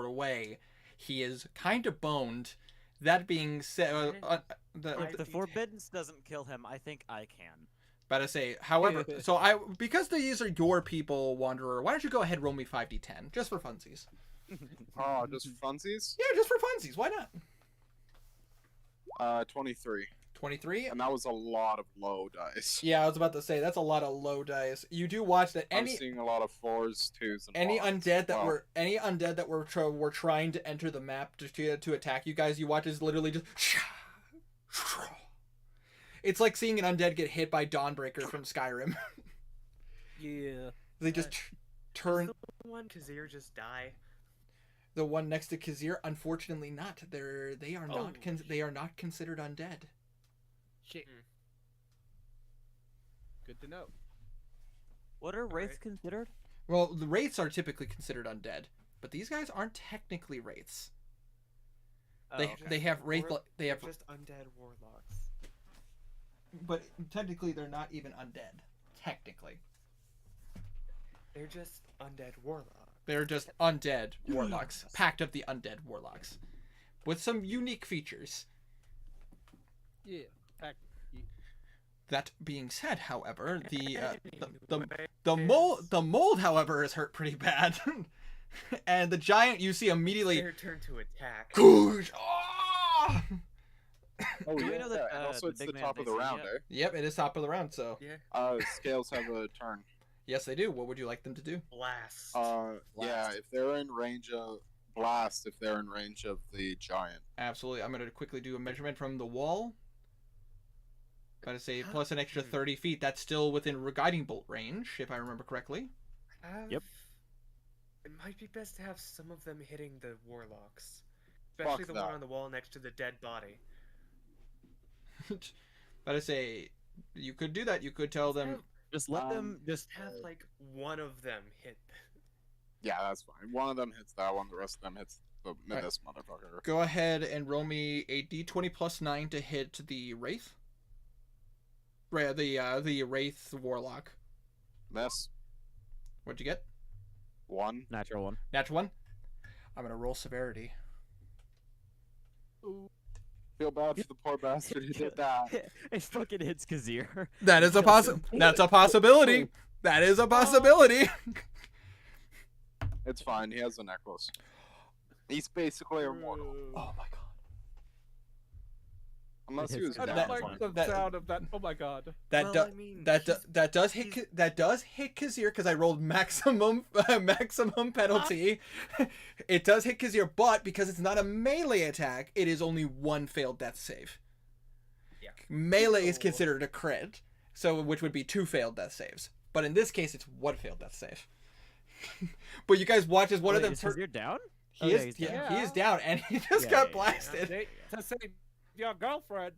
away, he is kind of boned. That being said, If the Forbiddance doesn't kill him, I think I can. But I say, however, because these are your people, Wanderer, why don't you go ahead and roll me 5d10, just for funsies? Oh, just funsies? Yeah, just for funsies, why not? 23. 23? And that was a lot of low dice. Yeah, I was about to say, that's a lot of low dice. You do watch that I'm seeing a lot of 4s, 2s, and any 1s. undead that were trying to enter the map to attack you guys, you watch is literally just... It's like seeing an undead get hit by Dawnbreaker from Skyrim. Yeah. They just turn... Does the one Kazir just die? The one next to Kazir, unfortunately not. They are not Oh, they are not considered undead. Shit. Good to know. What are wraiths Alright. considered? Well, the wraiths are typically considered undead, but these guys aren't technically wraiths. Oh, They have wraith. They have, just undead warlocks. but technically they're not even undead. Technically, They're just undead warlocks. they're just undead warlocks. Pact of the undead warlocks, with some unique features. Yeah. That being said, however, Anyway, the mold, however, is hurt pretty bad, and the giant you see immediately. Their turn to attack. Goosh! Ah! Oh, Do we yeah, know that, and also the it's the big man top of the thinks round, yet? eh? Yep, it is top of the round. So Yeah. Scales have a turn. Yes, they do. What would you like them to do? Blast. Yeah, Blast. if they're in range of blast, if they're in range of the giant. Absolutely. I'm going to quickly do a measurement from the wall. Gotta say, How- plus an extra 30 feet. That's still within guiding bolt range, if I remember correctly. Yep. It might be best to have some of them hitting the warlocks. Especially the one that. on the wall next to the dead body. But I say, you could do that. You could tell them. Just let them just Have like one of them hit. Yeah, that's fine. One of them hits that one, the rest of them hits Alright. this motherfucker. Go ahead and roll me a d20 plus 9 to hit the Wraith. Right, the Wraith Warlock. Miss. What'd you get? 1. natural one. Natural 1? I'm going to roll severity. Feel bad for the poor bastard who did that. It fucking hits Kazir. That is a Kills him. That's a possibility. That is a possibility. It's fine. He has a necklace. He's basically immortal. Oh my god. Unless he It's was I that don't down. like the that- sound of that. Oh my god. That Well, do- I mean, that he's- that does hit he's- that does hit Kazir because I rolled maximum penalty. It does hit Kazir, but because it's not a melee attack, it is only one failed death save. Yeah. Melee is So- considered a crit, so which would be 2 failed death saves. But in this case, it's 1 failed death save. But you guys watch as one of them. Is Kazir down? He Oh, yeah, is he's yeah, down. he is down, and he just Yeah, got yeah, blasted. They, to save your girlfriend.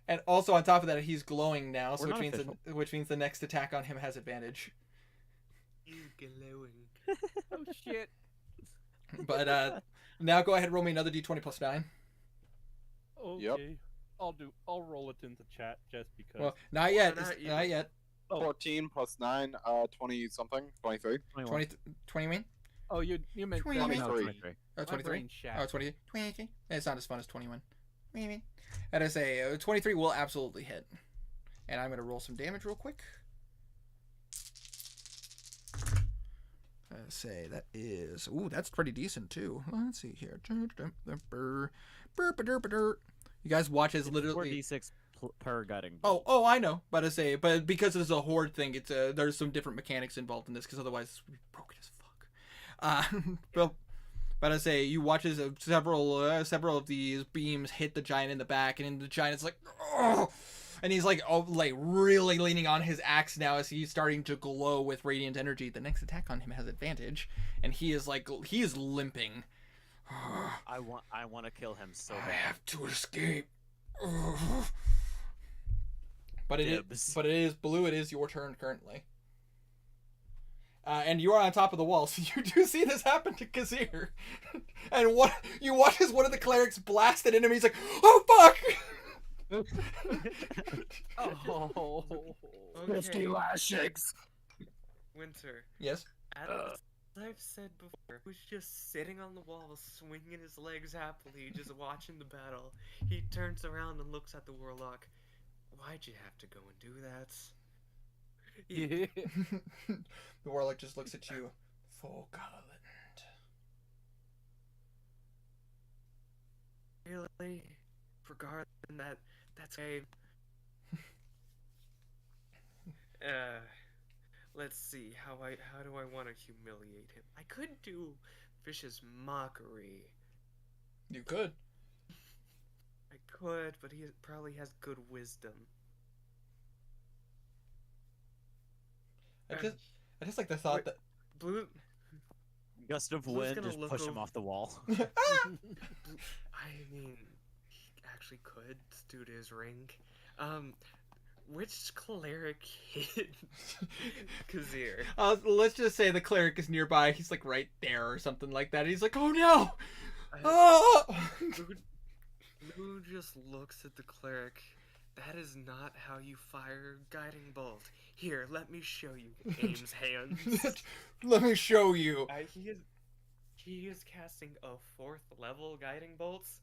And also on top of that, he's glowing now, so We're which not means official. which means the next attack on him has advantage. You glowing. Oh shit. But now go ahead and roll me another d20 plus 9. Okay. I'll roll it into chat just because. Well, not yet. not It's yet. not yet. Oh. 14 plus 9, 20 something? 23? 20, 20 mean? Oh, you meant 20 that. minutes. No, 23. 23. Oh, My 23? brain shattered. Oh, 20, 23? It's not as fun as 21. Maybe. And I say 23 will absolutely hit. And I'm going to roll some damage real quick. Say that is... Ooh, that's pretty decent too. Let's see here. You guys watch as literally... 4d6 per guiding bolt. Oh, I know. But because it's a horde thing, it's there's some different mechanics involved in this. Because otherwise, it's broken as fuck. But I say you watch as several of these beams hit the giant in the back, and the giant's like, oh! And he's like really leaning on his axe now as he's starting to glow with radiant energy. The next attack on him has advantage, and he is limping. I want to kill him so I bad. have to escape. But it Dibs. is Blue. It is your turn currently. And you are on top of the wall, so you do see this happen to Kazir. And you watch as one of the clerics blasted into him. He's like, "Oh fuck!" Oh. Okay. lashings. Winter. Yes. As I've said before, he was just sitting on the wall, swinging his legs happily, just watching the battle. He turns around and looks at the warlock. Why'd you have to go and do that? Yeah. The warlock just looks at you. Full Garland. Really? Regarding that's a. Let's see. How do I want to humiliate him? I could do vicious mockery. You could. I could, but he probably has good wisdom. I just like the thought Wait. that. Blue. Gust of Blue's wind, gonna just look push him over- off the wall. I mean, he actually could due to his rank. Which cleric hit Kazir? Let's just say the cleric is nearby. He's like right there or something like that. He's like, "Oh no!" Oh! Blue just looks at the cleric. That is not how you fire guiding bolt. Here, let me show you. Aims hands. Let me show you. He is casting a 4th level guiding bolts.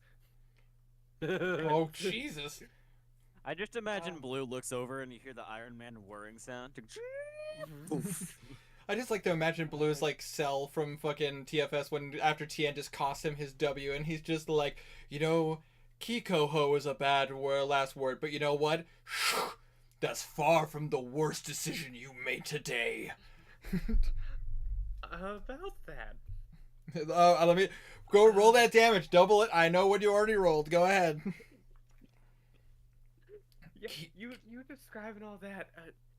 Oh Jesus! I just imagine Blue looks over and you hear the Iron Man whirring sound. I just like to imagine Blue's like Cell from fucking TFS when after Tien just cost him his W, and he's just like, you know, Kikoho is a bad last word, but you know what? That's far from the worst decision you made today. About that. Let me go roll that damage. Double it. I know what you already rolled. Go ahead. Yeah, you describing all that.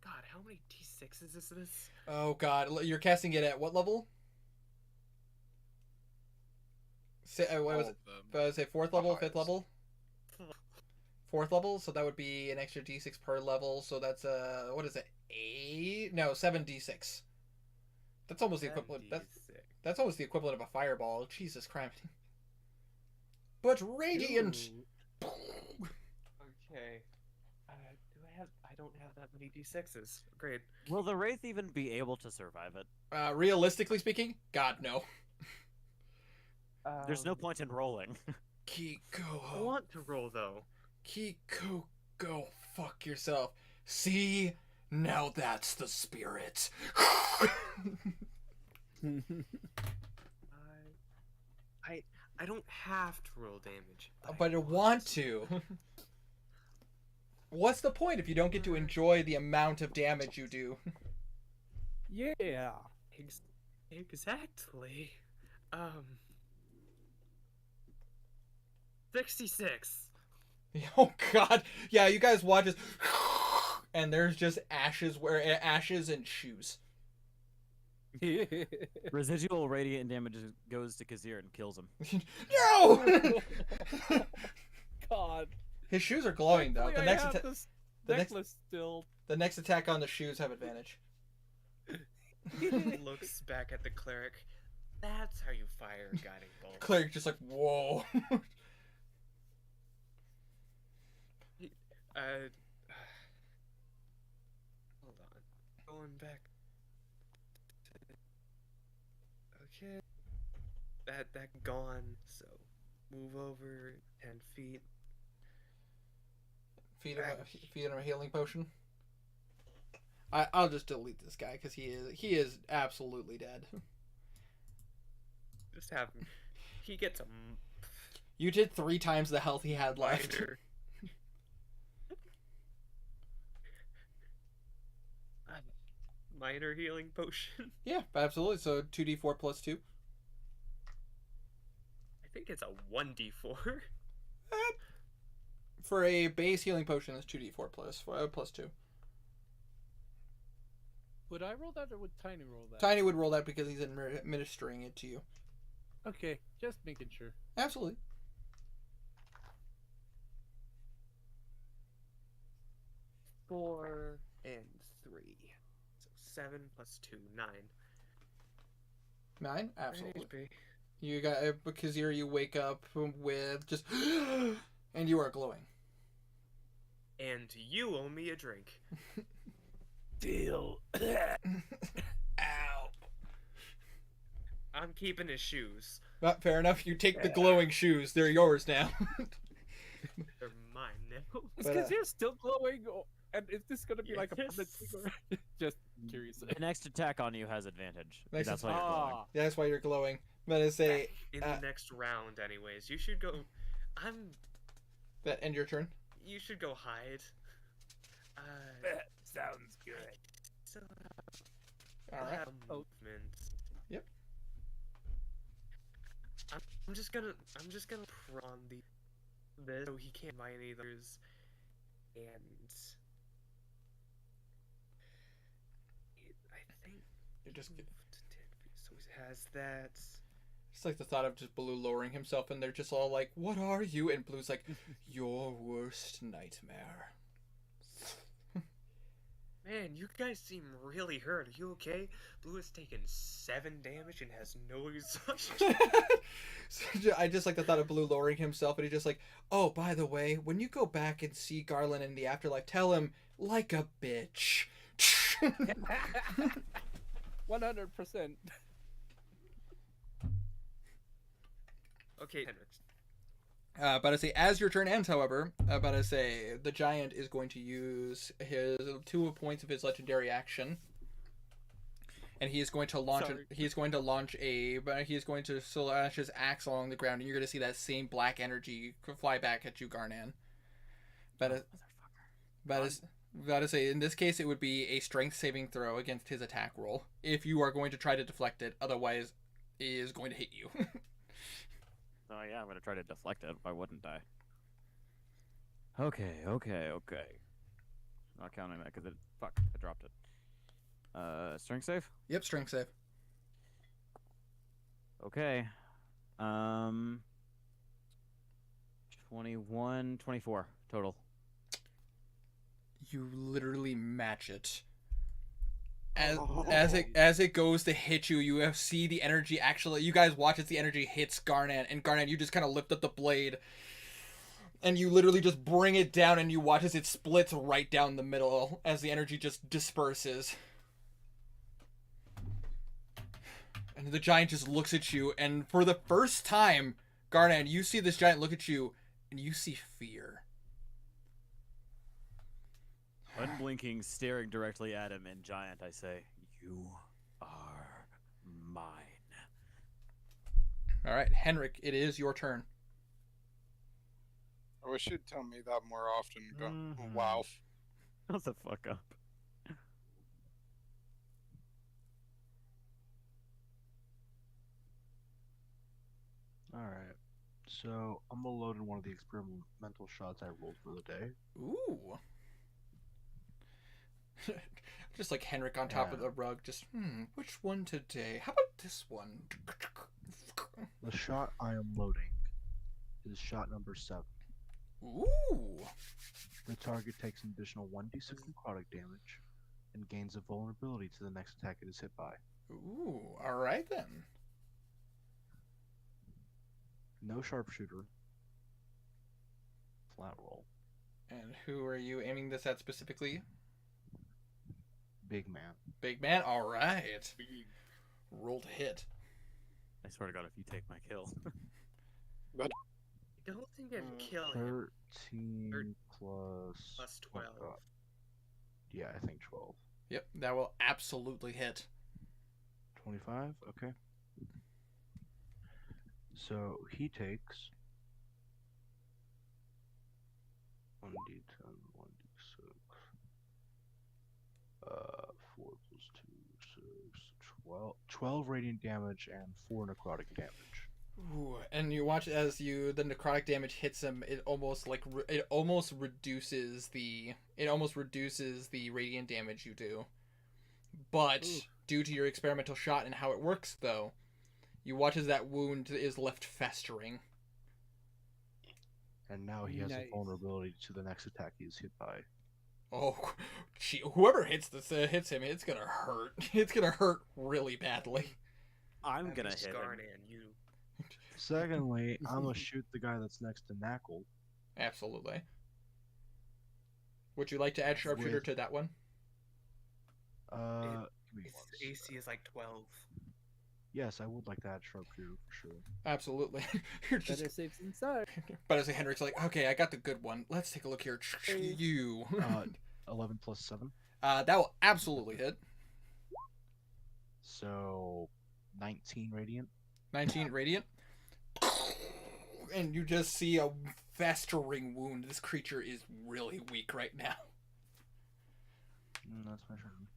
God, how many d6s is this? Oh god, you're casting it at what level? What was it? Say fourth level, fifth level? Fourth level, so that would be an extra d6 per level. So that's what is it? 8? No, 7d6. That's almost the equivalent. That's almost the equivalent of a fireball. Jesus Christ. But radiant. Ooh. Okay. I don't have that many d6s. Great. Will the Wraith even be able to survive it? Realistically speaking, God no. There's no point in rolling. I want to roll though. Kiko, go fuck yourself. See, now that's the spirit. I don't have to roll damage. But I want to. What's the point if you don't get to enjoy the amount of damage you do? Yeah. Exactly. 66. Oh god. Yeah, you guys watch this. And there's just ashes and shoes. Residual radiant damage goes to Kazir and kills him. No! God. His shoes are glowing though. Luckily, I have this the necklace still. The next attack on the shoes have advantage. Looks back at the cleric. That's how you fire a guiding bolt. Cleric just like, whoa. Hold on. Going back. Okay. That gone. So move over 10 feet. Feed him a healing potion. I'll just delete this guy because he is absolutely dead. Just have him. He gets a You did 3 times the health he had left. minor. Minor healing potion. Yeah, absolutely. So 2d4 plus 2. I think it's a 1d4. For a base healing potion, it's 2d4 plus 2. Would I roll that or would Tiny roll that? Tiny would roll that because he's administering it to you. Okay, just making sure. Absolutely. Four and 3. So 7 plus 2, 9. 9? Absolutely. HP. You got because you wake up with just and you are glowing. And you owe me a drink. Deal. Ow. I'm keeping his shoes. Not fair enough. You take the glowing shoes. They're yours now. They're mine now. Is But, Kazir still glowing? And is this gonna be like a permanent Yes. thing or just curious? The next attack on you has advantage. Next That's why you're glowing. Ah, That's why you're glowing. But I say In the next round, anyways. You should go. that end your turn. You should go hide. sounds good. So All I'll right. have Oh. movement. Yep. I'm just gonna prawn this so he can't buy any others, and I think You just get. so he has that. It's like the thought of just Blue lowering himself, and they're just all like, "What are you?" And Blue's like, "Your worst nightmare." Man, you guys seem really hurt. Are you okay? Blue has taken 7 damage and has no exhaustion. I just like the thought of Blue lowering himself, and he's just like, "Oh, by the way, when you go back and see Garland in the afterlife, tell him like a bitch." 100%. Okay, Hendrix. But I say, as your turn ends, however, but I say the giant is going to use his 2 points of his legendary action, and he is going to launch. Sorry. He's going to launch he's going to slash his axe along the ground, and you're going to see that same black energy fly back at you, Garnan. But Gotta say, in this case, it would be a strength saving throw against his attack roll if you are going to try to deflect it. Otherwise, it is going to hit you. Oh yeah, I'm gonna try to deflect it. Why wouldn't I? Okay. Not counting that because I dropped it. Strength save. Yep, strength save. Okay. 21, 24 total. You literally match it. As it goes to hit you, you see the energy actually. You guys watch as the energy hits Garnet, and Garnet, you just kind of lift up the blade, and you literally just bring it down, and you watch as it splits right down the middle as the energy just disperses. And the giant just looks at you, and for the first time, Garnet, you see this giant look at you, and you see fear. Unblinking, staring directly at him in giant, I say, "You are mine." All right, Henrik, it is your turn. I wish you'd tell me that more often. Wow. Shut the fuck up. Alright. So, I'm gonna load in one of the experimental shots I rolled for the day. Ooh. Just like Henrik on top of the rug, just, which one today? How about this one? The shot I am loading is shot number 7. Ooh. The target takes an additional 1d6 necrotic damage and gains a vulnerability to the next attack it is hit by. Ooh, alright then. No sharpshooter. Flat roll. And who are you aiming this at specifically? Big man. Big man, alright. Roll to hit. I swear to God, if you take my kill. I don't think I'd kill him. 13 plus... Plus 12. Oh God. Yeah, I think 12. Yep, that will absolutely hit. 25? Okay. So, he takes... 1d10, 1d6... 4 plus 2, 6, 12 radiant damage and 4 necrotic damage. Ooh, and you watch as the necrotic damage hits him. It almost reduces the radiant damage you do. But due to your experimental shot and how it works, though, you watch as that wound is left festering. And now he has a vulnerability to the next attack he is hit by. Oh, gee, whoever hits him, it's gonna hurt. It's gonna hurt really badly. I'm gonna hit him. And you. Secondly, I'm gonna shoot the guy that's next to Knackle. Absolutely. Would you like to add sharpshooter to that one? Give me Its one AC sec. is like 12. Yes, I would like to add sharpshooter for sure. Absolutely. You're just... Better safe than sorry. But as Henrik's like, okay, I got the good one. Let's take a look here. You. 11 plus 7. That will absolutely hit. So, 19 radiant. 19 radiant. And you just see a festering wound. This creature is really weak right now. That's my turn.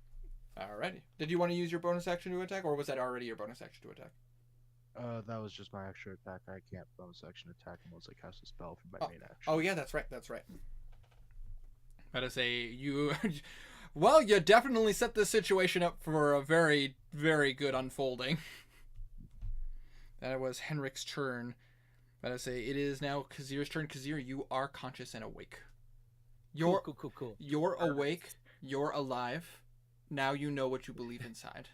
Alrighty. Did you want to use your bonus action to attack, or was that already your bonus action to attack? That was just my extra attack. I can't bonus action attack unless I cast a spell from my main action. Oh yeah, that's right. That's right. That is you. Well, you definitely set this situation up for a very, very good unfolding. That was Henrik's turn. That is it is now Kazir's turn. Kazir, you are conscious and awake. You're Cool. You're awake. You're alive. Now you know what you believe inside.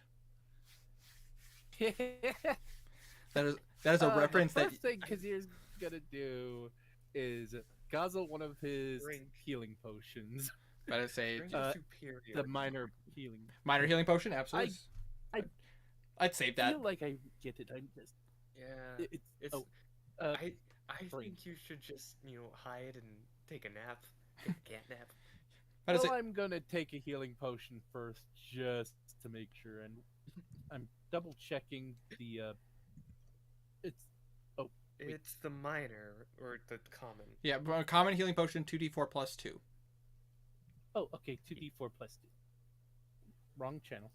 That is a reference the first thing Kazir's gonna do is guzzle one of his healing potions. That is the minor healing potion. Absolutely. I'd save that. I feel like I get it. I'm just I think you should just hide and take a nap, take a cat nap. I'm gonna take a healing potion first, just to make sure, and I'm double checking the. It's the minor or the common. Yeah, common healing potion 2d4 plus 2. Oh, okay. 2d4 plus 2. Wrong channel.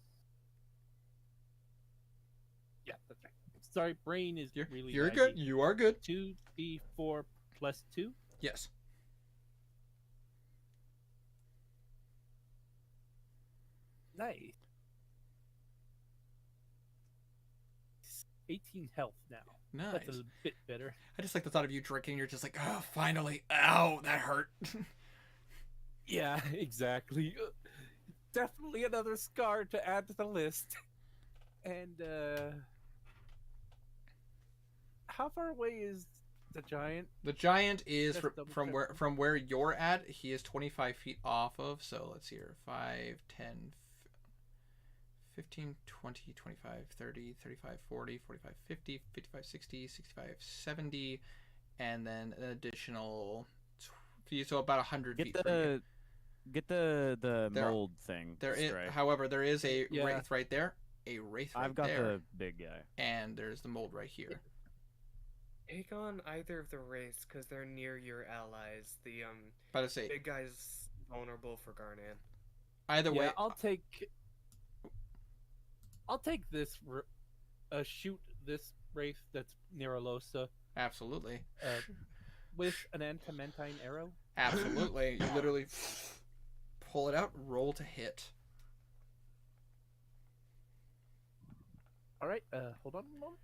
Yeah, that's right. Sorry, brain is really You're laggy. good. You are good. 2d4 plus 2. Yes. Nice. 18 health now. Nice. That's a bit better. I just like the thought of you drinking. You're just like, oh, finally. Ow, that hurt. Yeah, exactly. Definitely another scar to add to the list. And how far away is the giant? The giant is Just double check. from where you're at. He is 25 feet off of. So let's see here. 5, 10, 15, 20, 25, 30, 35, 40, 45, 50, 55, 60, 65, 70, and then an additional. So about 100 feet from you. Get the There- mold thing. There is, straight. however, there is a Yeah. wraith right there. A wraith right I've got there. the big guy. And there's the mold right here. Take on either of the wraiths because they're near your allies. The But I say big guy's vulnerable for Garnan. either way. Yeah, I'll take this. Shoot this wraith that's near Alosa Absolutely. with an antimentine arrow. Absolutely. You literally pull it out, roll to hit. All right. Hold on a moment.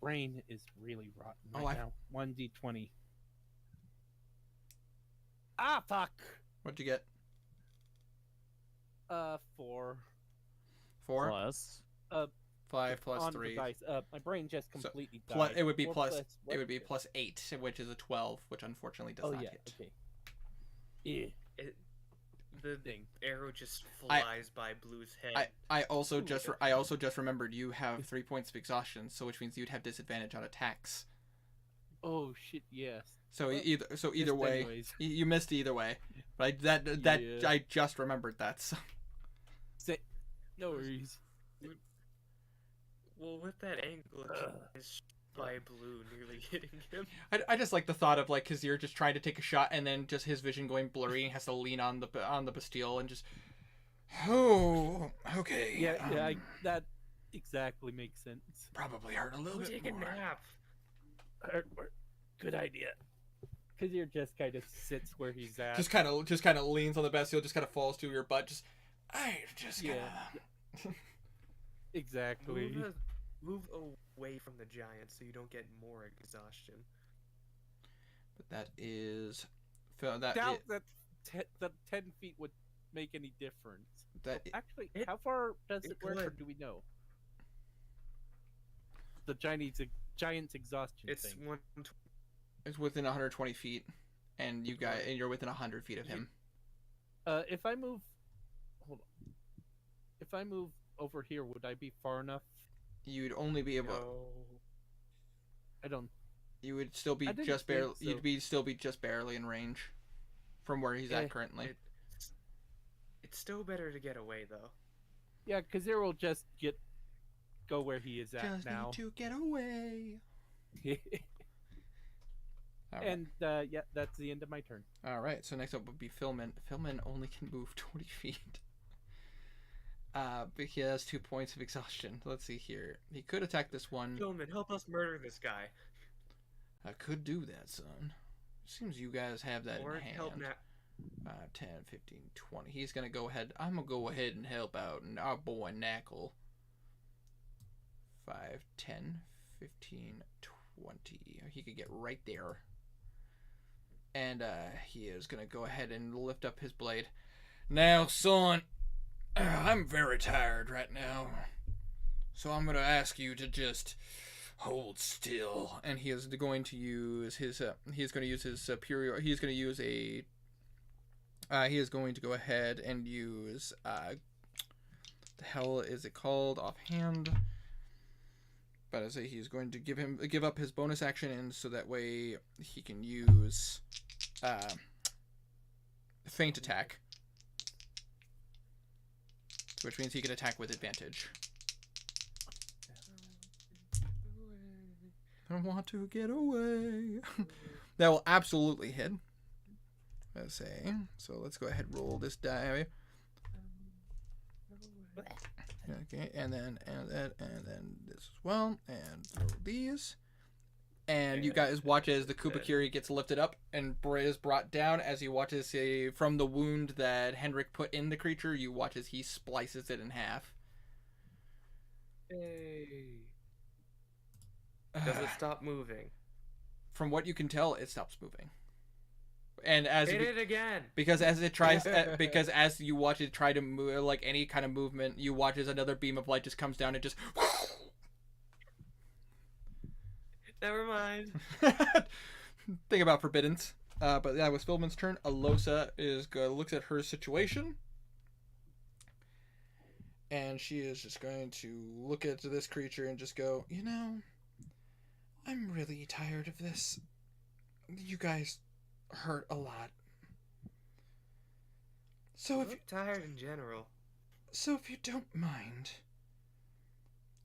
Brain is really rotten Oh, right now. 1d20. Ah, fuck. What'd you get? 4. 4? Plus. 5 plus on 3. The dice. My brain just So, completely Plus, died. it would be 4 plus. plus It would be what? plus 8, which is a 12, which unfortunately does Oh not yeah. hit. Okay. Yeah. The Thing. arrow just flies by Blue's head. I also Ooh, just okay. I also just remembered you have 3 points of exhaustion, so which means you'd have disadvantage on attacks. Oh shit. Yes. So Well, either Missed way, anyways. you missed either way. But that Yeah. I just remembered that. So. No worries. Well, with that angle, it's by Blue nearly hitting him. I just like the thought of like Kazir just trying to take a shot and then just his vision going blurry and has to lean on the Bastille and just okay. Yeah. That exactly makes sense. Probably hurt a little Go bit take a more. nap. Good idea. Because you're just kind of sits where he's at. Just kind of leans on the Bastille, just kind of falls to your butt. I just Yeah. kinda... Exactly. Move away from the giant so you don't get more exhaustion. But that is Doubt that 10 feet would make any difference. that Actually, It- how far does it it work, or could. do we know? The giant's exhaustion It's thing. 120. is within 120 feet, and you're within 100 feet of him. If I move, hold on. If I move over here, would I be far enough? You'd only be able. No. I don't. You would still be I didn't just barely. think so. You'd be still be just barely in range, from where he's Eh, at currently. It's still better to get away though. Yeah, because there will just go where he is at Just now. need to get away. All right. And yeah, that's the end of my turn. All right. So next up would be Philman. Philman only can move 20 feet. But he has 2 points of exhaustion. Let's see here. He could attack this one. Gilman, help us murder this guy. I could do that, son. Seems you guys have that Or in hand. help 10, 15, 20. He's going to go ahead. I'm going to go ahead and help out and our boy Knackle. 5, 10, 15, 20. He could get right there. And he is going to go ahead and lift up his blade. Now, son, I'm very tired right now. So I'm going to ask you to just hold still. And he is going to use his superior. He's going to use a he is going to go ahead and use the hell is it called offhand? But I say he's going to give up his bonus action, and so that way he can use feint attack, which means he can attack with advantage. I want to get away. That will absolutely hit. Let's say. So let's go ahead and roll this die. Okay, and then this as well, and throw these. And you guys watch as the Kupakiri gets lifted up and is brought down. As you watch as from the wound that Henrik put in the creature, you watch as he splices it in half. Hey. Does it stop moving? From what you can tell, it stops moving. And as Hit it again. Because as it tries, because as you watch it try to move, like any kind of movement, you watch as another beam of light just comes down and just. Never mind. Think about forbiddance. But yeah, with Philman's turn, Alosa looks at her situation, and she is just going to look at this creature and just go, you know, I'm really tired of this. You guys hurt a lot. So if I'm tired in general. So if you don't mind,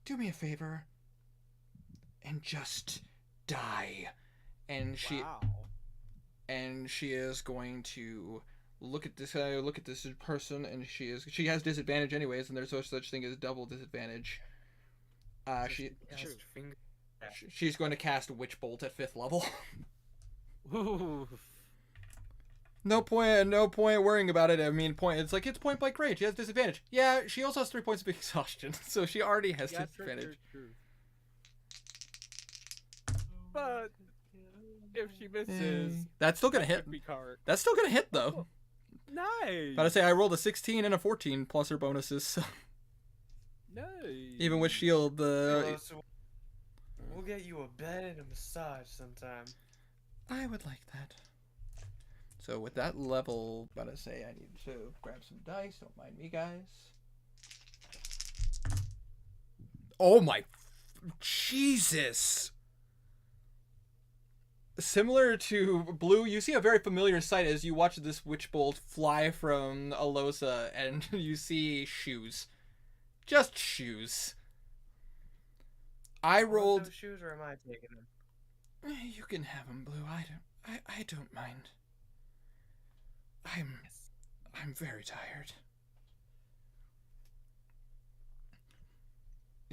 do me a favor and just die. And she is going to look at this person, and she has disadvantage anyways, and there's no such thing as double disadvantage. She's going to cast Witch Bolt at 5th level. Ooh. No point worrying about it. I mean, it's point blank range. She has disadvantage. Yeah, she also has 3 points of exhaustion, so she already has disadvantage. True. But if she misses, that's still gonna hit. That's still gonna hit though. Nice. But I say I rolled a 16 and a 14 plus her bonuses. So. Nice. Even with shield, We'll get you a bed and a massage sometime. I would like that. So with that level, gotta say I need to grab some dice. Don't mind me, guys. Oh my, Jesus! Similar to Blue, you see a very familiar sight as you watch this witch bolt fly from Alosa, and you see shoes. Just shoes. I rolled. Those shoes, or am I taking them? You can have them, Blue. I don't mind. I'm very tired.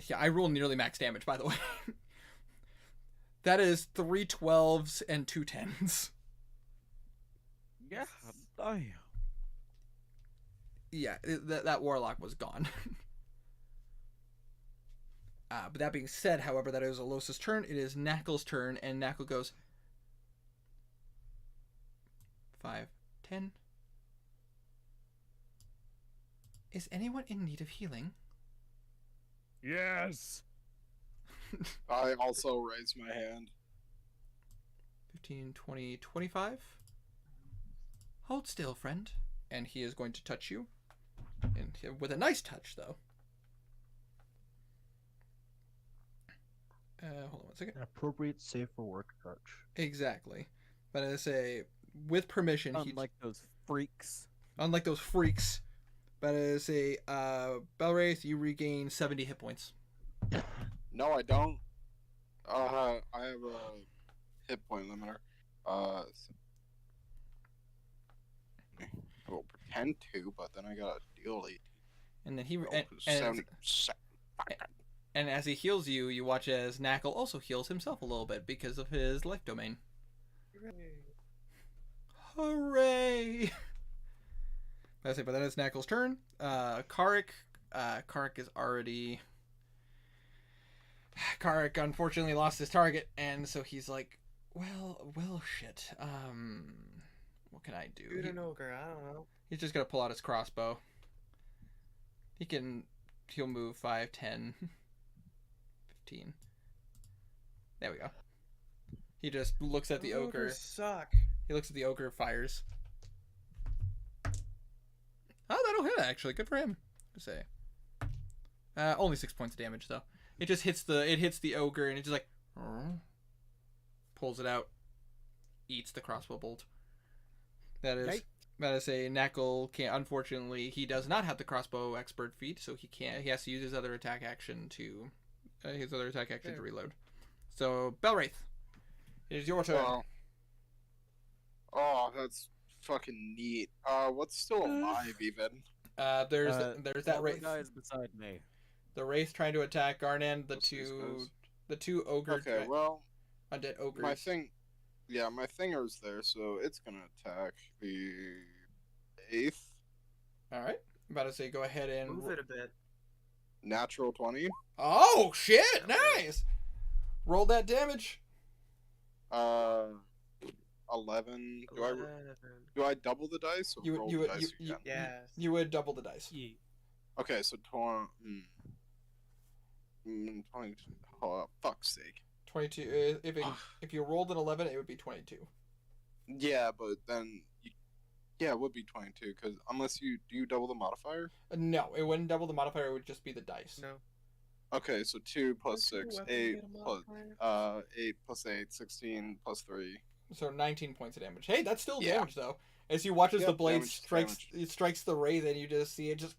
Yeah, I rolled nearly max damage, by the way. That is 3 12s and 2 10s. Yeah, damn. Yeah, that warlock was gone. But that being said, however, that is Alosa's turn. It is Knackle's turn, and Knackle goes 5, 10. Is anyone in need of healing? Yes. I also raise my hand. 15, 20, 25. Hold still, friend. And he is going to touch you. And with a nice touch, though. Hold on 1 second. An appropriate safe for work touch. Exactly. But I say, with permission, Unlike those freaks. Unlike those freaks. But I say, Belwraith, you regain 70 hit points. No, I don't. I have a hit point limiter. We'll pretend to, but then I gotta deal it. And then he and and as he heals you, you watch as Knackle also heals himself a little bit because of his life domain. Hooray! But then it's Knackle's turn. Karik is already. Karik unfortunately lost his target, and so he's like, well, shit. What can I do? Shoot an ogre, I don't know. He's just gonna pull out his crossbow. He'll move 5, 10, 15. There we go. He just looks at the ogre. Ogres suck. He looks at the ogre, fires. Oh, that'll hit actually. Good for him. To say. Only 6 points of damage though. It just hits the ogre, and it just like pulls it out, eats the crossbow bolt. That is a Knackle can't. Unfortunately, he does not have the crossbow expert feat, so he can't. He has to use his other attack action to reload. So Belwraith, it is your turn. Oh, that's fucking neat. What's still alive even? There's that Other race. guys beside me. The race trying to attack Garnan. What's these guys? The two ogre. Okay, well, undead ogres. my thinger's there, so it's gonna attack the 8th. All right. About to say, go ahead and Move it a bit. Natural 20. Oh shit! Yeah, Nice. Roll that damage. 11. Do 11. I double the dice or roll the dice again? Yes. You would double the dice. Yeah. Okay, so 20. Oh, fuck's sake. 22. If you rolled an 11, it would be 22. Yeah, but then it would be 22 because unless do you double the modifier? No, it wouldn't double the modifier. It would just be the dice. No. Okay, so 2 plus Don't you 6, weapon 8 get a plus modifier? 8 plus 8, 16 plus 3. So 19 points of damage. Hey, that's still Yeah. damage though. As you watch as the Yep, blade damage, strikes the wraith, and you just see it just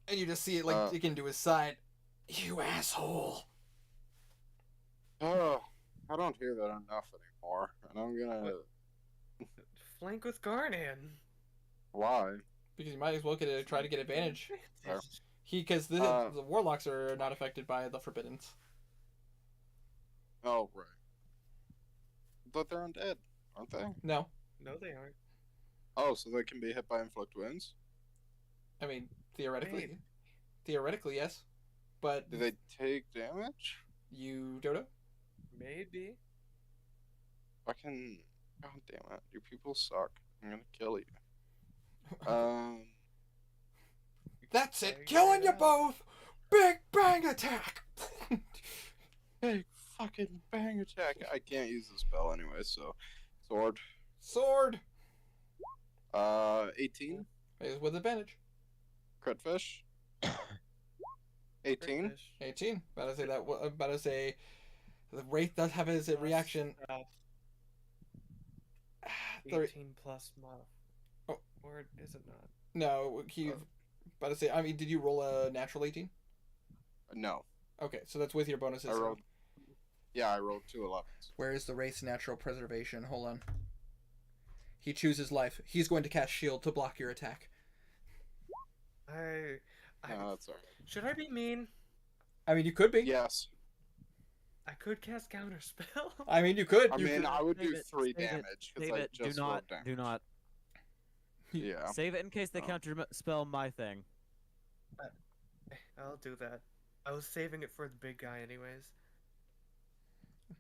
and you just see it like dig into his side. You asshole. Oh, I don't hear that enough anymore, and I'm gonna. Flank with Garnan. Why? Because you might as well try to get advantage. Fair. Because the warlocks are not affected by the forbiddens. Oh, right. But they're undead, aren't they? No, No, they aren't. Oh, so they can be hit by inflict wounds? I mean theoretically, Maybe. yes, but Do they take damage? you don't know. Maybe. Fucking. God damn it. You people suck. I'm gonna kill you. That's it, Figure killing it you out. both. Big bang attack. Big fucking bang attack. I can't use the spell anyway, so. Sword. Sword 18. is with advantage. Crit fish. 18. British. 18. About to say the wraith does have his reaction. Plus, The- 18 plus mod. Oh. Or is it not? No, he. About to say. I mean, did you roll a natural 18? No. Okay, so that's with your bonuses. I so- rolled. Yeah, I rolled 2 11s. Where is the wraith's natural preservation? Hold on. He chooses life. He's going to cast shield to block your attack. I No, that's alright. should I be mean? I mean, you could be. Yes. I could cast counterspell. I mean, you could. I You mean, could. I would Save do it, 3 save it, damage because Save I it. just Do not. rolled damage. Do not. Yeah. Save it in case they Oh. counter spell my thing. I'll do that. I was saving it for the big guy anyways.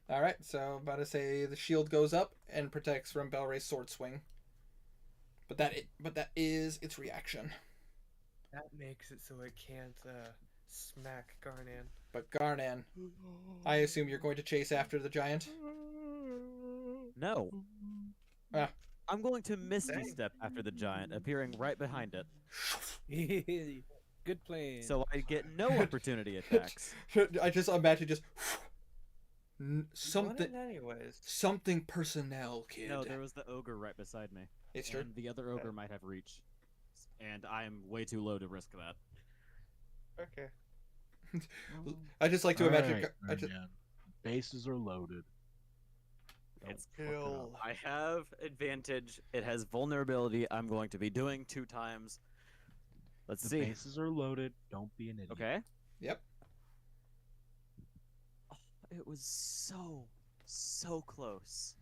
All right, so about to say the shield goes up and protects from Belray's sword swing. But that is its reaction. That makes it so it can't smack Garnan. But Garnan, I assume you're going to chase after the giant. No. Ah. I'm going to Misty Dang. Step after the giant, appearing right behind it, Good plan. so I get no opportunity attacks. I just imagine just Run something it anyways. something personnel, kid. No, there was the ogre right beside me, It's true. and the other ogre might have reach, and I am way too low to risk that. Okay. I just like to imagine. Alright, I just, man. Bases are loaded. Don't It's fuck it up. I have advantage. It has vulnerability. I'm going to be doing 2 times. Let's The see. bases are loaded. Don't be an idiot. Okay. Yep. Oh, it was so close.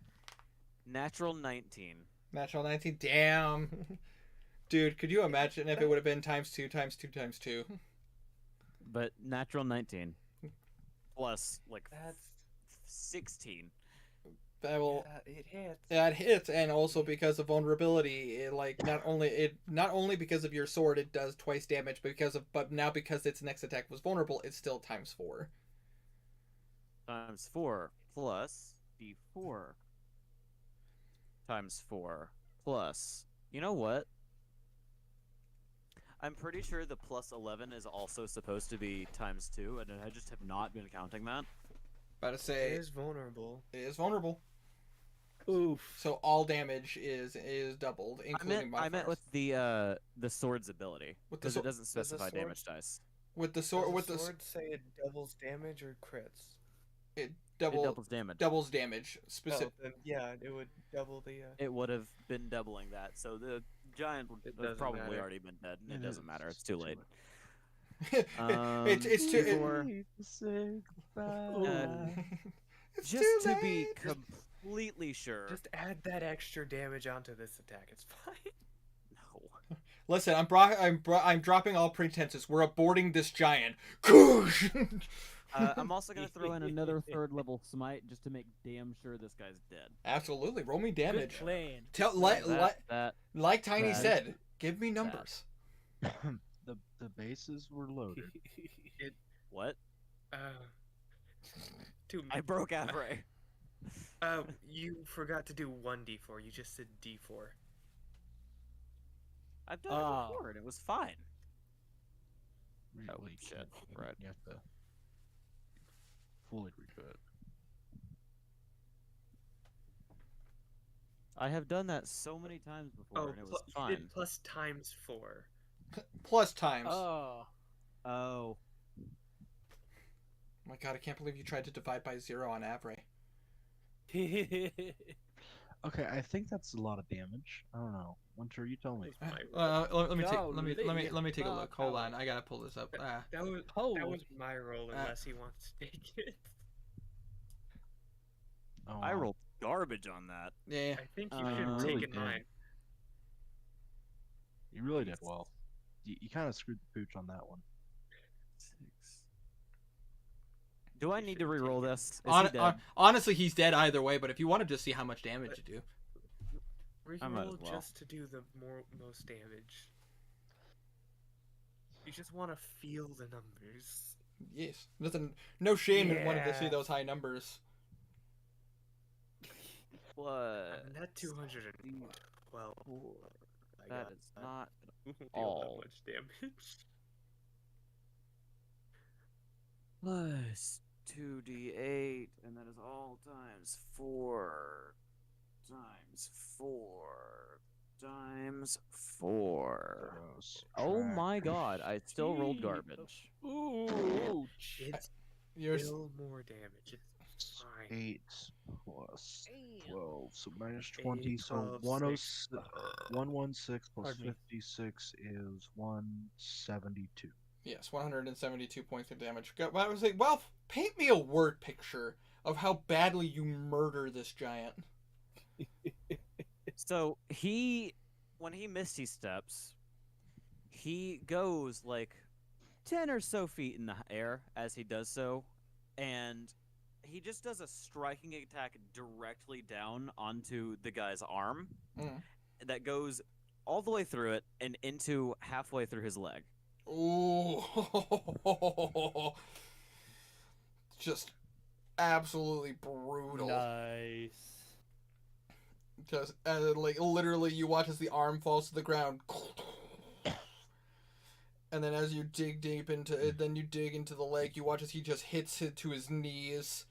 Natural 19. natural 19. Damn. Dude, could you imagine if it would have been times 2 times 2 times 2? But natural 19 plus like That's 16. That will. it hits. That hits, and also because of vulnerability, it like not only because of your sword it does twice damage, but now because its next attack was vulnerable, it's still times 4. Times 4 plus d4 times 4 plus. You know what? I'm pretty sure the plus 11 is also supposed to be times 2, and I just have not been counting that. About to say It is vulnerable. it is vulnerable, Oof. so all damage is doubled, including I meant modifiers. with the sword's ability, With the because it sword- doesn't specify sword- damage dice. with the Does sword the with the sword say it doubles damage or crits? It It doubles doubles damage. damage. Specific. Oh, then yeah, it would double the. It would have been doubling that, so the giant would It have doesn't probably matter. already been dead. It It doesn't is. matter. It's too late. It's too. before- Oh. It's Just too to be late. completely sure. Just add that extra damage onto this attack. It's fine. No. Listen, I'm dropping all pretenses. We're aborting this giant. Koosh! I'm also gonna throw in another third level smite just to make damn sure this guy's dead. Absolutely. Roll me Good damage. plan. Tell That like Tiny that- said, give me numbers. The bases were loaded. what? Two. I broke Avray. You forgot to do 1d4. You just said d4. I've done Ah. it before and it was fine. Oh, Really shit, can't- right. You have to fully redo it. I have done that so many times before Oh, and it was you fine. did plus times 4. Plus times. Oh. Oh. My god, I can't believe you tried to divide by 0 on Avray. Okay, I think that's a lot of damage. I don't know. Winter, you tell me. Let me take Golly, let me take a look. Hold golly. on, I gotta pull this up. That was Holy. my roll, unless he wants to take it. Oh, I wow. rolled garbage on that. Yeah. I think you Uh, should have really taken did. mine. You really did well. You kind of screwed the pooch on that one. 6. Do I You need to should've re-roll taken- this? Is he dead? Honestly, he's dead either way. But if you want to just see how much damage you do, I might as Reroll well. just to do the most damage. You just want to feel the numbers. yes, nothing, no shame in wanting to see Yeah. those high numbers. What? That 212. I That got is not Feel that all. much damage. plus 2d8, and that is all times 4 times 4 times 4. Gross. Oh Track. my god, I still rolled Gee, garbage. Ooh. It's You're still more damage. It's fine. 8 plus Damn. 12, so minus 8, 20, so 12, 106, 116 plus Pardon me. 56 is 172. yes, 172 points of damage. I was like, well, paint me a word picture of how badly you murder this giant. So when he misty steps, he goes like 10 or so feet in the air as he does so, and he just does a striking attack directly down onto the guy's arm Mm. that goes all the way through it and into halfway through his leg. Ooh, just absolutely brutal. Nice. Just like literally, you watch as the arm falls to the ground, and then as you dig deep into it, then you dig into the leg. You watch as he just hits it to his knees,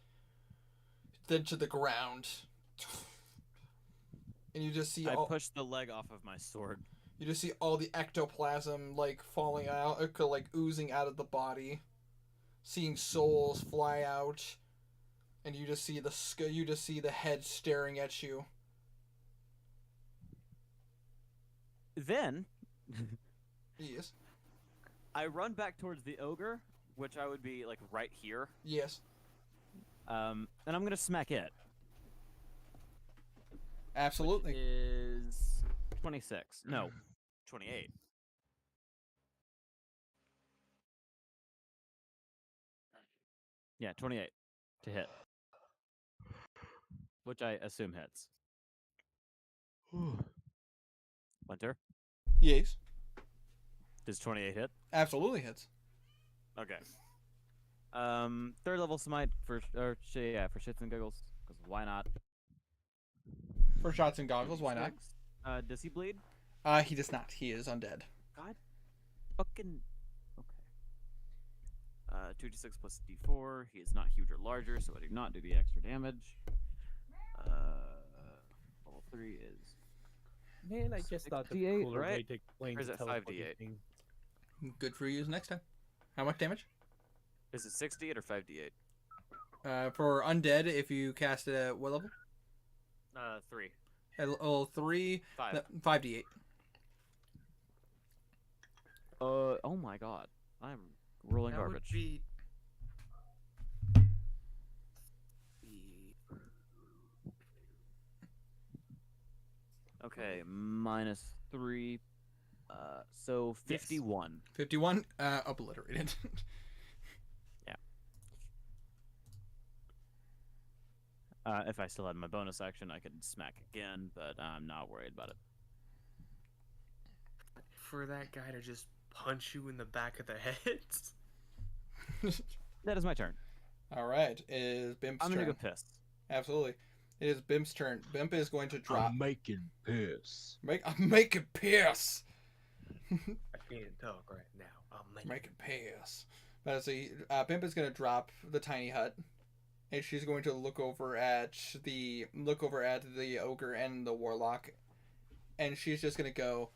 then to the ground, and you just see I all. pushed the leg off of my sword. You just see all the ectoplasm like falling out, like oozing out of the body, seeing souls fly out, and you just see the head staring at you. Then Yes, I run back towards the ogre, which I would be like right here, yes, and I'm gonna smack it. absolutely. Is 26? No, 28. Yeah, 28 to hit, which I assume hits. Winter, Yes, does 28 hit? absolutely hits. Okay. Third level smite for for shits and giggles, because why not? For shots and goggles, why not? Does he bleed? He does not. He is undead. God, fucking. Okay. 2d6 plus d4. He is not huge or larger, so I do not do the extra damage. Level 3 is. Man, I just thought the 68, cooler way right? to explain Or is the it teleporting 5d8? thing. Good for you next time. How much damage? Is it 6d8 or 5d8? For undead, if you cast it at what level? 3. At level 3, 5. 5d8. Oh my god. I'm rolling That would garbage. be. Okay, -3. So Yes. 51. 51, obliterated. If I still had my bonus action, I could smack again, but I'm not worried about it. For that guy to just punch you in the back of the head. That is my turn. All right, it is Bimp's I'm turn. gonna go piss. Absolutely. It is Bimp's turn. Bimp is going to drop. I'm making piss. I'm making piss. I can't talk right now. I'm Making piss. But see, Bimp is going to drop the tiny hut, and she's going to look over at the ogre and the warlock, and she's just going to go.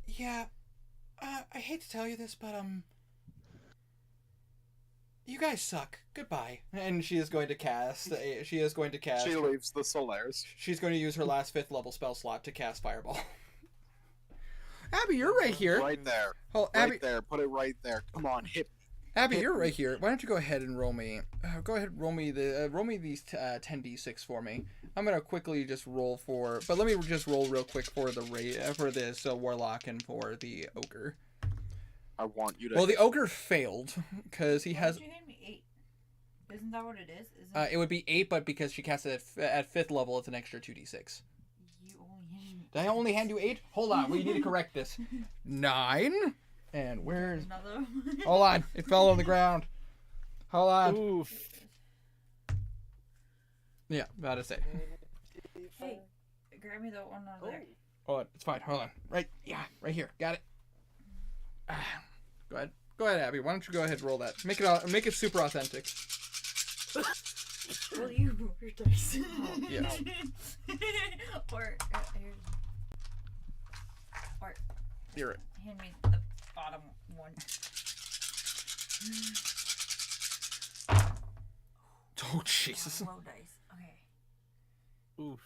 Yeah, I hate to tell you this, but you guys suck. Goodbye. And she is going to cast. She leaves the Solaris. She's going to use her last 5th level spell slot to cast Fireball. Abby, you're right here. Right there. Oh, Right Abby, there. Put it right there. Come on, hit. Abby, you're right here. Why don't you go ahead and roll me? Go ahead, and roll me these 10d6 for me. I'm gonna quickly just roll for, but let me just roll real quick for the for this warlock and for the ogre. I want you to. Well, the ogre failed because he Why has. did you hand me 8? Isn't that what it is? Isn't It would be 8, but because she cast it at 5th level, it's an extra 2d6. you only hand me Did I only hand you 8? Hold on, we need to correct this. 9. And where's? another one? Hold on, it fell on the ground. Hold on. Oof. Yeah, about to say. Hey, grab me that one over there. Hold on, it's fine. Hold on. Right, yeah, right here. Got it. Go ahead. Go ahead, Abby. Why don't you go ahead and roll that? Make it super authentic. Well, you roll your dice. Yeah. Or, or You're it. hand me the bottom one. Oh, Jesus. Low dice. Okay. Oof.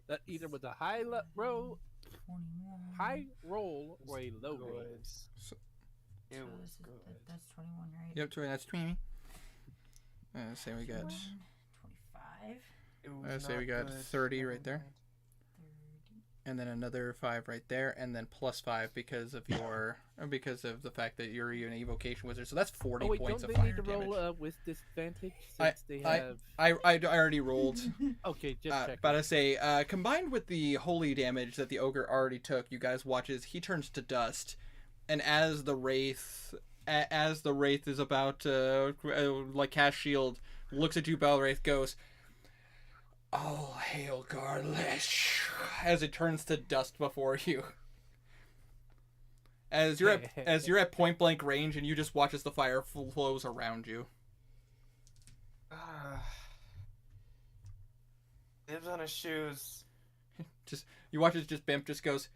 That either was a high roll, 21. high roll, or a low roll. So It this was is, good. that's 21, right? Yep, that's 20. Say we got. 25. It was Say we not got good. 30 right there. 30. And then another 5 right there, and then plus 5 because of the fact that you're an evocation wizard. So that's 40 Oh wait, points don't of they fire need to damage. roll with disadvantage since they have? I already rolled. Okay, just check. But I say, combined with the holy damage that the ogre already took, you guys watch as he turns to dust, and as the wraith is about to like cast shield, looks at you, Balwraith, goes, "All hail Garlish," as it turns to dust before you. As you're at point blank range, and you just watch as the fire flows around you. Dibs on his shoes. You watch as Bimp just goes,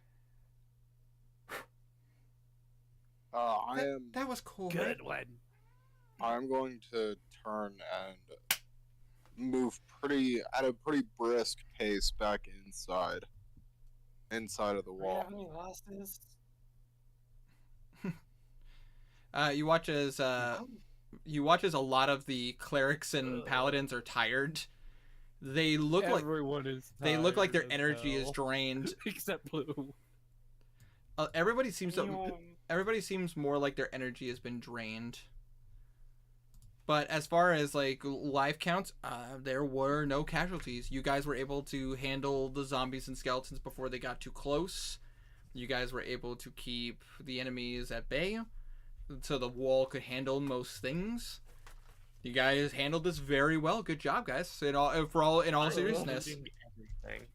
that was cool. Good Right? one. I'm going to turn and move at a pretty brisk pace back inside of the wall. Have any losses? You watch as a lot of the clerics and paladins are tired. They look Everyone is. they look like their tired as energy is hell. drained. Except Blue. Everybody seems more like their energy has been drained. But as far as like life counts, there were no casualties. You guys were able to handle the zombies and skeletons before they got too close. You guys were able to keep the enemies at bay, so the wall could handle most things. You guys handled this very well. Good job, guys. In all seriousness. Everything.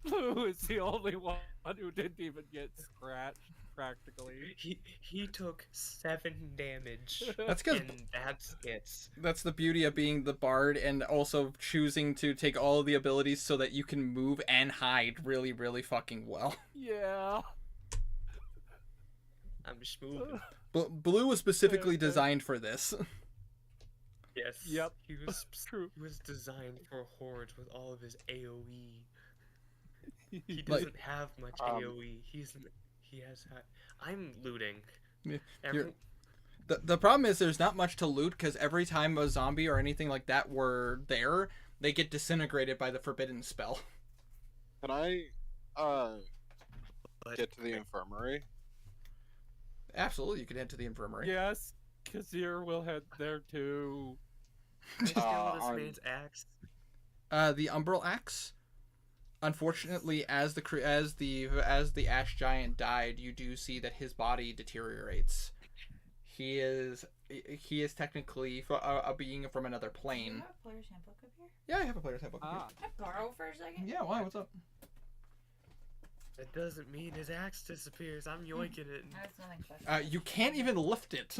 Blue is the only one who didn't even get scratched, practically. He took 7 damage. That's 'cause- and that's it. That's the beauty of being the bard and also choosing to take all of the abilities so that you can move and hide really, really fucking well. Yeah. I'm just moving. Blue was specifically designed for this. Yes. Yep. He was True. he was designed for hordes with all of his AOE. He Like- doesn't have much Um, AOE. He has. I'm looting. Yeah, Every, The problem is there's not much to loot because every time a zombie or anything like that were there, they get disintegrated by the forbidden spell. Can I but get to the infirmary? Absolutely, you can head to the infirmary. Yes, Kazir will head there too. can I steal this on- man's axe? The Umbral Axe. Unfortunately, as the Ash Giant died, you do see that his body deteriorates. He is technically a being from another Do you plane. have a player's handbook up here? Yeah, I have a player's handbook. Ah, Can I borrow for a second? Yeah, why? What's up? It doesn't mean his axe disappears. I'm yoinking it. That's nothing special. You can't even lift it.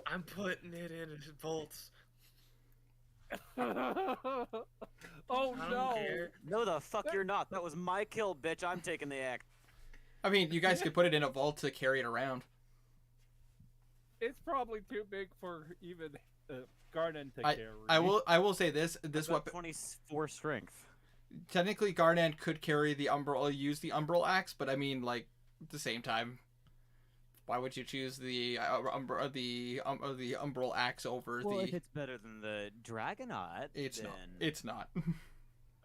I'm putting it in his bolts. oh I don't no! care. No, the fuck you're not. That was my kill, bitch. I'm taking the axe. I mean, you guys could put it in a vault to carry it around. It's probably too big for even Garden to I- carry. I will say this weapon 24 strength. technically Garnan could carry the use the Umbral Axe, but I mean, like, at the same time, why would you choose the Umbral Axe over Well, the? if it's better than the Dragonaut, It's then... not. It's not.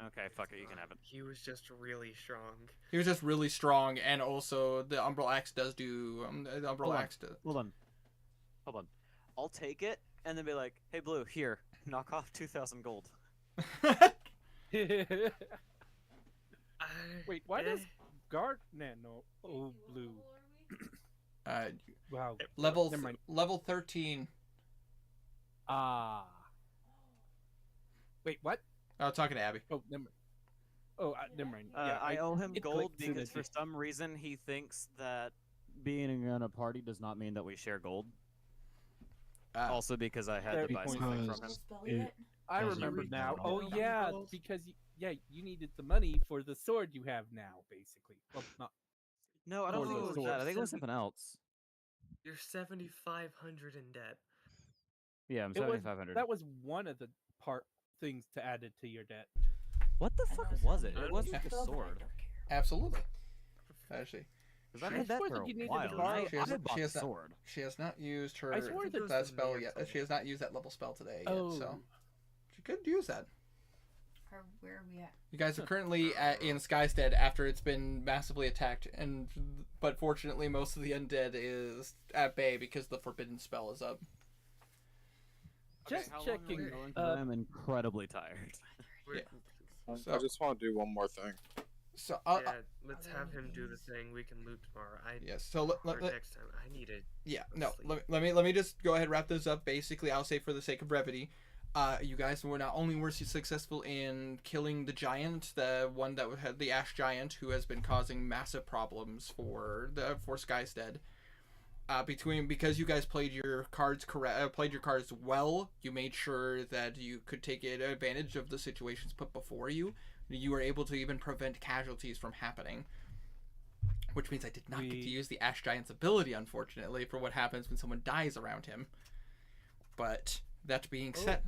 Okay, fuck it. You can have it. He was just really strong. He was just really strong, and also the Umbral Axe does do. The Umbral Hold on. Axe does. Hold on. I'll take it and then be like, "Hey, Blue, here, knock off 2,000 gold." Wait, why does Eh, Garden know? Oh, blue. Wow. level Never mind. level 13. Ah. Wait, what? Oh, talking to Abby. Oh, never mind. Oh, never mind. I owe him it gold clicked soon because as for you- some reason he thinks that being in a party does not mean that we share gold. Also because I had Fair to buy point. something Because from him. Spell it- yet? I Does it remember read now. down? Oh Down yeah, gold? because you needed the money for the sword you have now, basically. Well, not. No, I don't think it was Oh, that. I think it was seven- something else. You're 7,500 in debt. Yeah, I'm It was 7,500. that was one of the things to add it to your debt. What the I fuck know was some it? It people wasn't do, the but I sword. don't care. Absolutely. Actually, Because I I had that swore for that a you needed to while. borrow- I, She has- I bought she the has not- sword. she has not used her I swore that- that spell yet. mantle. She has not used that level spell today yet, Oh, so she could use that. Where are we at? You guys are currently in Skystead after it's been massively attacked, but fortunately most of the undead is at bay because the forbidden spell is up. just how long are we checking. going? 'Cause I'm incredibly tired. We're- So- I just want to do one more thing. So yeah, let's have him do the thing. We can loot tomorrow. yes. So Or next time. I need it. yeah. go No. sleep. Let me just go ahead and wrap this up. Basically, I'll say for the sake of brevity, you guys were not only were successful in killing the giant, the one that had the ash giant who has been causing massive problems for Skystead. Because you guys played your cards well, you made sure that you could take advantage of the situations put before you. You were able to even prevent casualties from happening, which means I did not get to use the Ash Giant's ability, unfortunately, for what happens when someone dies around him. But that being said,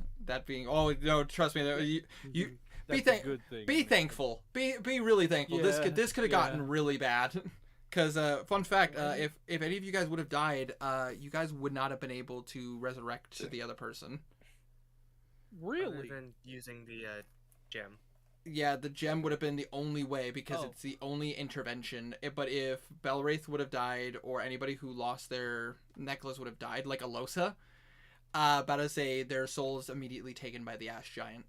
oh no, trust me, you That's thank- a good thing. be thankful, be really thankful. Yeah, This could have gotten yeah. really bad. Because fun fact, if any of you guys would have died, you guys would not have been able to resurrect the other person. Really? Other than using the gem. Yeah, the gem would have been the only way because Oh. it's the only intervention. But if Belwraith would have died, or anybody who lost their necklace would have died, like Alosa, about to say their soul is immediately taken by the Ash Giant.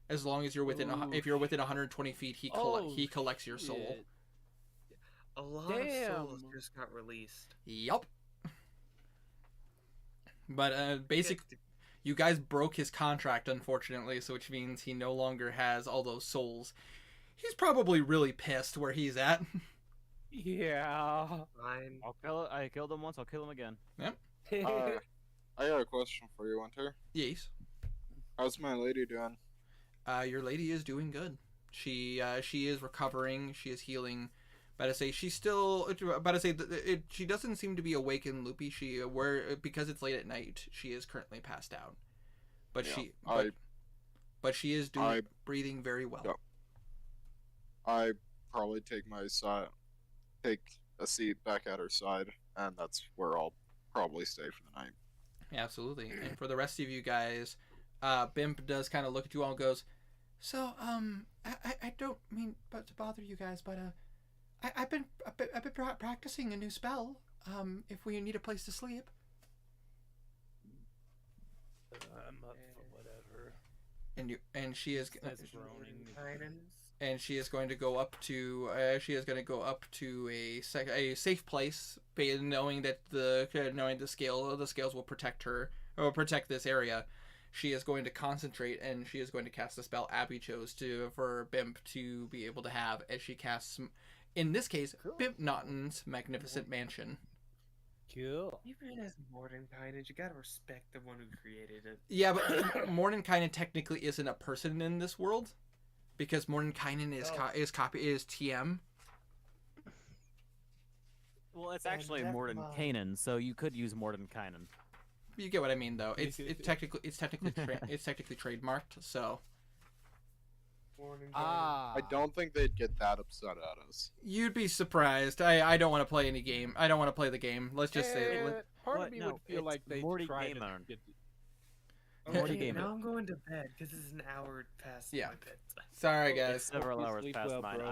As long as you're within, if you're within 120 feet, he collects your soul. Shit. A lot of souls Damn. just got released. Yup. But you guys broke his contract, unfortunately, so which means he no longer has all those souls. He's probably really pissed where he's at. Yeah. Fine. I killed him once. I'll kill him again. I got a question for you, Winter. Yes. How's my lady doing? Your lady is doing good. She is recovering. She is healing About to say she's still. About to say that she doesn't seem to be awake and loopy. Because it's late at night. She is currently passed out, but Yeah, but she is breathing very well. Yeah. I probably take a seat back at her side, and that's where I'll probably stay for the night. Absolutely. And for the rest of you guys, Bimp does kind of look at you all and goes, "So, I don't mean to bother you guys, but I've been practicing a new spell. If we need a place to sleep." I'm up for whatever. And she is Says groaning. and she is going to go up to a safe place, knowing that the scales will protect her or protect this area. She is going to concentrate and she is going to cast the spell Abby chose for Bimp to be able to have as she casts, in this case, Bimp Naughton's Magnificent Mansion. Cool. Even as Mordenkainen, you gotta respect the one who created it. Yeah, but Mordenkainen technically isn't a person in this world, because Mordenkainen is TM. Well, it's Then actually never Morden mind. Kanan, so you could use Morden Kanan. You get what I mean, though. It's technically trademarked. So Ah. I don't think they'd get that upset at us. you'd be surprised. I don't want to play any game. I don't want to play the game. Let's just say. Part What? of me No, would feel it's like they Morty tried Gamer. to get Morty Okay, Gamer. now I'm going to bed because it's an hour past Yeah. my bedtime. Sorry, Oh, guys. It's several Hope you hours sleep past well, mine. bro.